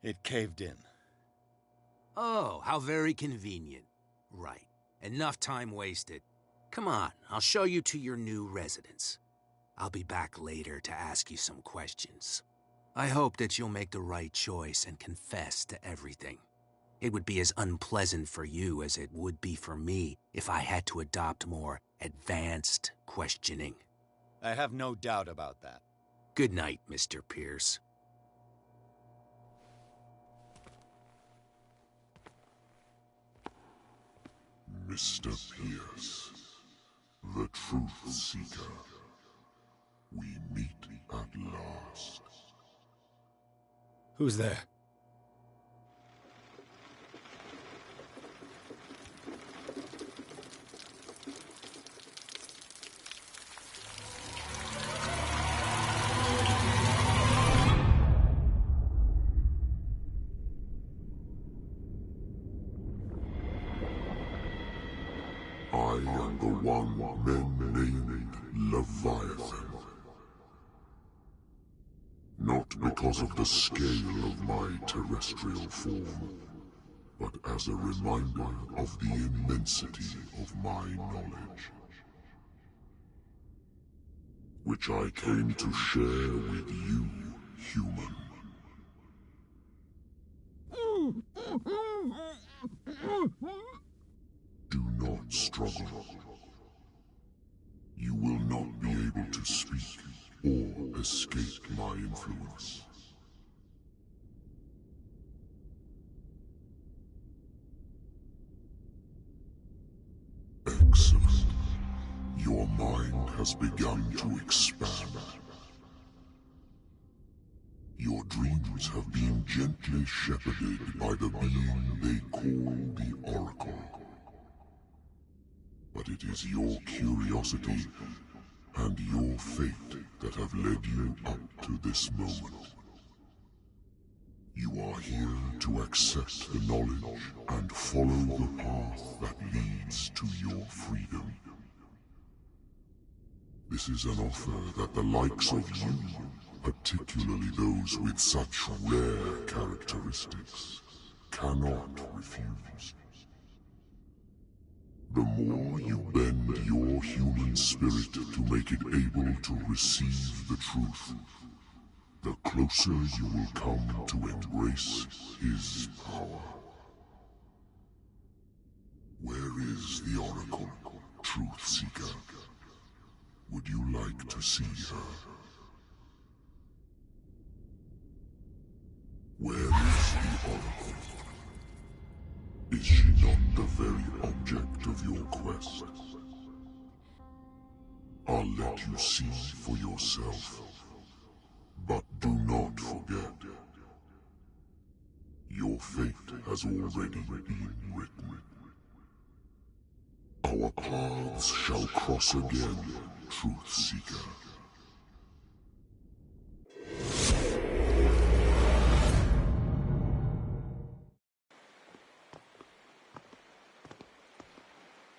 it caved in. Oh, how very convenient. Right. Enough time wasted. Come on, I'll show you to your new residence. I'll be back later to ask you some questions. I hope that you'll make the right choice and confess to everything. It would be as unpleasant for you as it would be for me if I had to adopt more advanced questioning. I have no doubt about that. Good night, Mr. Pierce. Mr. Pierce, the Truth Seeker. We meet at last. Who's there? I am the one men named Leviathan. Not because of the scale of my terrestrial form, but as a reminder of the immensity of my knowledge, which I came to share with you, human. Do not struggle. You will not be able to speak or escape my influence. Excellent. Your mind has begun to expand. Your dreams have been gently shepherded by the being they call the Oracle. But it is your curiosity and your fate that have led you up to this moment. You are here to accept the knowledge and follow the path that leads to your freedom. This is an offer that the likes of you, particularly those with such rare characteristics, cannot refuse. The more you bend your human spirit to make it able to receive the truth, the closer you will come to embrace his power. Where is the Oracle, Truth Seeker? Would you like to see her? Where is the Oracle? Is she not the very object of your quest? I'll let you see for yourself. But do not forget, your fate has already been written. Our paths shall cross again, Truth Seeker.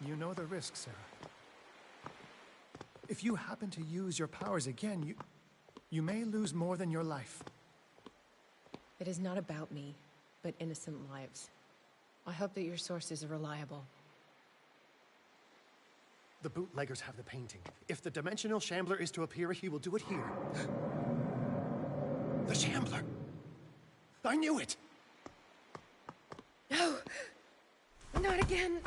You know the risk, Sarah. If you happen to use your powers again, you may lose more than your life. It is not about me, but innocent lives. I hope that your sources are reliable. The bootleggers have the painting. If the Dimensional Shambler is to appear, he will do it here. The Shambler! I knew it! No! Not again!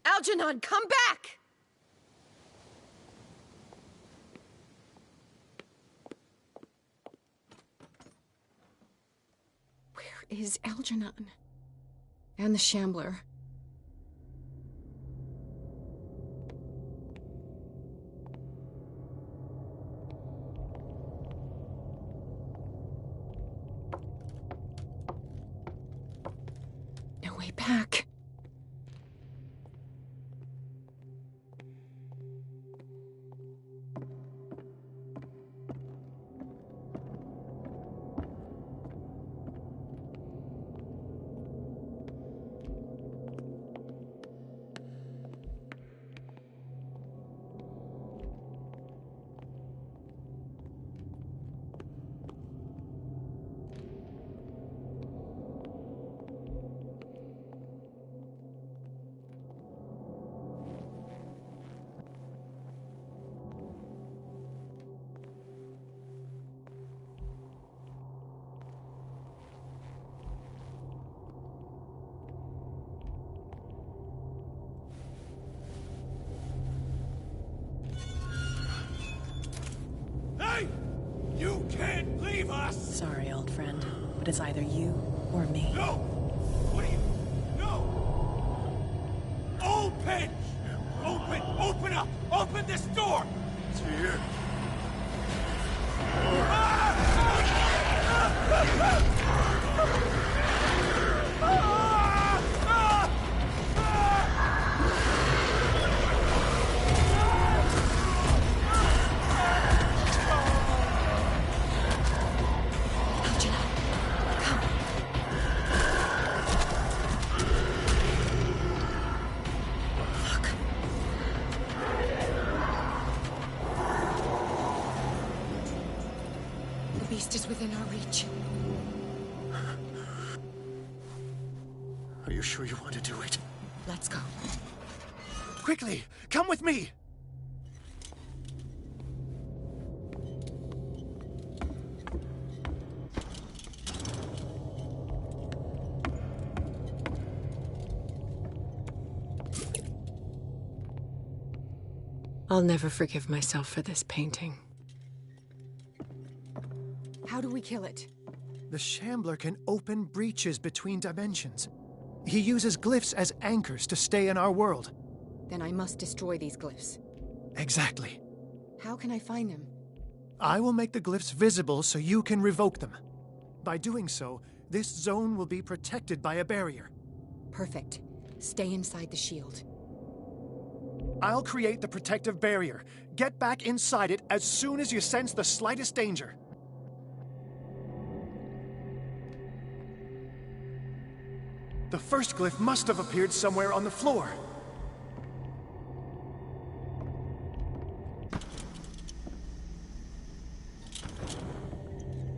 Algernon, come back! Where is Algernon? And the Shambler? No way back. Save us! Sorry, old friend, but it's either you or me. No! What are you... No! Open! Open! Open up! Open this door! It's here. The beast is within our reach. Are you sure you want to do it? Let's go. Quickly, come with me! I'll never forgive myself for this painting. How do we kill it? The Shambler can open breaches between dimensions. He uses glyphs as anchors to stay in our world. Then I must destroy these glyphs. Exactly. How can I find them? I will make the glyphs visible so you can revoke them. By doing so, this zone will be protected by a barrier. Perfect. Stay inside the shield. I'll create the protective barrier. Get back inside it as soon as you sense the slightest danger. The first glyph must have appeared somewhere on the floor.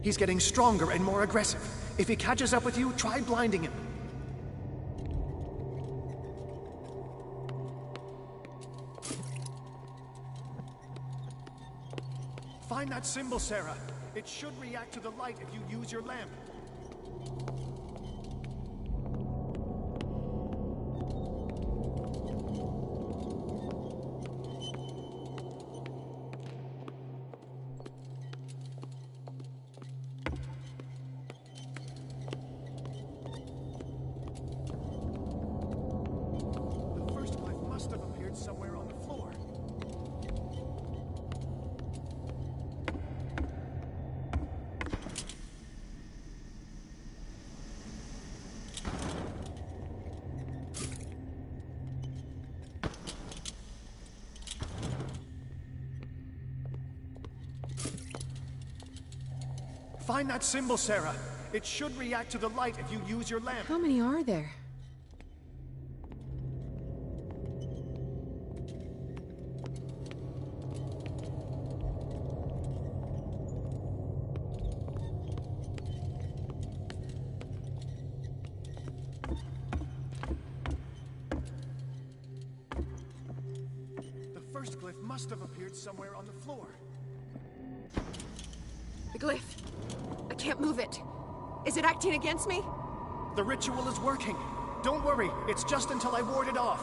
He's getting stronger and more aggressive. If he catches up with you, try blinding him. Find that symbol, Sarah. It should react to the light if you use your lamp. The first glyph must have appeared somewhere on the floor. Find that symbol, Sarah. It should react to the light if you use your lamp. How many are there? The first glyph must have appeared somewhere on the floor. The glyph. I can't move it. Is it acting against me? The ritual is working. Don't worry, it's just until I ward it off.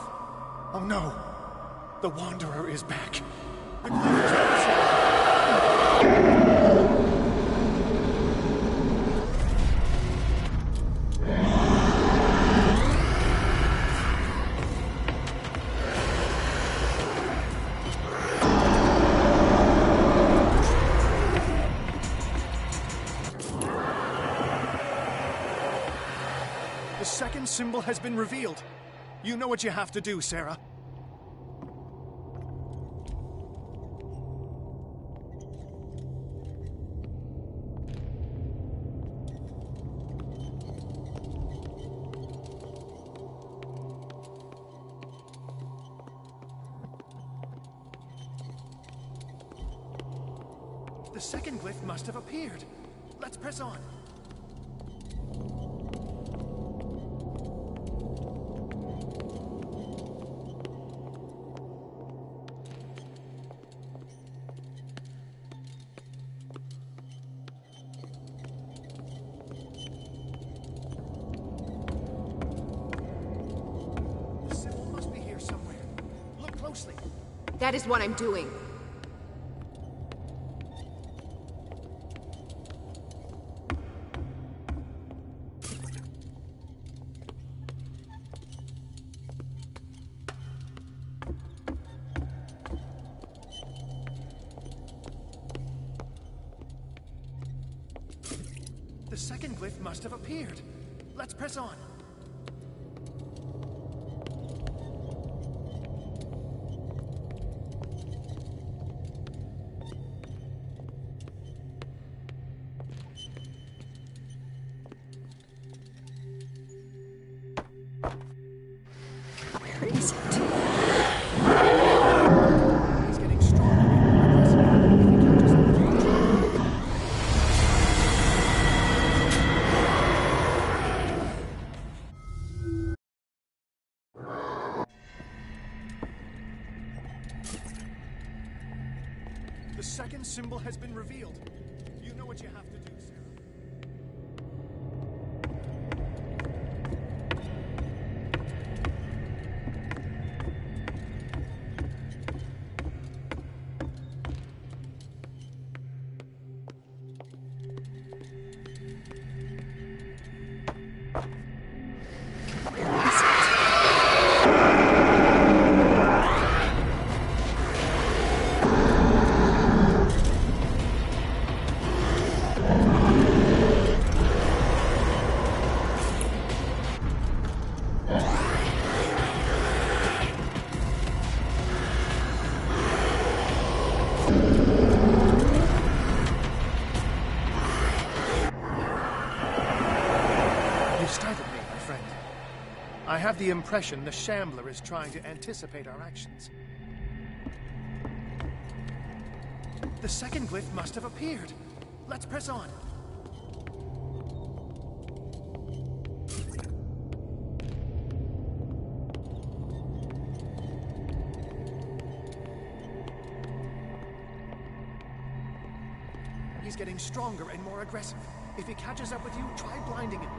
Oh no. The Wanderer is back. The glyph is passing. The second symbol has been revealed. You know what you have to do, Sarah. The second glyph must have appeared. Let's press on. The symbol must be here somewhere. Look closely. That is what I'm doing. The second glyph must have appeared. Let's press on. Where is it? He's getting stronger. The second symbol has been revealed. You know what you have to do, Sarah. You startled me, my friend. I have the impression the Shambler is trying to anticipate our actions. The second glyph must have appeared. Let's press on. He's getting stronger and more aggressive. If he catches up with you, try blinding him.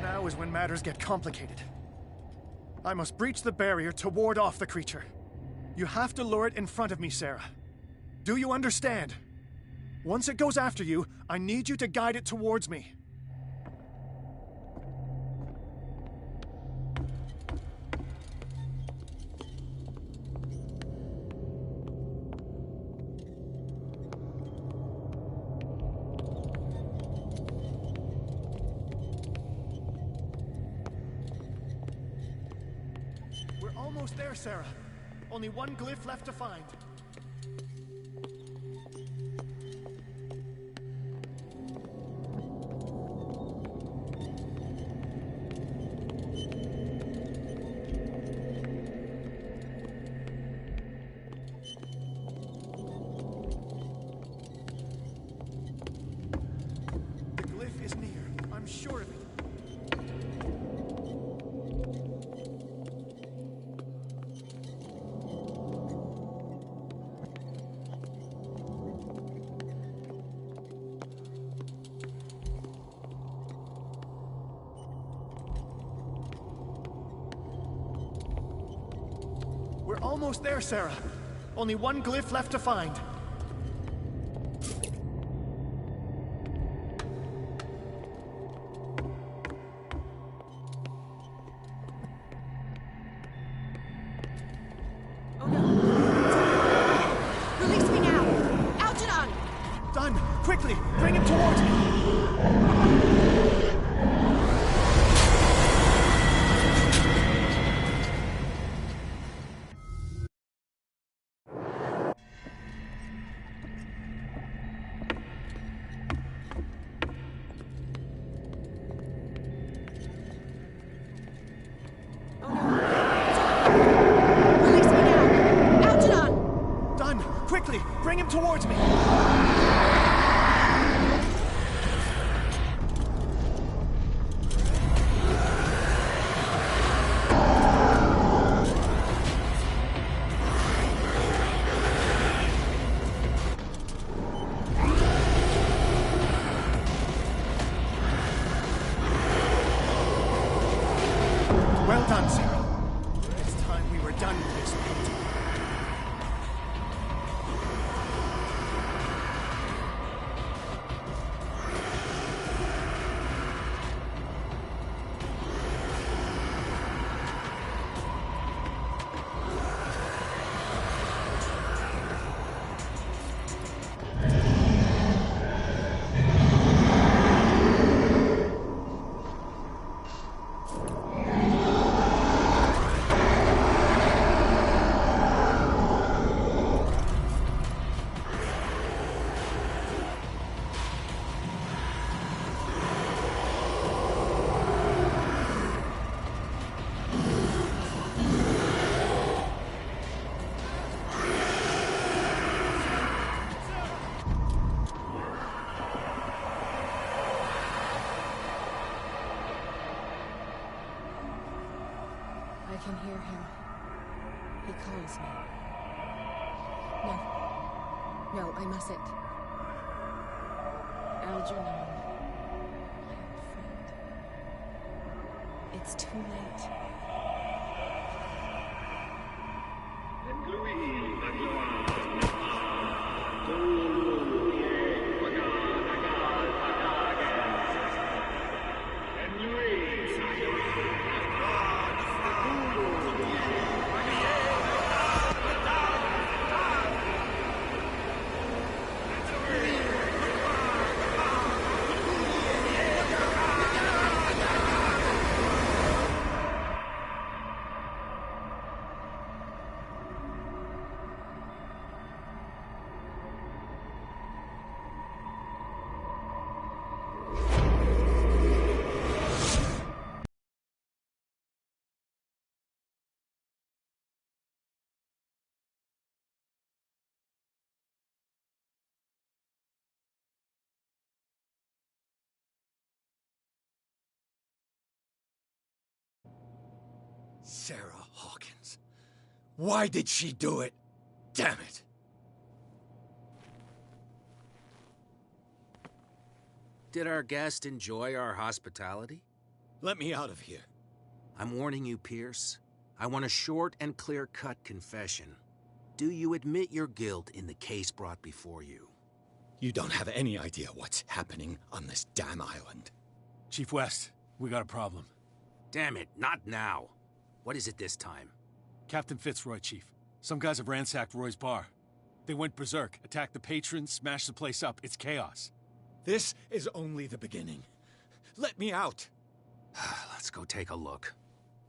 Now is when matters get complicated. I must breach the barrier to ward off the creature. You have to lure it in front of me, Sarah. Do you understand? Once it goes after you, I need you to guide it towards me. We're almost there, Sarah. Only one glyph left to find. The glyph is near. I'm sure of it. We're almost there, Sarah. Only one glyph left to find. Release me now! Algernon! Done! Quickly! Bring him towards me! Release me now! Algernon! Done! Quickly! Bring him towards me! release me. No. No, I mustn't. Algernon, my old friend. It's too late. Sarah Hawkins. Why did she do it? Damn it! Did our guest enjoy our hospitality? Let me out of here. I'm warning you, Pierce. I want a short and clear-cut confession. Do you admit your guilt in the case brought before you? You don't have any idea what's happening on this damn island. Chief West, we got a problem. Damn it, not now. What is it this time? Captain Fitzroy, Chief. Some guys have ransacked Roy's bar. They went berserk, attacked the patrons, smashed the place up. It's chaos. This is only the beginning. Let me out. Let's go take a look.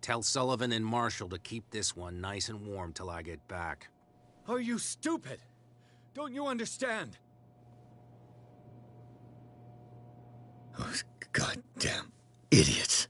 Tell Sullivan and Marshall to keep this one nice and warm till I get back. Are you stupid? Don't you understand? Those goddamn idiots.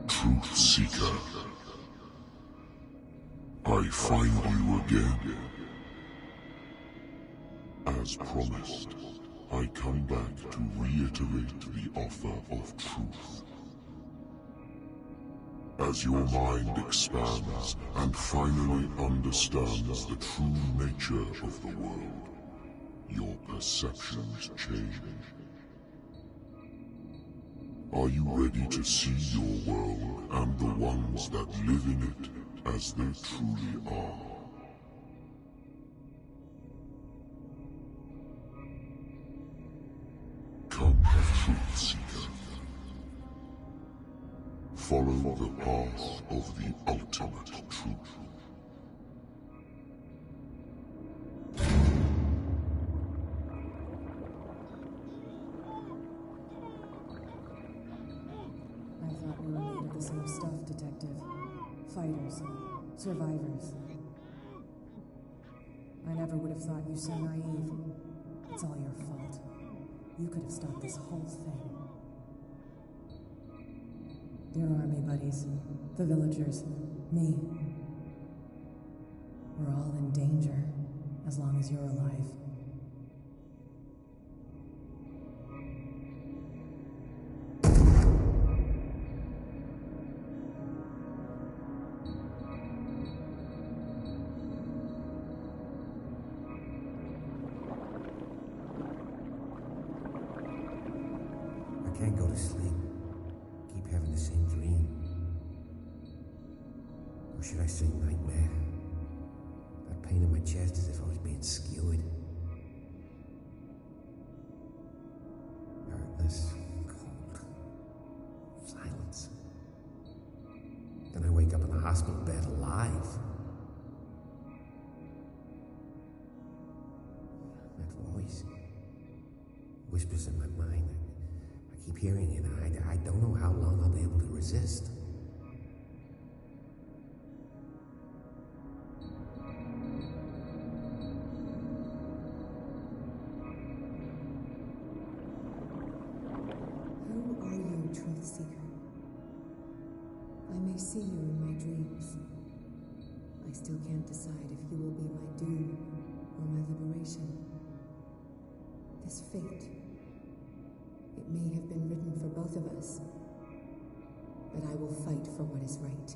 Truth Seeker. I find you again. As promised, I come back to reiterate the offer of truth. As your mind expands and finally understands the true nature of the world, your perceptions change. Are you ready to see your world and the ones that live in it as they truly are? Come, Truth Seeker. Follow the path of the ultimate truth. We were made of the same stuff, Detective. Fighters, survivors. I never would have thought you so naive. It's all your fault. You could have stopped this whole thing. Your army buddies, the villagers, me. We're all in danger, as long as you're alive. I can't go to sleep. Keep having the same dream. Or should I say nightmare? That pain in my chest as if I was being skewered. Darkness, cold, silence. Then I wake up in the hospital bed alive. That voice whispers in my mind. I keep hearing it, and I don't know how long I'll be able to resist. Truth Seeker. I may see you in my dreams. I still can't decide if you will be my doom or my liberation. This fate, it may have been written for both of us, but I will fight for what is right.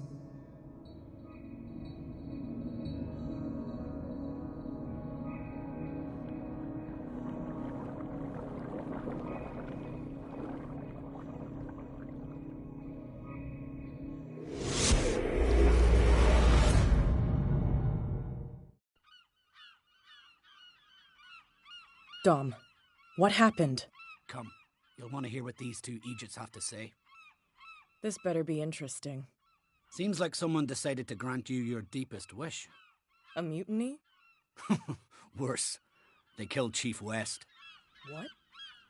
Dom, what happened? Come, you'll want to hear what these two Egypts have to say. This better be interesting. Seems like someone decided to grant you your deepest wish. A mutiny? Worse. They killed Chief West. What?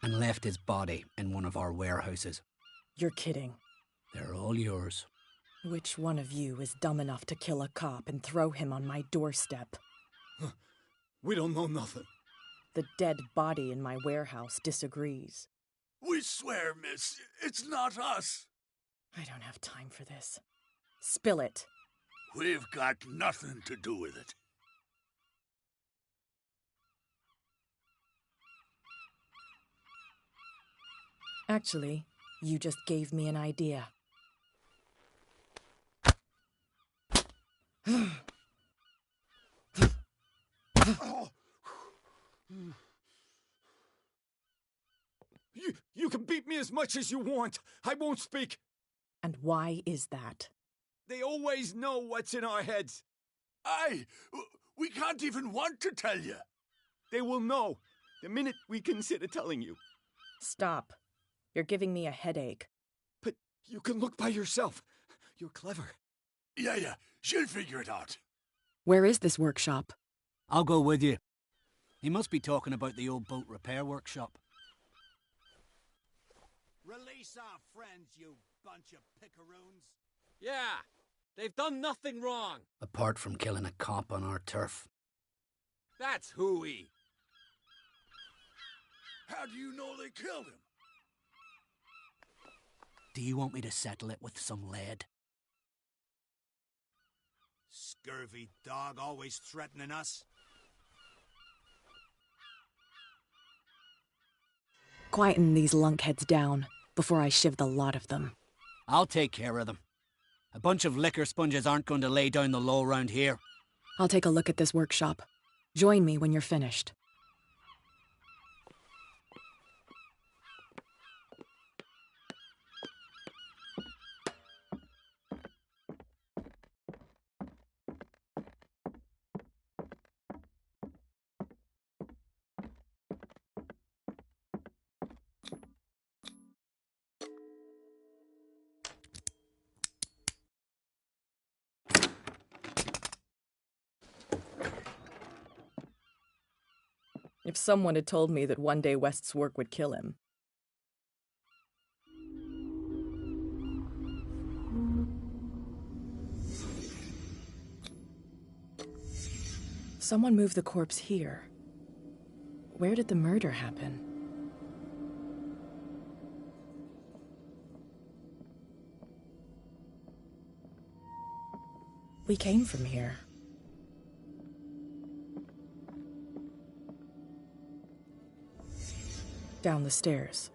And left his body in one of our warehouses. You're kidding. They're all yours. Which one of you is dumb enough to kill a cop and throw him on my doorstep? We don't know nothing. The dead body in my warehouse disagrees. We swear, miss, it's not us. I don't have time for this. Spill it. We've got nothing to do with it. Actually, you just gave me an idea. You can beat me as much as you want. I won't speak. And why is that? They always know what's in our heads. We can't even want to tell you. They will know the minute we consider telling you. Stop. You're giving me a headache. But you can look by yourself. You're clever. Yeah, she'll figure it out. Where is this workshop? I'll go with you. He must be talking about the old boat repair workshop. Release our friends, you bunch of picaroons. Yeah, they've done nothing wrong. Apart from killing a cop on our turf. That's hooey. How do you know they killed him? Do you want me to settle it with some lead? Scurvy dog, always threatening us. Quieten these lunkheads down before I shiv the lot of them. I'll take care of them. A bunch of liquor sponges aren't going to lay down the law round here. I'll take a look at this workshop. Join me when you're finished. If someone had told me that one day West's work would kill him. Someone moved the corpse here. Where did the murder happen? We came from here. Down the stairs.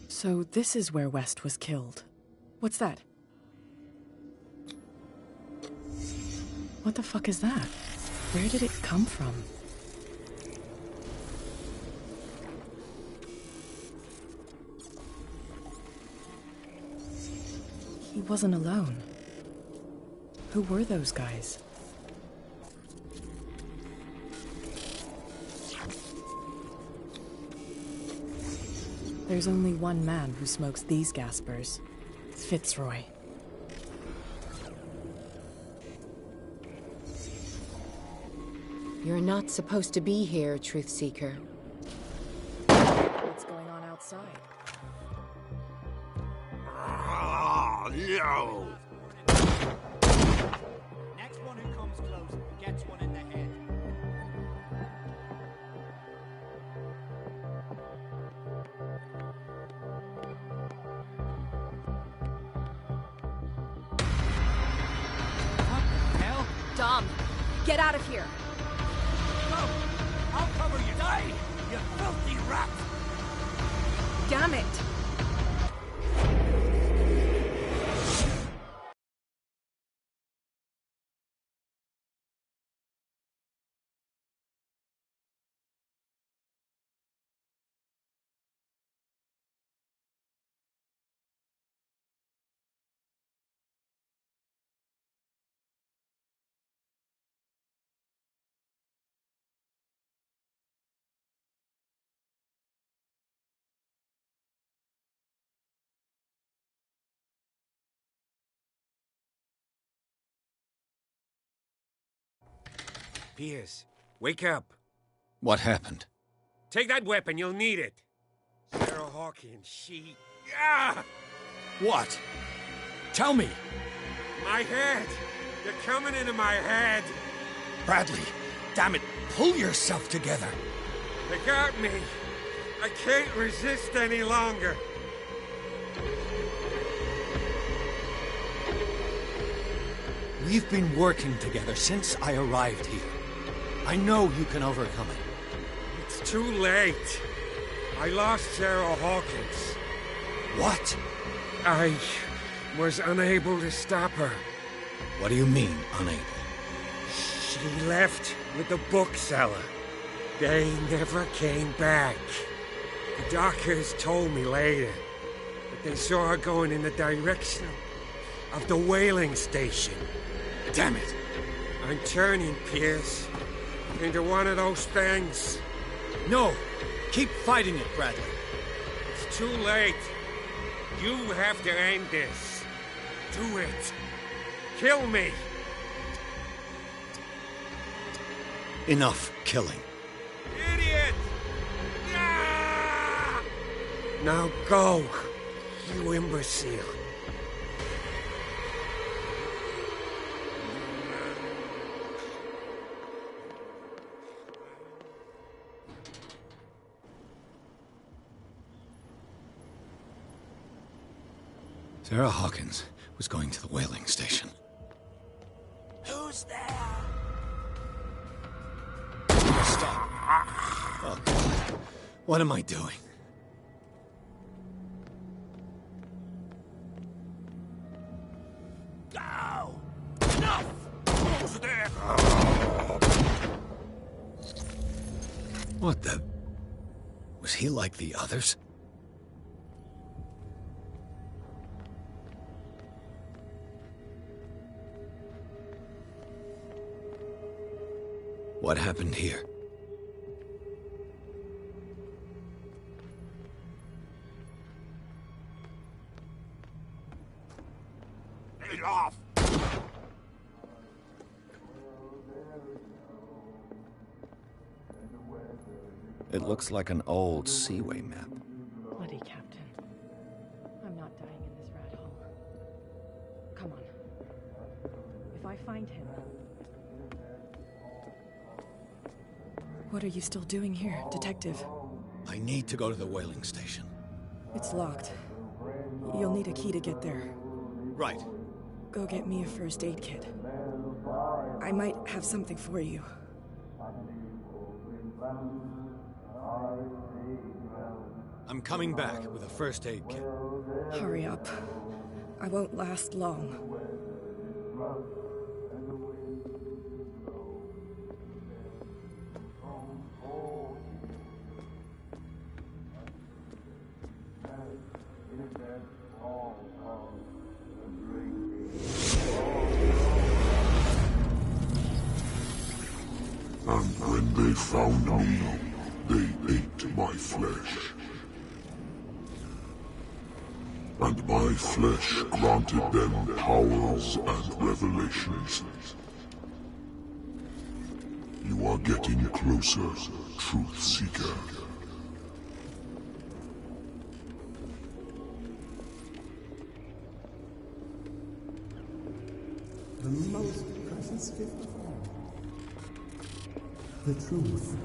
So this is where West was killed. What's that? What the fuck is that? Where did it come from? He wasn't alone. Who were those guys? There's only one man who smokes these gaspers. Fitzroy. You're not supposed to be here, Truth Seeker. What's going on outside? No! Next one who comes close Dom, get out of here. Come! I'll cover you! Die, you filthy rat! Damn it! Pierce, wake up. What happened? Take that weapon, you'll need it. Sarah Hawkins, she... Ah! What? Tell me! My head! You're coming into my head! Bradley, damn it, pull yourself together. They got me. I can't resist any longer. We've been working together since I arrived here. I know you can overcome it. It's too late. I lost Sarah Hawkins. What? I was unable to stop her. What do you mean, unable? She left with the bookseller. They never came back. The doctors told me later that they saw her going in the direction of the whaling station. Damn it! I'm turning, Pierce, into one of those things. No! Keep fighting it, Bradley. It's too late. You have to end this. Do it. Kill me. Enough killing. Idiot! Ah! Now go, you imbecile. Sarah Hawkins was going to the whaling station. Who's there? Stop. Oh, God. What am I doing? Go! Enough! Who's there? What the... Was he like the others? What happened here? Get off! It looks like an old Seaway map. Bloody Captain. I'm not dying in this rat hole. Come on. If I find him... What are you still doing here, Detective? I need to go to the whaling station. It's locked. You'll need a key to get there. Right. Go get me a first aid kit. I might have something for you. I'm coming back with a first aid kit. Hurry up. I won't last long. And when they found me, they ate my flesh. And my flesh granted them powers and revelations. You are getting closer, Truth Seeker. The most precious gift of all. The truth.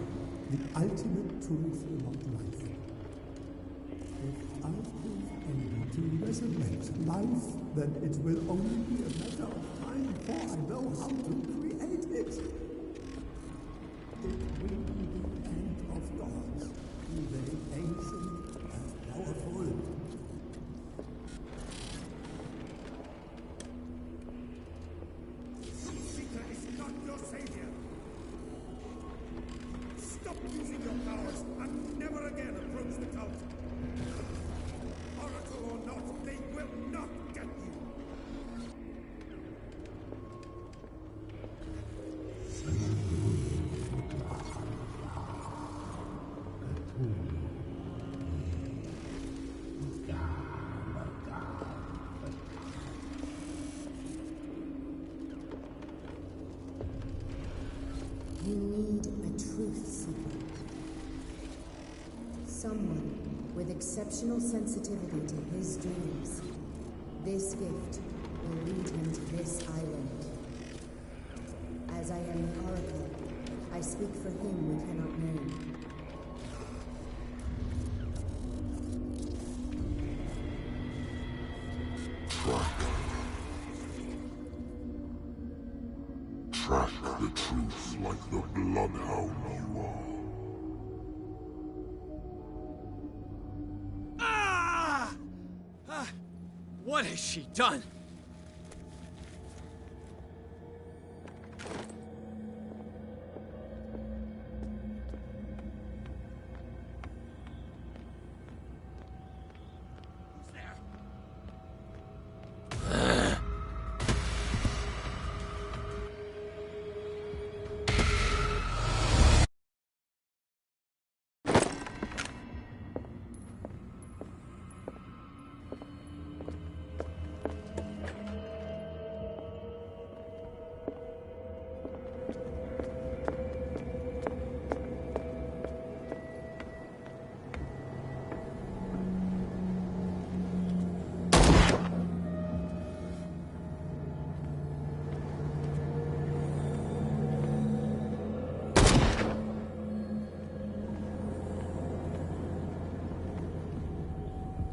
The ultimate truth about life. If I prove able to resurrect life, then it will only be a matter of time before I know how to create it? It will be the end of gods, be they ancient and powerful. Seeker is not your savior. Stop using your powers and never again approach the cult. Oracle or not, they will not get you. You need a truth seeker. Someone with exceptional sensitivity to his dreams. This gift will lead him to this island. As I am the Oracle, I speak for him we cannot name. Track the truth like the bloodhound you are. What has she done?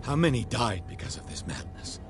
How many died because of this madness?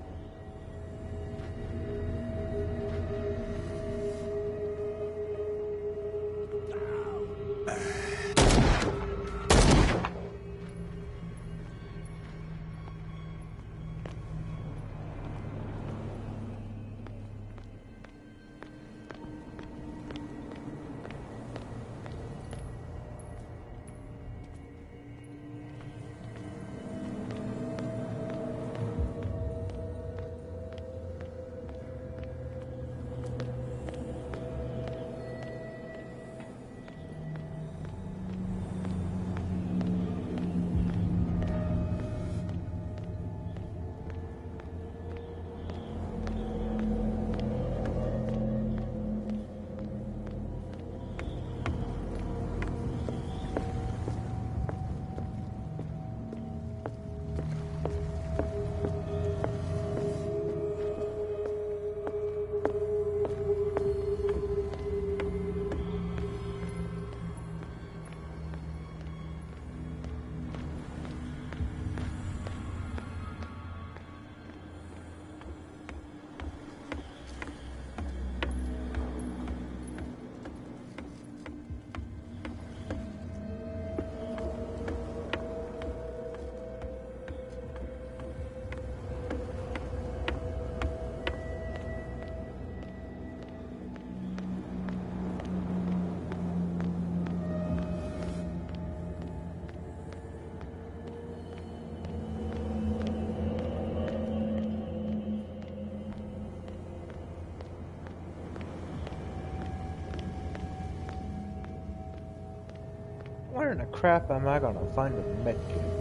Where in the crap am I gonna find a medkit?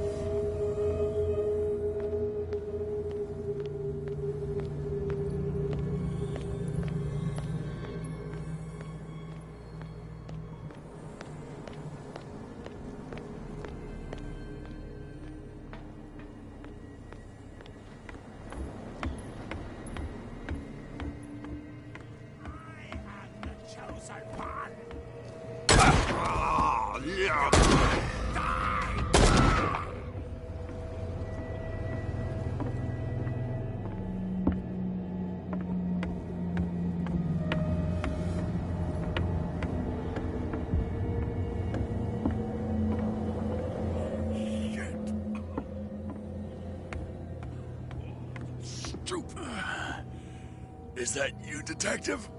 Is that you, Detective?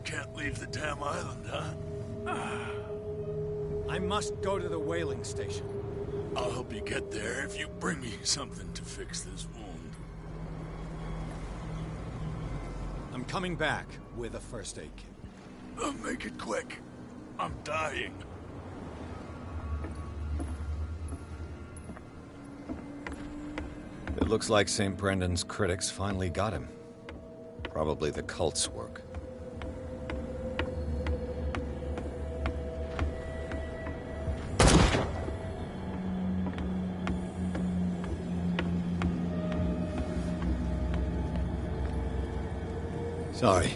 Can't leave the damn island, huh? I must go to the whaling station. I'll help you get there if you bring me something to fix this wound. I'm coming back with a first aid kit. Make it quick. I'm dying. It looks like St. Brendan's critics finally got him. Probably the cult's work. Sorry.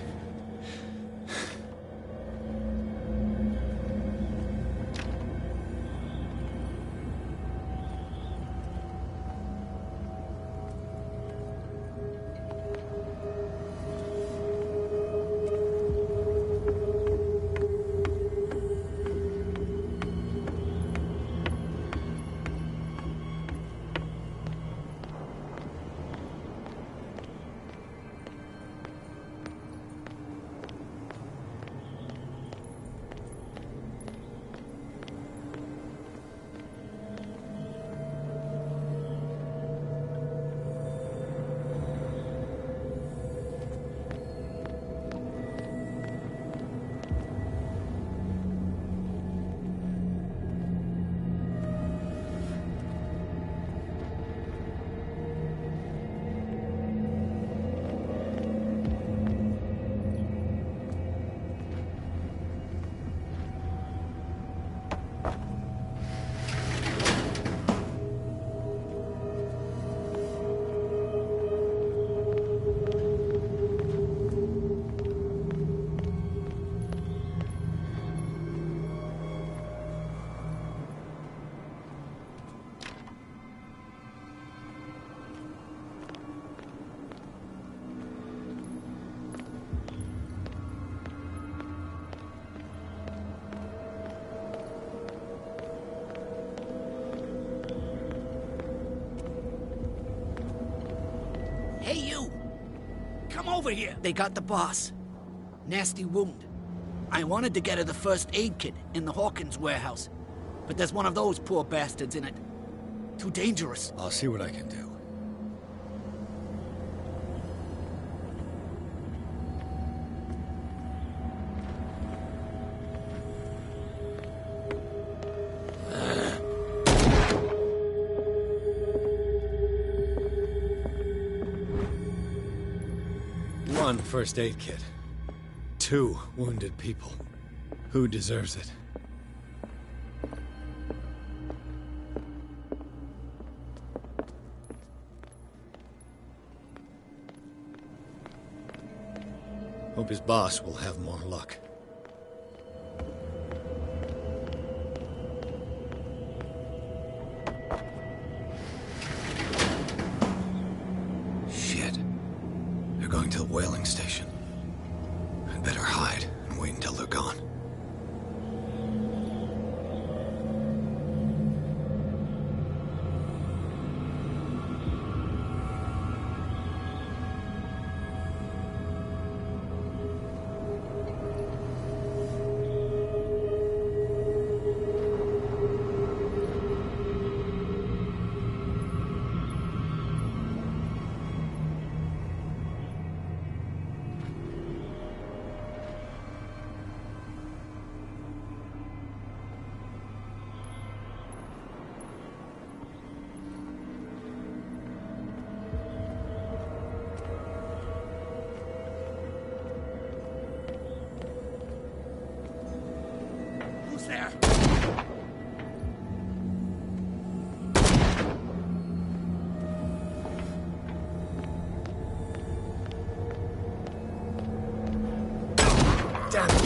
Hey, you! Come over here. They got the boss. Nasty wound. I wanted to get her the first aid kit in the Hawkins warehouse, but there's one of those poor bastards in it. Too dangerous. I'll see what I can do. One first aid kit. 2 wounded people. Who deserves it? Hope his boss will have more luck. Shit. They're going to the whaling station. I'd better hide and wait until they're gone. Who's there? Damn it.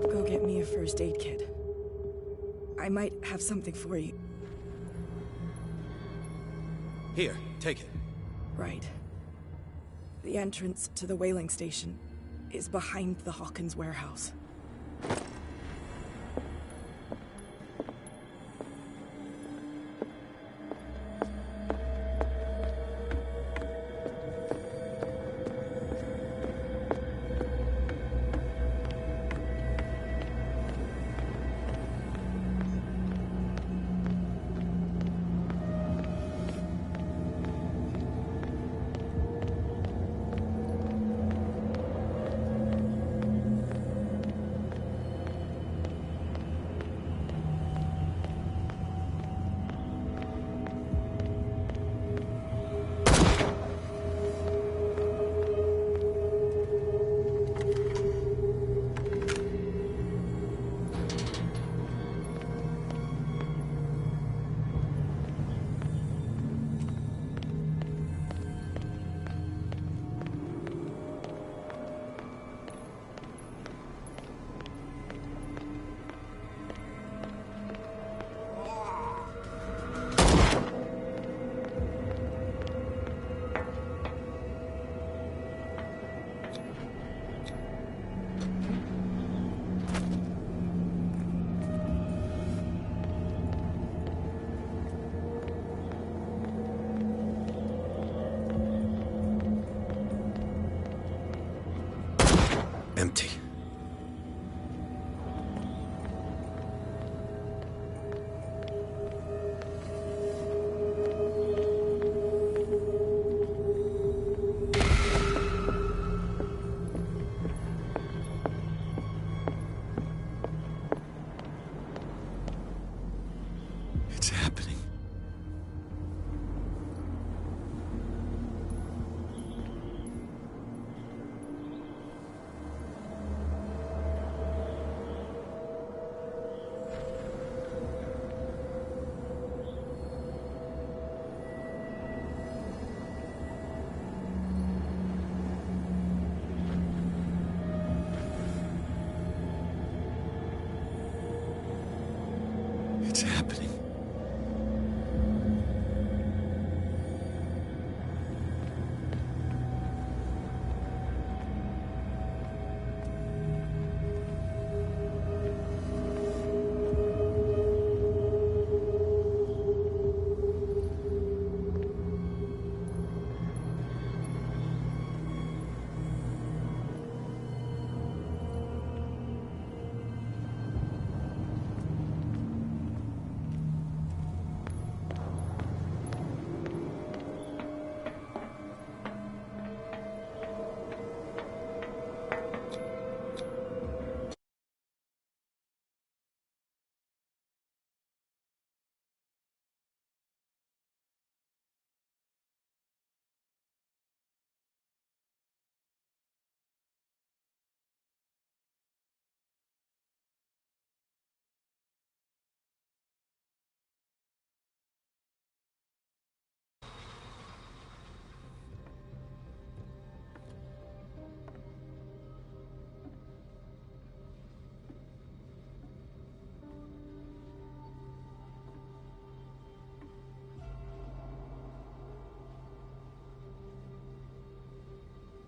Go get me a first aid kit. I might have something for you. Here, take it. Right. The entrance to the whaling station. is behind the Hawkins warehouse. Empty. It's happening. It's happening.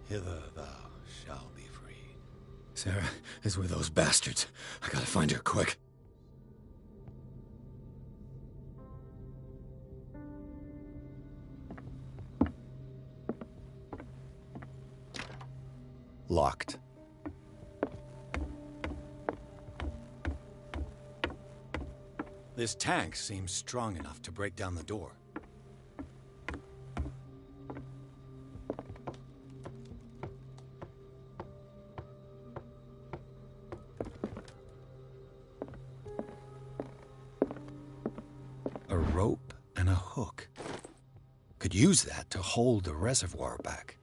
Hither thou shalt be freed. Sarah is with those bastards. I gotta find her quick. Locked. This tank seems strong enough to break down the door. A rope and a hook. Could use that to hold the reservoir back.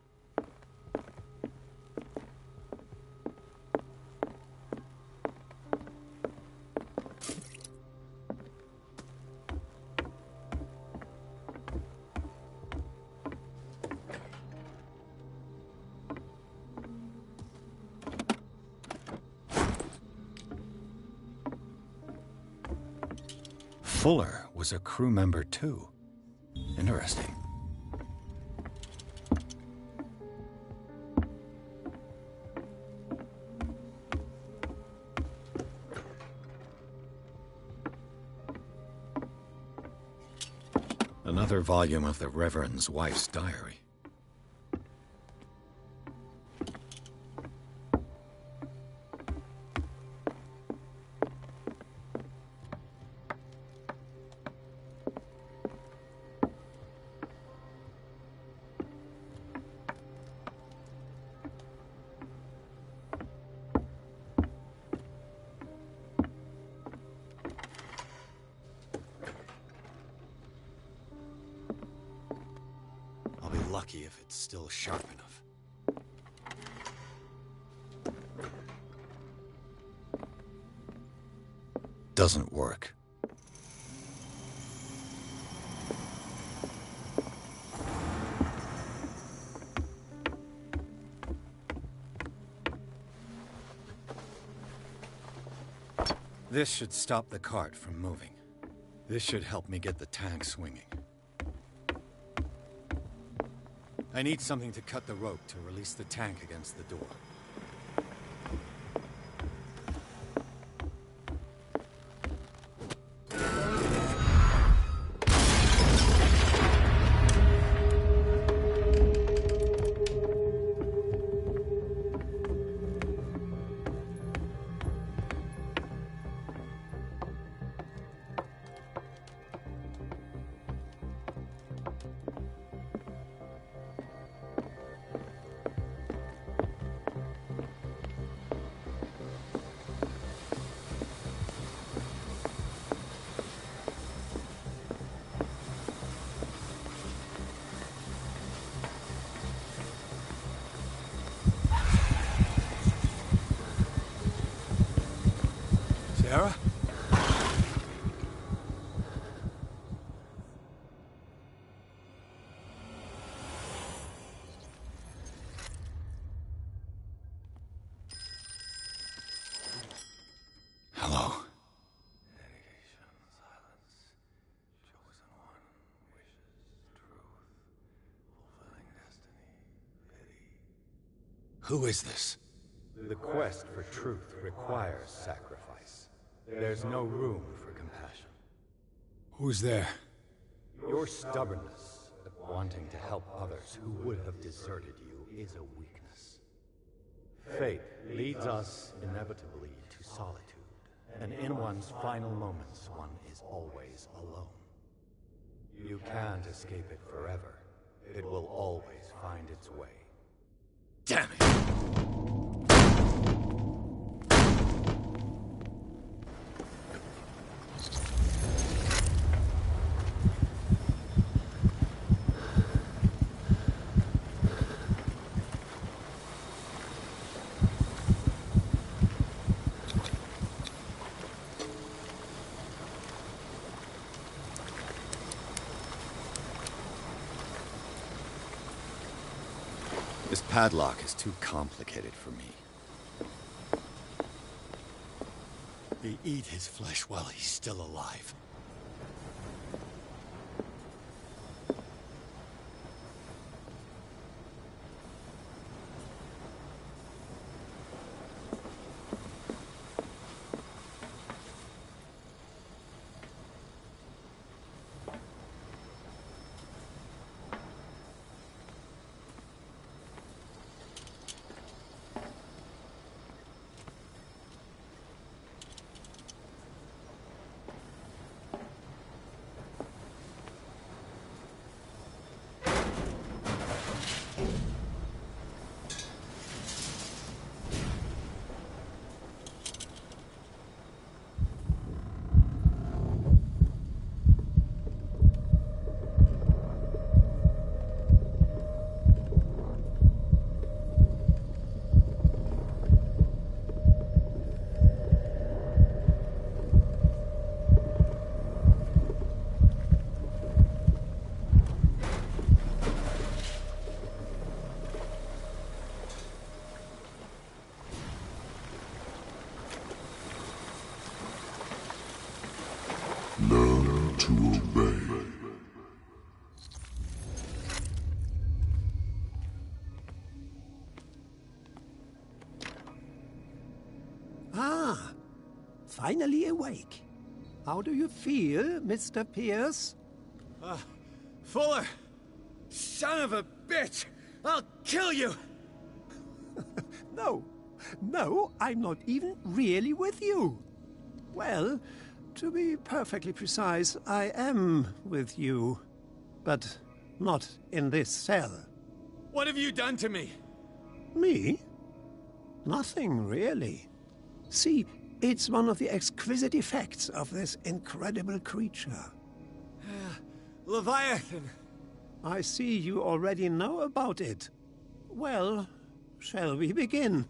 Fuller was a crew member too. Interesting. Another volume of the Reverend's wife's diary. I'll be lucky if it's still sharp enough. Doesn't work. This should stop the cart from moving. This should help me get the tank swinging. I need something to cut the rope to release the tank against the door. Sarah? Hello. Who is this? The quest for truth requires sacrifice. There's no room for compassion. Who's there? Your stubbornness at wanting to help others who would have deserted you is a weakness. Fate leads us inevitably to solitude, and in one's final moments, one is always alone. You can't escape it forever. It will always find its way. Damn it! This padlock is too complicated for me. They eat his flesh while he's still alive. Learn to obey. Ah, finally awake. How do you feel, Mr. Pierce? Fuller! Son of a bitch! I'll kill you! No. No, I'm not even really with you. Well, to be perfectly precise, I am with you. But not in this cell. What have you done to me? Me? Nothing, really. See, it's one of the exquisite effects of this incredible creature. Leviathan! I see you already know about it. Well, shall we begin?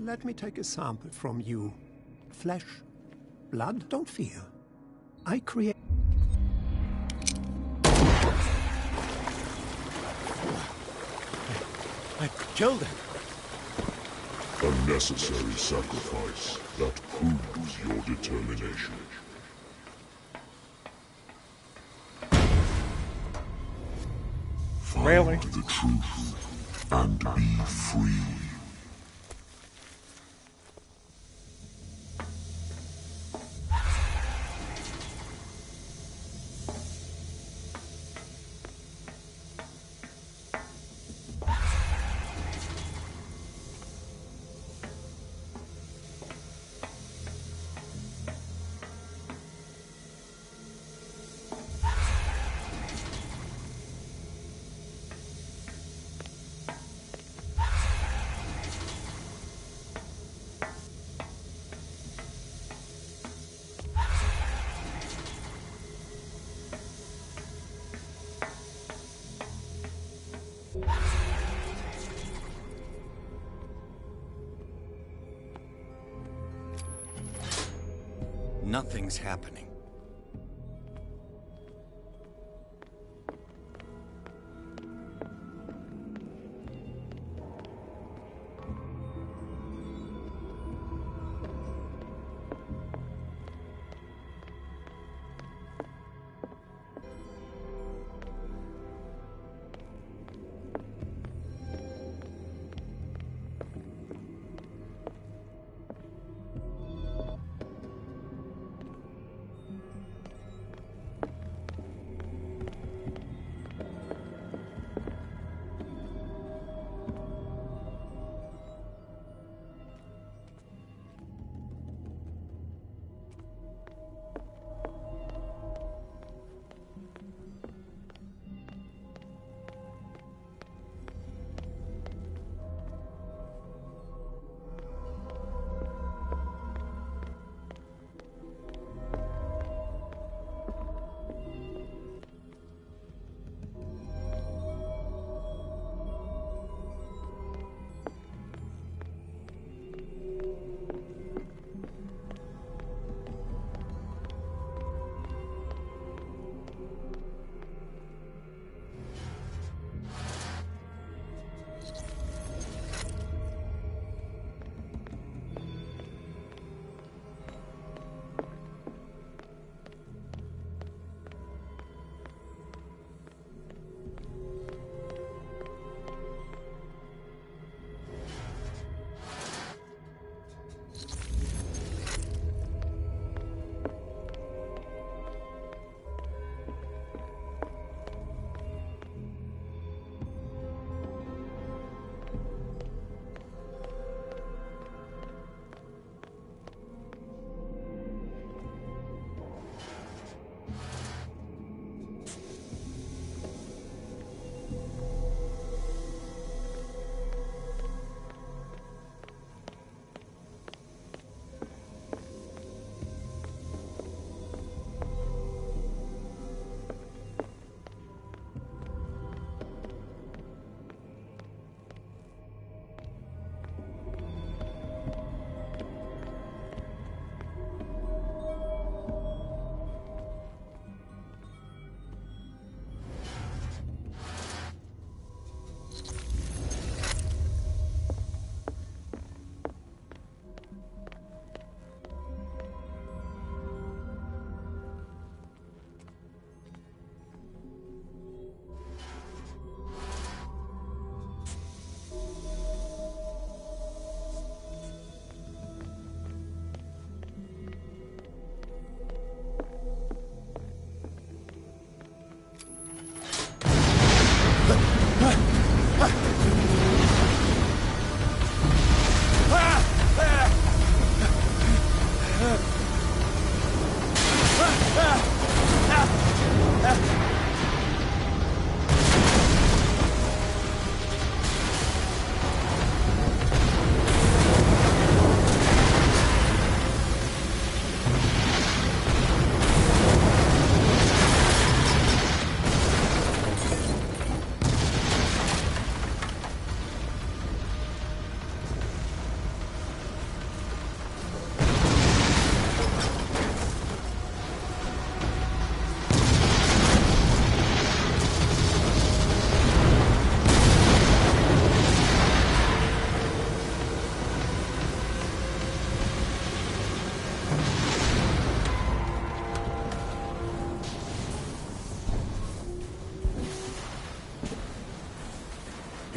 Let me take a sample from you. Flesh, blood, don't fear. I create... I killed him. A necessary sacrifice that proves your determination. Really? Find the truth and be free. Nothing's happening.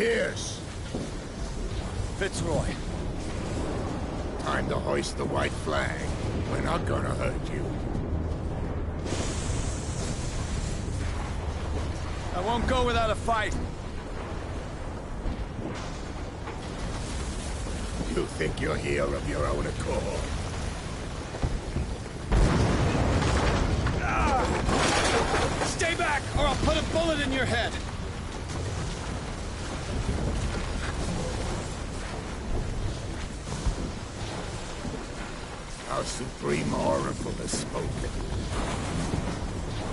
Pierce! Fitzroy. Time to hoist the white flag. We're not gonna hurt you. I won't go without a fight. You think you're here of your own accord? Stay back, or I'll put a bullet in your head! Our supreme oracle has spoken.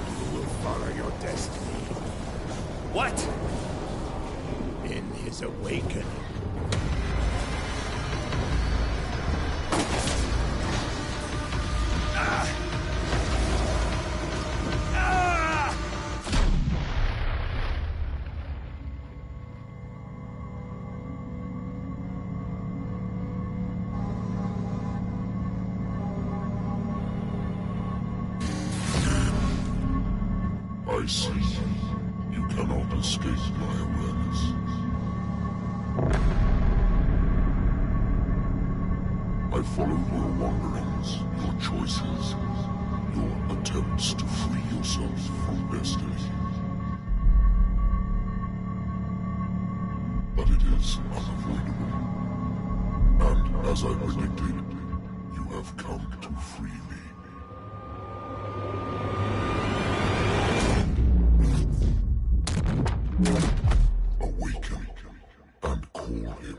You will follow your destiny. What? In his awakening. I see. You cannot escape my awareness. I follow your wanderings, your choices, your attempts to free yourself from destiny. But it is unavoidable. And as I predicted, you have come to free me. Awaken and call him.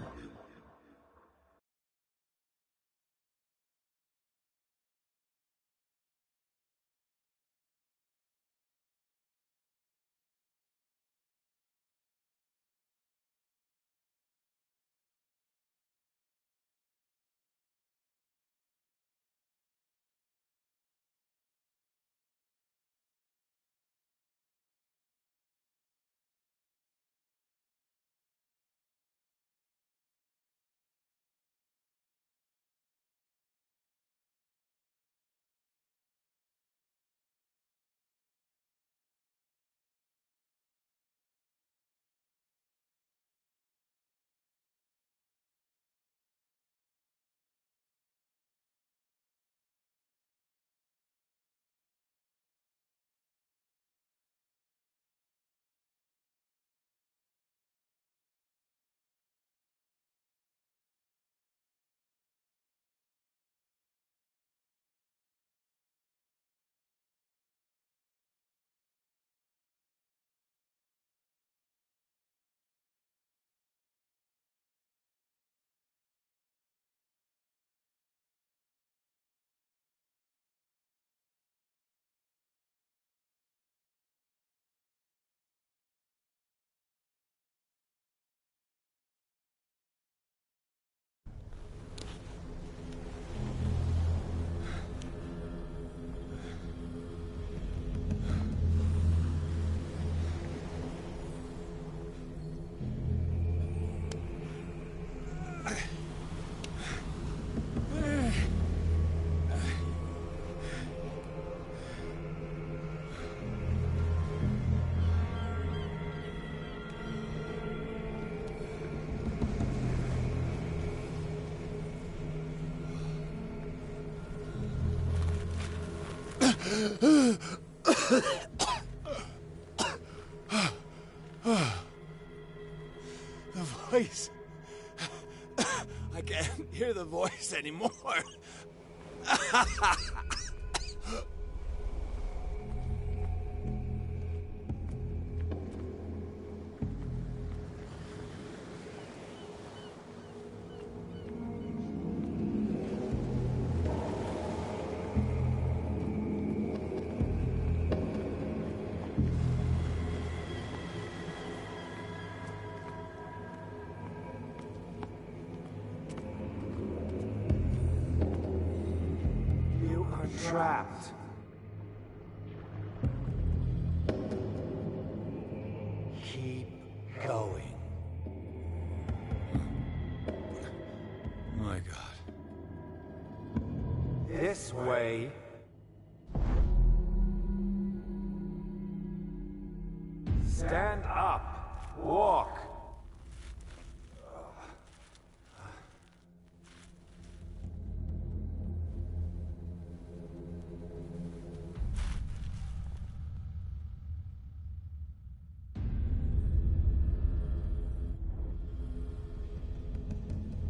The voice. I can't hear the voice anymore. Trapped. Keep going. My God. This way. Stand up. Walk.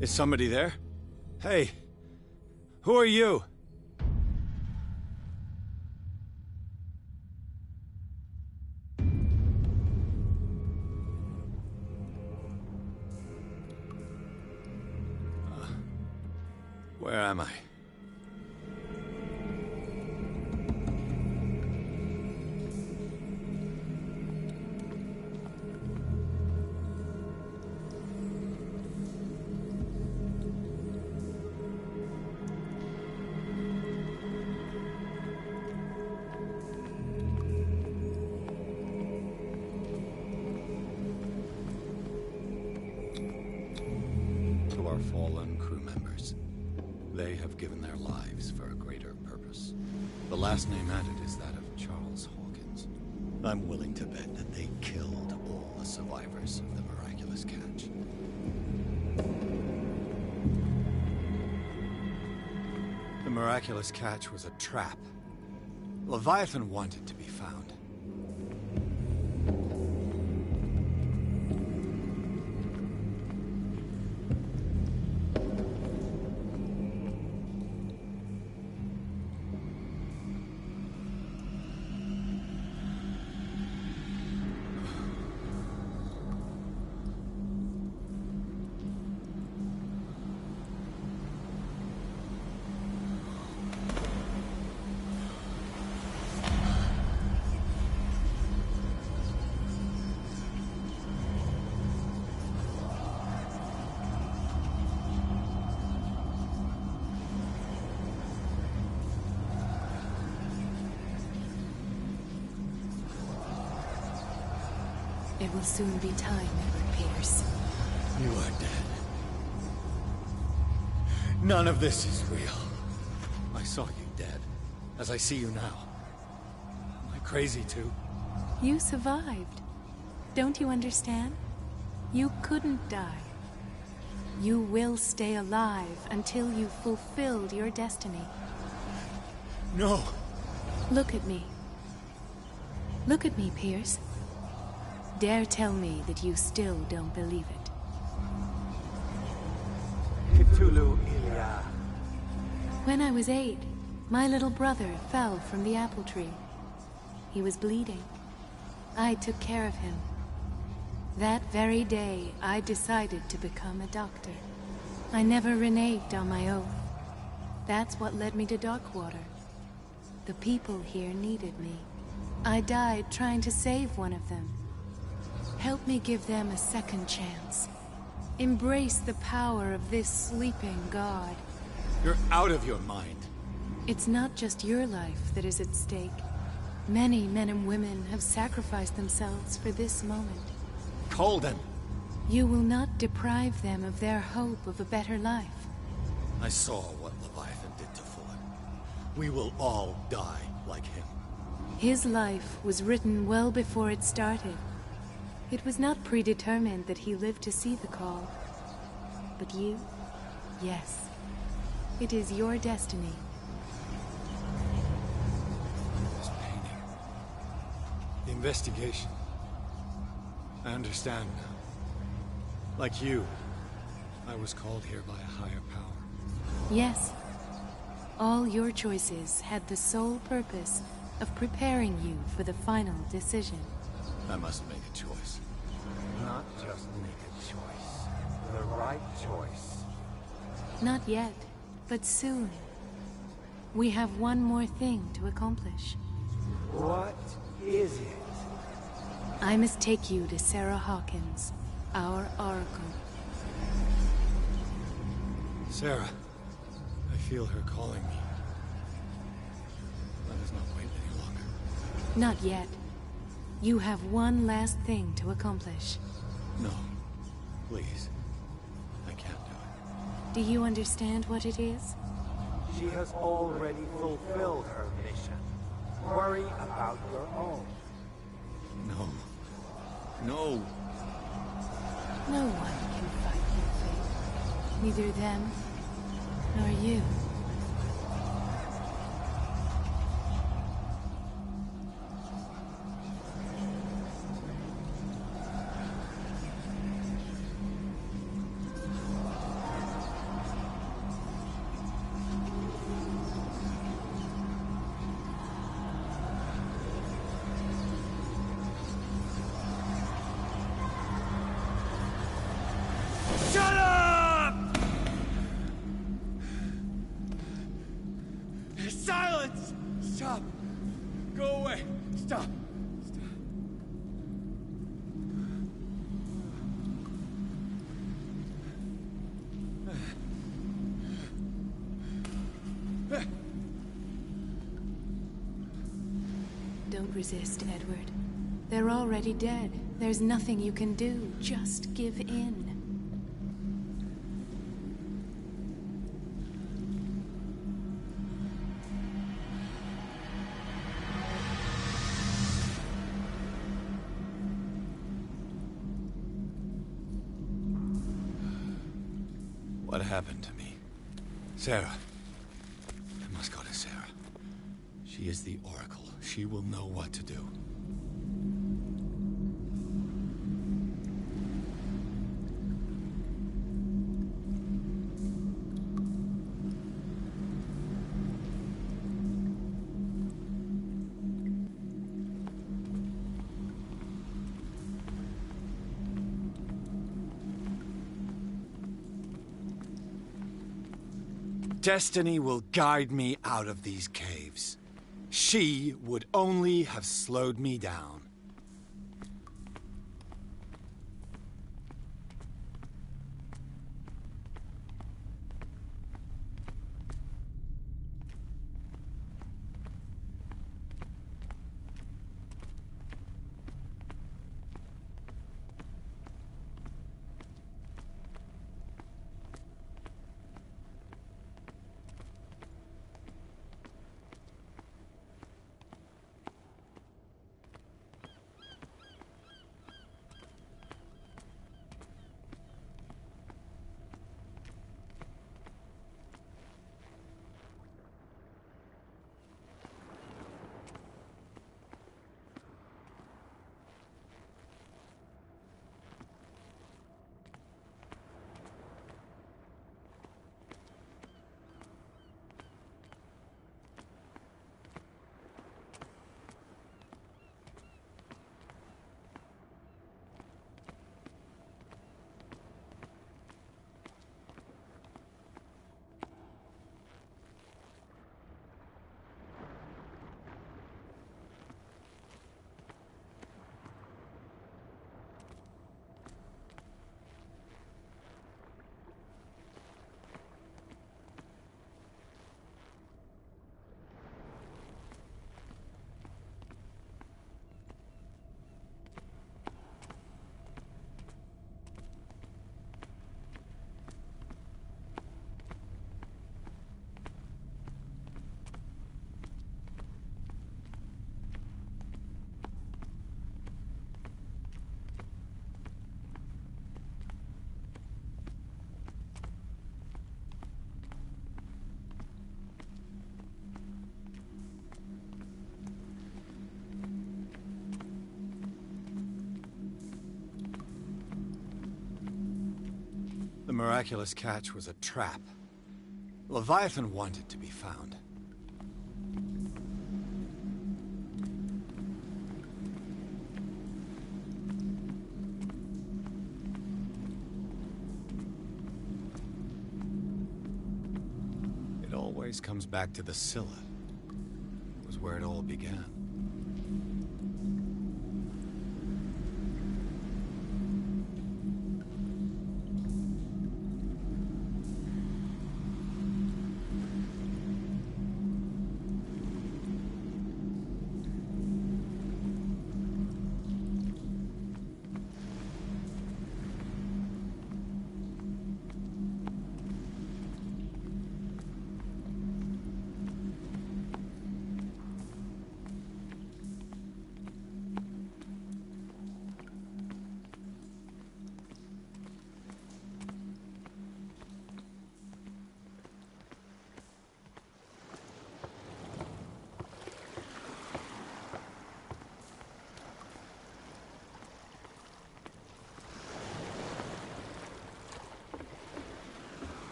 Is somebody there? Hey, who are you? Where am I? To our fallen crew members. They have given their lives for a greater purpose. The last name added is that of Charles Hawkins. I'm willing to bet that they killed all the survivors of the miraculous catch. The miraculous catch was a trap. Leviathan wanted to be found. It will soon be time, Edward Pierce. You are dead. None of this is real. I saw you dead, as I see you now. Am I crazy too? You survived. Don't you understand? You couldn't die. You will stay alive until you've fulfilled your destiny. No. Look at me. Look at me, Pierce. Dare tell me that you still don't believe it. Cthulhu PS4. When I was 8, my little brother fell from the apple tree. He was bleeding. I took care of him. That very day, I decided to become a doctor. I never reneged on my oath. That's what led me to Darkwater. The people here needed me. I died trying to save one of them. Help me give them a second chance. Embrace the power of this sleeping god. You're out of your mind. It's not just your life that is at stake. Many men and women have sacrificed themselves for this moment. Colden! You will not deprive them of their hope of a better life. I saw what Leviathan did to Fuller. We will all die like him. His life was written well before it started. It was not predetermined that he lived to see the call. But you? Yes. It is your destiny. This painting. The investigation. I understand now. Like you, I was called here by a higher power. Yes. All your choices had the sole purpose of preparing you for the final decision. I must make a choice. Not just make a choice. The right choice. Not yet, but soon. We have one more thing to accomplish. What is it? I must take you to Sarah Hawkins, our Oracle. Sarah, I feel her calling me. Let us not wait any longer. Not yet. You have one last thing to accomplish. No. Please. I can't do it. Do you understand what it is? She has already fulfilled her mission. Worry about your own. No. No. No one can fight your fate. Neither them, nor you. Silence! Stop! Go away! Stop! Don't resist, Edward. They're already dead. There's nothing you can do. Just give in. What happened to me? Sarah. I must go to Sarah. She is the Oracle. She will know what to do. Destiny will guide me out of these caves. She would only have slowed me down. The miraculous catch was a trap. Leviathan wanted to be found. It always comes back to the Scylla. It was where it all began.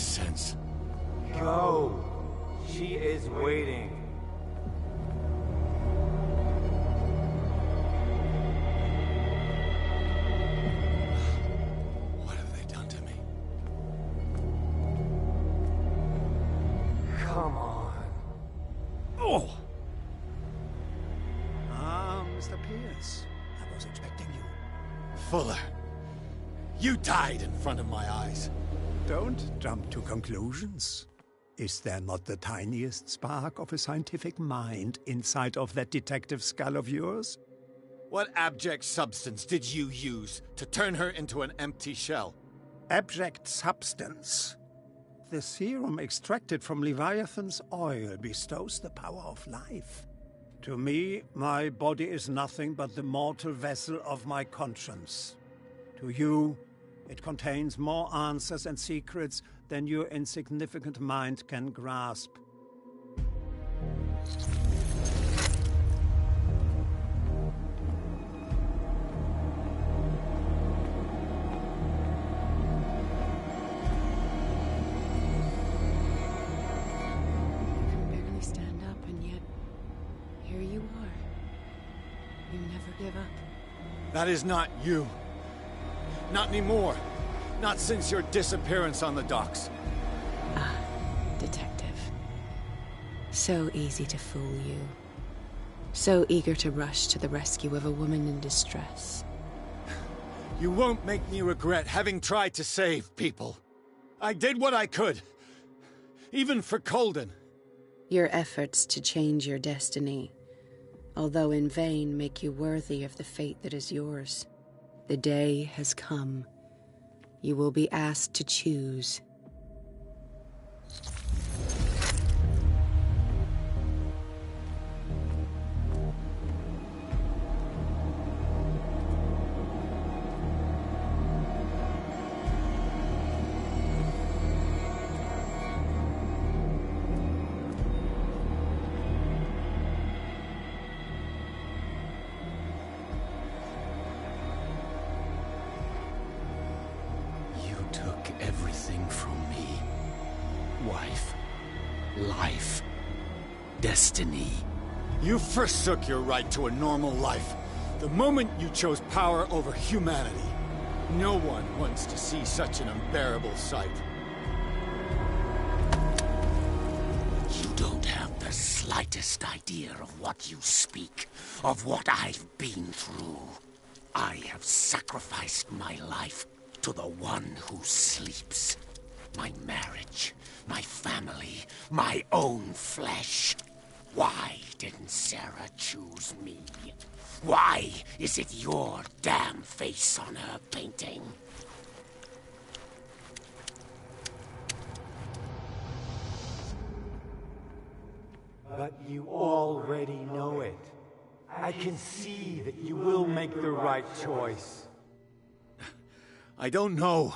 sense. Go. She is waiting. What have they done to me? Come on. Oh! Ah, Mr. Pierce. I was expecting you. Fuller, you died in front of my eyes. Don't jump to conclusions. Is there not the tiniest spark of a scientific mind inside of that detective skull of yours? What abject substance did you use to turn her into an empty shell? Abject substance. The serum extracted from Leviathan's oil bestows the power of life. To me, my body is nothing but the mortal vessel of my conscience. To you, it contains more answers and secrets than your insignificant mind can grasp. Barely stand up, and yet here you are. You never give up. That is not you. Not anymore. Not since your disappearance on the docks. Ah, detective. So easy to fool you. So eager to rush to the rescue of a woman in distress. You won't make me regret having tried to save people. I did what I could. Even for Colden. Your efforts to change your destiny, although in vain, make you worthy of the fate that is yours. The day has come. You will be asked to choose. Everything from me. Wife. Life. Destiny. You forsook your right to a normal life. The moment you chose power over humanity. No one wants to see such an unbearable sight. You don't have the slightest idea of what you speak, of what I've been through. I have sacrificed my life to the one who sleeps. My marriage, my family, my own flesh. Why didn't Sarah choose me? Why is it your damn face on her painting? But you already know it. I can see that you will make the right choice. I don't know.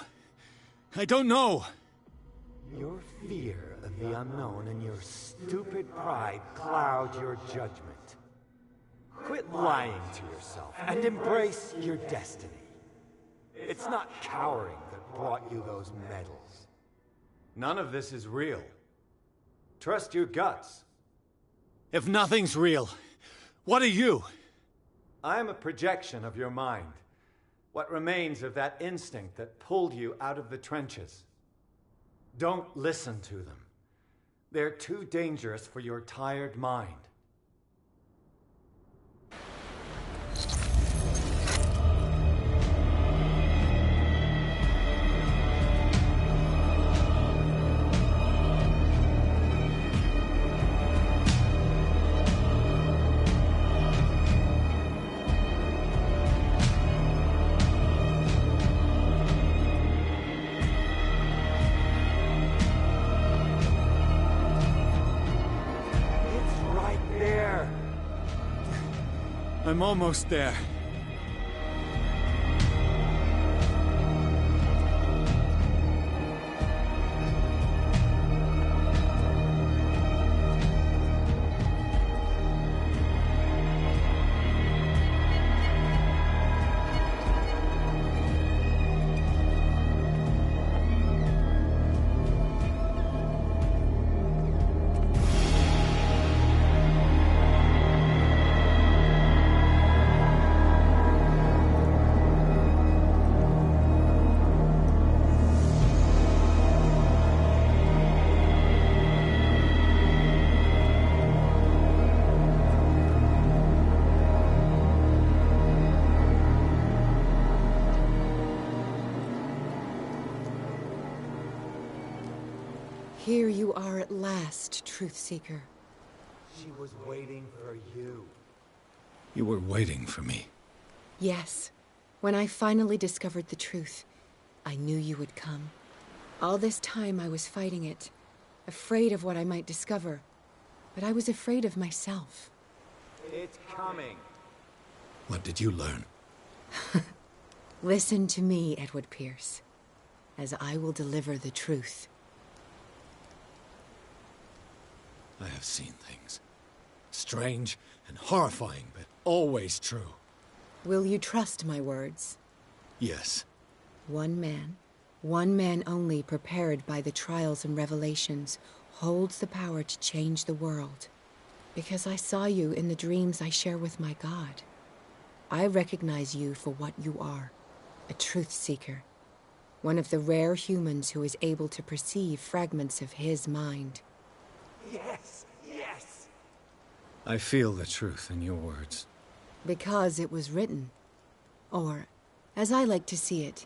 I don't know. Your fear of the unknown and your stupid pride cloud your judgment. Quit lying to yourself and embrace your destiny. It's not cowering that brought you those medals. None of this is real. Trust your guts. If nothing's real, what are you? I am a projection of your mind. What remains of that instinct that pulled you out of the trenches. Don't listen to them. They're too dangerous for your tired mind. I'm almost there. Here you are at last, Truth Seeker. She was waiting for you. You were waiting for me. Yes. When I finally discovered the truth, I knew you would come. All this time I was fighting it, afraid of what I might discover. But I was afraid of myself. It's coming. What did you learn? Listen to me, Edward Pierce, as I will deliver the truth. I have seen things. Strange and horrifying, but always true. Will you trust my words? Yes. One man only prepared by the trials and revelations, holds the power to change the world. Because I saw you in the dreams I share with my God. I recognize you for what you are, a truth seeker. One of the rare humans who is able to perceive fragments of his mind. Yes, yes! I feel the truth in your words. Because it was written. Or, as I like to see it,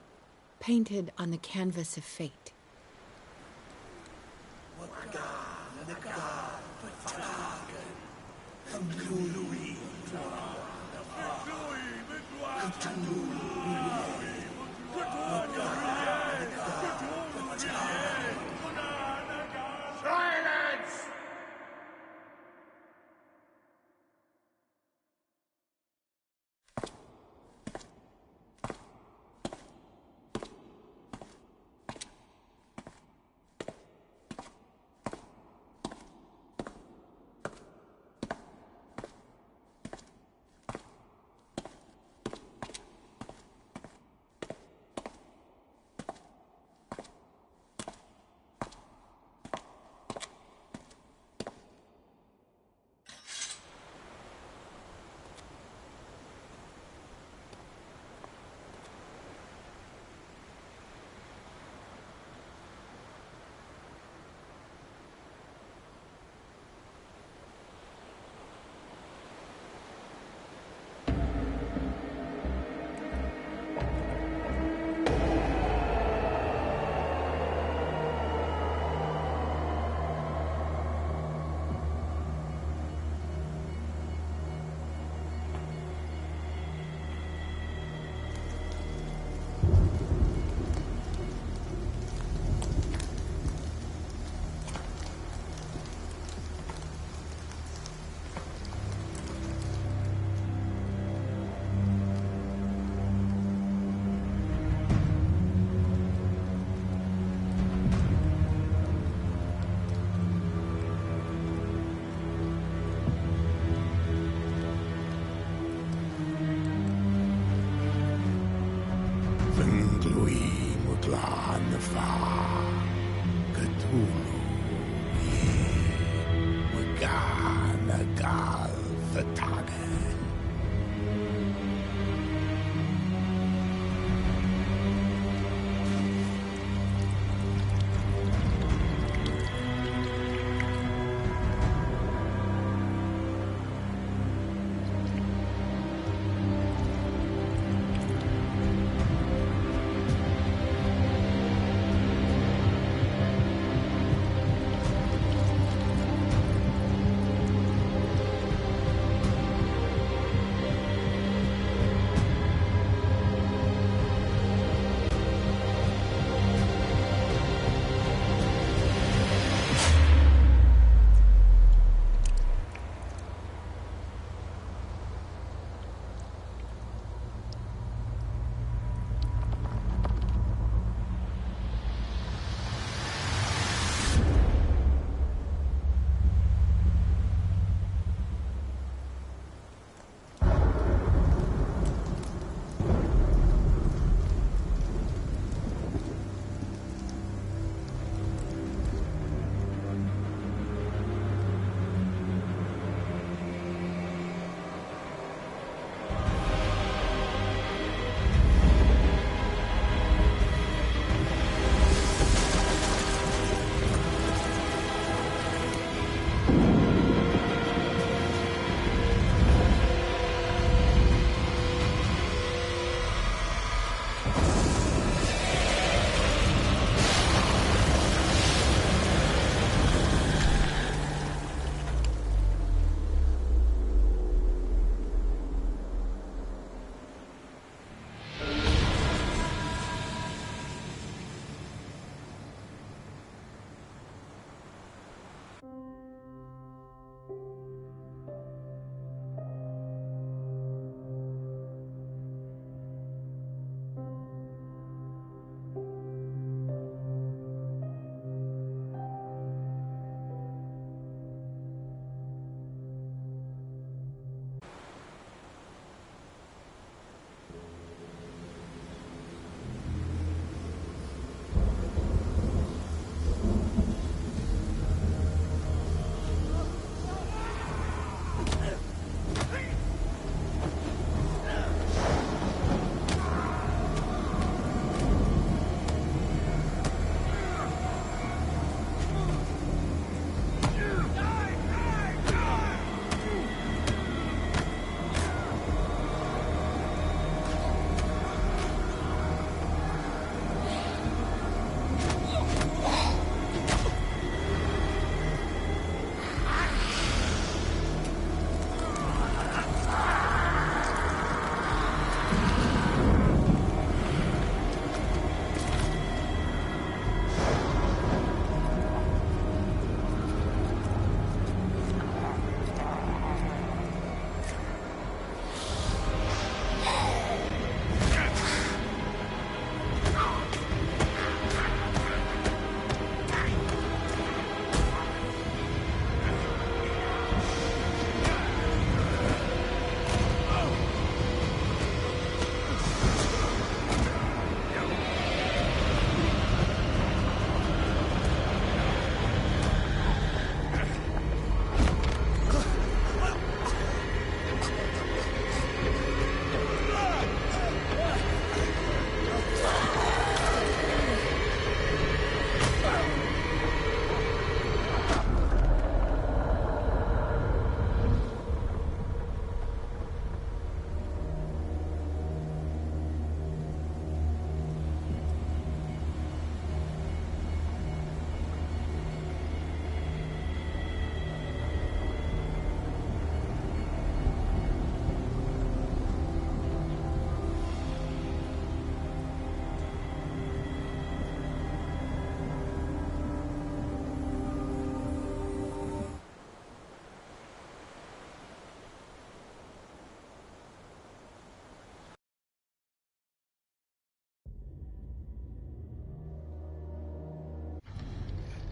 painted on the canvas of fate. Silence!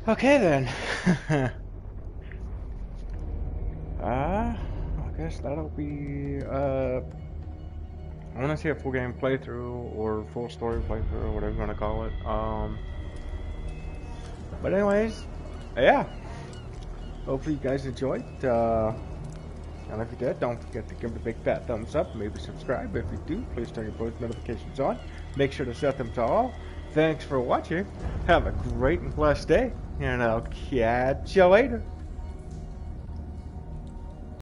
Okay then. I guess that'll be I want to see a full game playthrough or full story playthrough or whatever you want to call it. But anyways, yeah. Hopefully you guys enjoyed. And if you did, don't forget to give it a big fat thumbs up. Maybe subscribe. If you do, please turn your post notifications on. Make sure to set them to all. Thanks for watching. Have a great and blessed day. And I'll catch you later.